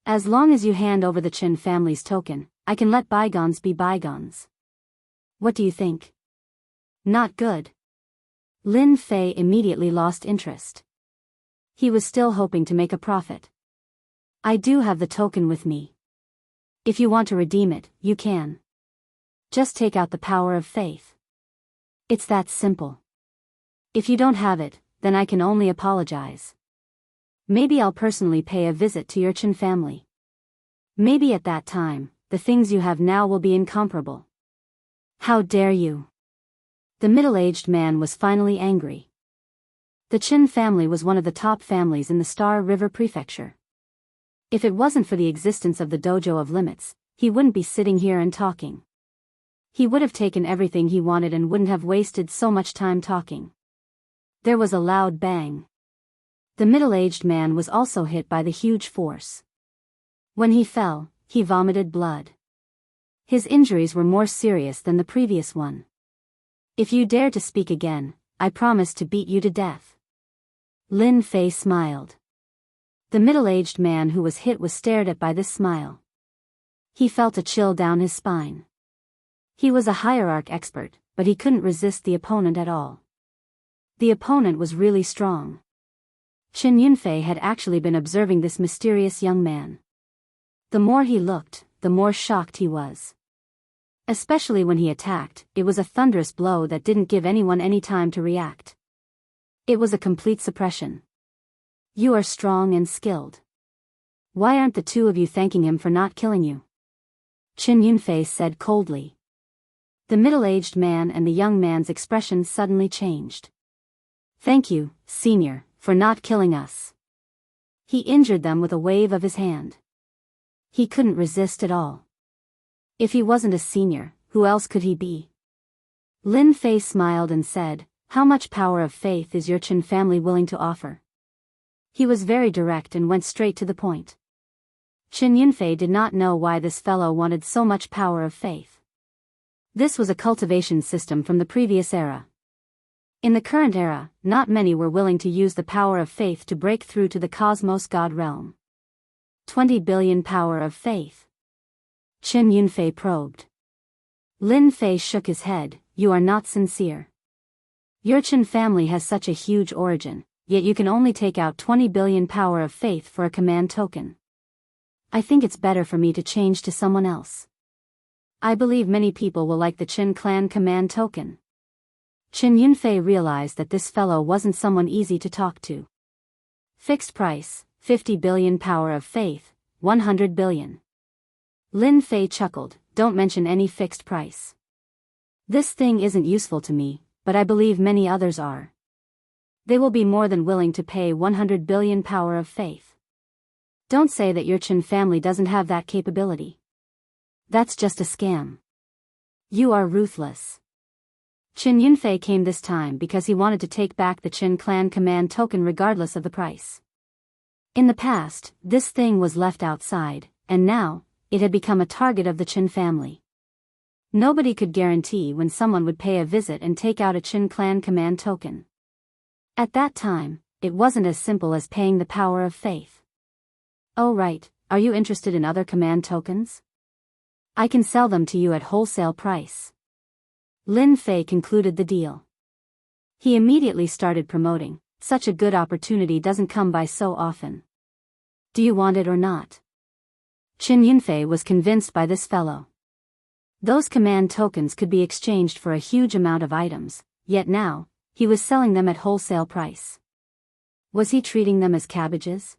As long as you hand over the Chen family's token, I can let bygones be bygones. What do you think? Not good. Lin Fei immediately lost interest. He was still hoping to make a profit. I do have the token with me. If you want to redeem it, you can. Just take out the power of faith. It's that simple. If you don't have it, then I can only apologize. Maybe I'll personally pay a visit to your Chen family. Maybe at that time, the things you have now will be incomparable. How dare you? The middle-aged man was finally angry. The Chen family was one of the top families in the Star River Prefecture. If it wasn't for the existence of the Dojo of Limits, he wouldn't be sitting here and talking. He would have taken everything he wanted and wouldn't have wasted so much time talking. There was a loud bang. The middle-aged man was also hit by the huge force. When he fell, he vomited blood. His injuries were more serious than the previous one. If you dare to speak again, I promise to beat you to death. Lin Fei smiled. The middle-aged man who was hit was stared at by this smile. He felt a chill down his spine. He was a hierarch expert, but he couldn't resist the opponent at all. The opponent was really strong. Qin Yunfei had actually been observing this mysterious young man. The more he looked, the more shocked he was. Especially when he attacked, it was a thunderous blow that didn't give anyone any time to react. It was a complete suppression. You are strong and skilled. Why aren't the 2 of you thanking him for not killing you? Qin Yunfei said coldly. The middle-aged man and the young man's expressions suddenly changed. Thank you, senior, for not killing us. He injured them with a wave of his hand. He couldn't resist at all. If he wasn't a senior, who else could he be? Lin Fei smiled and said, how much power of faith is your Chen family willing to offer? He was very direct and went straight to the point. Qin Yunfei did not know why this fellow wanted so much power of faith. This was a cultivation system from the previous era. In the current era, not many were willing to use the power of faith to break through to the cosmos god realm. 20 billion power of faith. Qin Yunfei probed. Lin Fei shook his head. You are not sincere. Your Qin family has such a huge origin, yet you can only take out 20 billion power of faith for a command token. I think it's better for me to change to someone else. I believe many people will like the Qin clan command token. Qin Yunfei realized that this fellow wasn't someone easy to talk to. Fixed price, 50 billion power of faith, 100 billion. Lin Fei chuckled, don't mention any fixed price. This thing isn't useful to me, but I believe many others are. They will be more than willing to pay 100 billion power of faith. Don't say that your Qin family doesn't have that capability. That's just a scam. You are ruthless. Qin Yunfei came this time because he wanted to take back the Qin clan command token regardless of the price. In the past, this thing was left outside, and now, it had become a target of the Qin family. Nobody could guarantee when someone would pay a visit and take out a Qin clan command token. At that time, it wasn't as simple as paying the power of faith. Oh right, are you interested in other command tokens? I can sell them to you at wholesale price. Lin Fei concluded the deal. He immediately started promoting, such a good opportunity doesn't come by so often. Do you want it or not? Qin Yunfei was convinced by this fellow. Those command tokens could be exchanged for a huge amount of items, yet now, he was selling them at wholesale price. Was he treating them as cabbages?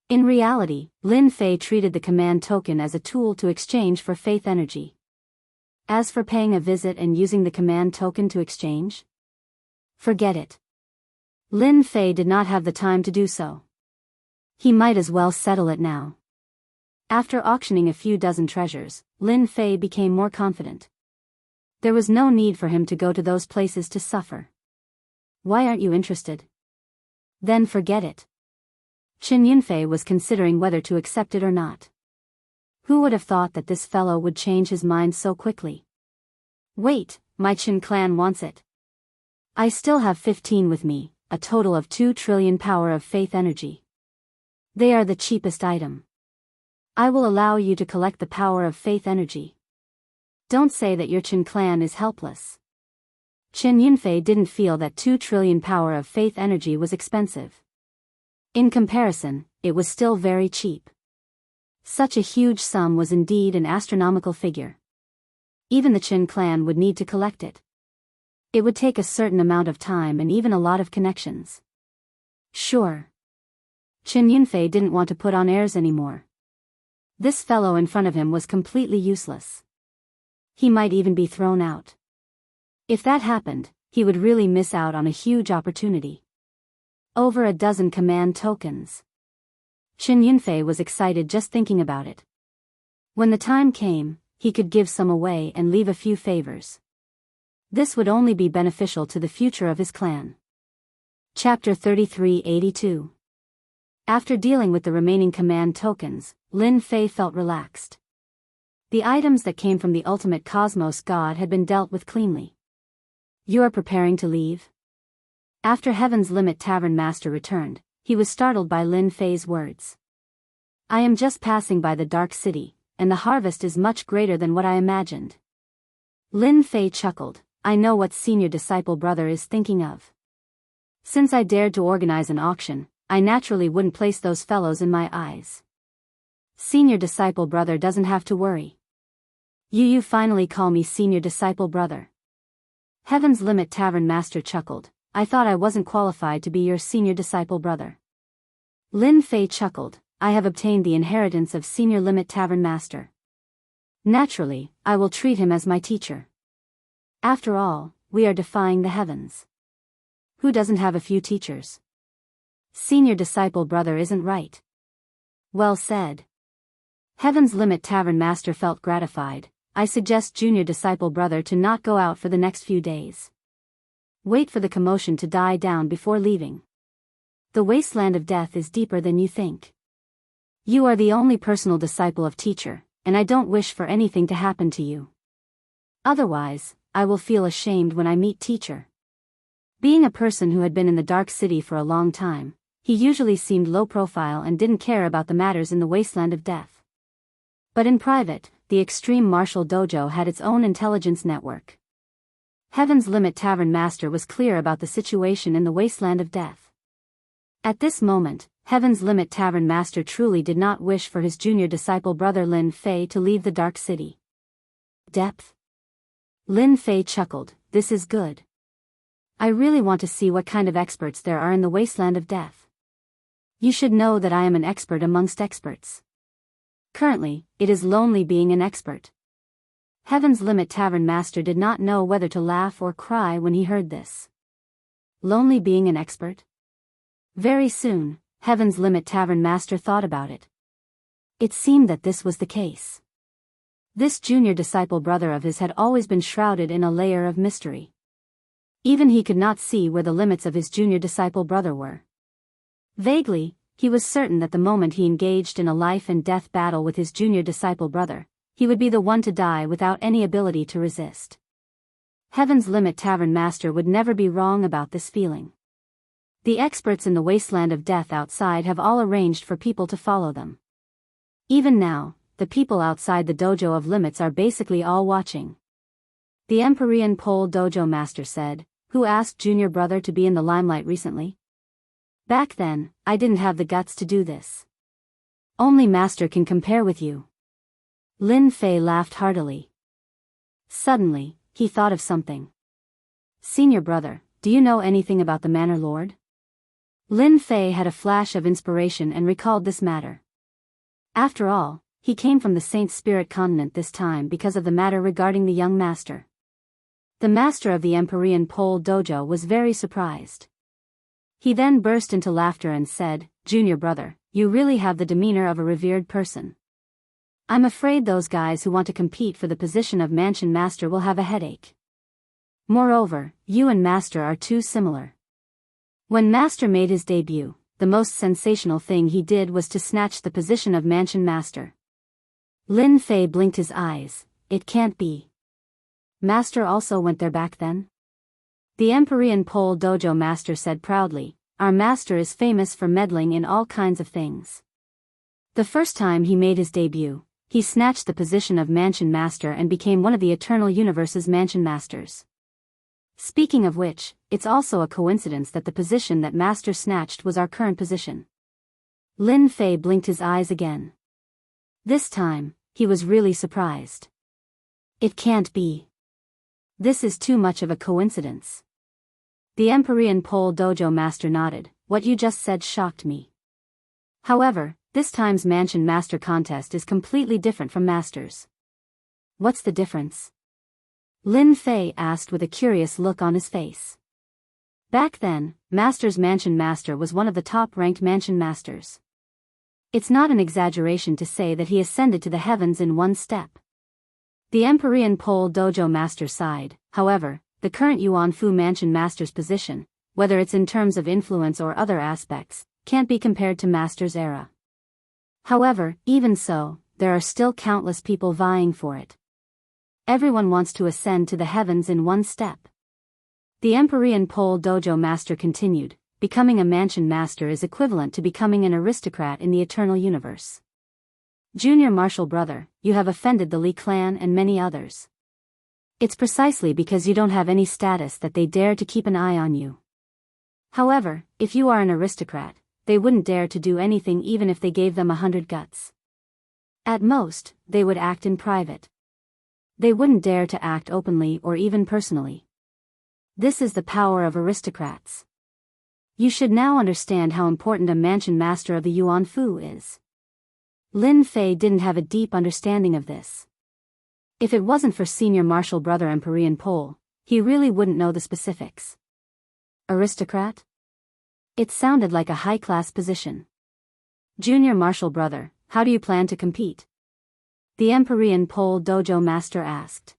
In reality, Lin Fei treated the command token as a tool to exchange for faith energy. As for paying a visit and using the command token to exchange? Forget it. Lin Fei did not have the time to do so. He might as well settle it now. After auctioning a few dozen treasures, Lin Fei became more confident. There was no need for him to go to those places to suffer. Why aren't you interested? Then forget it. Qin Yunfei was considering whether to accept it or not. Who would have thought that this fellow would change his mind so quickly? Wait, my Qin clan wants it. I still have 15 with me, a total of 2 trillion power of faith energy. They are the cheapest item. I will allow you to collect the power of faith energy. Don't say that your Qin clan is helpless. Qin Yunfei didn't feel that 2 trillion power of faith energy was expensive. In comparison, it was still very cheap. Such a huge sum was indeed an astronomical figure. Even the Qin clan would need to collect it. It would take a certain amount of time and even a lot of connections. Sure. Qin Yunfei didn't want to put on airs anymore. This fellow in front of him was completely useless. He might even be thrown out. If that happened, he would really miss out on a huge opportunity. Over a dozen command tokens. Qin Yunfei was excited just thinking about it. When the time came, he could give some away and leave a few favors. This would only be beneficial to the future of his clan. Chapter 3382. After dealing with the remaining command tokens, Lin Fei felt relaxed. The items that came from the ultimate cosmos god had been dealt with cleanly. You are preparing to leave? After Heaven's Limit Tavern Master returned, he was startled by Lin Fei's words. I am just passing by the Dark City, and the harvest is much greater than what I imagined. Lin Fei chuckled, I know what senior disciple brother is thinking of. Since I dared to organize an auction, I naturally wouldn't place those fellows in my eyes. Senior disciple brother doesn't have to worry. You finally call me senior disciple brother. Heaven's Limit Tavern Master chuckled, I thought I wasn't qualified to be your senior disciple brother. Lin Fei chuckled, I have obtained the inheritance of Senior Limit Tavern Master. Naturally, I will treat him as my teacher. After all, we are defying the heavens. Who doesn't have a few teachers? Senior disciple brother isn't right. Well said. Heaven's Limit Tavern Master felt gratified. I suggest junior disciple brother to not go out for the next few days. Wait for the commotion to die down before leaving. The wasteland of death is deeper than you think. You are the only personal disciple of teacher, and I don't wish for anything to happen to you. Otherwise, I will feel ashamed when I meet teacher. Being a person who had been in the Dark City for a long time, he usually seemed low profile and didn't care about the matters in the wasteland of death. But in private, the Extreme Martial Dojo had its own intelligence network. Heaven's Limit Tavern Master was clear about the situation in the wasteland of death. At this moment, Heaven's Limit Tavern Master truly did not wish for his junior disciple brother Lin Fei to leave the Dark City. Depth? Lin Fei chuckled, this is good. I really want to see what kind of experts there are in the wasteland of death. You should know that I am an expert amongst experts. Currently, it is lonely being an expert. Heaven's Limit Tavern Master did not know whether to laugh or cry when he heard this. Lonely being an expert? Very soon, Heaven's Limit Tavern Master thought about it. It seemed that this was the case. This junior disciple brother of his had always been shrouded in a layer of mystery. Even he could not see where the limits of his junior disciple brother were. Vaguely, he was certain that the moment he engaged in a life and death battle with his junior disciple brother, he would be the one to die without any ability to resist. Heaven's Limit Tavern Master would never be wrong about this feeling. The experts in the wasteland of death outside have all arranged for people to follow them. Even now, the people outside the Dojo of Limits are basically all watching. The Empyrean Pole Dojo Master said, who asked junior brother to be in the limelight recently? Back then, I didn't have the guts to do this. Only Master can compare with you. Lin Fei laughed heartily. Suddenly, he thought of something. Senior brother, do you know anything about the Manor Lord? Lin Fei had a flash of inspiration and recalled this matter. After all, he came from the Saint Spirit continent this time because of the matter regarding the young master. The master of the Empyrean Pole Dojo was very surprised. He then burst into laughter and said, Junior brother, you really have the demeanor of a revered person. I'm afraid those guys who want to compete for the position of Mansion Master will have a headache. Moreover, you and Master are too similar. When Master made his debut, the most sensational thing he did was to snatch the position of Mansion Master. Lin Fei blinked his eyes, it can't be. Master also went there back then? The Empyrean Pole Dojo Master said proudly, our master is famous for meddling in all kinds of things. The first time he made his debut, he snatched the position of Mansion Master and became one of the Eternal Universe's Mansion Masters. Speaking of which, it's also a coincidence that the position that Master snatched was our current position. Lin Fei blinked his eyes again. This time, he was really surprised. It can't be. This is too much of a coincidence. The Empyrean Pole Dojo Master nodded, what you just said shocked me. However, this time's Mansion Master contest is completely different from Master's. What's the difference? Lin Fei asked with a curious look on his face. Back then, Master's Mansion Master was one of the top-ranked Mansion Masters. It's not an exaggeration to say that he ascended to the heavens in one step. The Empyrean Pole Dojo Master sighed, however, the current Yuan Fu Mansion Master's position, whether it's in terms of influence or other aspects, can't be compared to Master's era. However, even so, there are still countless people vying for it. Everyone wants to ascend to the heavens in one step. The Empyrean Pole Dojo Master continued, becoming a Mansion Master is equivalent to becoming an aristocrat in the Eternal Universe. Junior Martial Brother, you have offended the Li clan and many others. It's precisely because you don't have any status that they dare to keep an eye on you. However, if you are an aristocrat, they wouldn't dare to do anything even if they gave them 100 guts. At most, they would act in private. They wouldn't dare to act openly or even personally. This is the power of aristocrats. You should now understand how important a Mansion Master of the Yuan Fu is. Lin Fei didn't have a deep understanding of this. If it wasn't for Senior Martial Brother Empyrean Pole, he really wouldn't know the specifics. Aristocrat? It sounded like a high-class position. Junior Martial Brother, how do you plan to compete? The Empyrean Pole Dojo Master asked.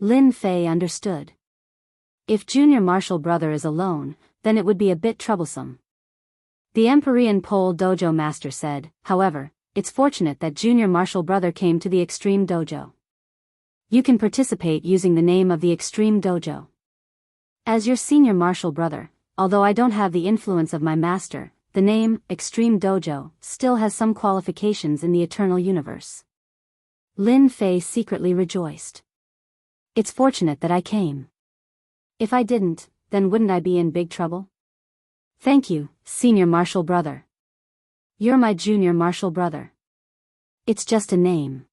Lin Fei understood. If Junior Martial Brother is alone, then it would be a bit troublesome. The Empyrean Pole Dojo Master said, however, it's fortunate that Junior Martial Brother came to the Extreme Dojo. You can participate using the name of the Extreme Dojo. As your senior martial brother, although I don't have the influence of my master, the name, Extreme Dojo, still has some qualifications in the eternal universe. Lin Fei secretly rejoiced. It's fortunate that I came. If I didn't, then wouldn't I be in big trouble? Thank you, senior martial brother. You're my junior martial brother. It's just a name.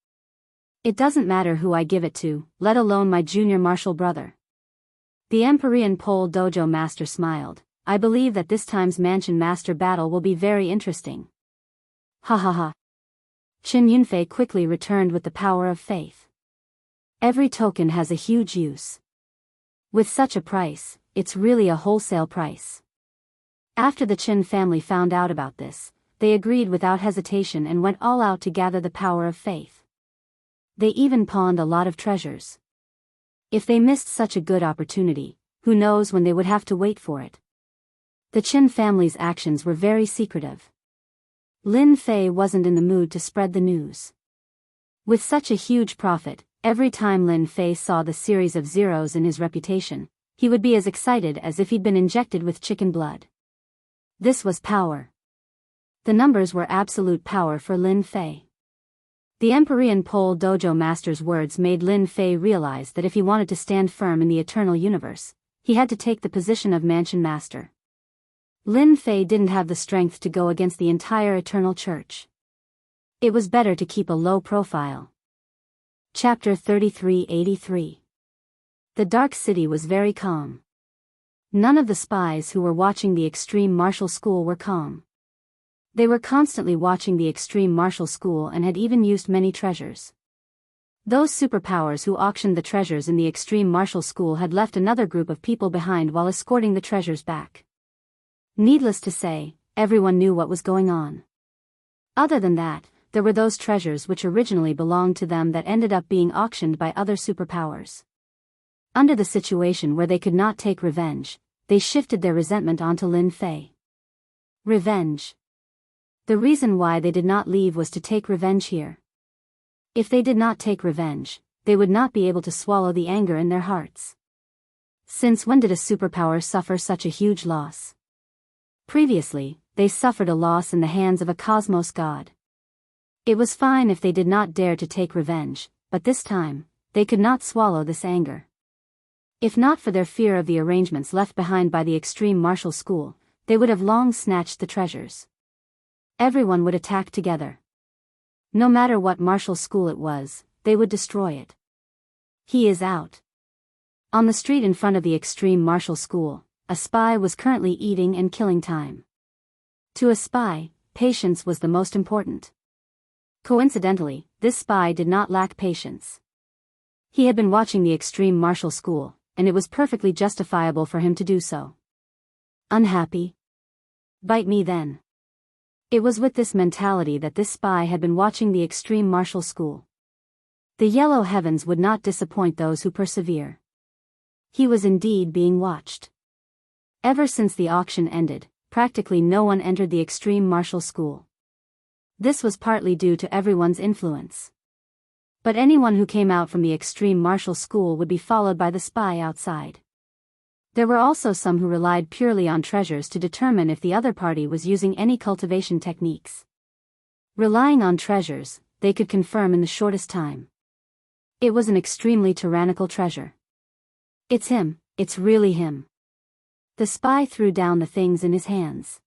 It doesn't matter who I give it to, let alone my junior martial brother. The Empyrean Pole Dojo master smiled. I believe that this time's Mansion Master battle will be very interesting. Ha ha ha. Qin Yunfei quickly returned with the power of faith. Every token has a huge use. With such a price, it's really a wholesale price. After the Qin family found out about this, they agreed without hesitation and went all out to gather the power of faith. They even pawned a lot of treasures. If they missed such a good opportunity, who knows when they would have to wait for it. The Qin family's actions were very secretive. Lin Fei wasn't in the mood to spread the news. With such a huge profit, every time Lin Fei saw the series of zeros in his reputation, he would be as excited as if he'd been injected with chicken blood. This was power. The numbers were absolute power for Lin Fei. The Empyrean Pole Dojo master's words made Lin Fei realize that if he wanted to stand firm in the eternal universe, he had to take the position of Mansion Master. Lin Fei didn't have the strength to go against the entire Eternal Church. It was better to keep a low profile. Chapter 3383. The Dark City was very calm. None of the spies who were watching the Extreme Martial School were calm. They were constantly watching the Extreme Martial School and had even used many treasures. Those superpowers who auctioned the treasures in the Extreme Martial School had left another group of people behind while escorting the treasures back. Needless to say, everyone knew what was going on. Other than that, there were those treasures which originally belonged to them that ended up being auctioned by other superpowers. Under the situation where they could not take revenge, they shifted their resentment onto Lin Fei. Revenge. The reason why they did not leave was to take revenge here. If they did not take revenge, they would not be able to swallow the anger in their hearts. Since when did a superpower suffer such a huge loss? Previously, they suffered a loss in the hands of a cosmos god. It was fine if they did not dare to take revenge, but this time, they could not swallow this anger. If not for their fear of the arrangements left behind by the Extreme Martial School, they would have long snatched the treasures. Everyone would attack together. No matter what martial school it was, they would destroy it. He is out. On the street in front of the Extreme Martial School, a spy was currently eating and killing time. To a spy, patience was the most important. Coincidentally, this spy did not lack patience. He had been watching the Extreme Martial School, and it was perfectly justifiable for him to do so. Unhappy? Bite me then. It was with this mentality that this spy had been watching the Extreme Martial School. The yellow heavens would not disappoint those who persevere. He was indeed being watched. Ever since the auction ended, practically no one entered the Extreme Martial School. This was partly due to everyone's influence. But anyone who came out from the Extreme Martial School would be followed by the spy outside. There were also some who relied purely on treasures to determine if the other party was using any cultivation techniques. Relying on treasures, they could confirm in the shortest time. It was an extremely tyrannical treasure. It's him, it's really him. The spy threw down the things in his hands.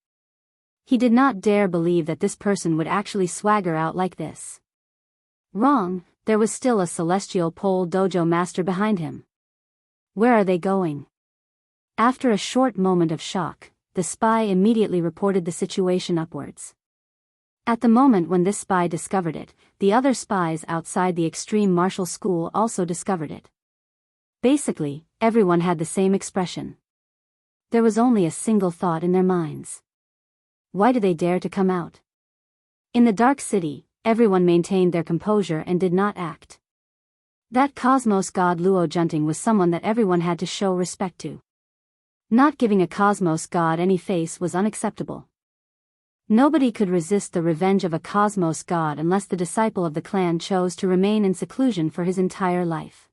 He did not dare believe that this person would actually swagger out like this. Wrong, there was still a celestial pole dojo master behind him. Where are they going? After a short moment of shock, the spy immediately reported the situation upwards. At the moment when this spy discovered it, the other spies outside the Extreme Martial School also discovered it. Basically, everyone had the same expression. There was only a single thought in their minds. Why did they dare to come out? In the Dark City, everyone maintained their composure and did not act. That cosmos god Luo Junting was someone that everyone had to show respect to. Not giving a cosmos god any face was unacceptable. Nobody could resist the revenge of a cosmos god unless the disciple of the clan chose to remain in seclusion for his entire life.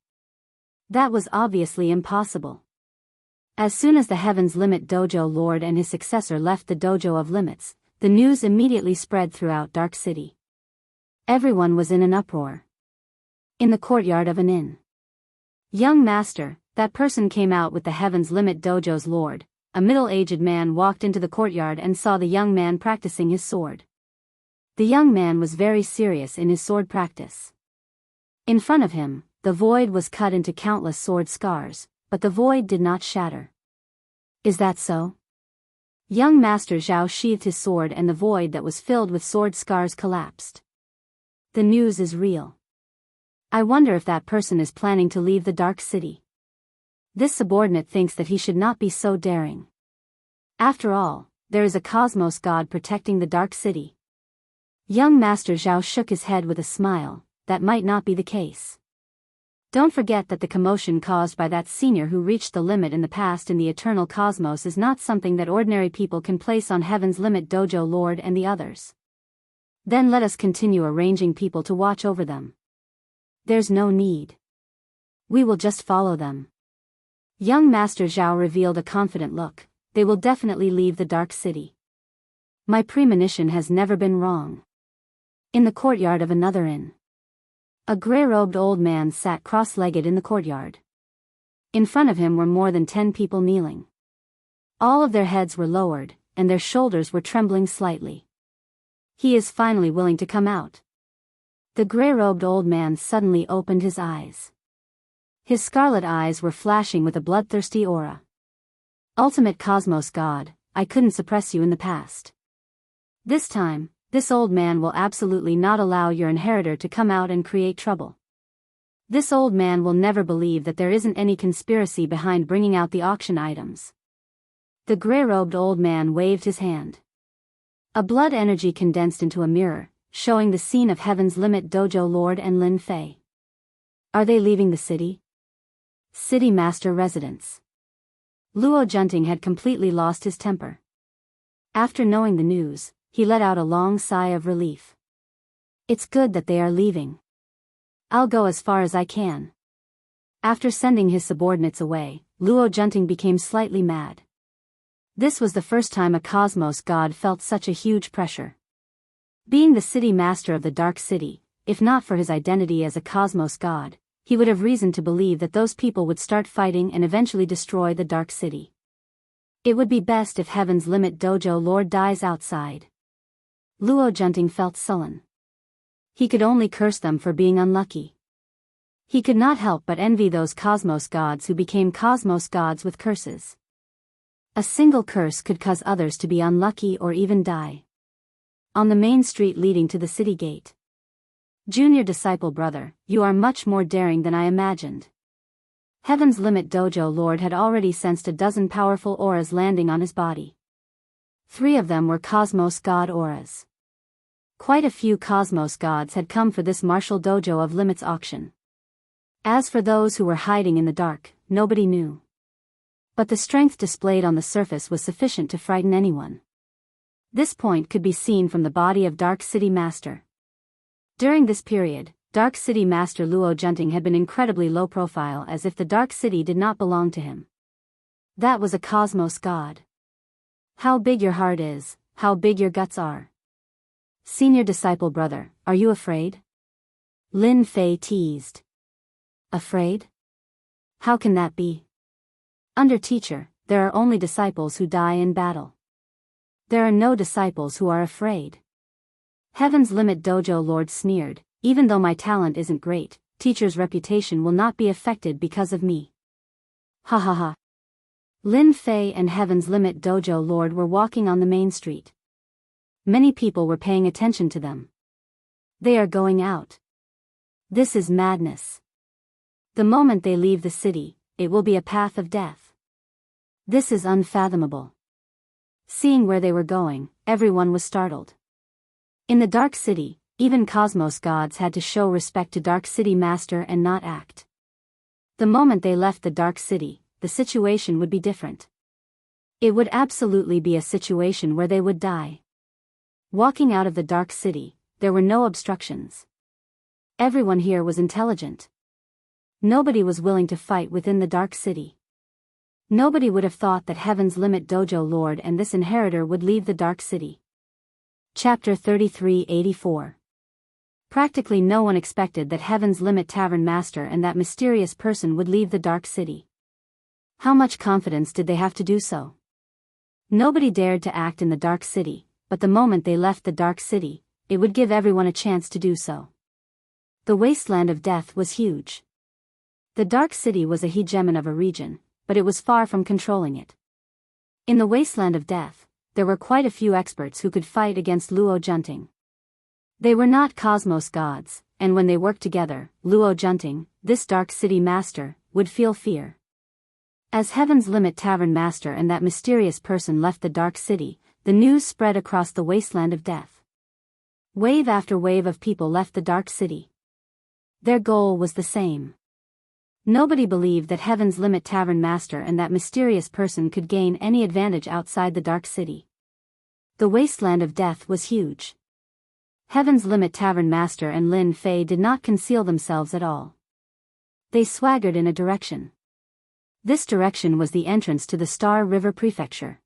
That was obviously impossible. As soon as the Heaven's Limit Dojo Lord and his successor left the Dojo of Limits, the news immediately spread throughout Dark City. Everyone was in an uproar. In the courtyard of an inn. Young master, that person came out with the Heaven's Limit Dojo's Lord. A middle-aged man walked into the courtyard and saw the young man practicing his sword. The young man was very serious in his sword practice. In front of him, the void was cut into countless sword scars, but the void did not shatter. Is that so? Young Master Zhao sheathed his sword and the void that was filled with sword scars collapsed. The news is real. I wonder if that person is planning to leave the Dark City. This subordinate thinks that he should not be so daring. After all, there is a cosmos god protecting the Dark City. Young Master Zhao shook his head with a smile. That might not be the case. Don't forget that the commotion caused by that senior who reached the limit in the past in the eternal cosmos is not something that ordinary people can place on Heaven's Limit Dojo Lord and the others. Then let us continue arranging people to watch over them. There's no need. We will just follow them. Young Master Zhao revealed a confident look. They will definitely leave the Dark City. My premonition has never been wrong. In the courtyard of another inn. A grey-robed old man sat cross-legged in the courtyard. In front of him were more than 10 people kneeling. All of their heads were lowered, and their shoulders were trembling slightly. He is finally willing to come out. The grey-robed old man suddenly opened his eyes. His scarlet eyes were flashing with a bloodthirsty aura. Ultimate Cosmos God, I couldn't suppress you in the past. This time, this old man will absolutely not allow your inheritor to come out and create trouble. This old man will never believe that there isn't any conspiracy behind bringing out the auction items. The grey-robed old man waved his hand. A blood energy condensed into a mirror, showing the scene of Heaven's Limit Dojo Lord and Lin Fei. Are they leaving the city? City Master Residence. Luo Junting had completely lost his temper. After knowing the news, he let out a long sigh of relief. It's good that they are leaving. I'll go as far as I can. After sending his subordinates away, Luo Junting became slightly mad. This was the first time a cosmos god felt such a huge pressure. Being the city master of the Dark City, if not for his identity as a cosmos god, he would have reason to believe that those people would start fighting and eventually destroy the Dark City. It would be best if Heaven's Limit Dojo Lord dies outside. Luo Junting felt sullen. He could only curse them for being unlucky. He could not help but envy those cosmos gods who became cosmos gods with curses. A single curse could cause others to be unlucky or even die. On the main street leading to the city gate. Junior disciple brother, you are much more daring than I imagined. Heaven's Limit Dojo Lord had already sensed a dozen powerful auras landing on his body. 3 of them were cosmos god auras. Quite a few cosmos gods had come for this martial dojo of limits auction. As for those who were hiding in the dark, nobody knew. But the strength displayed on the surface was sufficient to frighten anyone. This point could be seen from the body of Dark City Master. During this period, Dark City Master Luo Junting had been incredibly low profile, as if the Dark City did not belong to him. That was a cosmos god. How big your heart is, how big your guts are. Senior disciple brother, are you afraid? Lin Fei teased. Afraid? How can that be? Under teacher, there are only disciples who die in battle. There are no disciples who are afraid. Heaven's Limit Dojo Lord sneered, even though my talent isn't great, teacher's reputation will not be affected because of me. Ha ha ha. Lin Fei and Heaven's Limit Dojo Lord were walking on the main street. Many people were paying attention to them. They are going out. This is madness. The moment they leave the city, it will be a path of death. This is unfathomable. Seeing where they were going, everyone was startled. In the Dark City, even cosmos gods had to show respect to Dark City Master and not act. The moment they left the Dark City, the situation would be different. It would absolutely be a situation where they would die. Walking out of the Dark City, there were no obstructions. Everyone here was intelligent. Nobody was willing to fight within the Dark City. Nobody would have thought that Heaven's Limit Dojo Lord and this inheritor would leave the Dark City. Chapter 3384. Practically no one expected that Heaven's Limit Tavern Master and that mysterious person would leave the Dark City. How much confidence did they have to do so? Nobody dared to act in the Dark City, but the moment they left the Dark City, it would give everyone a chance to do so. The Wasteland of Death was huge. The Dark City was a hegemon of a region, but it was far from controlling it. In the Wasteland of Death, there were quite a few experts who could fight against Luo Junting. They were not cosmos gods, and when they worked together, Luo Junting, this Dark City master, would feel fear. As Heaven's Limit Tavern Master and that mysterious person left the Dark City, the news spread across the Wasteland of Death. Wave after wave of people left the Dark City. Their goal was the same. Nobody believed that Heaven's Limit Tavern Master and that mysterious person could gain any advantage outside the Dark City. The Wasteland of Death was huge. Heaven's Limit Tavern Master and Lin Fei did not conceal themselves at all. They swaggered in a direction. This direction was the entrance to the Star River Prefecture.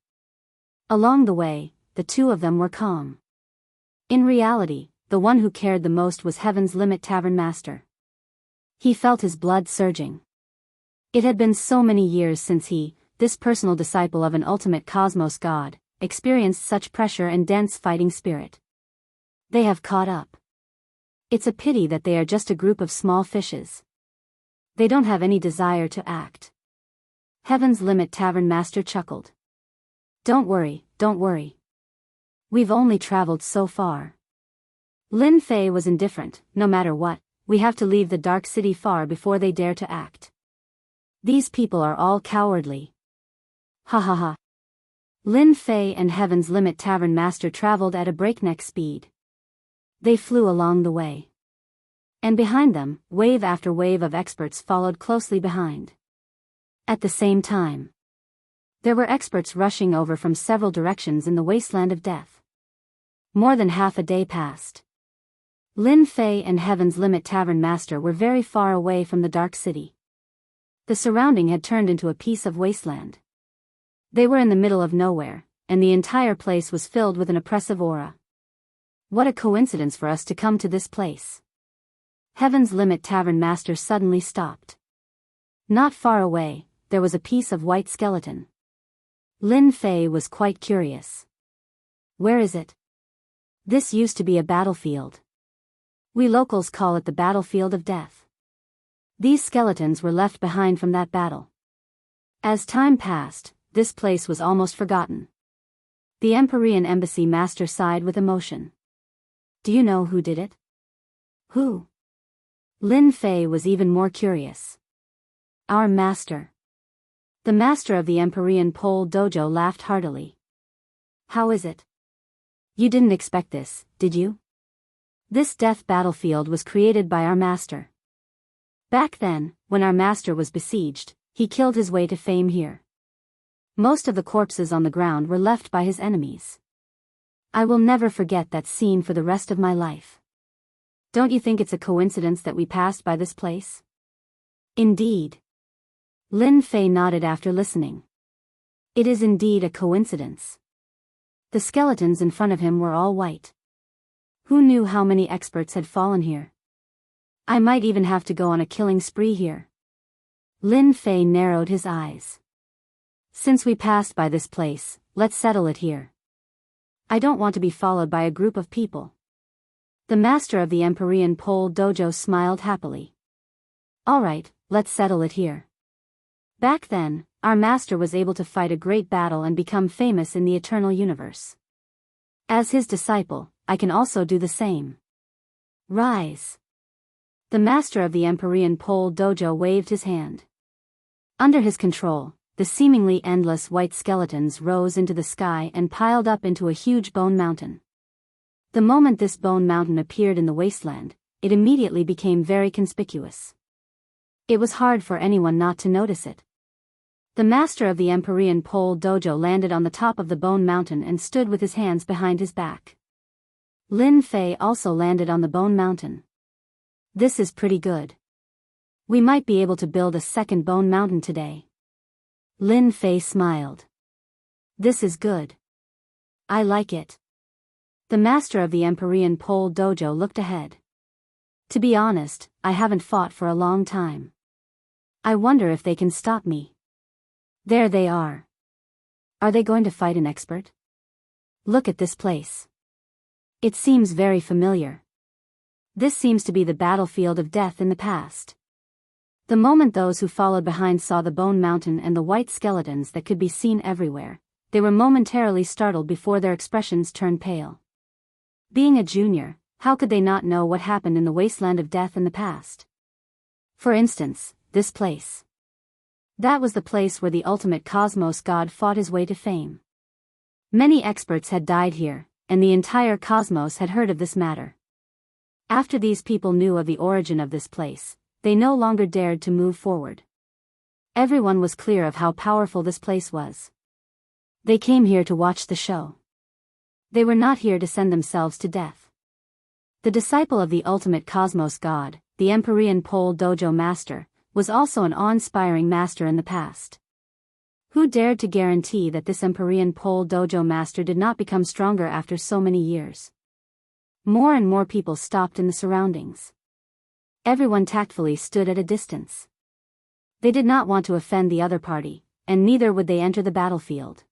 Along the way, the two of them were calm. In reality, the one who cared the most was Heaven's Limit Tavern Master. He felt his blood surging. It had been so many years since he, this personal disciple of an ultimate cosmos god, experienced such pressure and dense fighting spirit. They have caught up. It's a pity that they are just a group of small fishes. They don't have any desire to act. Heaven's Limit Tavern Master chuckled. Don't worry. We've only traveled so far. Lin Fei was indifferent. No matter what, we have to leave the Dark City far before they dare to act. These people are all cowardly. Ha ha ha. Lin Fei and Heaven's Limit Tavern Master traveled at a breakneck speed. They flew along the way. And behind them, wave after wave of experts followed closely behind. At the same time, there were experts rushing over from several directions in the Wasteland of Death. More than half a day passed. Lin Fei and Heaven's Limit Tavern Master were very far away from the Dark City. The surrounding had turned into a piece of wasteland. They were in the middle of nowhere, and the entire place was filled with an oppressive aura. What a coincidence for us to come to this place. Heaven's Limit Tavern Master suddenly stopped. Not far away, there was a piece of white skeleton. Lin Fei was quite curious. Where is it? This used to be a battlefield. We locals call it the Battlefield of Death. These skeletons were left behind from that battle. As time passed, this place was almost forgotten. The Empyrean Embassy Master sighed with emotion. Do you know who did it? Who? Lin Fei was even more curious. Our master. The master of the Empyrean Pole Dojo laughed heartily. How is it? You didn't expect this, did you? This death battlefield was created by our master. Back then, when our master was besieged, he killed his way to fame here. Most of the corpses on the ground were left by his enemies. I will never forget that scene for the rest of my life. Don't you think it's a coincidence that we passed by this place? Indeed. Lin Fei nodded after listening. It is indeed a coincidence. The skeletons in front of him were all white. Who knew how many experts had fallen here? I might even have to go on a killing spree here. Lin Fei narrowed his eyes. Since we passed by this place, let's settle it here. I don't want to be followed by a group of people. The master of the Empyrean Pole Dojo smiled happily. All right, let's settle it here. Back then, our master was able to fight a great battle and become famous in the eternal universe. As his disciple, I can also do the same. Rise. The master of the Empyrean Pole Dojo waved his hand. Under his control, the seemingly endless white skeletons rose into the sky and piled up into a huge bone mountain. The moment this bone mountain appeared in the wasteland, it immediately became very conspicuous. It was hard for anyone not to notice it. The master of the Empyrean Pole Dojo landed on the top of the bone mountain and stood with his hands behind his back. Lin Fei also landed on the bone mountain. This is pretty good. We might be able to build a second bone mountain today. Lin Fei smiled. This is good. I like it. The master of the Empyrean Pole Dojo looked ahead. To be honest, I haven't fought for a long time. I wonder if they can stop me. There they are. Are they going to fight an expert? Look at this place. It seems very familiar. This seems to be the battlefield of death in the past. The moment those who followed behind saw the bone mountain and the white skeletons that could be seen everywhere, they were momentarily startled before their expressions turned pale. Being a junior, how could they not know what happened in the wasteland of death in the past? For instance, this place. That was the place where the ultimate cosmos god fought his way to fame. Many experts had died here, and the entire cosmos had heard of this matter. After these people knew of the origin of this place, they no longer dared to move forward. Everyone was clear of how powerful this place was. They came here to watch the show. They were not here to send themselves to death. The disciple of the ultimate cosmos god, the Empyrean Pole Dojo master, was also an awe-inspiring master in the past. Who dared to guarantee that this Empyrean Pole Dojo master did not become stronger after so many years? More and more people stopped in the surroundings. Everyone tactfully stood at a distance. They did not want to offend the other party, and neither would they enter the battlefield.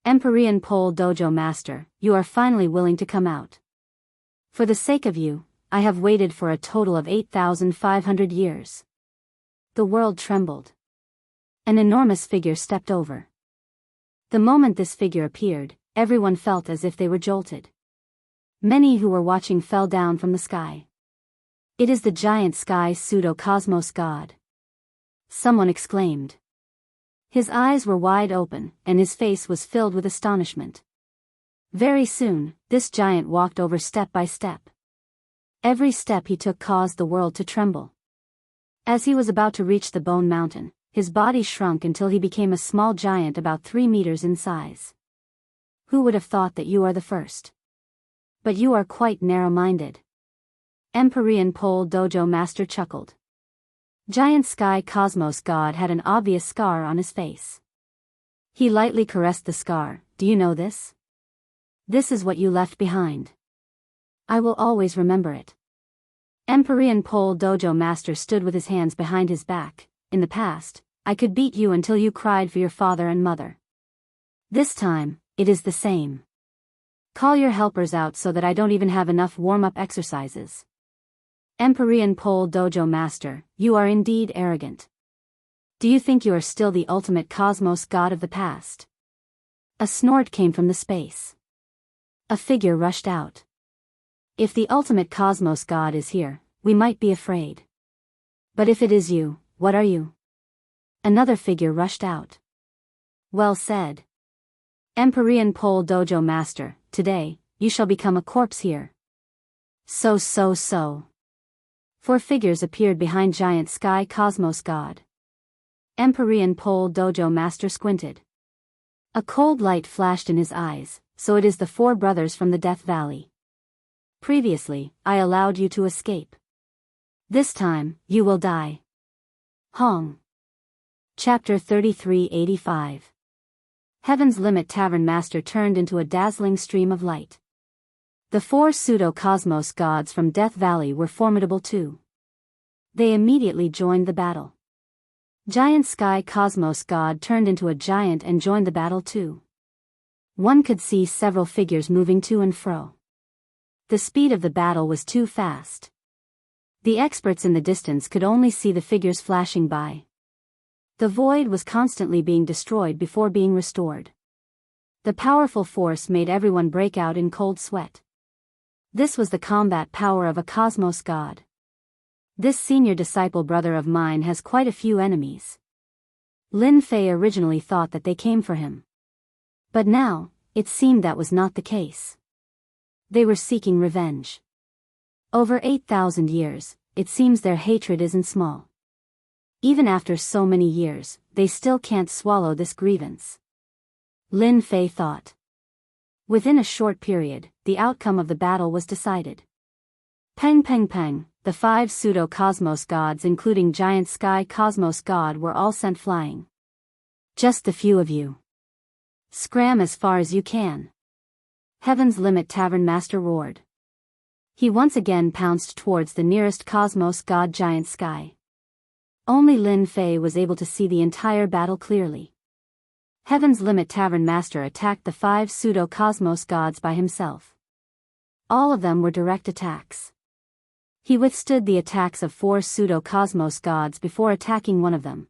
Empyrean Pole Dojo master, you are finally willing to come out. For the sake of you, I have waited for a total of 8,500 years. The world trembled. An enormous figure stepped over. The moment this figure appeared, everyone felt as if they were jolted. Many who were watching fell down from the sky. It is the giant sky pseudo-cosmos god. Someone exclaimed. His eyes were wide open, and his face was filled with astonishment. Very soon, this giant walked over step by step. Every step he took caused the world to tremble. As he was about to reach the bone mountain, his body shrunk until he became a small giant about 3 meters in size. Who would have thought that you are the first? But you are quite narrow-minded. Empyrean Pole Dojo master chuckled. Giant Sky Cosmos God had an obvious scar on his face. He lightly caressed the scar. Do you know this? This is what you left behind. I will always remember it. Empyrean Pole Dojo master stood with his hands behind his back. In the past, I could beat you until you cried for your father and mother. This time, it is the same. Call your helpers out so that I don't even have enough warm-up exercises. Empyrean Pole Dojo master, you are indeed arrogant. Do you think you are still the ultimate cosmos god of the past? A snort came from the space. A figure rushed out. If the ultimate cosmos god is here, we might be afraid. But if it is you, what are you? Another figure rushed out. Well said. Empyrean Pole Dojo master, today, you shall become a corpse here. So. 4 figures appeared behind giant sky cosmos god. Empyrean Pole Dojo master squinted. A cold light flashed in his eyes. So it is the 4 brothers from the Death Valley. Previously, I allowed you to escape. This time, you will die. Hong. Chapter 3385. Heaven's Limit Tavern Master turned into a dazzling stream of light. The 4 pseudo-cosmos gods from Death Valley were formidable too. They immediately joined the battle. Giant Sky Cosmos God turned into a giant and joined the battle too. One could see several figures moving to and fro. The speed of the battle was too fast. The experts in the distance could only see the figures flashing by. The void was constantly being destroyed before being restored. The powerful force made everyone break out in cold sweat. This was the combat power of a cosmos god. This senior disciple brother of mine has quite a few enemies. Lin Fei originally thought that they came for him. But now, it seemed that was not the case. They were seeking revenge. Over 8,000 years, it seems their hatred isn't small. Even after so many years, they still can't swallow this grievance. Lin Fei thought. Within a short period, the outcome of the battle was decided. Peng, the 5 pseudo-cosmos gods including Giant Sky Cosmos God were all sent flying. Just the few of you. Scram as far as you can. Heaven's Limit Tavern Master roared. He once again pounced towards the nearest cosmos god giant Sky. Only Lin Fei was able to see the entire battle clearly. Heaven's Limit Tavern Master attacked the 5 pseudo-cosmos gods by himself. All of them were direct attacks. He withstood the attacks of 4 pseudo-cosmos gods before attacking one of them.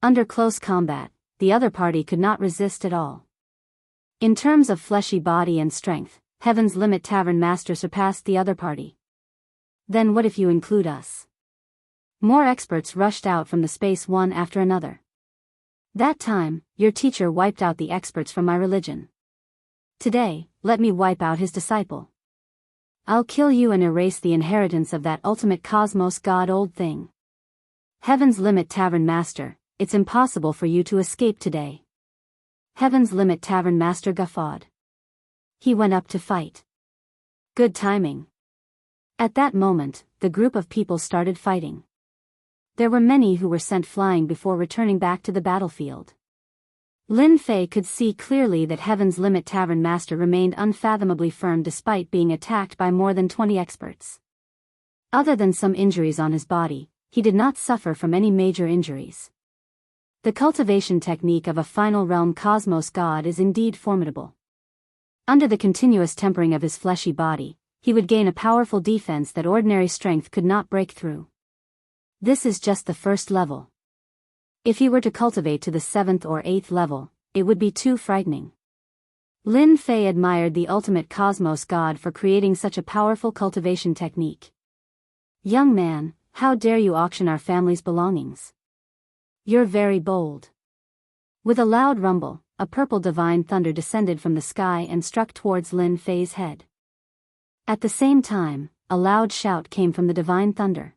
Under close combat, the other party could not resist at all. In terms of fleshy body and strength, Heaven's Limit Tavern Master surpassed the other party. Then what if you include us? More experts rushed out from the space one after another. That time, your teacher wiped out the experts from my religion. Today, let me wipe out his disciple. I'll kill you and erase the inheritance of that ultimate cosmos god old thing. Heaven's Limit Tavern Master, it's impossible for you to escape today. Heaven's Limit Tavern Master guffawed. He went up to fight. Good timing. At that moment, the group of people started fighting. There were many who were sent flying before returning back to the battlefield. Lin Fei could see clearly that Heaven's Limit Tavern Master remained unfathomably firm despite being attacked by more than 20 experts. Other than some injuries on his body, he did not suffer from any major injuries. The cultivation technique of a final realm cosmos god is indeed formidable. Under the continuous tempering of his fleshy body, he would gain a powerful defense that ordinary strength could not break through. This is just the first level. If he were to cultivate to the 7th or 8th level, it would be too frightening. Lin Fei admired the ultimate cosmos god for creating such a powerful cultivation technique. Young man, how dare you auction our family's belongings? You're very bold. With a loud rumble, a purple divine thunder descended from the sky and struck towards Lin Fei's head. At the same time, a loud shout came from the divine thunder.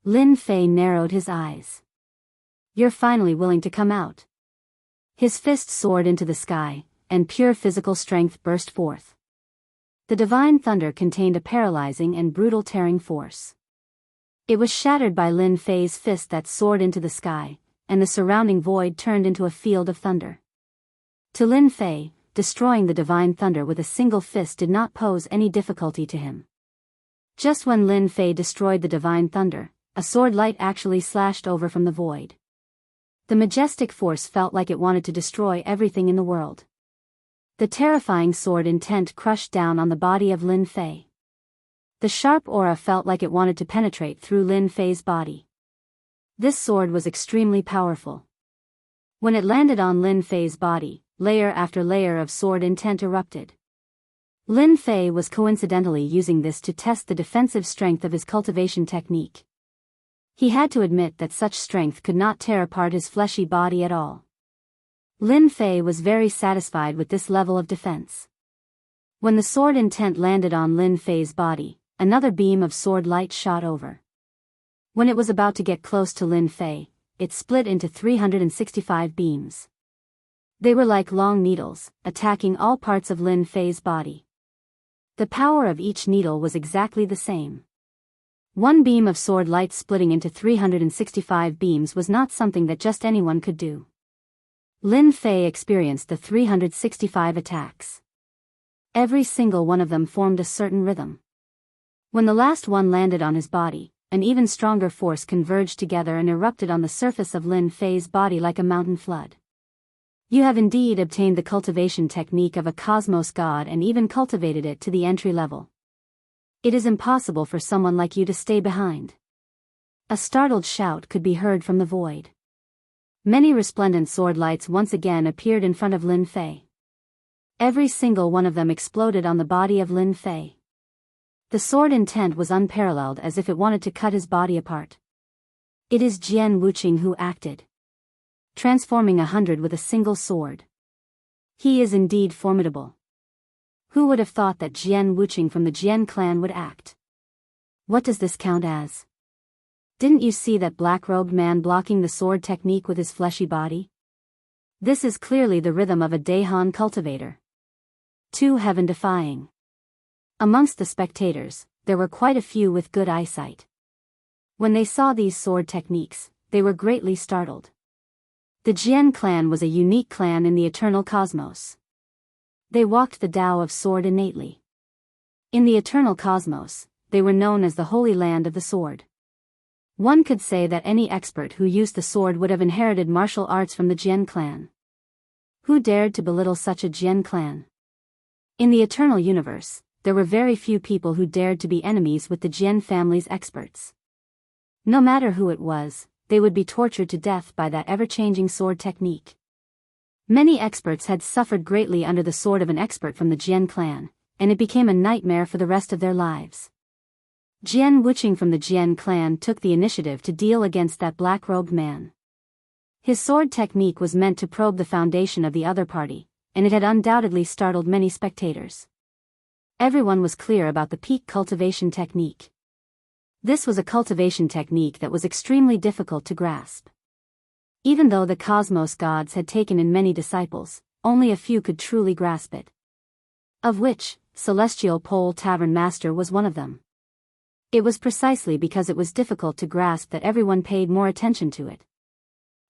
Lin Fei narrowed his eyes. You're finally willing to come out. His fist soared into the sky, and pure physical strength burst forth. The divine thunder contained a paralyzing and brutal tearing force. It was shattered by Lin Fei's fist that soared into the sky, and the surrounding void turned into a field of thunder. To Lin Fei, destroying the divine thunder with a single fist did not pose any difficulty to him. Just when Lin Fei destroyed the divine thunder, a sword light actually slashed over from the void. The majestic force felt like it wanted to destroy everything in the world. The terrifying sword intent crushed down on the body of Lin Fei. The sharp aura felt like it wanted to penetrate through Lin Fei's body. This sword was extremely powerful. When it landed on Lin Fei's body, layer after layer of sword intent erupted. Lin Fei was coincidentally using this to test the defensive strength of his cultivation technique. He had to admit that such strength could not tear apart his fleshy body at all. Lin Fei was very satisfied with this level of defense. When the sword intent landed on Lin Fei's body, another beam of sword light shot over. When it was about to get close to Lin Fei, it split into 365 beams. They were like long needles, attacking all parts of Lin Fei's body. The power of each needle was exactly the same. One beam of sword light splitting into 365 beams was not something that just anyone could do. Lin Fei experienced the 365 attacks. Every single one of them formed a certain rhythm. When the last one landed on his body, an even stronger force converged together and erupted on the surface of Lin Fei's body like a mountain flood. You have indeed obtained the cultivation technique of a cosmos god and even cultivated it to the entry level. It is impossible for someone like you to stay behind. A startled shout could be heard from the void. Many resplendent sword lights once again appeared in front of Lin Fei. Every single one of them exploded on the body of Lin Fei. The sword intent was unparalleled, as if it wanted to cut his body apart. It is Jian Wuqing who acted, transforming 100 with a single sword. He is indeed formidable. Who would have thought that Jian Wuqing from the Jian clan would act? What does this count as? Didn't you see that black-robed man blocking the sword technique with his fleshy body? This is clearly the rhythm of a Daehan cultivator. Too heaven-defying. Amongst the spectators, there were quite a few with good eyesight. When they saw these sword techniques, they were greatly startled. The Jian clan was a unique clan in the eternal cosmos. They walked the Tao of sword innately. In the eternal cosmos, they were known as the Holy Land of the Sword. One could say that any expert who used the sword would have inherited martial arts from the Jian clan. Who dared to belittle such a Jian clan? In the eternal universe, there were very few people who dared to be enemies with the Jian family's experts. No matter who it was, they would be tortured to death by that ever-changing sword technique. Many experts had suffered greatly under the sword of an expert from the Jian clan, and it became a nightmare for the rest of their lives. Jian Wuxia from the Jian clan took the initiative to deal against that black-robed man. His sword technique was meant to probe the foundation of the other party, and it had undoubtedly startled many spectators. Everyone was clear about the peak cultivation technique. This was a cultivation technique that was extremely difficult to grasp. Even though the cosmos gods had taken in many disciples, only a few could truly grasp it. Of which, Celestial Pole Tavern Master was one of them. It was precisely because it was difficult to grasp that everyone paid more attention to it.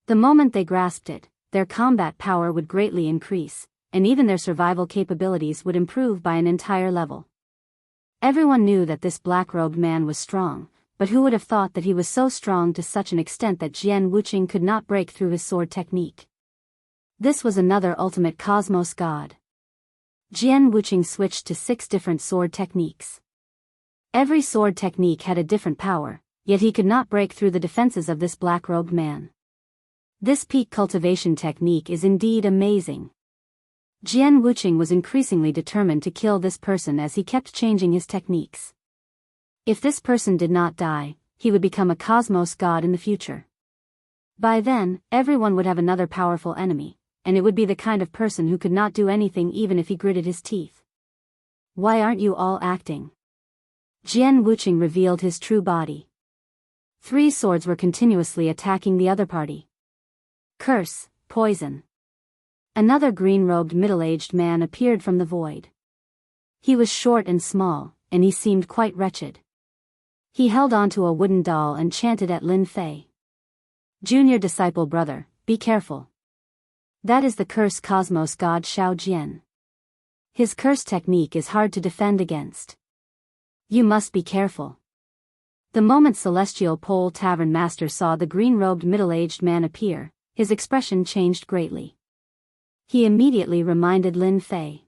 The moment they grasped it, their combat power would greatly increase, and even their survival capabilities would improve by an entire level. Everyone knew that this black-robed man was strong, but who would have thought that he was so strong to such an extent that Jian Wuxia could not break through his sword technique? This was another ultimate cosmos god. Jian Wuxia switched to 6 different sword techniques. Every sword technique had a different power, yet he could not break through the defenses of this black-robed man. This peak cultivation technique is indeed amazing. Jian Wuxia was increasingly determined to kill this person as he kept changing his techniques. If this person did not die, he would become a cosmos god in the future. By then, everyone would have another powerful enemy, and it would be the kind of person who could not do anything even if he gritted his teeth. Why aren't you all acting? Jian Wuxia revealed his true body. 3 swords were continuously attacking the other party. Curse, poison. Another green-robed middle-aged man appeared from the void. He was short and small, and he seemed quite wretched. He held onto a wooden doll and chanted at Lin Fei. Junior disciple brother, be careful. That is the curse cosmos god Xiao Jian. His curse technique is hard to defend against. You must be careful. The moment Celestial Pole Tavern Master saw the green-robed middle-aged man appear, his expression changed greatly. He immediately reminded Lin Fei.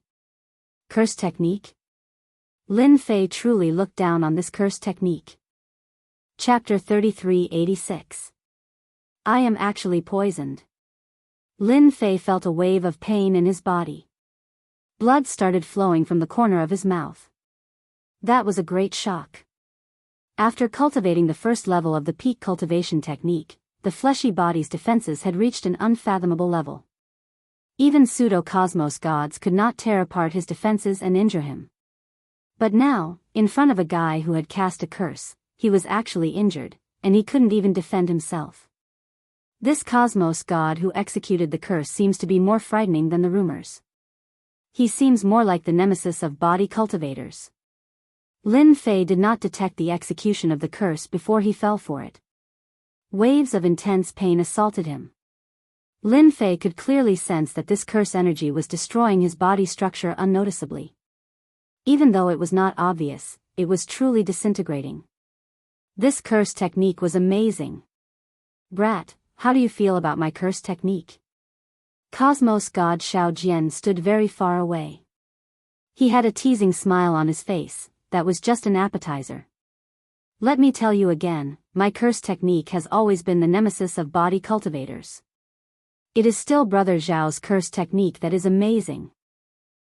Curse technique? Lin Fei truly looked down on this curse technique. Chapter 3386. I am actually poisoned. Lin Fei felt a wave of pain in his body. Blood started flowing from the corner of his mouth. That was a great shock. After cultivating the first level of the peak cultivation technique, the fleshy body's defenses had reached an unfathomable level. Even pseudo-cosmos gods could not tear apart his defenses and injure him. But now, in front of a guy who had cast a curse, he was actually injured, and he couldn't even defend himself. This cosmos god who executed the curse seems to be more frightening than the rumors. He seems more like the nemesis of body cultivators. Lin Fei did not detect the execution of the curse before he fell for it. Waves of intense pain assaulted him. Lin Fei could clearly sense that this curse energy was destroying his body structure unnoticeably. Even though it was not obvious, it was truly disintegrating. This curse technique was amazing. Brat, how do you feel about my curse technique? Cosmos god Xiao Jian stood very far away. He had a teasing smile on his face, that was just an appetizer. Let me tell you again, my curse technique has always been the nemesis of body cultivators. It is still Brother Zhao's curse technique that is amazing.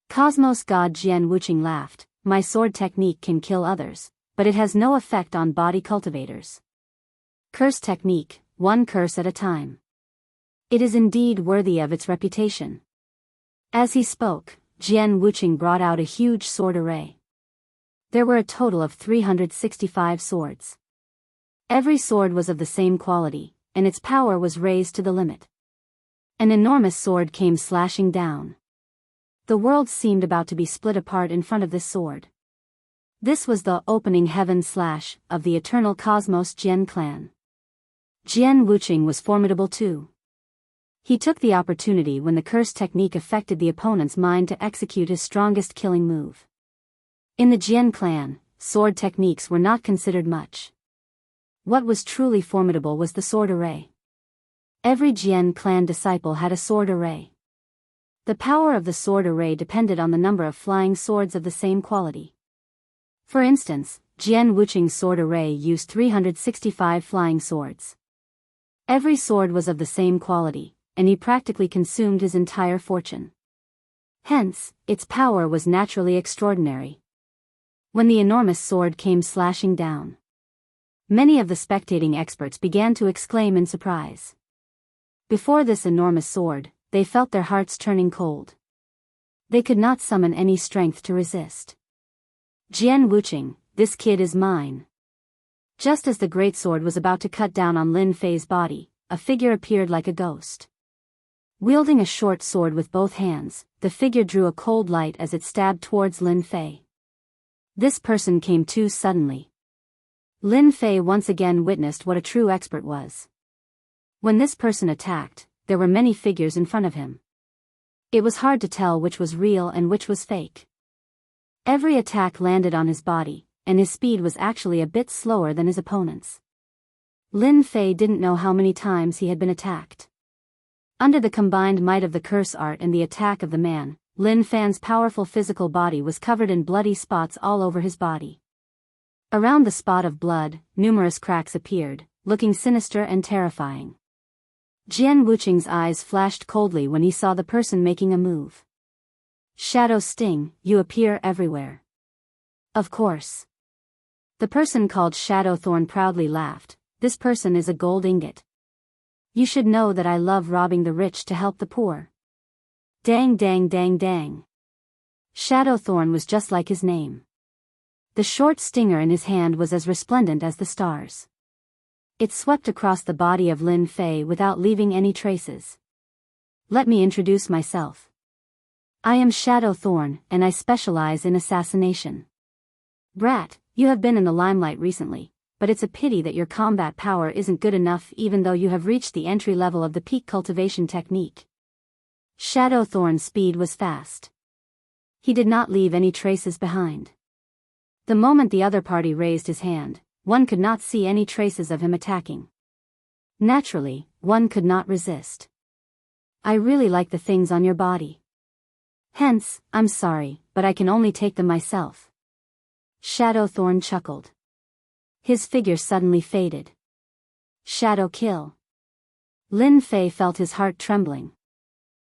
Cosmos god Jian Wuxia laughed, my sword technique can kill others, but it has no effect on body cultivators. Curse technique, one curse at a time. It is indeed worthy of its reputation. As he spoke, Jian Wuxia brought out a huge sword array. There were a total of 365 swords. Every sword was of the same quality, and its power was raised to the limit. An enormous sword came slashing down. The world seemed about to be split apart in front of this sword. This was the opening heaven slash of the eternal cosmos Jian clan. Jian Wuxia was formidable too. He took the opportunity when the curse technique affected the opponent's mind to execute his strongest killing move. In the Jian clan, sword techniques were not considered much. What was truly formidable was the sword array. Every Jian clan disciple had a sword array. The power of the sword array depended on the number of flying swords of the same quality. For instance, Jian Wuxing's sword array used 365 flying swords. Every sword was of the same quality, and he practically consumed his entire fortune. Hence, its power was naturally extraordinary. When the enormous sword came slashing down, many of the spectating experts began to exclaim in surprise. Before this enormous sword, they felt their hearts turning cold. They could not summon any strength to resist. Jian Wuxing, this kid is mine. Just as the great sword was about to cut down on Lin Fei's body, a figure appeared like a ghost. Wielding a short sword with both hands, the figure drew a cold light as it stabbed towards Lin Fei. This person came too suddenly. Lin Fei once again witnessed what a true expert was. When this person attacked, there were many figures in front of him. It was hard to tell which was real and which was fake. Every attack landed on his body, and his speed was actually a bit slower than his opponent's. Lin Fei didn't know how many times he had been attacked. Under the combined might of the curse art and the attack of the man, Lin Fei's powerful physical body was covered in bloody spots all over his body. Around the spot of blood, numerous cracks appeared, looking sinister and terrifying. Jian Wuxing's eyes flashed coldly when he saw the person making a move. Shadow Sting, you appear everywhere. Of course. The person called Shadow Thorn proudly laughed. This person is a gold ingot. You should know that I love robbing the rich to help the poor. Dang dang dang dang. Shadow Thorn was just like his name. The short stinger in his hand was as resplendent as the stars. It swept across the body of Lin Fei without leaving any traces. Let me introduce myself. I am Shadow Thorn, and I specialize in assassination. Brat, you have been in the limelight recently, but it's a pity that your combat power isn't good enough even though you have reached the entry level of the peak cultivation technique. Shadow Thorn's speed was fast. He did not leave any traces behind. The moment the other party raised his hand, one could not see any traces of him attacking. Naturally, one could not resist. I really like the things on your body. Hence, I'm sorry, but I can only take them myself. Shadow Thorn chuckled. His figure suddenly faded. Shadow kill. Lin Fei felt his heart trembling.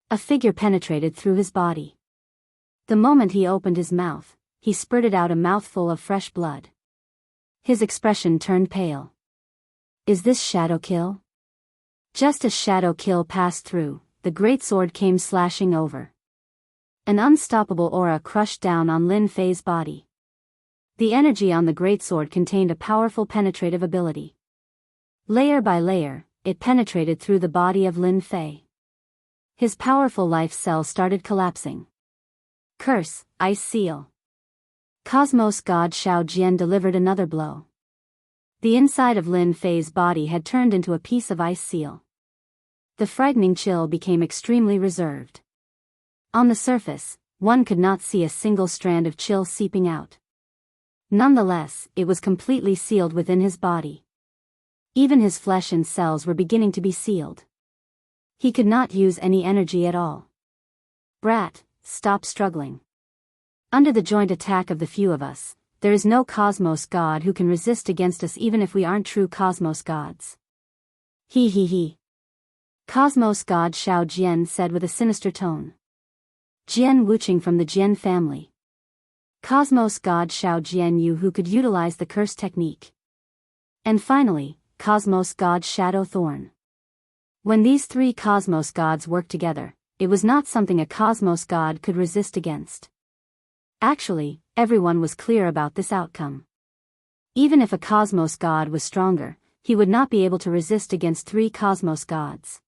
A figure penetrated through his body. The moment he opened his mouth, he spurted out a mouthful of fresh blood. His expression turned pale. Is this Shadow Kill? Just as Shadow Kill passed through, the great sword came slashing over. An unstoppable aura crushed down on Lin Fei's body. The energy on the great sword contained a powerful penetrative ability. Layer by layer, it penetrated through the body of Lin Fei. His powerful life cells started collapsing. Curse, Ice Seal. Cosmos God Xiao Jian delivered another blow. The inside of Lin Fei's body had turned into a piece of ice seal. The frightening chill became extremely reserved. On the surface, one could not see a single strand of chill seeping out. Nonetheless, it was completely sealed within his body. Even his flesh and cells were beginning to be sealed. He could not use any energy at all. Brat, stop struggling. Under the joint attack of the few of us, there is no Cosmos God who can resist against us even if we aren't true Cosmos Gods. He. Cosmos God Xiao Jian said with a sinister tone. Jian Wuxing from the Jian family. Cosmos God Xiao Jian Yu who could utilize the curse technique. And finally, Cosmos God Shadow Thorn. When these three Cosmos Gods worked together, it was not something a Cosmos God could resist against. Actually, everyone was clear about this outcome. Even if a Cosmos God was stronger, he would not be able to resist against three Cosmos Gods.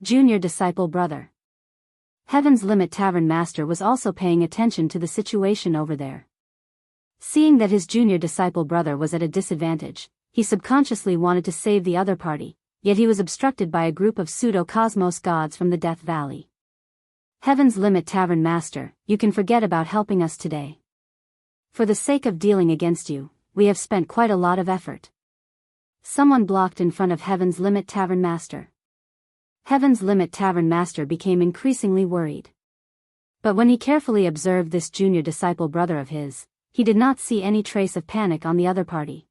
Junior Disciple Brother. Heaven's Limit Tavern Master was also paying attention to the situation over there. Seeing that his junior disciple brother was at a disadvantage, he subconsciously wanted to save the other party, yet he was obstructed by a group of pseudo-cosmos gods from the Death Valley. Heaven's Limit Tavern Master, you can forget about helping us today. For the sake of dealing against you, we have spent quite a lot of effort. Someone blocked in front of Heaven's Limit Tavern Master. Heaven's Limit Tavern Master became increasingly worried. But when he carefully observed this junior disciple brother of his, he did not see any trace of panic on the other party.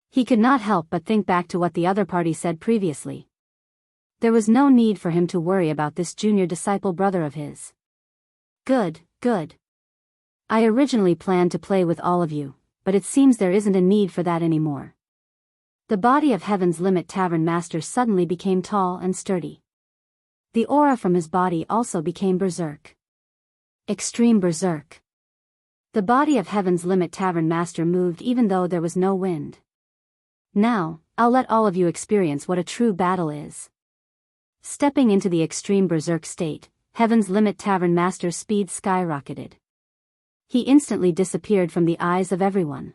He could not help but think back to what the other party said previously. There was no need for him to worry about this junior disciple brother of his. Good, good. I originally planned to play with all of you, but it seems there isn't a need for that anymore. The body of Heaven's Limit Tavern Master suddenly became tall and sturdy. The aura from his body also became berserk. Extreme berserk. The body of Heaven's Limit Tavern Master moved even though there was no wind. Now, I'll let all of you experience what a true battle is. Stepping into the extreme berserk state, Heaven's Limit Tavern Master's speed skyrocketed. He instantly disappeared from the eyes of everyone.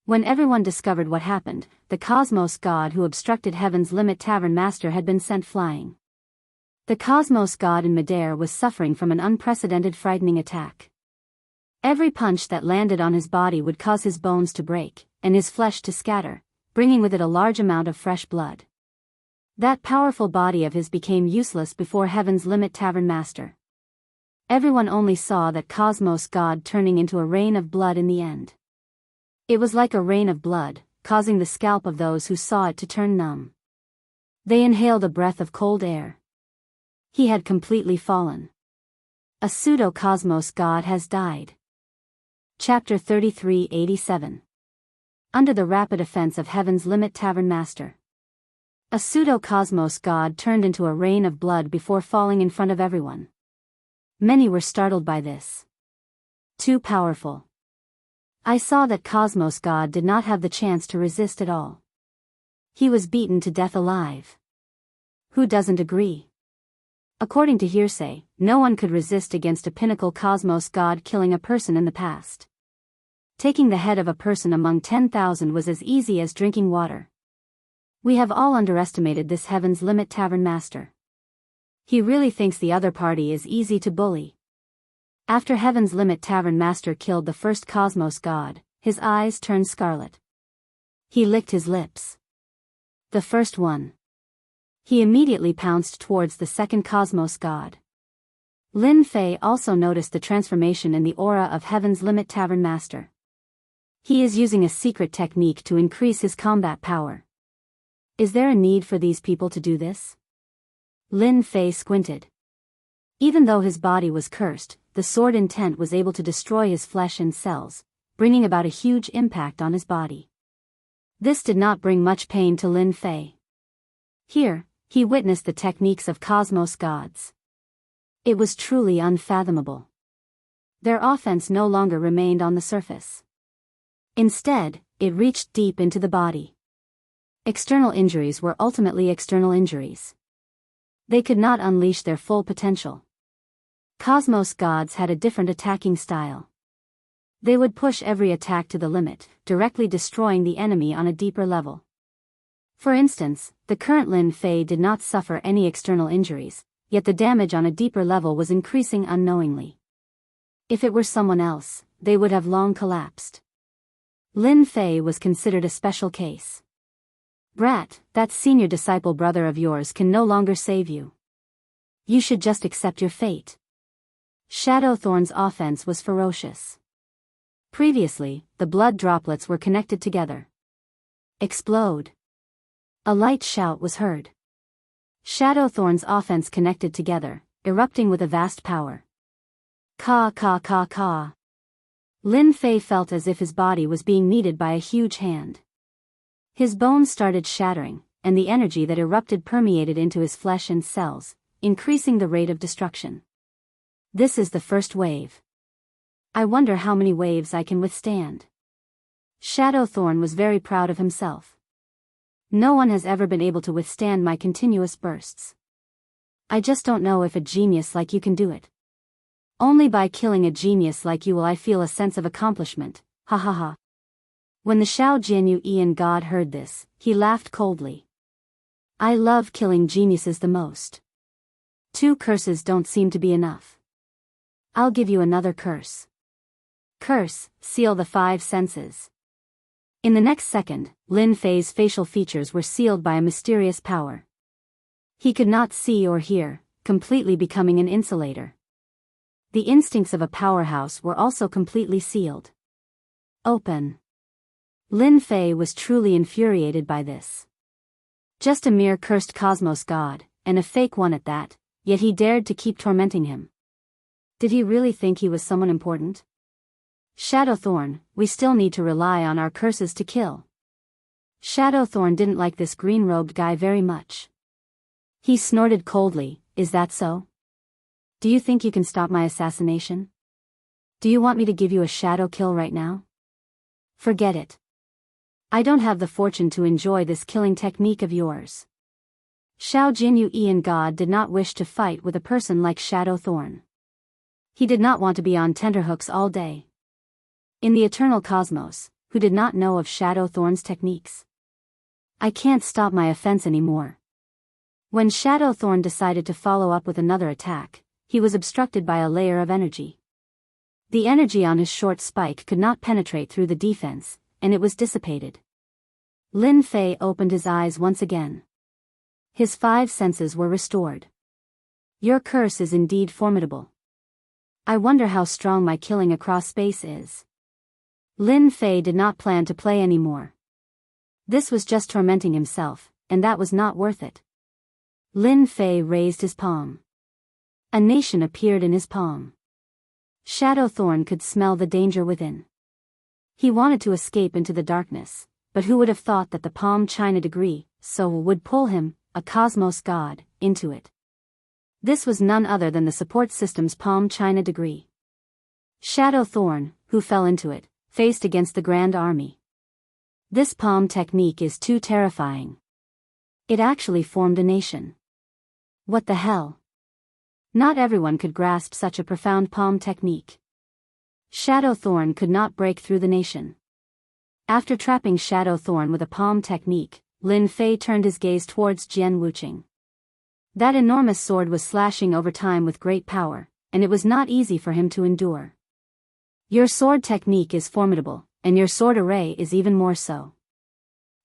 When everyone discovered what happened, the Cosmos God who obstructed Heaven's Limit Tavern Master had been sent flying. The Cosmos God in midair was suffering from an unprecedented frightening attack. Every punch that landed on his body would cause his bones to break, and his flesh to scatter, bringing with it a large amount of fresh blood. That powerful body of his became useless before Heaven's Limit Tavern Master. Everyone only saw that Cosmos God turning into a rain of blood in the end. It was like a rain of blood, causing the scalp of those who saw it to turn numb. They inhaled a breath of cold air. He had completely fallen. A pseudo-cosmos god has died. Chapter 3387. Under the rapid offense of Heaven's Limit Tavern Master. A pseudo-cosmos god turned into a rain of blood before falling in front of everyone. Many were startled by this. Too powerful. I saw that Cosmos God did not have the chance to resist at all. He was beaten to death alive. Who doesn't agree? According to hearsay, no one could resist against a pinnacle Cosmos God killing a person in the past. Taking the head of a person among 10,000 was as easy as drinking water. We have all underestimated this Heaven's Limit Tavern Master. He really thinks the other party is easy to bully. After Heaven's Limit Tavern Master killed the first Cosmos God, his eyes turned scarlet. He licked his lips. The first one. He immediately pounced towards the second Cosmos God. Lin Fei also noticed the transformation in the aura of Heaven's Limit Tavern Master. He is using a secret technique to increase his combat power. Is there a need for these people to do this? Lin Fei squinted. Even though his body was cursed, the sword intent was able to destroy his flesh and cells, bringing about a huge impact on his body. This did not bring much pain to Lin Fei. Here, he witnessed the techniques of Cosmos gods. It was truly unfathomable. Their offense no longer remained on the surface. Instead, it reached deep into the body. External injuries were ultimately external injuries. They could not unleash their full potential. Cosmos gods had a different attacking style. They would push every attack to the limit, directly destroying the enemy on a deeper level. For instance, the current Lin Fei did not suffer any external injuries, yet the damage on a deeper level was increasing unknowingly. If it were someone else, they would have long collapsed. Lin Fei was considered a special case. Brat, that senior disciple brother of yours can no longer save you. You should just accept your fate. Shadowthorn's offense was ferocious. Previously, the blood droplets were connected together. Explode. A light shout was heard. Shadowthorn's offense connected together, erupting with a vast power. Ka ka ka ka. Lin Fei felt as if his body was being kneaded by a huge hand. His bones started shattering, and the energy that erupted permeated into his flesh and cells, increasing the rate of destruction. This is the first wave. I wonder how many waves I can withstand. Shadowthorn was very proud of himself. No one has ever been able to withstand my continuous bursts. I just don't know if a genius like you can do it. Only by killing a genius like you will I feel a sense of accomplishment, ha ha ha. When the Shao Jianyu Ian god heard this, he laughed coldly. I love killing geniuses the most. 2 curses don't seem to be enough. I'll give you another curse. Curse, seal the 5 senses. In the next second, Lin Fei's facial features were sealed by a mysterious power. He could not see or hear, completely becoming an insulator. The instincts of a powerhouse were also completely sealed. Open. Lin Fei was truly infuriated by this. Just a mere cursed cosmos god, and a fake one at that, yet he dared to keep tormenting him. Did he really think he was someone important? Shadowthorn, we still need to rely on our curses to kill. Shadowthorn didn't like this green-robed guy very much. He snorted coldly, is that so? Do you think you can stop my assassination? Do you want me to give you a shadow kill right now? Forget it. I don't have the fortune to enjoy this killing technique of yours. Xiao Jinyu Ian God did not wish to fight with a person like Shadowthorn. He did not want to be on tenterhooks all day. In the eternal cosmos, who did not know of Shadowthorn's techniques? I can't stop my offense anymore. When Shadowthorn decided to follow up with another attack, he was obstructed by a layer of energy. The energy on his short spike could not penetrate through the defense, and it was dissipated. Lin Fei opened his eyes once again. His 5 senses were restored. Your curse is indeed formidable. I wonder how strong my killing across space is. Lin Fei did not plan to play anymore. This was just tormenting himself, and that was not worth it. Lin Fei raised his palm. A nation appeared in his palm. Shadowthorn could smell the danger within. He wanted to escape into the darkness, but who would have thought that the palm China degree, so would pull him, a cosmos god, into it. This was none other than the support system's palm China degree. Shadowthorn, who fell into it, faced against the Grand Army. This palm technique is too terrifying. It actually formed a nation. What the hell? Not everyone could grasp such a profound palm technique. Shadowthorn could not break through the nation. After trapping Shadowthorn with a palm technique, Lin Fei turned his gaze towards Jian Wuqing. That enormous sword was slashing over time with great power, and it was not easy for him to endure. Your sword technique is formidable, and your sword array is even more so.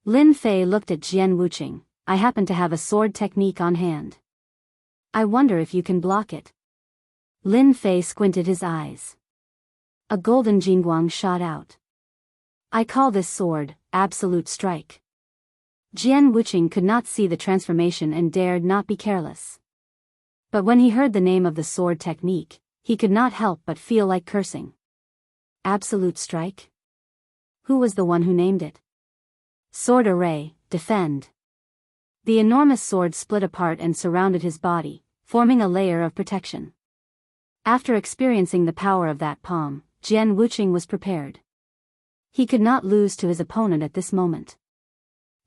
Lin Fei looked at Jian Wuqing. I happen to have a sword technique on hand. I wonder if you can block it. Lin Fei squinted his eyes. A golden jingguang shot out. I call this sword, Absolute Strike. Jian Wuqing could not see the transformation and dared not be careless. But when he heard the name of the sword technique, he could not help but feel like cursing. Absolute Strike? Who was the one who named it? Sword Array, defend. The enormous sword split apart and surrounded his body, forming a layer of protection. After experiencing the power of that palm, Jian Wuqing was prepared. He could not lose to his opponent at this moment.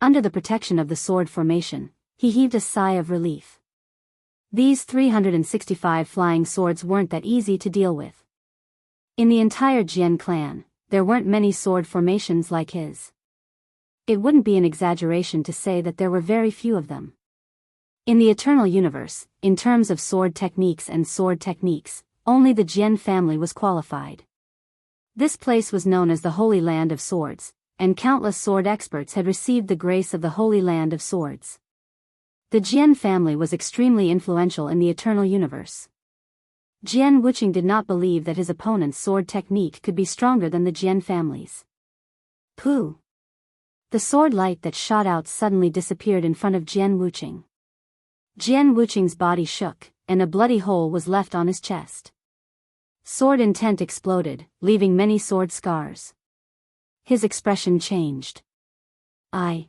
Under the protection of the sword formation, he heaved a sigh of relief. These 365 flying swords weren't that easy to deal with. In the entire Jian clan, there weren't many sword formations like his. It wouldn't be an exaggeration to say that there were very few of them. In the eternal universe, in terms of sword techniques, only the Jian family was qualified. This place was known as the Holy Land of Swords, and countless sword experts had received the grace of the Holy Land of Swords. The Jian family was extremely influential in the eternal universe. Jian Wuqing did not believe that his opponent's sword technique could be stronger than the Jian family's. Pooh! The sword light that shot out suddenly disappeared in front of Jian Wuqing. Jian Wuqing's body shook, and a bloody hole was left on his chest. Sword intent exploded, leaving many sword scars. His expression changed. I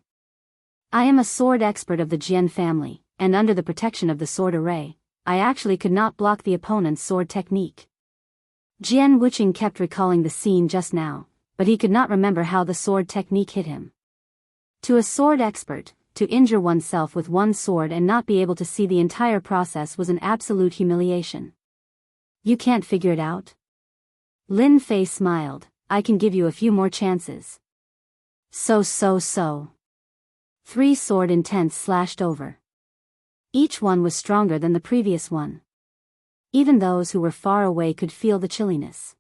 am a sword expert of the Jian family, and under the protection of the sword array, I actually could not block the opponent's sword technique. Jian Wuqing kept recalling the scene just now, but he could not remember how the sword technique hit him. To a sword expert, to injure oneself with one sword and not be able to see the entire process was an absolute humiliation. You can't figure it out? Lin Fei smiled. I can give you a few more chances. So. 3 sword intents slashed over. Each one was stronger than the previous one. Even those who were far away could feel the chilliness.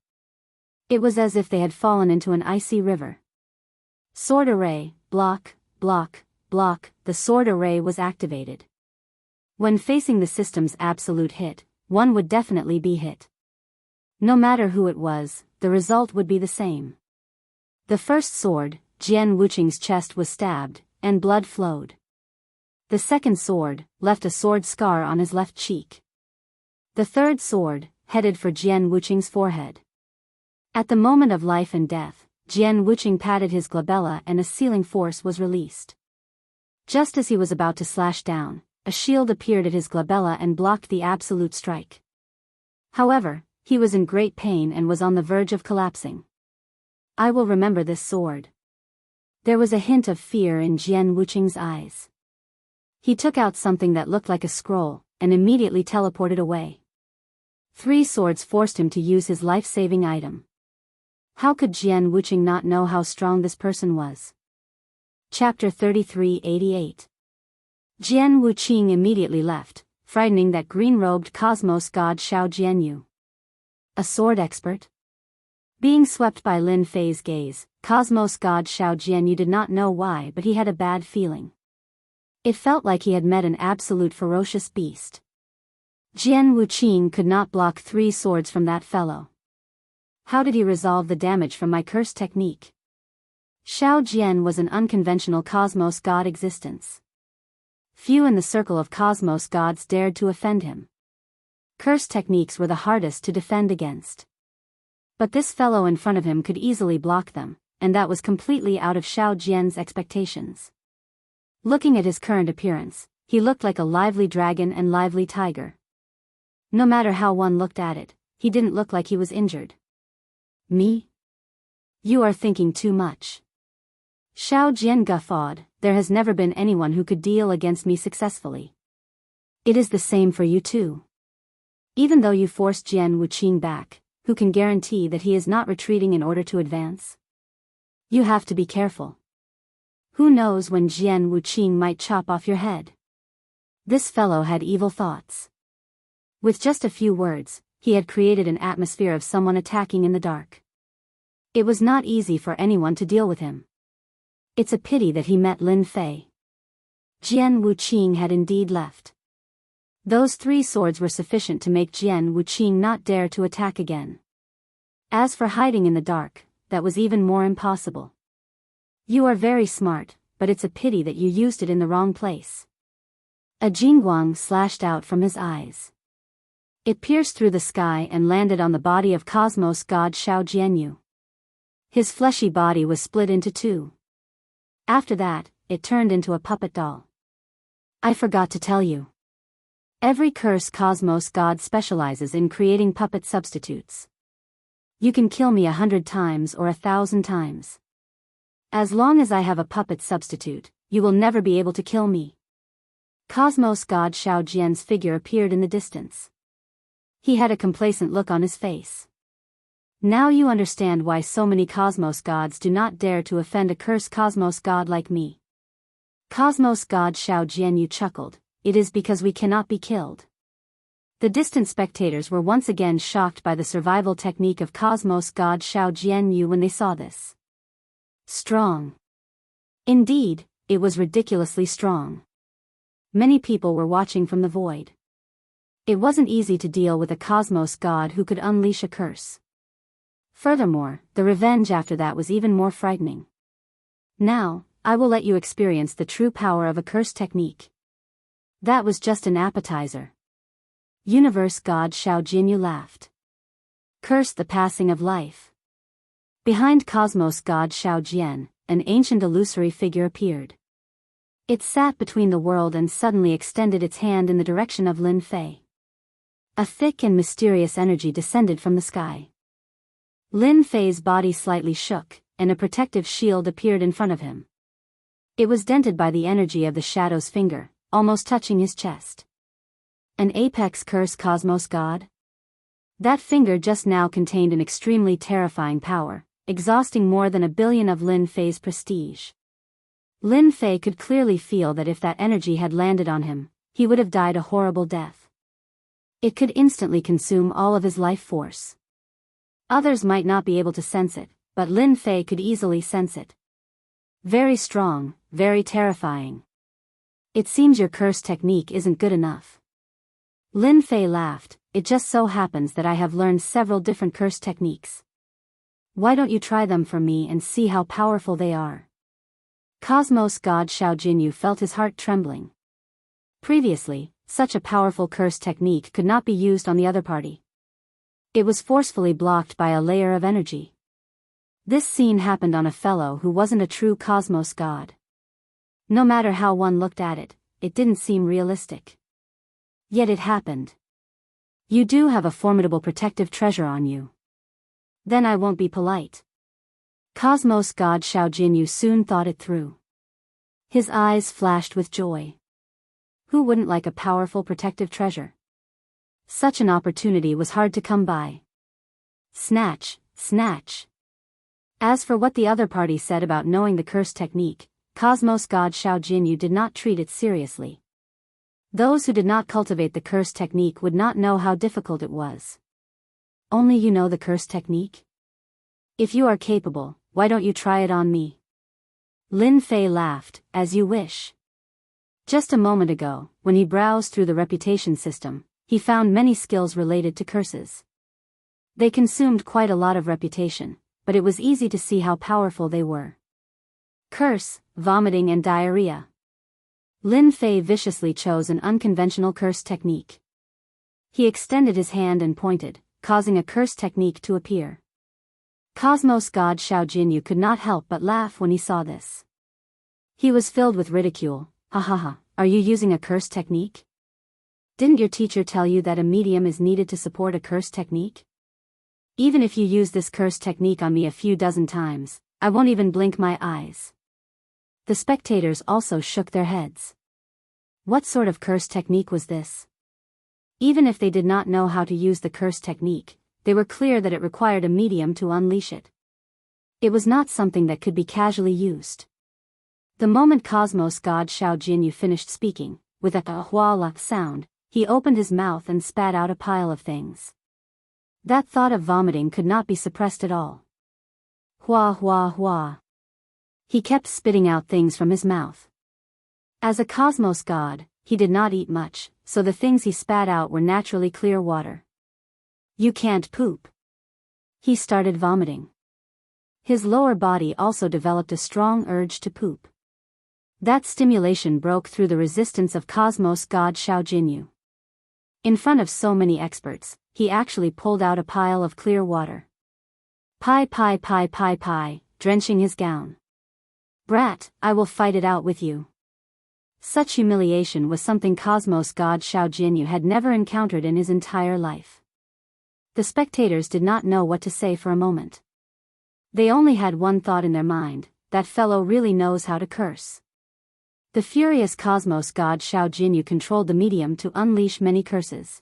It was as if they had fallen into an icy river. Sword array, block, block, block. The sword array was activated. When facing the system's absolute hit, one would definitely be hit. No matter who it was, the result would be the same. The first sword, Jian Wuqing's chest was stabbed, and blood flowed. The second sword left a sword scar on his left cheek. The third sword headed for Jian Wuqing's forehead. At the moment of life and death, Jian Wuqing patted his glabella and a sealing force was released. Just as he was about to slash down, a shield appeared at his glabella and blocked the absolute strike. However, he was in great pain and was on the verge of collapsing. I will remember this sword. There was a hint of fear in Jian Wuqing's eyes. He took out something that looked like a scroll, and immediately teleported away. 3 swords forced him to use his life-saving item. How could Jian Wuqing not know how strong this person was? Chapter 3388. Jian Wuqing immediately left, frightening that green-robed cosmos god Xiao Jianyu. A sword expert? Being swept by Lin Fei's gaze, cosmos god Xiao Jianyu did not know why, but he had a bad feeling. It felt like he had met an absolute ferocious beast. Jian Wuqing could not block 3 swords from that fellow. How did he resolve the damage from my curse technique? Xiao Jian was an unconventional cosmos god existence. Few in the circle of cosmos gods dared to offend him. Curse techniques were the hardest to defend against. But this fellow in front of him could easily block them, and that was completely out of Xiao Jian's expectations. Looking at his current appearance, he looked like a lively dragon and lively tiger. No matter how one looked at it, he didn't look like he was injured. Me? You are thinking too much. Xiao Jian guffawed. There has never been anyone who could deal against me successfully. It is the same for you too. Even though you forced Jian Wuqing back, who can guarantee that he is not retreating in order to advance? You have to be careful. Who knows when Jian Wuqing might chop off your head? This fellow had evil thoughts. With just a few words, he had created an atmosphere of someone attacking in the dark. It was not easy for anyone to deal with him. It's a pity that he met Lin Fei. Jian Wuqing had indeed left. Those 3 swords were sufficient to make Jian Wuqing not dare to attack again. As for hiding in the dark, that was even more impossible. You are very smart, but it's a pity that you used it in the wrong place. A jingguang slashed out from his eyes. It pierced through the sky and landed on the body of cosmos god Xiao Jianyu. His fleshy body was split into 2. After that, it turned into a puppet doll. I forgot to tell you. Every curse cosmos god specializes in creating puppet substitutes. You can kill me 100 times or 1,000 times. As long as I have a puppet substitute, you will never be able to kill me. Cosmos god Xiao Jian's figure appeared in the distance. He had a complacent look on his face. Now you understand why so many cosmos gods do not dare to offend a cursed cosmos god like me. Cosmos god Xiao Jianyu chuckled. It is because we cannot be killed. The distant spectators were once again shocked by the survival technique of cosmos god Xiao Jianyu when they saw this. Strong. Indeed, it was ridiculously strong. Many people were watching from the void. It wasn't easy to deal with a cosmos god who could unleash a curse. Furthermore, the revenge after that was even more frightening. Now, I will let you experience the true power of a curse technique. That was just an appetizer. Universe god Xiao Jianyu laughed. Curse the passing of life. Behind cosmos god Xiao Jian, an ancient illusory figure appeared. It sat between the world and suddenly extended its hand in the direction of Lin Fei. A thick and mysterious energy descended from the sky. Lin Fei's body slightly shook, and a protective shield appeared in front of him. It was dented by the energy of the shadow's finger, almost touching his chest. An apex curse cosmos god? That finger just now contained an extremely terrifying power, exhausting more than 1 billion of Lin Fei's prestige. Lin Fei could clearly feel that if that energy had landed on him, he would have died a horrible death. It could instantly consume all of his life force. Others might not be able to sense it, but Lin Fei could easily sense it. Very strong, very terrifying. It seems your curse technique isn't good enough. Lin Fei laughed. It just so happens that I have learned several different curse techniques. Why don't you try them for me and see how powerful they are? Cosmos God Xiao Jinyu felt his heart trembling. Previously, such a powerful curse technique could not be used on the other party. It was forcefully blocked by a layer of energy. This scene happened on a fellow who wasn't a true Cosmos God. No matter how one looked at it, it didn't seem realistic. Yet it happened. You do have a formidable protective treasure on you. Then I won't be polite. Cosmos God Xiao Jinyu soon thought it through. His eyes flashed with joy. Who wouldn't like a powerful protective treasure? Such an opportunity was hard to come by. Snatch, snatch. As for what the other party said about knowing the curse technique, Cosmos God Xiao Jinyu did not treat it seriously. Those who did not cultivate the curse technique would not know how difficult it was. Only you know the curse technique? If you are capable, why don't you try it on me? Lin Fei laughed. As you wish. Just a moment ago, when he browsed through the reputation system, he found many skills related to curses. They consumed quite a lot of reputation, but it was easy to see how powerful they were. Curse, vomiting and diarrhea. Lin Fei viciously chose an unconventional curse technique. He extended his hand and pointed, causing a curse technique to appear. Cosmos God Xiao Jinyu could not help but laugh when he saw this. He was filled with ridicule. Ha ha ha, are you using a curse technique? Didn't your teacher tell you that a medium is needed to support a curse technique? Even if you use this curse technique on me a few dozen times, I won't even blink my eyes. The spectators also shook their heads. What sort of curse technique was this? Even if they did not know how to use the curse technique, they were clear that it required a medium to unleash it. It was not something that could be casually used. The moment Cosmos God Xiao Jinyu finished speaking, with a hua-la sound, he opened his mouth and spat out a pile of things. That thought of vomiting could not be suppressed at all. Hua hua hua. He kept spitting out things from his mouth. As a cosmos god, he did not eat much, so the things he spat out were naturally clear water. You can't poop. He started vomiting. His lower body also developed a strong urge to poop. That stimulation broke through the resistance of Cosmos God Xiao Jinyu. In front of so many experts, he actually pulled out a pile of clear water. Pai pai pai pai pai, drenching his gown. Brat, I will fight it out with you. Such humiliation was something Cosmos God Xiao Jinyu had never encountered in his entire life. The spectators did not know what to say for a moment. They only had one thought in their mind: that fellow really knows how to curse. The furious Cosmos God Xiao Jinyu controlled the medium to unleash many curses.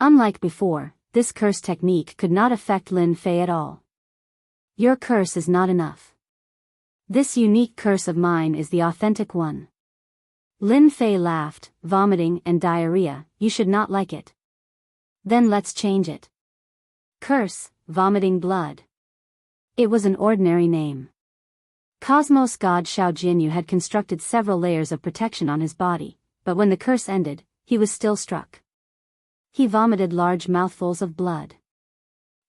Unlike before, this curse technique could not affect Lin Fei at all. Your curse is not enough. This unique curse of mine is the authentic one. Lin Fei laughed. Vomiting and diarrhea, you should not like it. Then let's change it. Curse, vomiting blood. It was an ordinary name. Cosmos God Xiao Jinyu had constructed several layers of protection on his body, but when the curse ended, he was still struck. He vomited large mouthfuls of blood.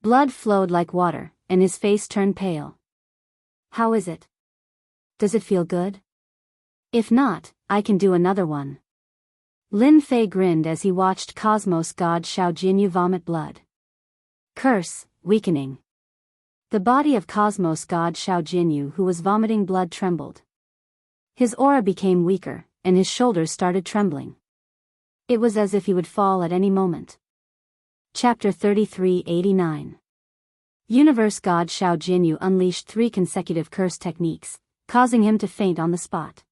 Blood flowed like water, and his face turned pale. How is it? Does it feel good? If not, I can do another one. Lin Fei grinned as he watched Cosmos God Xiao Jinyu vomit blood. Curse, weakening. The body of Cosmos God Xiao Jinyu, who was vomiting blood, trembled. His aura became weaker, and his shoulders started trembling. It was as if he would fall at any moment. Chapter 3389. Universe God Xiao Jinyu unleashed 3 consecutive curse techniques, causing him to faint on the spot.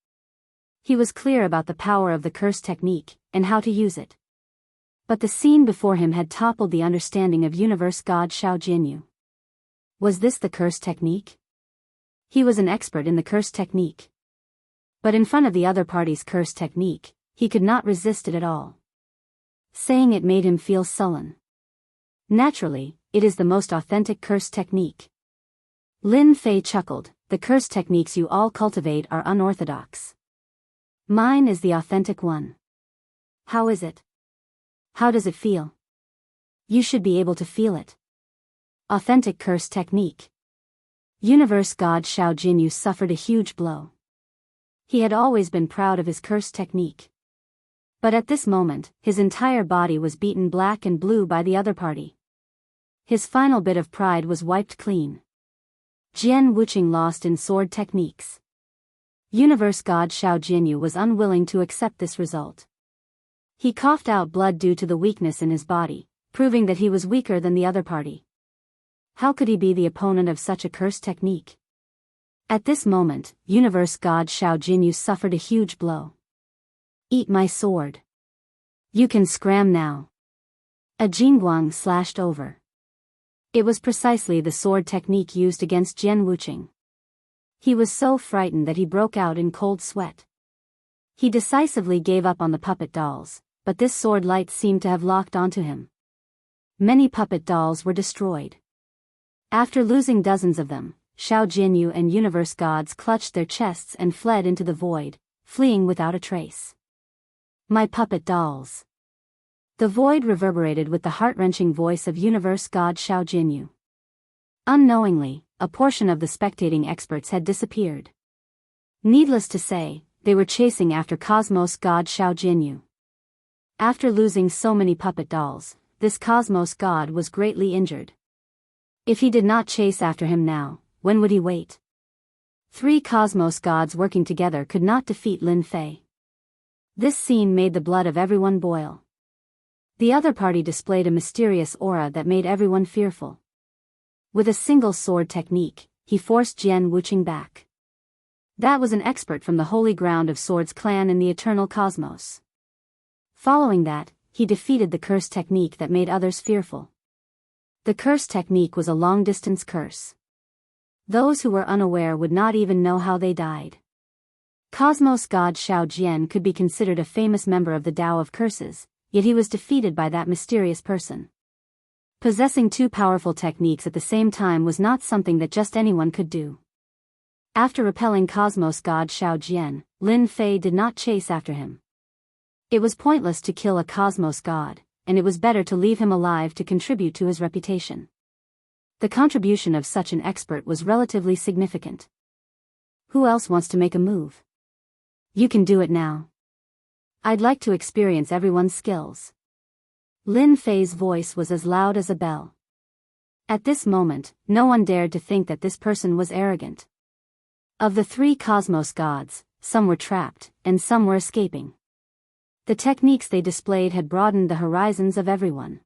He was clear about the power of the curse technique, and how to use it. But the scene before him had toppled the understanding of Universe God Xiao Jinyu. Was this the curse technique? He was an expert in the curse technique. But in front of the other party's curse technique, he could not resist it at all. Saying it made him feel sullen. Naturally, it is the most authentic curse technique. Lin Fei chuckled, the curse techniques you all cultivate are unorthodox. Mine is the authentic one. How is it? How does it feel? You should be able to feel it. Authentic curse technique. Universe God Xiao Jinyu suffered a huge blow. He had always been proud of his curse technique. But at this moment, his entire body was beaten black and blue by the other party. His final bit of pride was wiped clean. Jian Wuqing lost in sword techniques. Universe God Xiao Jinyu was unwilling to accept this result. He coughed out blood due to the weakness in his body, proving that he was weaker than the other party. How could he be the opponent of such a curse technique? At this moment, Universe God Xiao Jinyu suffered a huge blow. Eat my sword. You can scram now. A jingguang slashed over. It was precisely the sword technique used against Jian Wuqing. He was so frightened that he broke out in cold sweat. He decisively gave up on the puppet dolls, but this sword light seemed to have locked onto him. Many puppet dolls were destroyed. After losing dozens of them, Xiao Jinyu and Universe Gods clutched their chests and fled into the void, fleeing without a trace. My puppet dolls. The void reverberated with the heart-wrenching voice of Universe God Xiao Jinyu. Unknowingly, a portion of the spectating experts had disappeared. Needless to say, they were chasing after Cosmos God Xiao Jinyu. After losing so many puppet dolls, this Cosmos God was greatly injured. If he did not chase after him now, when would he wait? 3 Cosmos Gods working together could not defeat Lin Fei. This scene made the blood of everyone boil. The other party displayed a mysterious aura that made everyone fearful. With a single sword technique, he forced Jian Wuqing back. That was an expert from the Holy Ground of Swords clan in the Eternal Cosmos. Following that, he defeated the curse technique that made others fearful. The curse technique was a long-distance curse. Those who were unaware would not even know how they died. Cosmos God Xiao Jian could be considered a famous member of the Tao of Curses, yet he was defeated by that mysterious person. Possessing 2 powerful techniques at the same time was not something that just anyone could do. After repelling Cosmos God Xiao Jian, Lin Fei did not chase after him. It was pointless to kill a Cosmos God, and it was better to leave him alive to contribute to his reputation. The contribution of such an expert was relatively significant. Who else wants to make a move? You can do it now. I'd like to experience everyone's skills. Lin Fei's voice was as loud as a bell. At this moment, no one dared to think that this person was arrogant. Of the 3 Cosmos Gods, some were trapped, and some were escaping. The techniques they displayed had broadened the horizons of everyone.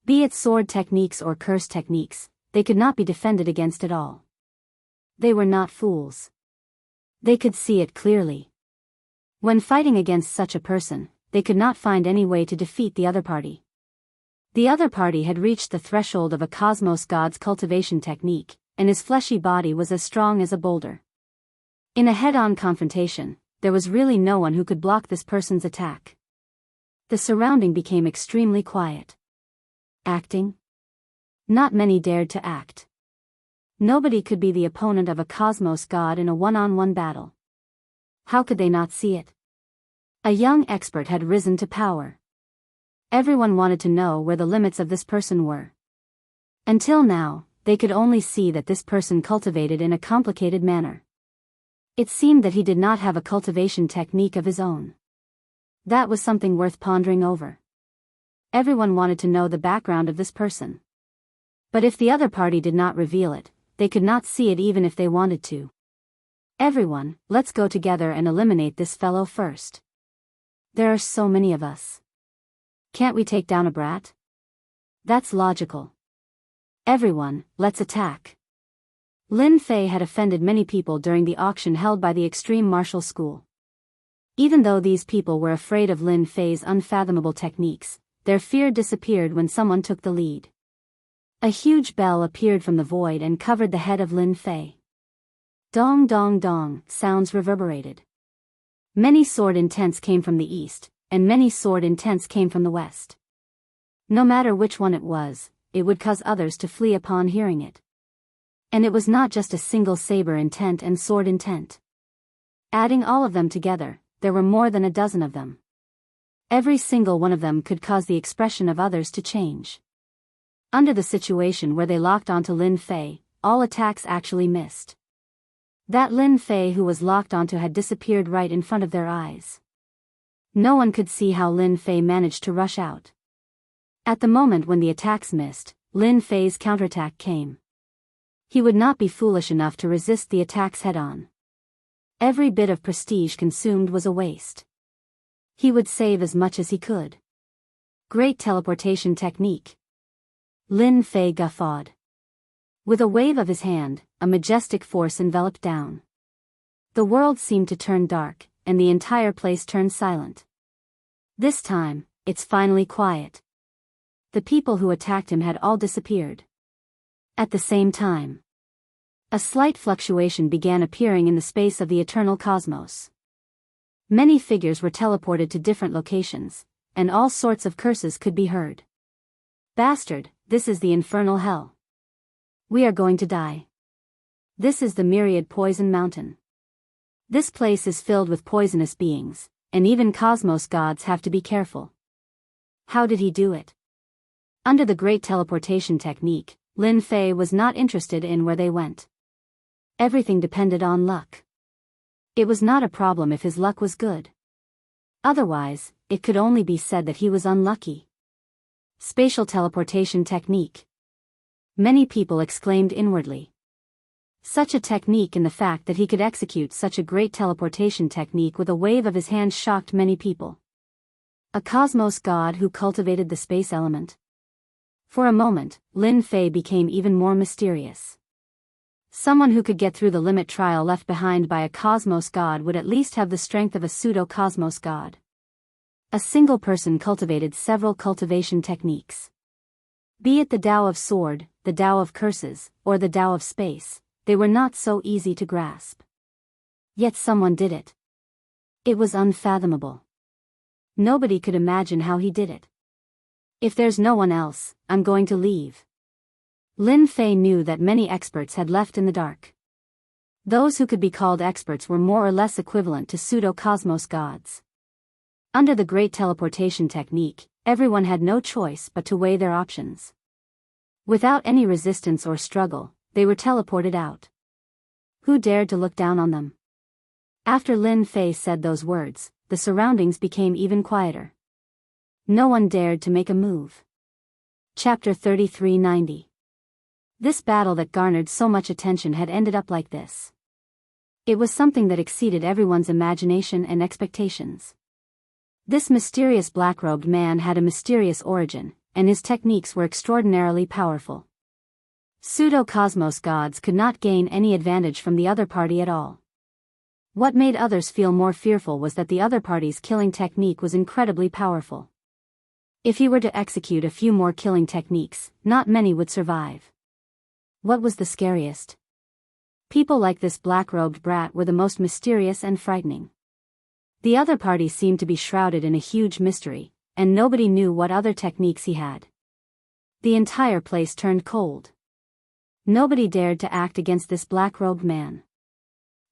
Be it sword techniques or curse techniques, they could not be defended against at all. They were not fools. They could see it clearly. When fighting against such a person, they could not find any way to defeat the other party. The other party had reached the threshold of a Cosmos God's cultivation technique, and his fleshy body was as strong as a boulder. In a head-on confrontation, there was really no one who could block this person's attack. The surrounding became extremely quiet. Acting? Not many dared to act. Nobody could be the opponent of a Cosmos God in a one-on-one battle. How could they not see it? A young expert had risen to power. Everyone wanted to know where the limits of this person were. Until now, they could only see that this person cultivated in a complicated manner. It seemed that he did not have a cultivation technique of his own. That was something worth pondering over. Everyone wanted to know the background of this person. But if the other party did not reveal it, they could not see it even if they wanted to. Everyone, let's go together and eliminate this fellow first. There are so many of us. Can't we take down a brat? That's logical. Everyone, let's attack. Lin Fei had offended many people during the auction held by the Extreme Martial School. Even though these people were afraid of Lin Fei's unfathomable techniques, their fear disappeared when someone took the lead. A huge bell appeared from the void and covered the head of Lin Fei. Dong dong dong, sounds reverberated. Many sword intents came from the east, and many sword intents came from the west. No matter which one it would cause others to flee upon hearing it. And it was not just a single saber intent and sword intent. Adding all of them together, there were more than a dozen of them. Every single one of them could cause the expression of others to change. Under the situation where they locked onto Lin Fei, all attacks actually missed. That Lin Fei who was locked onto had disappeared right in front of their eyes. No one could see how Lin Fei managed to rush out. At the moment when the attacks missed, Lin Fei's counterattack came. He would not be foolish enough to resist the attacks head-on. Every bit of prestige consumed was a waste. He would save as much as he could. Great teleportation technique. Lin Fei guffawed. With a wave of his hand, a majestic force enveloped down. The world seemed to turn dark, and the entire place turned silent. This time, it's finally quiet. The people who attacked him had all disappeared. At the same time, a slight fluctuation began appearing in the space of the eternal cosmos. Many figures were teleported to different locations, and all sorts of curses could be heard. Bastard, this is the infernal hell. We are going to die. This is the myriad poison mountain. This place is filled with poisonous beings, and even cosmos gods have to be careful. How did he do it? Under the great teleportation technique, Lin Fei was not interested in where they went. Everything depended on luck. It was not a problem if his luck was good. Otherwise, it could only be said that he was unlucky. Spatial teleportation technique. Many people exclaimed inwardly. Such a technique, and the fact that he could execute such a great teleportation technique with a wave of his hand, shocked many people. A cosmos god who cultivated the space element. For a moment, Lin Fei became even more mysterious. Someone who could get through the limit trial left behind by a cosmos god would at least have the strength of a pseudo-cosmos god. A single person cultivated several cultivation techniques. Be it the Tao of Sword, the Tao of Curses, or the Tao of Space, they were not so easy to grasp. Yet someone did it. It was unfathomable. Nobody could imagine how he did it. If there's no one else, I'm going to leave. Lin Fei knew that many experts had left in the dark. Those who could be called experts were more or less equivalent to pseudo-cosmos gods. Under the great teleportation technique, everyone had no choice but to weigh their options. Without any resistance or struggle, they were teleported out. Who dared to look down on them? After Lin Fei said those words, the surroundings became even quieter. No one dared to make a move. Chapter 3390. This battle that garnered so much attention had ended up like this. It was something that exceeded everyone's imagination and expectations. This mysterious black-robed man had a mysterious origin, and his techniques were extraordinarily powerful. Pseudo-cosmos gods could not gain any advantage from the other party at all. What made others feel more fearful was that the other party's killing technique was incredibly powerful. If he were to execute a few more killing techniques, not many would survive. What was the scariest? People like this black-robed brat were the most mysterious and frightening. The other party seemed to be shrouded in a huge mystery, and nobody knew what other techniques he had. The entire place turned cold. Nobody dared to act against this black-robed man.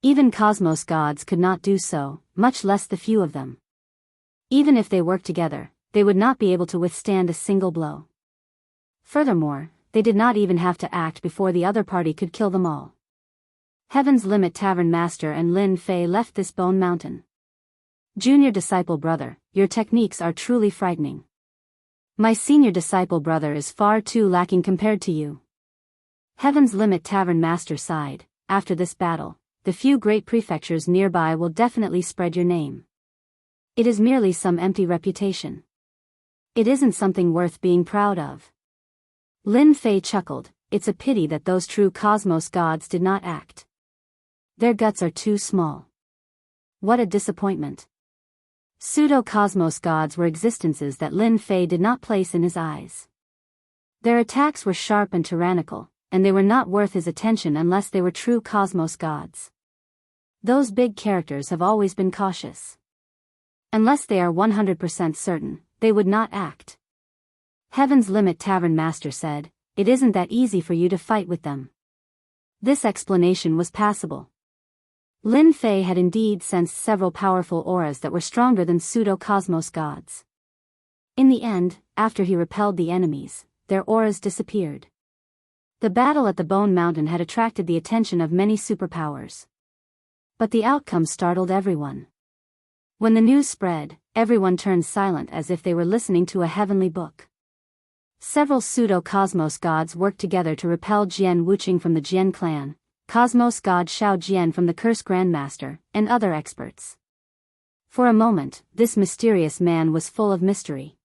Even cosmos gods could not do so, much less the few of them. Even if they worked together, they would not be able to withstand a single blow. Furthermore, they did not even have to act before the other party could kill them all. Heaven's Limit Tavern Master and Lin Fei left this bone mountain. Junior disciple brother, your techniques are truly frightening. My senior disciple brother is far too lacking compared to you. Heaven's Limit Tavern Master sighed. After this battle, the few great prefectures nearby will definitely spread your name. It is merely some empty reputation. It isn't something worth being proud of. Lin Fei chuckled. It's a pity that those true cosmos gods did not act. Their guts are too small. What a disappointment. Pseudo-cosmos gods were existences that Lin Fei did not place in his eyes. Their attacks were sharp and tyrannical, and they were not worth his attention unless they were true cosmos gods. Those big characters have always been cautious. Unless they are 100% certain, they would not act. Heaven's Limit Tavern Master said, "It isn't that easy for you to fight with them." This explanation was passable. Lin Fei had indeed sensed several powerful auras that were stronger than pseudo-cosmos gods. In the end, after he repelled the enemies, their auras disappeared. The battle at the Bone Mountain had attracted the attention of many superpowers. But the outcome startled everyone. When the news spread, everyone turned silent as if they were listening to a heavenly book. Several pseudo-cosmos gods worked together to repel Jian Wuqing from the Jian clan, Cosmos god Xiao Jian from the Curse Grandmaster, and other experts. For a moment, this mysterious man was full of mystery.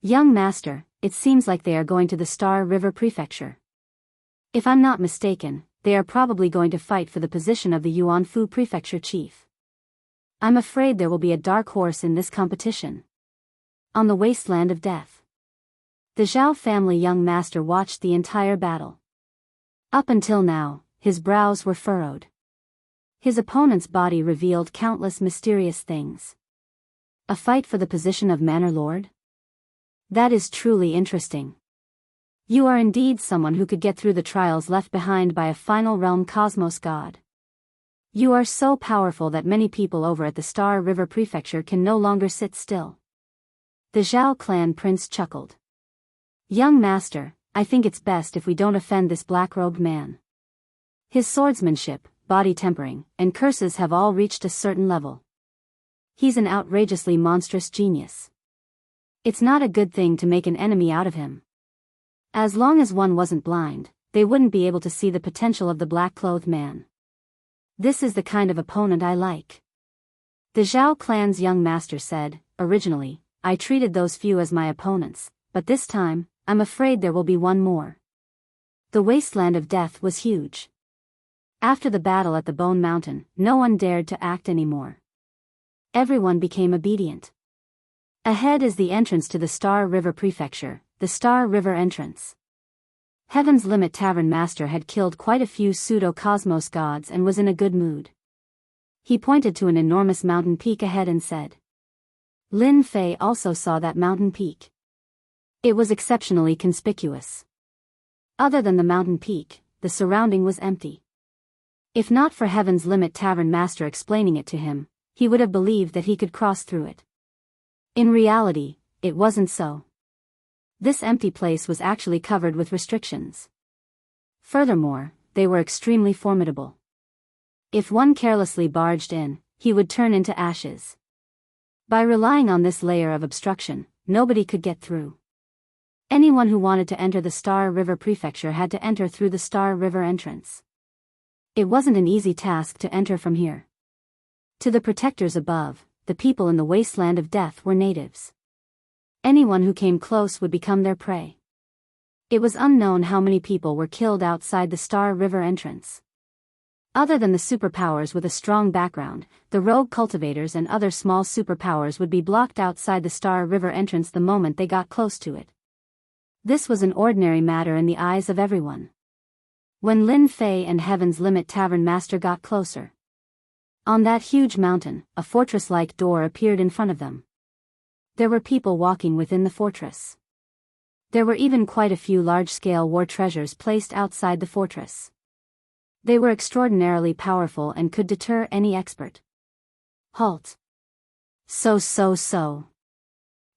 "Young master, it seems like they are going to the Star River Prefecture. If I'm not mistaken, they are probably going to fight for the position of the Yuanfu Prefecture chief. I'm afraid there will be a dark horse in this competition." On the wasteland of death, the Zhao family young master watched the entire battle. Up until now, his brows were furrowed. His opponent's body revealed countless mysterious things. A fight for the position of Manor Lord? That is truly interesting. You are indeed someone who could get through the trials left behind by a final realm cosmos god. You are so powerful that many people over at the Star River Prefecture can no longer sit still. The Zhao clan prince chuckled. "Young master, I think it's best if we don't offend this black-robed man. His swordsmanship, body tempering, and curses have all reached a certain level. He's an outrageously monstrous genius. It's not a good thing to make an enemy out of him. As long as one wasn't blind, they wouldn't be able to see the potential of the black-clothed man. This is the kind of opponent I like." The Zhao clan's young master said, "Originally, I treated those few as my opponents, but this time, I'm afraid there will be one more." The wasteland of death was huge. After the battle at the Bone Mountain, no one dared to act anymore. Everyone became obedient. Ahead is the entrance to the Star River Prefecture, the Star River entrance. Heaven's Limit Tavern Master had killed quite a few pseudo-cosmos gods and was in a good mood. He pointed to an enormous mountain peak ahead and said. Lin Fei also saw that mountain peak. It was exceptionally conspicuous. Other than the mountain peak, the surrounding was empty. If not for Heaven's Limit Tavern Master explaining it to him, he would have believed that he could cross through it. In reality, it wasn't so. This empty place was actually covered with restrictions. Furthermore, they were extremely formidable. If one carelessly barged in, he would turn into ashes. By relying on this layer of obstruction, nobody could get through. Anyone who wanted to enter the Star River Prefecture had to enter through the Star River entrance. It wasn't an easy task to enter from here. To the protectors above, the people in the wasteland of death were natives. Anyone who came close would become their prey. It was unknown how many people were killed outside the Star River entrance. Other than the superpowers with a strong background, the rogue cultivators and other small superpowers would be blocked outside the Star River entrance the moment they got close to it. This was an ordinary matter in the eyes of everyone. When Lin Fei and Heaven's Limit Tavern Master got closer, on that huge mountain, a fortress-like door appeared in front of them. There were people walking within the fortress. There were even quite a few large-scale war treasures placed outside the fortress. They were extraordinarily powerful and could deter any expert. Halt. So.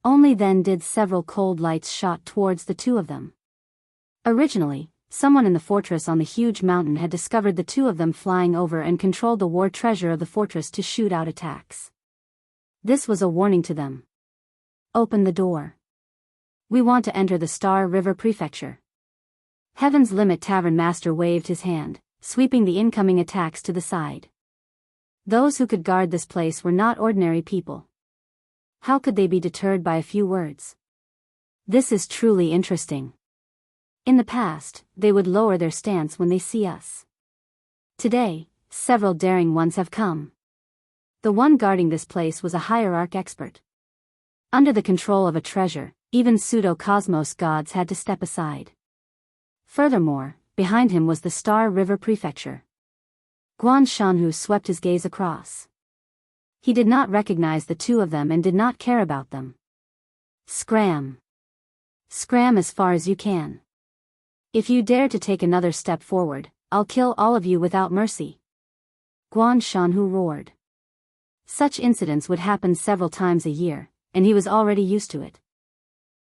Only then did several cold lights shot towards the two of them. Originally, someone in the fortress on the huge mountain had discovered the two of them flying over and controlled the war treasure of the fortress to shoot out attacks. This was a warning to them. Open the door. We want to enter the Star River Prefecture. Heaven's Limit Tavern Master waved his hand, sweeping the incoming attacks to the side. Those who could guard this place were not ordinary people. How could they be deterred by a few words? This is truly interesting. In the past, they would lower their stance when they see us. Today, several daring ones have come. The one guarding this place was a hierarch expert. Under the control of a treasure, even pseudo-cosmos gods had to step aside. Furthermore, behind him was the Star River Prefecture. Guan Shanhu swept his gaze across. He did not recognize the two of them and did not care about them. Scram. Scram as far as you can. If you dare to take another step forward, I'll kill all of you without mercy. Guan Shanhu roared. Such incidents would happen several times a year, and he was already used to it.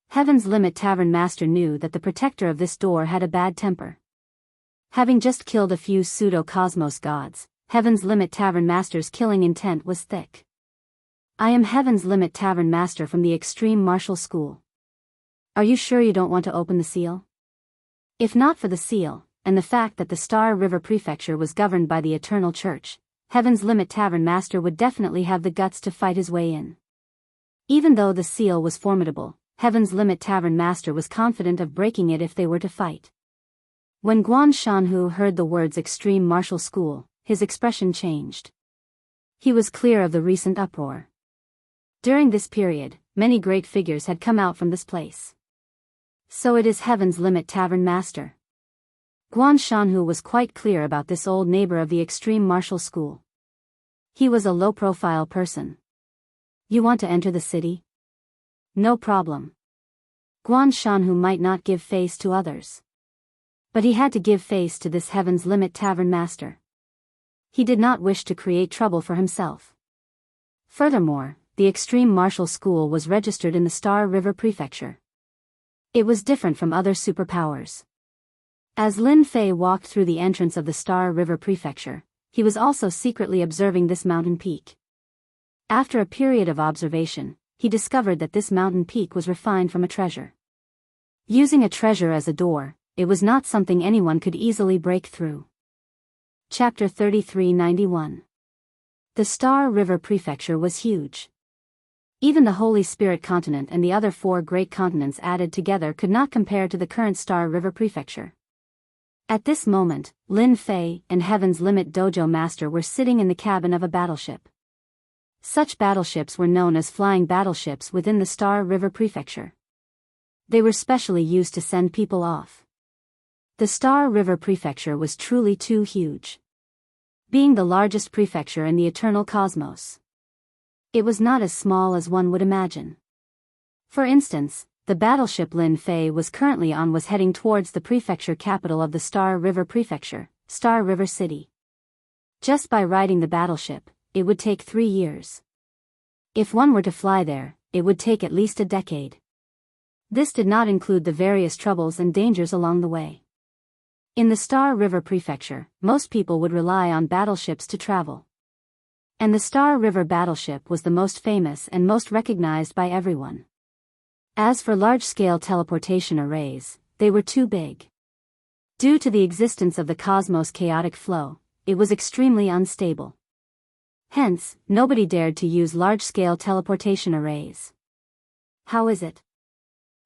Heaven's Limit Tavern Master knew that the protector of this door had a bad temper. Having just killed a few pseudo-cosmos gods, Heaven's Limit Tavern Master's killing intent was thick. I am Heaven's Limit Tavern Master from the Extreme Martial School. Are you sure you don't want to open the seal? If not for the seal, and the fact that the Star River Prefecture was governed by the Eternal Church, Heaven's Limit Tavern Master would definitely have the guts to fight his way in. Even though the seal was formidable, Heaven's Limit Tavern Master was confident of breaking it if they were to fight. When Guan Shanhu heard the words Extreme Martial School, his expression changed. He was clear of the recent uproar. During this period, many great figures had come out from this place. So it is Heaven's Limit Tavern Master. Guan Shanhu was quite clear about this old neighbor of the Extreme Martial School. He was a low-profile person. You want to enter the city? No problem. Guan Shanhu might not give face to others. But he had to give face to this Heaven's Limit Tavern Master. He did not wish to create trouble for himself. Furthermore, the Extreme Martial School was registered in the Star River Prefecture. It was different from other superpowers. As Lin Fei walked through the entrance of the Star River Prefecture, he was also secretly observing this mountain peak. After a period of observation, he discovered that this mountain peak was refined from a treasure. Using a treasure as a door, it was not something anyone could easily break through. Chapter 3391. The Star River Prefecture was huge. Even the Holy Spirit continent and the other 4 great continents added together could not compare to the current Star River Prefecture. At this moment, Lin Fei and Heaven's Limit Dojo Master were sitting in the cabin of a battleship. Such battleships were known as flying battleships within the Star River Prefecture. They were specially used to send people off. The Star River Prefecture was truly too huge. Being the largest prefecture in the eternal cosmos, it was not as small as one would imagine. For instance, the battleship Lin Fei was currently on was heading towards the prefecture capital of the Star River Prefecture, Star River City. Just by riding the battleship, it would take 3 years. If one were to fly there, it would take at least a decade. This did not include the various troubles and dangers along the way. In the Star River Prefecture, most people would rely on battleships to travel. And the Star River battleship was the most famous and most recognized by everyone. As for large-scale teleportation arrays, they were too big. Due to the existence of the cosmos' chaotic flow, it was extremely unstable. Hence, nobody dared to use large-scale teleportation arrays. How is it?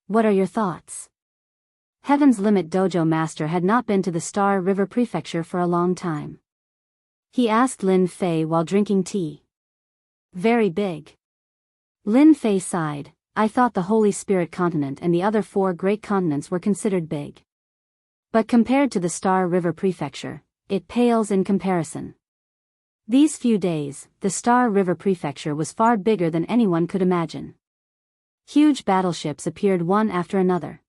What are your thoughts? Heaven's Limit Dojo Master had not been to the Star River Prefecture for a long time. He asked Lin Fei while drinking tea. Very big. Lin Fei sighed. I thought the Holy Spirit continent and the other 4 great continents were considered big. But compared to the Star River Prefecture, it pales in comparison. These few days, the Star River Prefecture was far bigger than anyone could imagine. Huge battleships appeared one after another.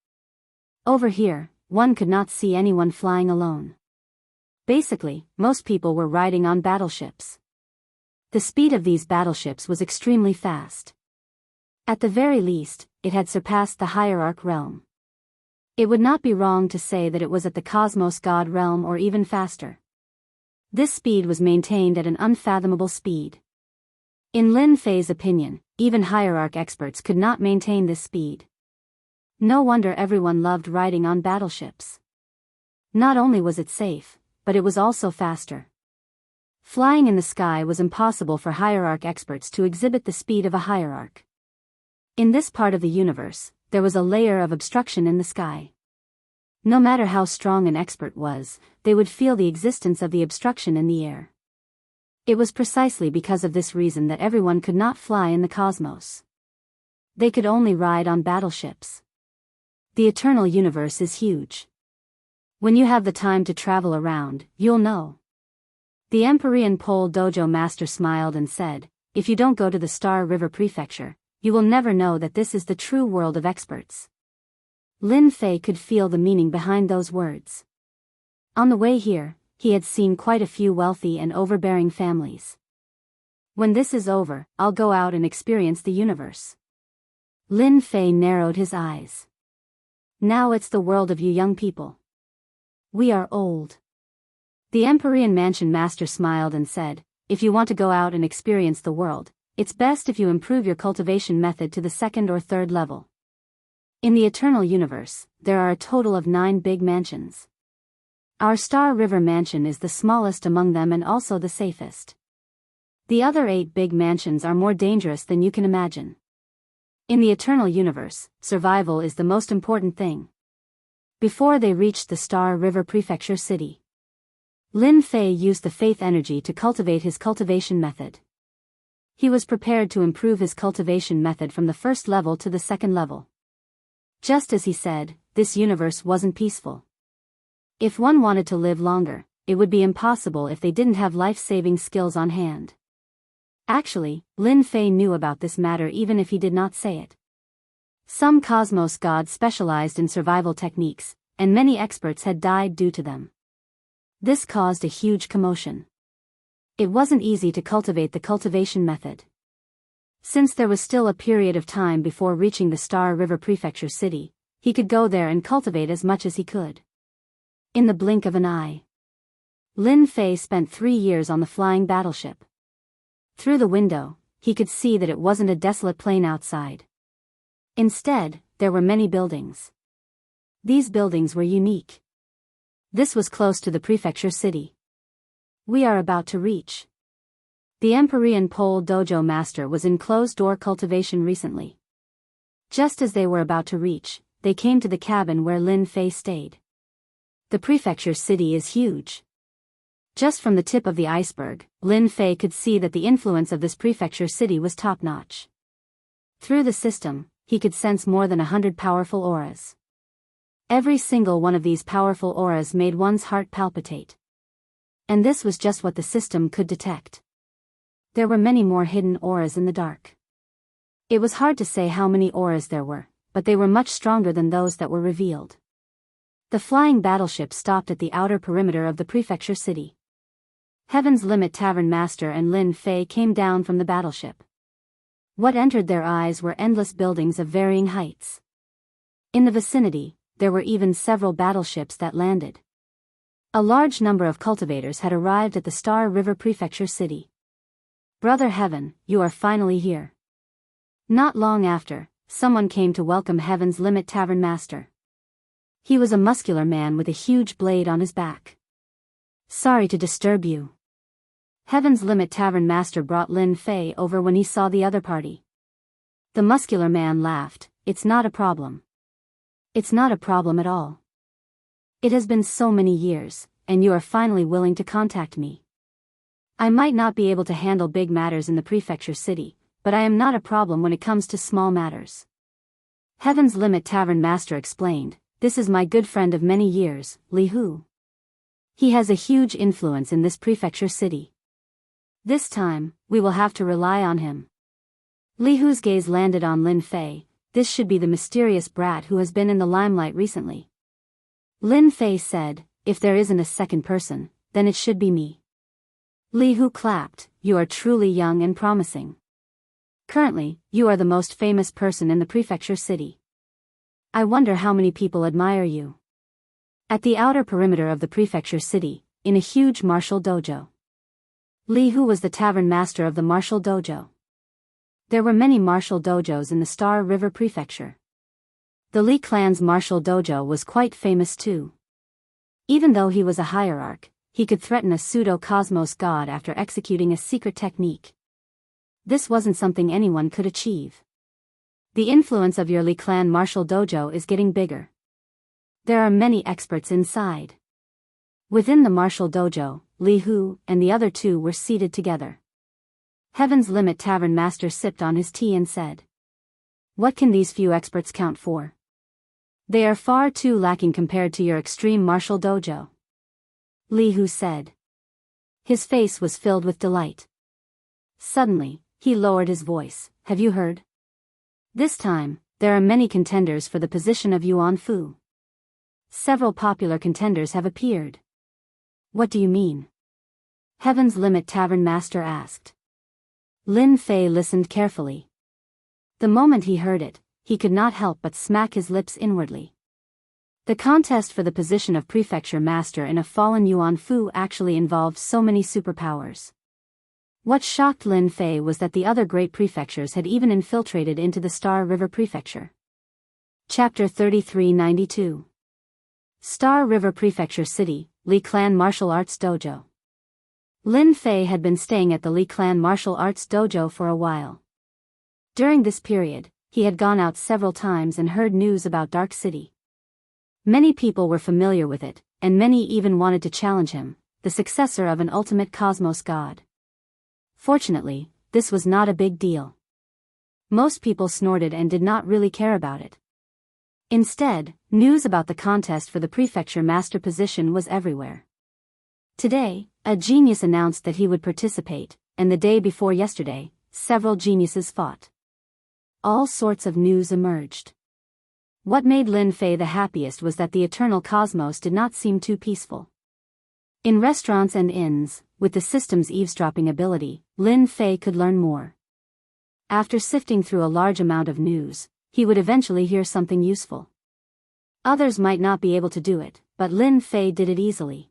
Over here, one could not see anyone flying alone. Basically, most people were riding on battleships. The speed of these battleships was extremely fast. At the very least, it had surpassed the hierarch realm. It would not be wrong to say that it was at the cosmos god realm or even faster. This speed was maintained at an unfathomable speed. In Lin Fei's opinion, even hierarch experts could not maintain this speed. No wonder everyone loved riding on battleships. Not only was it safe, but it was also faster. Flying in the sky was impossible for hierarch experts to exhibit the speed of a hierarch. In this part of the universe, there was a layer of obstruction in the sky. No matter how strong an expert was, they would feel the existence of the obstruction in the air. It was precisely because of this reason that everyone could not fly in the cosmos. They could only ride on battleships. The eternal universe is huge. When you have the time to travel around, you'll know. The Empyrean Pole Dojo master smiled and said, "If you don't go to the Star River Prefecture, you will never know that this is the true world of experts." Lin Fei could feel the meaning behind those words. On the way here, he had seen quite a few wealthy and overbearing families. When this is over, I'll go out and experience the universe. Lin Fei narrowed his eyes. Now it's the world of you young people. We are old. The Empyrean Mansion Master smiled and said, "If you want to go out and experience the world, it's best if you improve your cultivation method to the 2nd or 3rd level. In the Eternal Universe, there are a total of 9 big mansions. Our Star River Mansion is the smallest among them and also the safest. The other 8 big mansions are more dangerous than you can imagine. In the Eternal Universe, survival is the most important thing." Before they reached the Star River Prefecture city, Lin Fei used the faith energy to cultivate his cultivation method. He was prepared to improve his cultivation method from the 1st level to the 2nd level. Just as he said, this universe wasn't peaceful. If one wanted to live longer, it would be impossible if they didn't have life-saving skills on hand. Actually, Lin Fei knew about this matter even if he did not say it. Some cosmos gods specialized in survival techniques, and many experts had died due to them. This caused a huge commotion. It wasn't easy to cultivate the cultivation method. Since there was still a period of time before reaching the Star River Prefecture city, he could go there and cultivate as much as he could. In the blink of an eye, Lin Fei spent 3 years on the flying battleship. Through the window, he could see that it wasn't a desolate plain outside. Instead, there were many buildings. These buildings were unique. This was close to the prefecture city. We are about to reach. The Empyrean Pole Dojo master was in closed-door cultivation recently. Just as they were about to reach, they came to the cabin where Lin Fei stayed. The prefecture city is huge. Just from the tip of the iceberg, Lin Fei could see that the influence of this prefecture city was top-notch. Through the system, he could sense more than 100 powerful auras. Every single one of these powerful auras made one's heart palpitate. And this was just what the system could detect. There were many more hidden auras in the dark. It was hard to say how many auras there were, but they were much stronger than those that were revealed. The flying battleship stopped at the outer perimeter of the prefecture city. Heaven's Limit Tavern Master and Lin Fei came down from the battleship. What entered their eyes were endless buildings of varying heights. In the vicinity, there were even several battleships that landed. A large number of cultivators had arrived at the Star River Prefecture city. "Brother Heaven, you are finally here." Not long after, someone came to welcome Heaven's Limit Tavern Master. He was a muscular man with a huge blade on his back. "Sorry to disturb you." Heaven's Limit Tavern Master brought Lin Fei over when he saw the other party. The muscular man laughed. "It's not a problem." "It's not a problem at all. It has been so many years, and you are finally willing to contact me. I might not be able to handle big matters in the prefecture city, but I am not a problem when it comes to small matters." Heaven's Limit Tavern Master explained, "This is my good friend of many years, Li Hu. He has a huge influence in this prefecture city. This time, we will have to rely on him." Li Hu's gaze landed on Lin Fei. This should be the mysterious brat who has been in the limelight recently. Lin Fei said, "If there isn't a second person, then it should be me." Li Hu clapped. "You are truly young and promising. Currently, you are the most famous person in the prefecture city. I wonder how many people admire you." At the outer perimeter of the prefecture city, in a huge martial dojo. Li Hu was the tavern master of the martial dojo. There were many martial dojos in the Star River Prefecture. The Li clan's martial dojo was quite famous too. Even though he was a hierarch, he could threaten a pseudo-cosmos god after executing a secret technique. This wasn't something anyone could achieve. The influence of your Li clan martial dojo is getting bigger. There are many experts inside. Within the martial dojo, Li Hu and the other two were seated together. Heaven's Limit Tavern Master sipped on his tea and said, "What can these few experts count for? They are far too lacking compared to your extreme martial dojo." Li Hu said. His face was filled with delight. Suddenly, he lowered his voice. Have you heard? This time, there are many contenders for the position of Yuan Fu. Several popular contenders have appeared. What do you mean? Heaven's Limit Tavern Master asked. Lin Fei listened carefully. The moment he heard it, he could not help but smack his lips inwardly. The contest for the position of prefecture master in a fallen Yuan Fu actually involved so many superpowers. What shocked Lin Fei was that the other great prefectures had even infiltrated into the Star River Prefecture. Chapter 3392. Star River Prefecture City, Li Clan Martial Arts Dojo. Lin Fei had been staying at the Li Clan Martial Arts Dojo for a while. During this period, he had gone out several times and heard news about Dark City. Many people were familiar with it, and many even wanted to challenge him, the successor of an ultimate cosmos god. Fortunately, this was not a big deal. Most people snorted and did not really care about it. Instead, news about the contest for the prefecture master position was everywhere. Today, a genius announced that he would participate, and the day before yesterday, several geniuses fought. All sorts of news emerged. What made Lin Fei the happiest was that the eternal cosmos did not seem too peaceful. In restaurants and inns, with the system's eavesdropping ability, Lin Fei could learn more. After sifting through a large amount of news, he would eventually hear something useful. Others might not be able to do it, but Lin Fei did it easily.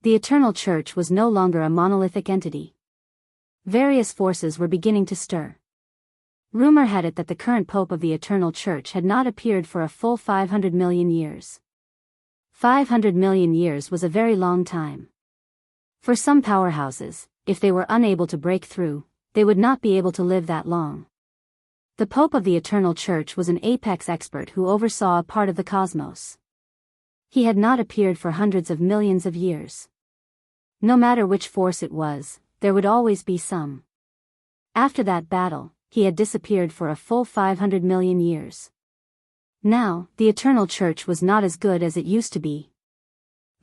The Eternal Church was no longer a monolithic entity. Various forces were beginning to stir. Rumor had it that the current Pope of the Eternal Church had not appeared for a full 500 million years. 500 million years was a very long time. For some powerhouses, if they were unable to break through, they would not be able to live that long. The Pope of the Eternal Church was an apex expert who oversaw a part of the cosmos. He had not appeared for hundreds of millions of years. No matter which force it was, there would always be some. After that battle, he had disappeared for a full 500 million years. Now, the Eternal Church was not as good as it used to be.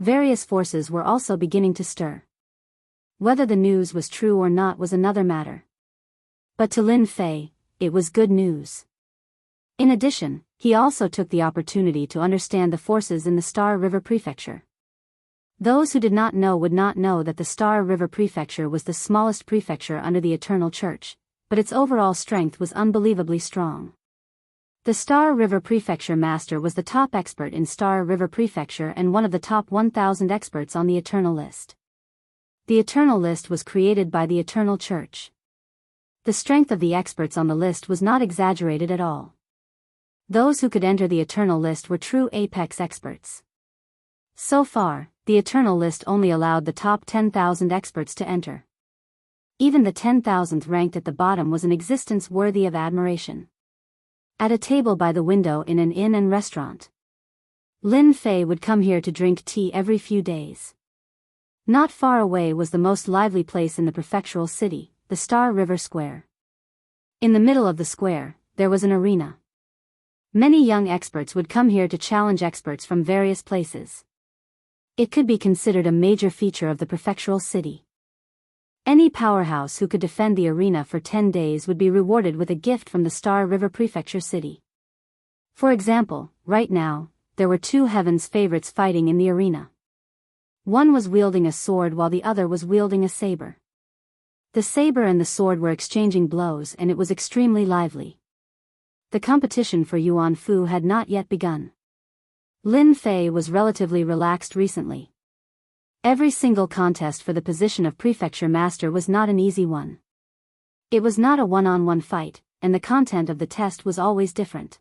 Various forces were also beginning to stir. Whether the news was true or not was another matter. But to Lin Fei, it was good news. In addition, he also took the opportunity to understand the forces in the Star River Prefecture. Those who did not know would not know that the Star River Prefecture was the smallest prefecture under the Eternal Church, but its overall strength was unbelievably strong. The Star River Prefecture Master was the top expert in Star River Prefecture and one of the top 1,000 experts on the Eternal List. The Eternal List was created by the Eternal Church. The strength of the experts on the list was not exaggerated at all. Those who could enter the Eternal List were true apex experts. So far, the Eternal List only allowed the top 10,000 experts to enter. Even the 10,000th ranked at the bottom was an existence worthy of admiration. At a table by the window in an inn and restaurant, Lin Fei would come here to drink tea every few days. Not far away was the most lively place in the prefectural city, the Star River Square. In the middle of the square, there was an arena. Many young experts would come here to challenge experts from various places. It could be considered a major feature of the prefectural city. Any powerhouse who could defend the arena for 10 days would be rewarded with a gift from the Star River Prefecture City. For example, right now, there were two Heaven's favorites fighting in the arena. One was wielding a sword while the other was wielding a saber. The saber and the sword were exchanging blows and it was extremely lively. The competition for Yuan Fu had not yet begun. Lin Fei was relatively relaxed recently. Every single contest for the position of prefecture master was not an easy one. It was not a one-on-one fight, and the content of the test was always different.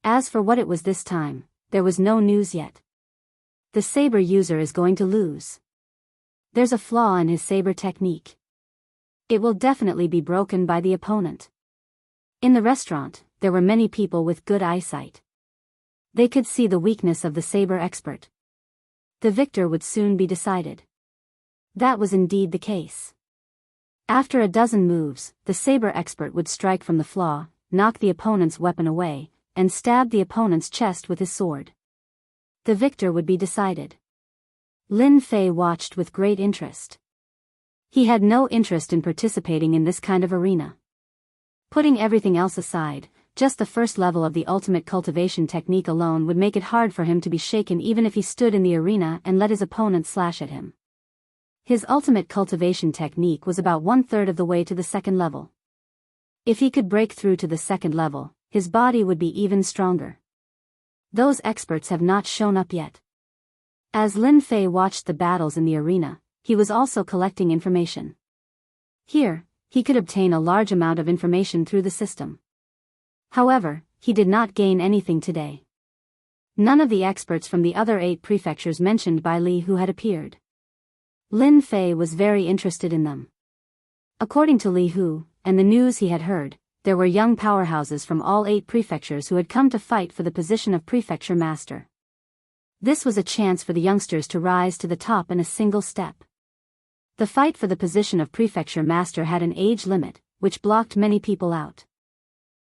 As for what it was this time, there was no news yet. The saber user is going to lose. There's a flaw in his saber technique. It will definitely be broken by the opponent. In the restaurant, there were many people with good eyesight. They could see the weakness of the saber expert. The victor would soon be decided. That was indeed the case. After a dozen moves, the saber expert would strike from the flaw, knock the opponent's weapon away, and stab the opponent's chest with his sword. The victor would be decided. Lin Fei watched with great interest. He had no interest in participating in this kind of arena. Putting everything else aside, just the first level of the ultimate cultivation technique alone would make it hard for him to be shaken even if he stood in the arena and let his opponent slash at him. His ultimate cultivation technique was about 1/3 of the way to the second level. If he could break through to the second level, his body would be even stronger. Those experts have not shown up yet. As Lin Fei watched the battles in the arena, he was also collecting information. Here, he could obtain a large amount of information through the system. However, he did not gain anything today. None of the experts from the other 8 prefectures mentioned by Li Hu had appeared. Lin Fei was very interested in them. According to Li Hu, and the news he had heard, there were young powerhouses from all 8 prefectures who had come to fight for the position of prefecture master. This was a chance for the youngsters to rise to the top in a single step. The fight for the position of prefecture master had an age limit, which blocked many people out.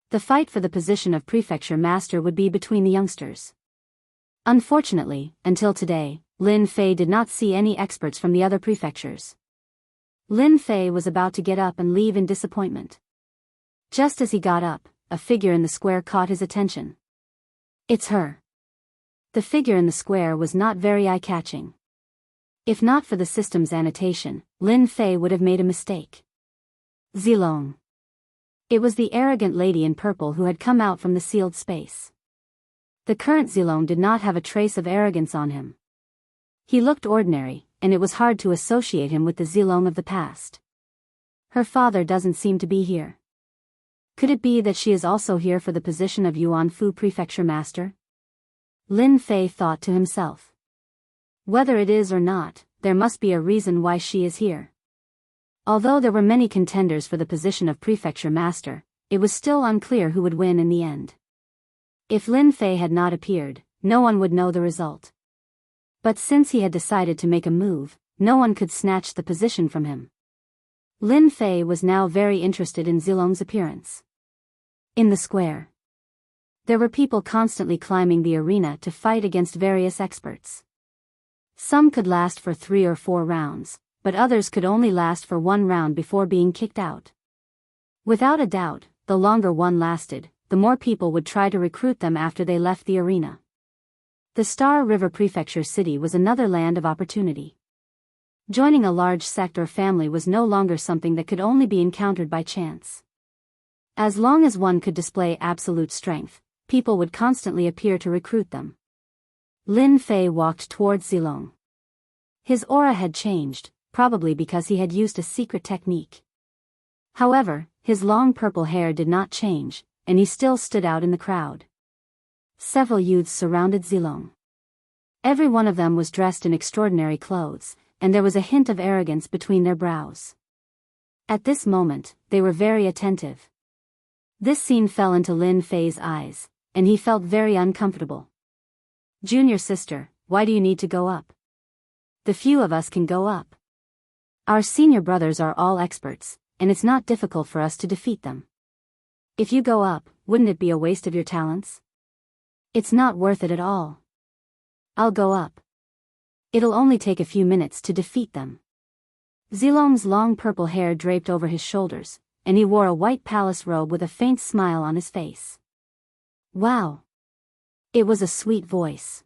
The fight for the position of prefecture master would be between the youngsters. Unfortunately, until today, Lin Fei did not see any experts from the other prefectures. Lin Fei was about to get up and leave in disappointment. Just as he got up, a figure in the square caught his attention. It's her. The figure in the square was not very eye-catching. If not for the system's annotation, Lin Fei would have made a mistake. Zilong. It was the arrogant lady in purple who had come out from the sealed space. The current Zilong did not have a trace of arrogance on him. He looked ordinary, and it was hard to associate him with the Zilong of the past. Her father doesn't seem to be here. Could it be that she is also here for the position of Yuanfu Prefecture Master? Lin Fei thought to himself. Whether it is or not, there must be a reason why she is here. Although there were many contenders for the position of Prefecture Master, it was still unclear who would win in the end. If Lin Fei had not appeared, no one would know the result. But since he had decided to make a move, no one could snatch the position from him. Lin Fei was now very interested in Zilong's appearance. In the square, there were people constantly climbing the arena to fight against various experts. Some could last for 3 or 4 rounds, but others could only last for 1 round before being kicked out. Without a doubt, the longer one lasted, the more people would try to recruit them after they left the arena. The Star River Prefecture City was another land of opportunity. Joining a large sect or family was no longer something that could only be encountered by chance. As long as one could display absolute strength, people would constantly appear to recruit them. Lin Fei walked towards Zilong. His aura had changed, probably because he had used a secret technique. However, his long purple hair did not change, and he still stood out in the crowd. Several youths surrounded Zilong. Every one of them was dressed in extraordinary clothes, and there was a hint of arrogance between their brows. At this moment, they were very attentive. This scene fell into Lin Fei's eyes, and he felt very uncomfortable. Junior sister, why do you need to go up? The few of us can go up. Our senior brothers are all experts, and it's not difficult for us to defeat them. If you go up, wouldn't it be a waste of your talents? It's not worth it at all. I'll go up. It'll only take a few minutes to defeat them. Zilong's long purple hair draped over his shoulders, and he wore a white palace robe with a faint smile on his face. Wow! It was a sweet voice.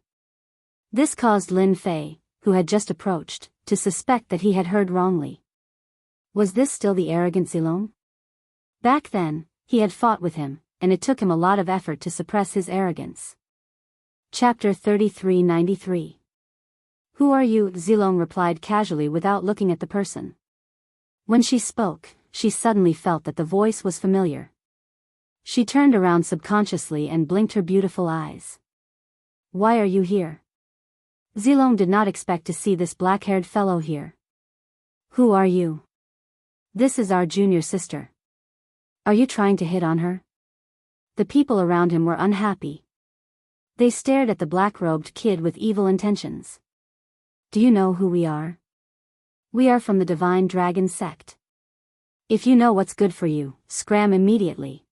This caused Lin Fei, who had just approached, to suspect that he had heard wrongly. Was this still the arrogant Zilong? Back then, he had fought with him, and it took him a lot of effort to suppress his arrogance. Chapter 3393. Who are you? Zilong replied casually without looking at the person. When she spoke, she suddenly felt that the voice was familiar. She turned around subconsciously and blinked her beautiful eyes. Why are you here? Zilong did not expect to see this black-haired fellow here. Who are you? This is our junior sister. Are you trying to hit on her? The people around him were unhappy. They stared at the black-robed kid with evil intentions. Do you know who we are? We are from the Divine Dragon sect. If you know what's good for you, scram immediately.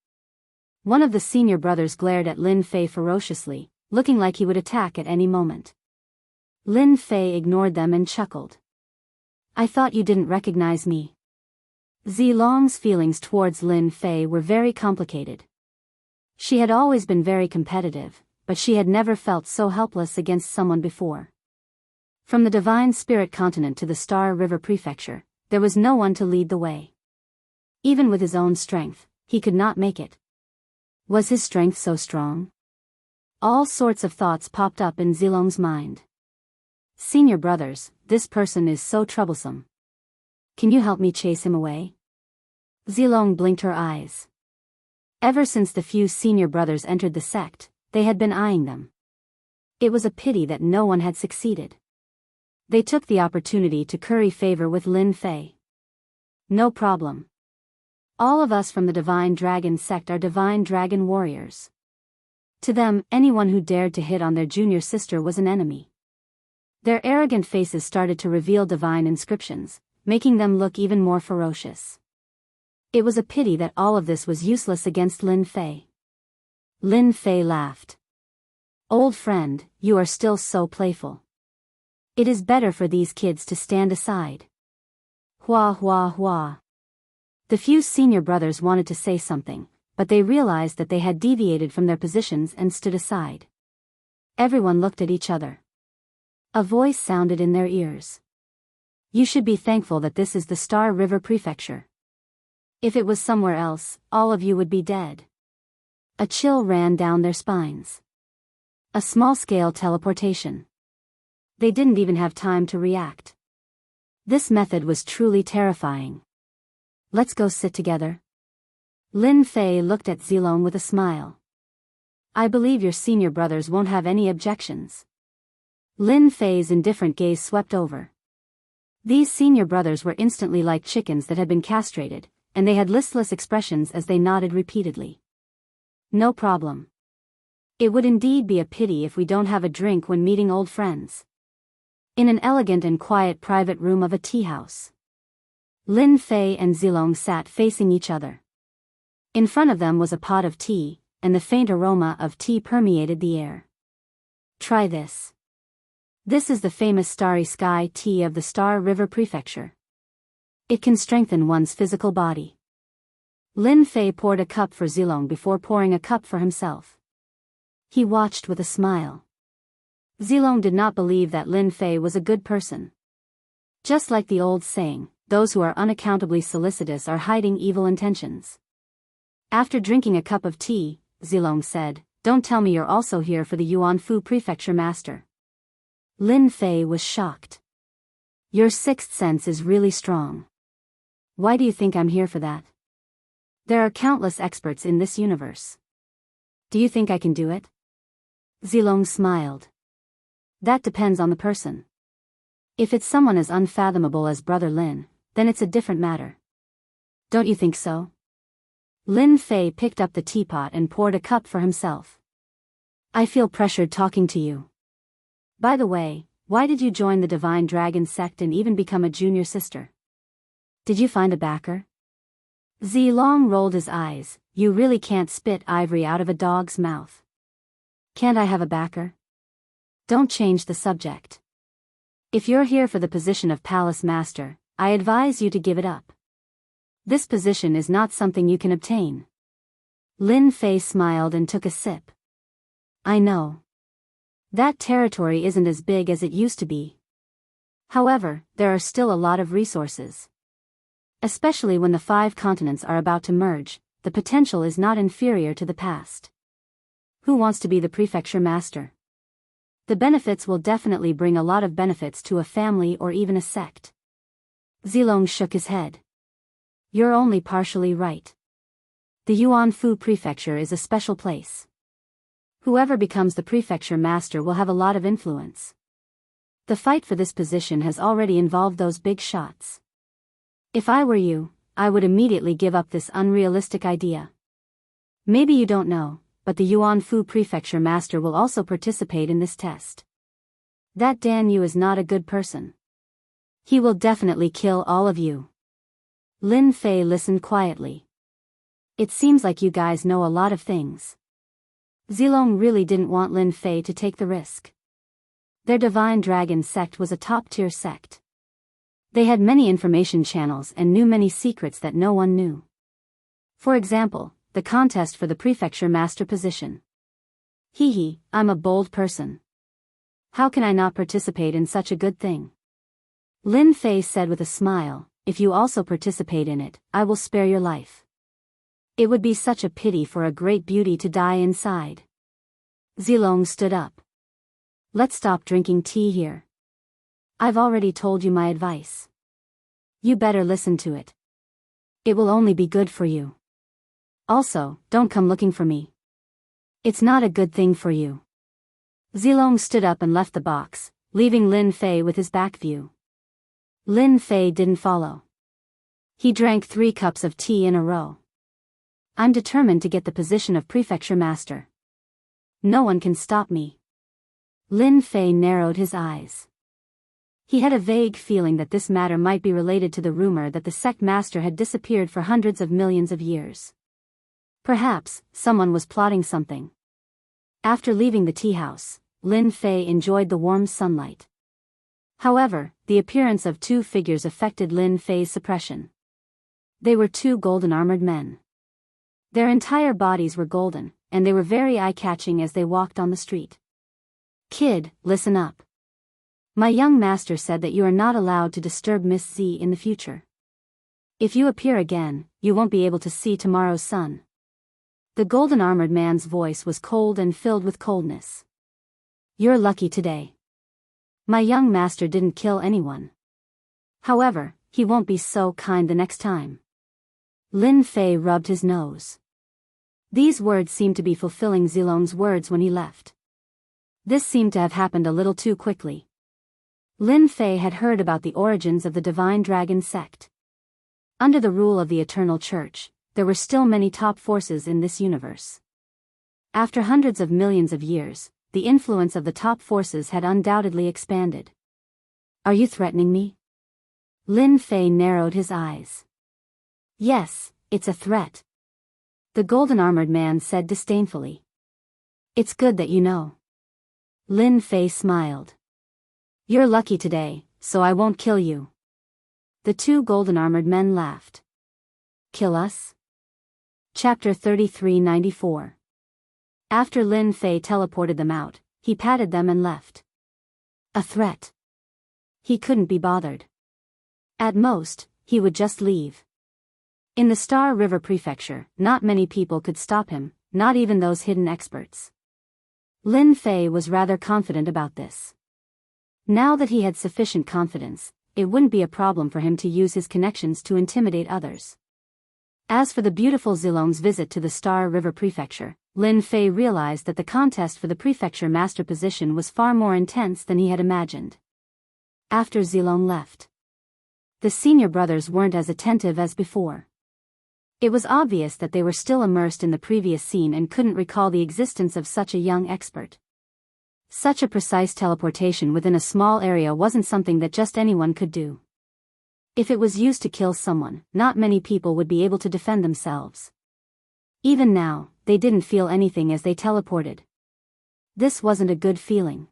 One of the senior brothers glared at Lin Fei ferociously, looking like he would attack at any moment. Lin Fei ignored them and chuckled. I thought you didn't recognize me. Zilong's feelings towards Lin Fei were very complicated. She had always been very competitive, but she had never felt so helpless against someone before. From the Divine Spirit Continent to the Star River Prefecture, there was no one to lead the way. Even with his own strength, he could not make it. Was his strength so strong? All sorts of thoughts popped up in Zilong's mind. Senior brothers, this person is so troublesome. Can you help me chase him away? Zilong blinked her eyes. Ever since the few senior brothers entered the sect, they had been eyeing them. It was a pity that no one had succeeded. They took the opportunity to curry favor with Lin Fei. No problem. All of us from the Divine Dragon sect are Divine Dragon warriors. To them, anyone who dared to hit on their junior sister was an enemy. Their arrogant faces started to reveal divine inscriptions, making them look even more ferocious. It was a pity that all of this was useless against Lin Fei. Lin Fei laughed. Old friend, you are still so playful. It is better for these kids to stand aside. Hua hua hua. The few senior brothers wanted to say something, but they realized that they had deviated from their positions and stood aside. Everyone looked at each other. A voice sounded in their ears. You should be thankful that this is the Star River Prefecture. If it was somewhere else, all of you would be dead. A chill ran down their spines. A small-scale teleportation. They didn't even have time to react. This method was truly terrifying. Let's go sit together. Lin Fei looked at Zilong with a smile. I believe your senior brothers won't have any objections. Lin Fei's indifferent gaze swept over. These senior brothers were instantly like chickens that had been castrated, and they had listless expressions as they nodded repeatedly. No problem. It would indeed be a pity if we don't have a drink when meeting old friends. In an elegant and quiet private room of a tea house, Lin Fei and Zilong sat facing each other. In front of them was a pot of tea, and the faint aroma of tea permeated the air. Try this. This is the famous Starry Sky tea of the Star River Prefecture. It can strengthen one's physical body. Lin Fei poured a cup for Zilong before pouring a cup for himself. He watched with a smile. Zilong did not believe that Lin Fei was a good person. Just like the old saying, those who are unaccountably solicitous are hiding evil intentions. After drinking a cup of tea, Zilong said, Don't tell me you're also here for the Yuanfu Prefecture Master. Lin Fei was shocked. Your sixth sense is really strong. Why do you think I'm here for that? There are countless experts in this universe. Do you think I can do it? Zilong smiled. That depends on the person. If it's someone as unfathomable as Brother Lin, then it's a different matter. Don't you think so? Lin Fei picked up the teapot and poured a cup for himself. I feel pressured talking to you. By the way, why did you join the Divine Dragon sect and even become a junior sister? Did you find a backer? Zilong rolled his eyes. You really can't spit ivory out of a dog's mouth. Can't I have a backer? Don't change the subject. If you're here for the position of Palace Master, I advise you to give it up. This position is not something you can obtain. Lin Fei smiled and took a sip. I know. That territory isn't as big as it used to be. However, there are still a lot of resources. Especially when the 5 continents are about to merge, the potential is not inferior to the past. Who wants to be the prefecture master? The benefits will definitely bring a lot of benefits to a family or even a sect. Zilong shook his head. You're only partially right. The Yuanfu Prefecture is a special place. Whoever becomes the prefecture master will have a lot of influence. The fight for this position has already involved those big shots. If I were you, I would immediately give up this unrealistic idea. Maybe you don't know, but the Yuanfu Prefecture Master will also participate in this test. That Dan Yu is not a good person. He will definitely kill all of you. Lin Fei listened quietly. It seems like you guys know a lot of things. Zilong really didn't want Lin Fei to take the risk. Their Divine Dragon sect was a top-tier sect. They had many information channels and knew many secrets that no one knew. For example, the contest for the prefecture master position. I'm a bold person. How can I not participate in such a good thing? Lin Fei said with a smile, if you also participate in it, I will spare your life. It would be such a pity for a great beauty to die inside. Zilong stood up. Let's stop drinking tea here. I've already told you my advice. You better listen to it. It will only be good for you. Also, don't come looking for me. It's not a good thing for you. Zilong stood up and left the box, leaving Lin Fei with his back view. Lin Fei didn't follow. He drank 3 cups of tea in a row. I'm determined to get the position of prefecture master. No one can stop me. Lin Fei narrowed his eyes. He had a vague feeling that this matter might be related to the rumor that the sect master had disappeared for hundreds of millions of years. Perhaps, someone was plotting something. After leaving the tea house, Lin Fei enjoyed the warm sunlight. However, the appearance of 2 figures affected Lin Fei's suppression. They were 2 golden-armored men. Their entire bodies were golden, and they were very eye-catching as they walked on the street. Kid, listen up. My young master said that you are not allowed to disturb Miss Z in the future. If you appear again, you won't be able to see tomorrow's sun. The golden-armored man's voice was cold and filled with coldness. You're lucky today. My young master didn't kill anyone. However, he won't be so kind the next time. Lin Fei rubbed his nose. These words seemed to be fulfilling Zilong's words when he left. This seemed to have happened a little too quickly. Lin Fei had heard about the origins of the Divine Dragon sect. Under the rule of the Eternal Church, there were still many top forces in this universe. After hundreds of millions of years, the influence of the top forces had undoubtedly expanded. Are you threatening me? Lin Fei narrowed his eyes. Yes, it's a threat. The golden-armored man said disdainfully. It's good that you know. Lin Fei smiled. You're lucky today, so I won't kill you. The 2 golden-armored men laughed. Kill us? Chapter 3394. After Lin Fei teleported them out, he patted them and left. A threat. He couldn't be bothered. At most, he would just leave. In the Star River Prefecture, not many people could stop him, not even those hidden experts. Lin Fei was rather confident about this. Now that he had sufficient confidence, it wouldn't be a problem for him to use his connections to intimidate others. As for the beautiful Zilong's visit to the Star River Prefecture, Lin Fei realized that the contest for the prefecture master position was far more intense than he had imagined. After Zilong left, the senior brothers weren't as attentive as before. It was obvious that they were still immersed in the previous scene and couldn't recall the existence of such a young expert. Such a precise teleportation within a small area wasn't something that just anyone could do. If it was used to kill someone, not many people would be able to defend themselves. Even now, they didn't feel anything as they teleported. This wasn't a good feeling.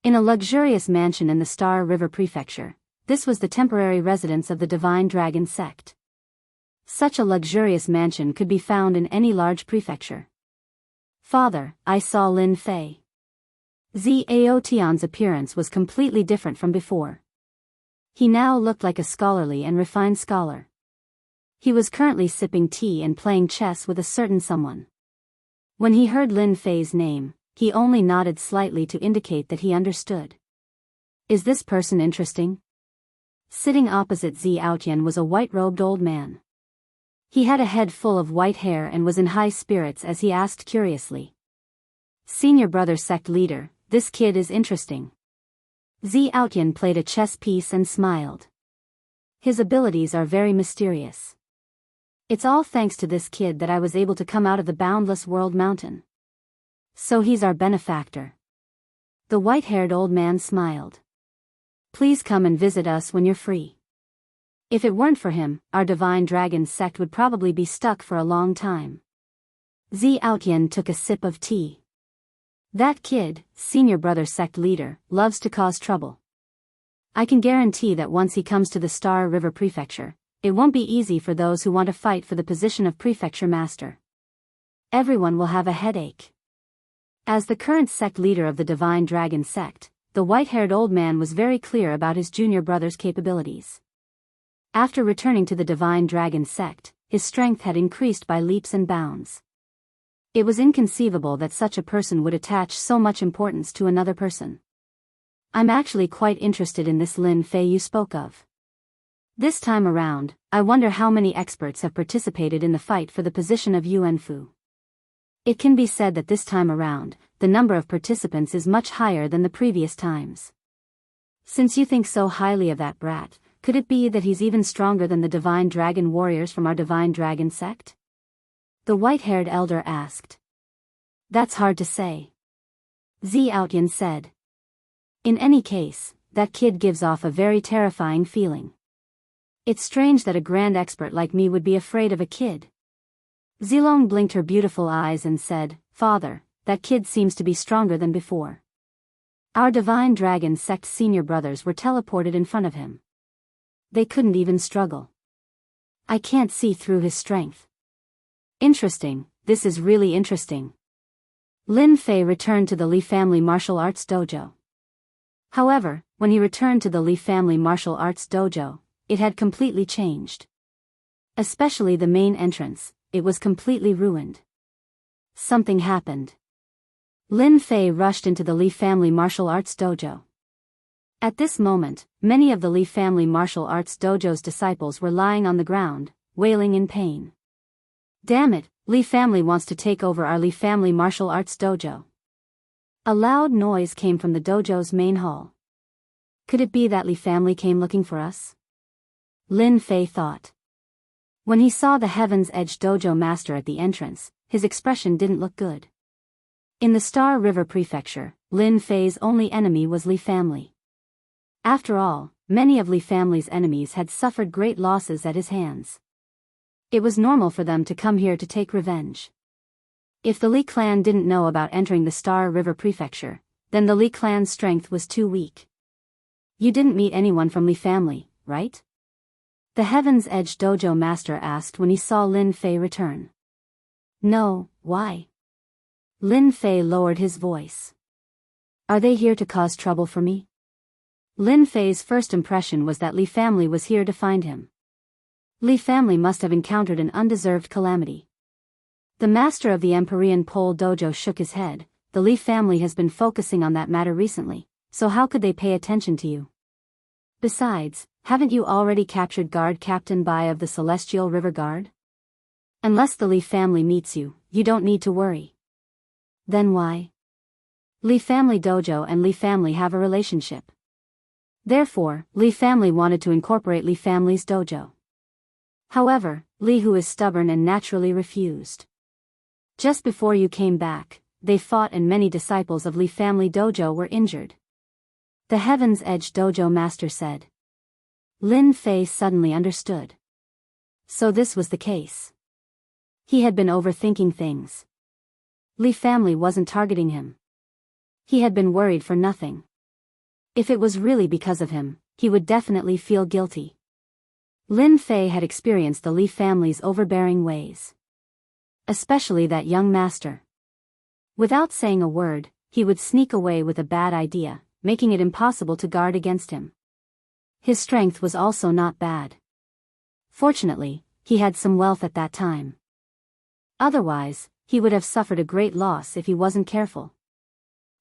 In a luxurious mansion in the Star River Prefecture, this was the temporary residence of the Divine Dragon sect. Such a luxurious mansion could be found in any large prefecture. Father, I saw Lin Fei. Zhao Tian's appearance was completely different from before. He now looked like a scholarly and refined scholar. He was currently sipping tea and playing chess with a certain someone. When he heard Lin Fei's name, he only nodded slightly to indicate that he understood. Is this person interesting? Sitting opposite Zhao Tian was a white-robed old man. He had a head full of white hair and was in high spirits as he asked curiously. Senior brother sect leader, this kid is interesting. Zhao Tian played a chess piece and smiled. His abilities are very mysterious. It's all thanks to this kid that I was able to come out of the boundless world mountain. So he's our benefactor. The white-haired old man smiled. Please come and visit us when you're free. If it weren't for him, our Divine Dragon sect would probably be stuck for a long time. Zhao Tian took a sip of tea. That kid, senior brother sect leader, loves to cause trouble. I can guarantee that once he comes to the Star River Prefecture, it won't be easy for those who want to fight for the position of Prefecture Master. Everyone will have a headache. As the current sect leader of the Divine Dragon sect, the white-haired old man was very clear about his junior brother's capabilities. After returning to the Divine Dragon sect, his strength had increased by leaps and bounds. It was inconceivable that such a person would attach so much importance to another person. I'm actually quite interested in this Lin Fei you spoke of. This time around, I wonder how many experts have participated in the fight for the position of Yuan Fu. It can be said that this time around, the number of participants is much higher than the previous times. Since you think so highly of that brat, could it be that he's even stronger than the Divine Dragon warriors from our Divine Dragon sect? The white-haired elder asked. That's hard to say. Xiaotian said. In any case, that kid gives off a very terrifying feeling. It's strange that a grand expert like me would be afraid of a kid. Zilong blinked her beautiful eyes and said, Father, that kid seems to be stronger than before. Our Divine Dragon sect senior brothers were teleported in front of him. They couldn't even struggle. I can't see through his strength. Interesting, this is really interesting. Lin Fei returned to the Li family martial arts dojo. However, when he returned to the Li family martial arts dojo, it had completely changed. Especially the main entrance, it was completely ruined. Something happened. Lin Fei rushed into the Li family martial arts dojo. At this moment, many of the Li family martial arts dojo's disciples were lying on the ground, wailing in pain. Damn it, Li family wants to take over our Li family martial arts dojo. A loud noise came from the dojo's main hall. Could it be that Li family came looking for us? Lin Fei thought. When he saw the Heaven's Edge dojo master at the entrance, his expression didn't look good. In the Star River Prefecture, Lin Fei's only enemy was Li family. After all, many of Li family's enemies had suffered great losses at his hands. It was normal for them to come here to take revenge. If the Li clan didn't know about entering the Star River Prefecture, then the Li clan's strength was too weak. You didn't meet anyone from Li family, right? The Heaven's Edge dojo master asked when he saw Lin Fei return. No, why? Lin Fei lowered his voice. Are they here to cause trouble for me? Lin Fei's first impression was that Li family was here to find him. Li family must have encountered an undeserved calamity. The master of the Empyrean Pole dojo shook his head. The Li family has been focusing on that matter recently, so how could they pay attention to you? Besides, haven't you already captured Guard Captain Bai of the Celestial River Guard? Unless the Li family meets you, you don't need to worry. Then why? Li family dojo and Li family have a relationship. Therefore, Li family wanted to incorporate Li family's dojo. However, Li Hu is stubborn and naturally refused. Just before you came back, they fought and many disciples of Li family dojo were injured. The Heaven's Edge dojo master said. Lin Fei suddenly understood. So this was the case. He had been overthinking things. Li family wasn't targeting him. He had been worried for nothing. If it was really because of him, he would definitely feel guilty. Lin Fei had experienced the Li family's overbearing ways. Especially that young master. Without saying a word, he would sneak away with a bad idea, making it impossible to guard against him. His strength was also not bad. Fortunately, he had some wealth at that time. Otherwise, he would have suffered a great loss if he wasn't careful.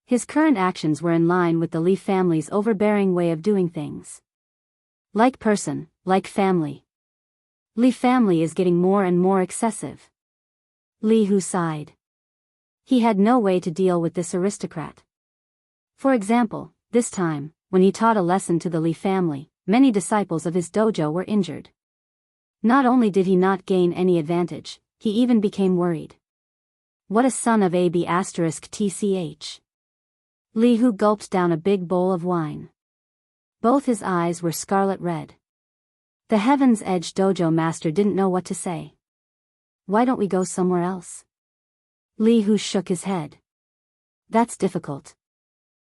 His current actions were in line with the Li family's overbearing way of doing things. Like person, like family. Li family is getting more and more excessive. Li Hu sighed. He had no way to deal with this aristocrat. For example, this time, when he taught a lesson to the Li family, many disciples of his dojo were injured. Not only did he not gain any advantage, he even became worried. What a son of a b*tch. Li Hu gulped down a big bowl of wine. Both his eyes were scarlet red. The Heaven's Edge dojo master didn't know what to say. Why don't we go somewhere else? Li Hu shook his head. That's difficult.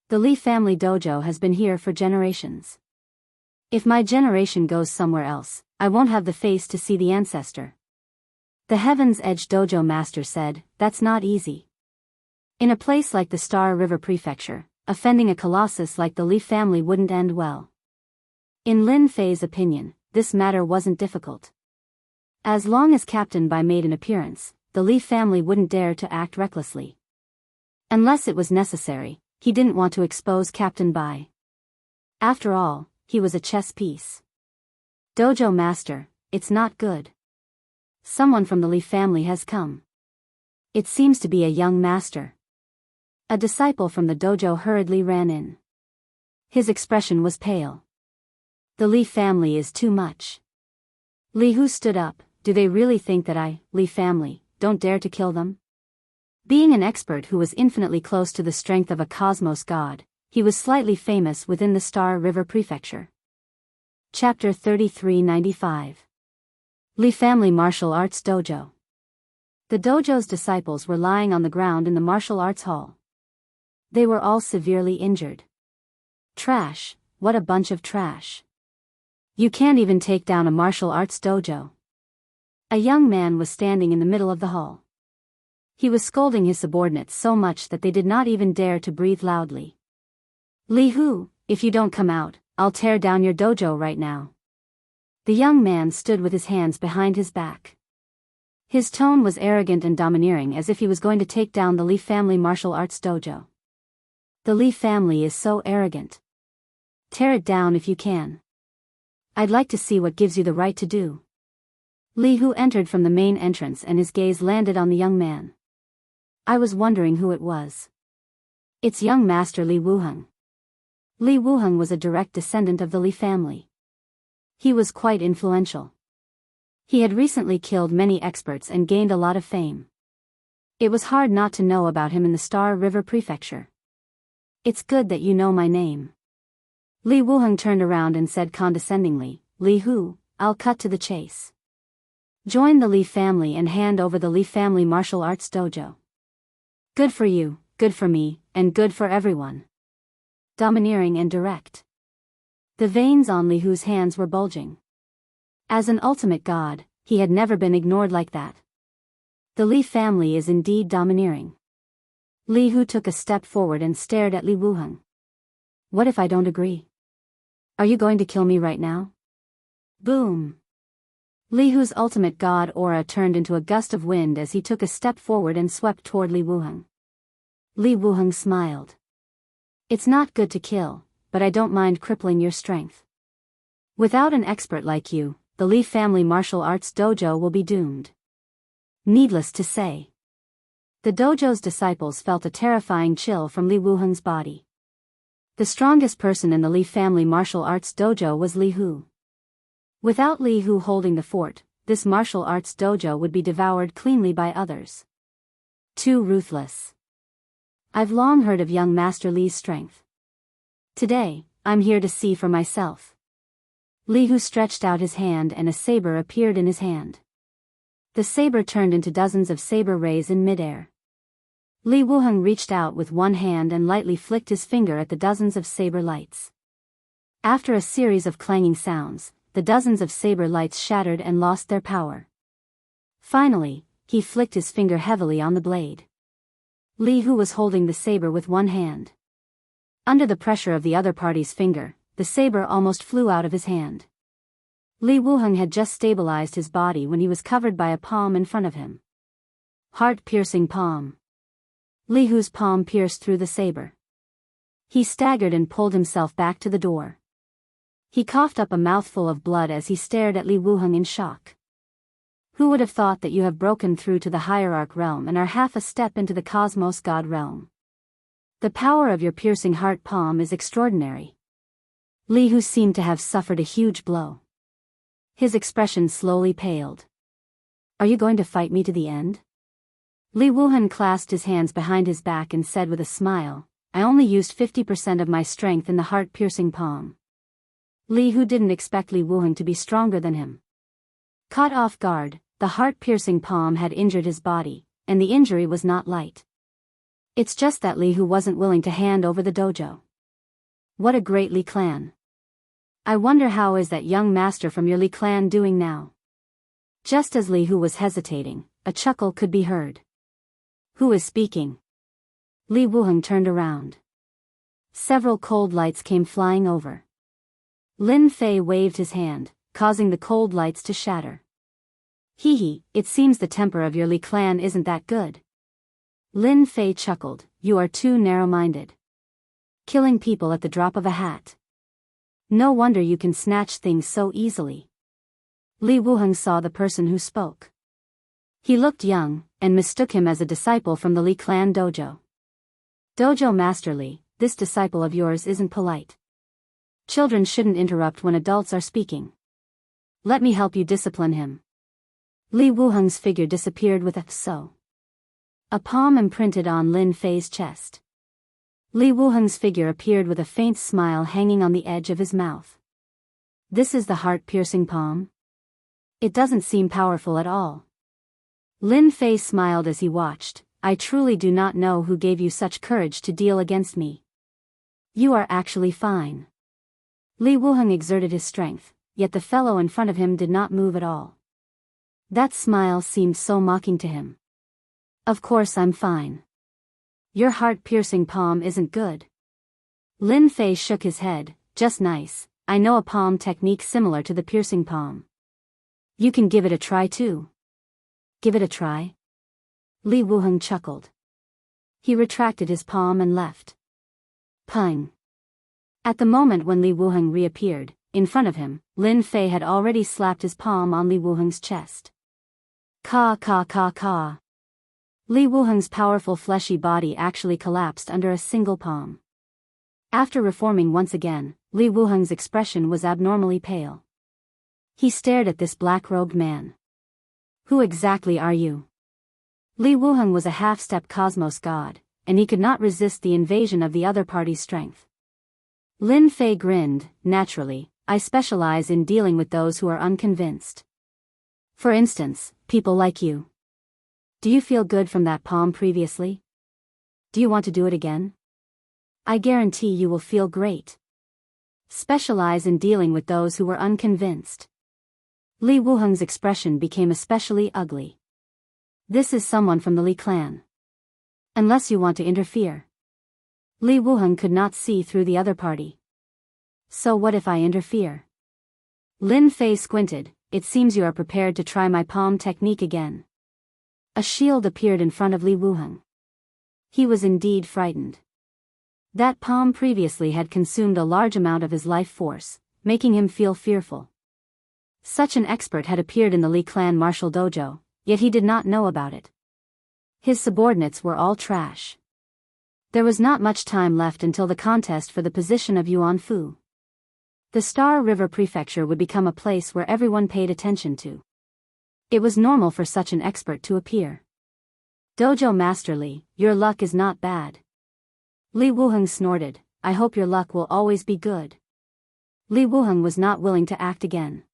The Li family dojo has been here for generations. If my generation goes somewhere else, I won't have the face to see the ancestor. The Heaven's Edge Dojo master said, that's not easy. In a place like the Star River Prefecture, offending a colossus like the Li family wouldn't end well. In Lin Fei's opinion, this matter wasn't difficult. As long as Captain Bai made an appearance, the Li family wouldn't dare to act recklessly. Unless it was necessary, he didn't want to expose Captain Bai. After all, he was a chess piece. Dojo master, it's not good. Someone from the Li family has come. It seems to be a young master. A disciple from the dojo hurriedly ran in. His expression was pale. The Li family is too much. Li Hu stood up. Do they really think that I, Li family, don't dare to kill them? Being an expert who was infinitely close to the strength of a cosmos god, he was slightly famous within the Star River Prefecture. Chapter 3395. Li Family Martial Arts Dojo. The dojo's disciples were lying on the ground in the martial arts hall. They were all severely injured. Trash, what a bunch of trash. You can't even take down a martial arts dojo. A young man was standing in the middle of the hall. He was scolding his subordinates so much that they did not even dare to breathe loudly. Li Hu, if you don't come out, I'll tear down your dojo right now. The young man stood with his hands behind his back. His tone was arrogant and domineering, as if he was going to take down the Li family martial arts dojo. The Li family is so arrogant. Tear it down if you can. I'd like to see what gives you the right to do. Li Hu entered from the main entrance and his gaze landed on the young man. I was wondering who it was. It's young master Li Wuheng. Li Wuheng was a direct descendant of the Li family. He was quite influential. He had recently killed many experts and gained a lot of fame. It was hard not to know about him in the Star River Prefecture. It's good that you know my name. Li Wuheng turned around and said condescendingly, Li Hu, I'll cut to the chase. Join the Li family and hand over the Li family martial arts dojo. Good for you, good for me, and good for everyone. Domineering and direct. The veins on Li Hu's hands were bulging. As an ultimate god, he had never been ignored like that. The Li family is indeed domineering. Li Hu took a step forward and stared at Li Wuheng. What if I don't agree? Are you going to kill me right now? Boom. Li Hu's ultimate god aura turned into a gust of wind as he took a step forward and swept toward Li Wuheng. Li Wuheng smiled. It's not good to kill, but I don't mind crippling your strength. Without an expert like you, the Li family martial arts dojo will be doomed. Needless to say, the dojo's disciples felt a terrifying chill from Li Wuheng's body. The strongest person in the Li family martial arts dojo was Li Hu. Without Li Hu holding the fort, this martial arts dojo would be devoured cleanly by others. Too ruthless. I've long heard of young Master Li's strength. Today, I'm here to see for myself. Li Hu stretched out his hand and a saber appeared in his hand. The saber turned into dozens of saber rays in midair. Li Wuheng reached out with one hand and lightly flicked his finger at the dozens of saber lights. After a series of clanging sounds, the dozens of saber lights shattered and lost their power. Finally, he flicked his finger heavily on the blade. Li Hu was holding the saber with one hand. Under the pressure of the other party's finger, the saber almost flew out of his hand. Li Wuheng had just stabilized his body when he was covered by a palm in front of him. Heart-piercing palm. Li Hu's palm pierced through the saber. He staggered and pulled himself back to the door. He coughed up a mouthful of blood as he stared at Li Wuheng in shock. Who would have thought that you have broken through to the hierarch realm and are half a step into the cosmos god realm? The power of your piercing heart palm is extraordinary. Li Hu seemed to have suffered a huge blow. His expression slowly paled. Are you going to fight me to the end? Li Wuheng clasped his hands behind his back and said with a smile, I only used 50% of my strength in the heart-piercing palm. Li Hu didn't expect Li Wuheng to be stronger than him. Caught off guard, the heart-piercing palm had injured his body, and the injury was not light. It's just that Li Hu wasn't willing to hand over the dojo. What a great Li clan. I wonder how is that young master from your Li clan doing now? Just as Li Hu was hesitating, a chuckle could be heard. Who is speaking? Li Wuheng turned around. Several cold lights came flying over. Lin Fei waved his hand, causing the cold lights to shatter. Hee hee, it seems the temper of your Li clan isn't that good. Lin Fei chuckled, you are too narrow-minded. Killing people at the drop of a hat. No wonder you can snatch things so easily. Li Wuheng saw the person who spoke. He looked young, and mistook him as a disciple from the Li clan dojo. Dojo Master Li, this disciple of yours isn't polite. Children shouldn't interrupt when adults are speaking. Let me help you discipline him. Li Wuheng's figure disappeared with a so. A palm imprinted on Lin Fei's chest. Li Wuheng's figure appeared with a faint smile hanging on the edge of his mouth. This is the heart-piercing palm? It doesn't seem powerful at all. Lin Fei smiled as he watched. I truly do not know who gave you such courage to deal against me. You are actually fine. Li Wuheng exerted his strength, yet the fellow in front of him did not move at all. That smile seemed so mocking to him. Of course I'm fine. Your heart-piercing palm isn't good. Lin Fei shook his head, just nice, I know a palm technique similar to the piercing palm. You can give it a try too. Give it a try? Li Wuheng chuckled. He retracted his palm and left. Pung. At the moment when Li Wuheng reappeared, in front of him, Lin Fei had already slapped his palm on Li Wuheng's chest. Ka ka ka ka. Li Wuheng's powerful fleshy body actually collapsed under a single palm. After reforming once again, Li Wuheng's expression was abnormally pale. He stared at this black-robed man. Who exactly are you? Li Wuheng was a half-step cosmos god, and he could not resist the invasion of the other party's strength. Lin Fei grinned, naturally, I specialize in dealing with those who are unconvinced. For instance, people like you. Do you feel good from that palm previously? Do you want to do it again? I guarantee you will feel great. Specialize in dealing with those who were unconvinced. Li Wuheng's expression became especially ugly. This is someone from the Li clan. Unless you want to interfere. Li Wuheng could not see through the other party. So what if I interfere? Lin Fei squinted, it seems you are prepared to try my palm technique again. A shield appeared in front of Li Wuheng. He was indeed frightened. That palm previously had consumed a large amount of his life force, making him feel fearful. Such an expert had appeared in the Li clan martial dojo, yet he did not know about it. His subordinates were all trash. There was not much time left until the contest for the position of Yuan Fu. The Star River Prefecture would become a place where everyone paid attention to. It was normal for such an expert to appear. Dojo Master Li, your luck is not bad. Li Wuheng snorted, I hope your luck will always be good. Li Wuheng was not willing to act again.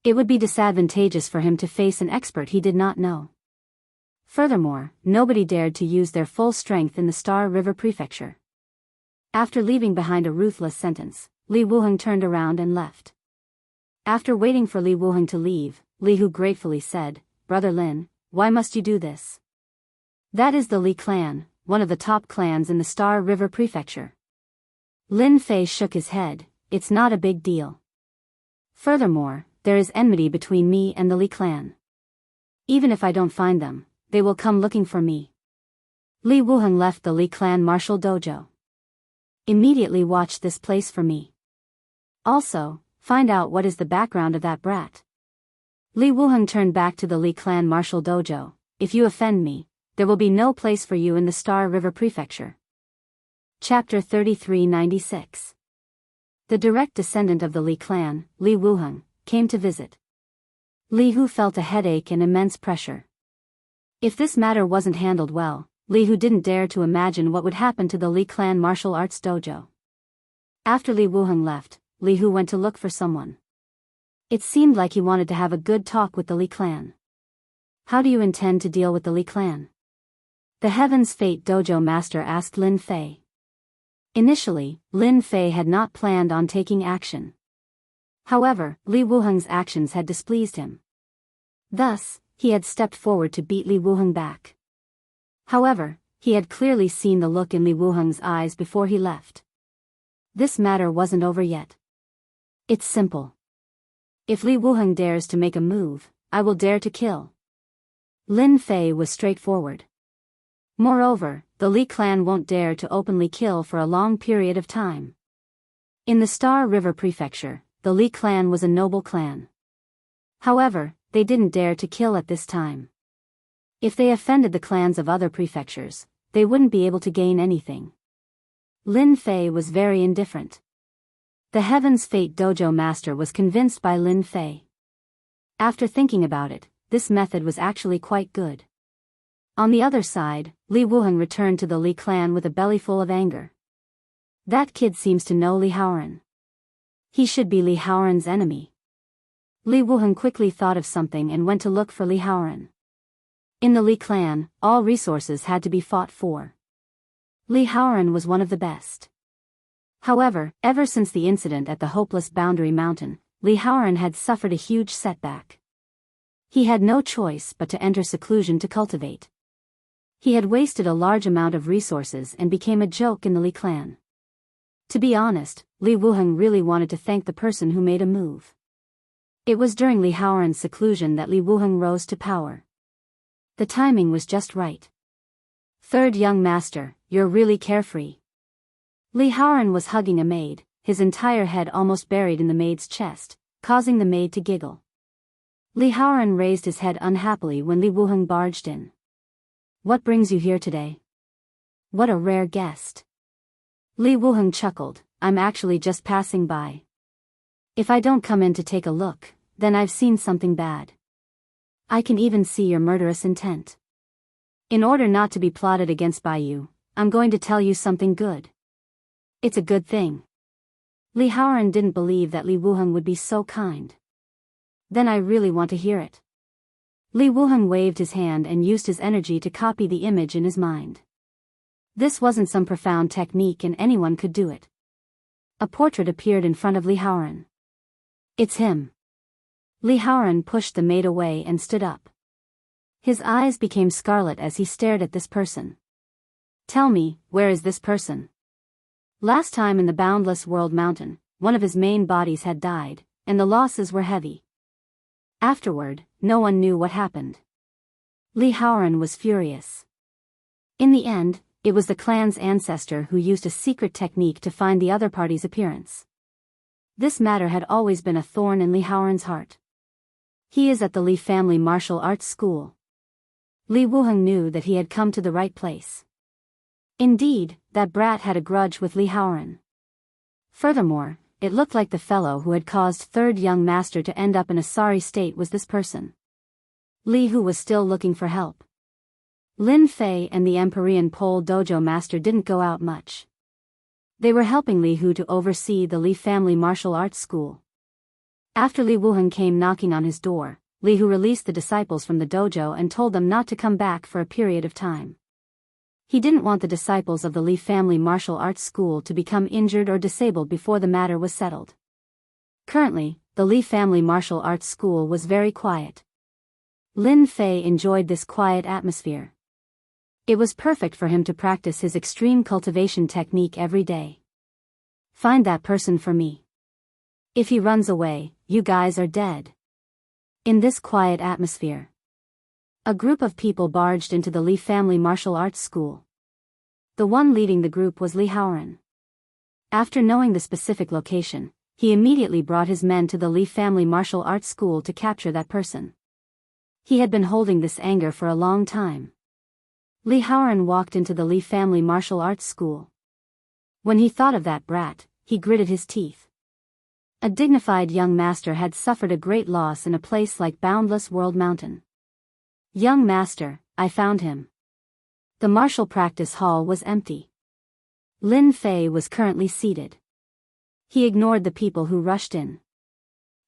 It would be disadvantageous for him to face an expert he did not know. Furthermore, nobody dared to use their full strength in the Star River Prefecture. After leaving behind a ruthless sentence, Li Wuheng turned around and left. After waiting for Li Wuheng to leave, Li Hu gratefully said, Brother Lin, why must you do this? That is the Li clan, one of the top clans in the Star River Prefecture. Lin Fei shook his head, it's not a big deal. Furthermore, there is enmity between me and the Li clan. Even if I don't find them, they will come looking for me. Li Wuheng left the Li clan martial dojo. Immediately watch this place for me. Also, find out what is the background of that brat. Li Wuheng turned back to the Li clan martial dojo. If you offend me, there will be no place for you in the Star River Prefecture. Chapter 3396. The direct descendant of the Li clan, Li Wuheng, came to visit. Li Hu felt a headache and immense pressure. If this matter wasn't handled well, Li Hu didn't dare to imagine what would happen to the Li clan martial arts dojo. After Li Wuheng left, Li Hu went to look for someone. It seemed like he wanted to have a good talk with the Li clan. How do you intend to deal with the Li clan? The Heaven's Fate dojo master asked Lin Fei. Initially, Lin Fei had not planned on taking action. However, Li Wuheng's actions had displeased him. Thus, he had stepped forward to beat Li Wuheng back. However, he had clearly seen the look in Li Wuheng's eyes before he left. This matter wasn't over yet. It's simple. If Li Wuheng dares to make a move, I will dare to kill. Lin Fei was straightforward. Moreover, the Li clan won't dare to openly kill for a long period of time. In the Star River Prefecture, the Li clan was a noble clan. However, they didn't dare to kill at this time. If they offended the clans of other prefectures, they wouldn't be able to gain anything. Lin Fei was very indifferent. The Heaven's Fate Dojo master was convinced by Lin Fei. After thinking about it, this method was actually quite good. On the other side, Li Wuheng returned to the Li clan with a bellyful of anger. That kid seems to know Li Haoran. He should be Li Haoran's enemy. Li Wuheng quickly thought of something and went to look for Li Haoran. In the Li clan, all resources had to be fought for. Li Haoran was one of the best. However, ever since the incident at the hopeless Boundary Mountain, Li Haoran had suffered a huge setback. He had no choice but to enter seclusion to cultivate. He had wasted a large amount of resources and became a joke in the Li clan. To be honest, Li Wuheng really wanted to thank the person who made a move. It was during Li Haoran's seclusion that Li Wuheng rose to power. The timing was just right. Third young master, you're really carefree. Li Haoran was hugging a maid, his entire head almost buried in the maid's chest, causing the maid to giggle. Li Haoran raised his head unhappily when Li Wuheng barged in. What brings you here today? What a rare guest. Li Wuheng chuckled, I'm actually just passing by. If I don't come in to take a look, then I've seen something bad. I can even see your murderous intent. In order not to be plotted against by you, I'm going to tell you something good. It's a good thing. Li Haoran didn't believe that Li Wuheng would be so kind. Then I really want to hear it. Li Wuheng waved his hand and used his energy to copy the image in his mind. This wasn't some profound technique and anyone could do it. A portrait appeared in front of Li Haoran. It's him. Li Haoran pushed the maid away and stood up. His eyes became scarlet as he stared at this person. Tell me, where is this person? Last time in the Boundless World Mountain, one of his main bodies had died, and the losses were heavy. Afterward, no one knew what happened. Li Haoran was furious. In the end, it was the clan's ancestor who used a secret technique to find the other party's appearance. This matter had always been a thorn in Li Haoran's heart. He is at the Li family martial arts school. Li Wuheng knew that he had come to the right place. Indeed, that brat had a grudge with Li Haoran. Furthermore, it looked like the fellow who had caused third young master to end up in a sorry state was this person. Li Hu was still looking for help. Lin Fei and the Empyrean Pole Dojo master didn't go out much. They were helping Li Hu to oversee the Li family martial arts school. After Li Wuheng came knocking on his door, Li Hu released the disciples from the dojo and told them not to come back for a period of time. He didn't want the disciples of the Li family martial arts school to become injured or disabled before the matter was settled. Currently, the Li family martial arts school was very quiet. Lin Fei enjoyed this quiet atmosphere. It was perfect for him to practice his extreme cultivation technique every day. Find that person for me. If he runs away, you guys are dead. In this quiet atmosphere, a group of people barged into the Li family martial arts school. The one leading the group was Li Haoran. After knowing the specific location, he immediately brought his men to the Li family martial arts school to capture that person. He had been holding this anger for a long time. Li Haoran walked into the Li family martial arts school. When he thought of that brat, he gritted his teeth. A dignified young master had suffered a great loss in a place like Boundless World Mountain. Young master, I found him. The martial practice hall was empty. Lin Fei was currently seated. He ignored the people who rushed in.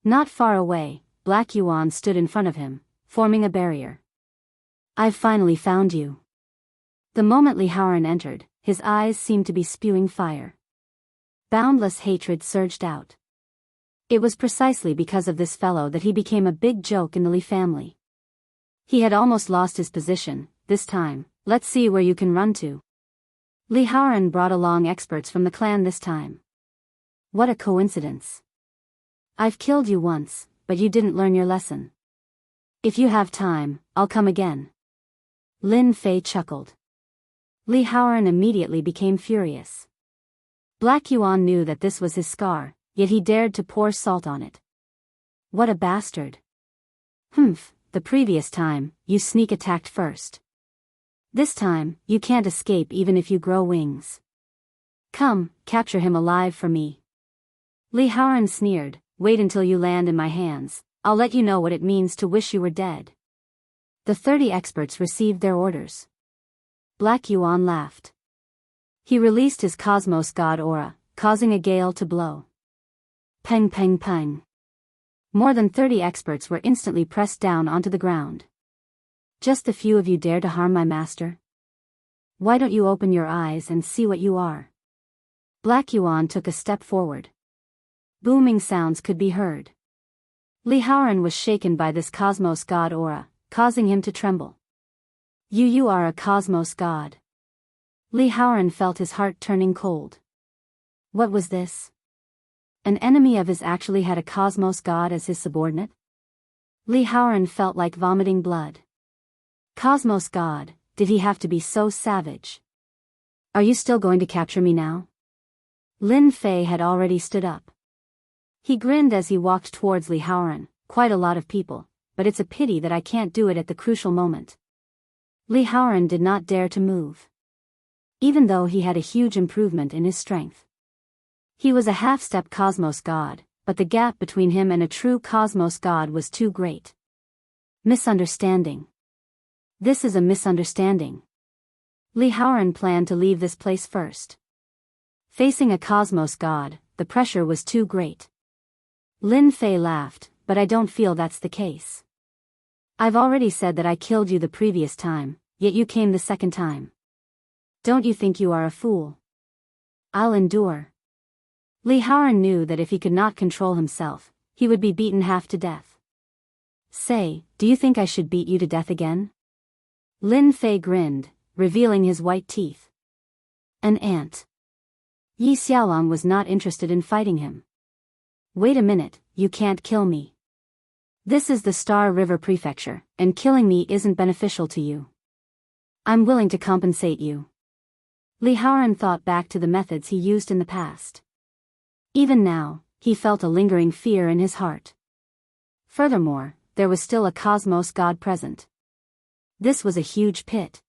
Not far away, Black Yuan stood in front of him, forming a barrier. I've finally found you. The moment Li Haoran entered, his eyes seemed to be spewing fire. Boundless hatred surged out. It was precisely because of this fellow that he became a big joke in the Li family. He had almost lost his position. This time, let's see where you can run to. Li Haoran brought along experts from the clan this time. What a coincidence. I've killed you once, but you didn't learn your lesson. If you have time, I'll come again. Lin Fei chuckled. Li Haoran immediately became furious. Black Yuan knew that this was his scar, yet he dared to pour salt on it. What a bastard. Humph, the previous time, you sneak attacked first. This time, you can't escape even if you grow wings. Come, capture him alive for me. Li Haoran sneered, wait until you land in my hands, I'll let you know what it means to wish you were dead. The 30 experts received their orders. Black Yuan laughed. He released his Cosmos God aura, causing a gale to blow. Peng peng peng. More than 30 experts were instantly pressed down onto the ground. Just a few of you dare to harm my master? Why don't you open your eyes and see what you are? Black Yuan took a step forward. Booming sounds could be heard. Li Haoran was shaken by this Cosmos God aura, causing him to tremble. You are a Cosmos God. Li Haoran felt his heart turning cold. What was this? An enemy of his actually had a Cosmos God as his subordinate? Li Haoran felt like vomiting blood. Cosmos God, did he have to be so savage? Are you still going to capture me now? Lin Fei had already stood up. He grinned as he walked towards Li Haoran, quite a lot of people, but it's a pity that I can't do it at the crucial moment. Li Haoran did not dare to move. Even though he had a huge improvement in his strength. He was a half-step Cosmos God, but the gap between him and a true Cosmos God was too great. Misunderstanding. This is a misunderstanding. Li Haoran planned to leave this place first. Facing a Cosmos God, the pressure was too great. Lin Fei laughed, but I don't feel that's the case. I've already said that I killed you the previous time, yet you came the second time. Don't you think you are a fool? I'll endure. Li Haoran knew that if he could not control himself, he would be beaten half to death. Say, do you think I should beat you to death again? Lin Fei grinned, revealing his white teeth. An ant. Yi Xiaolong was not interested in fighting him. Wait a minute, you can't kill me. This is the Star River Prefecture, and killing me isn't beneficial to you. I'm willing to compensate you. Li Haoran thought back to the methods he used in the past. Even now, he felt a lingering fear in his heart. Furthermore, there was still a Cosmos God present. This was a huge pit.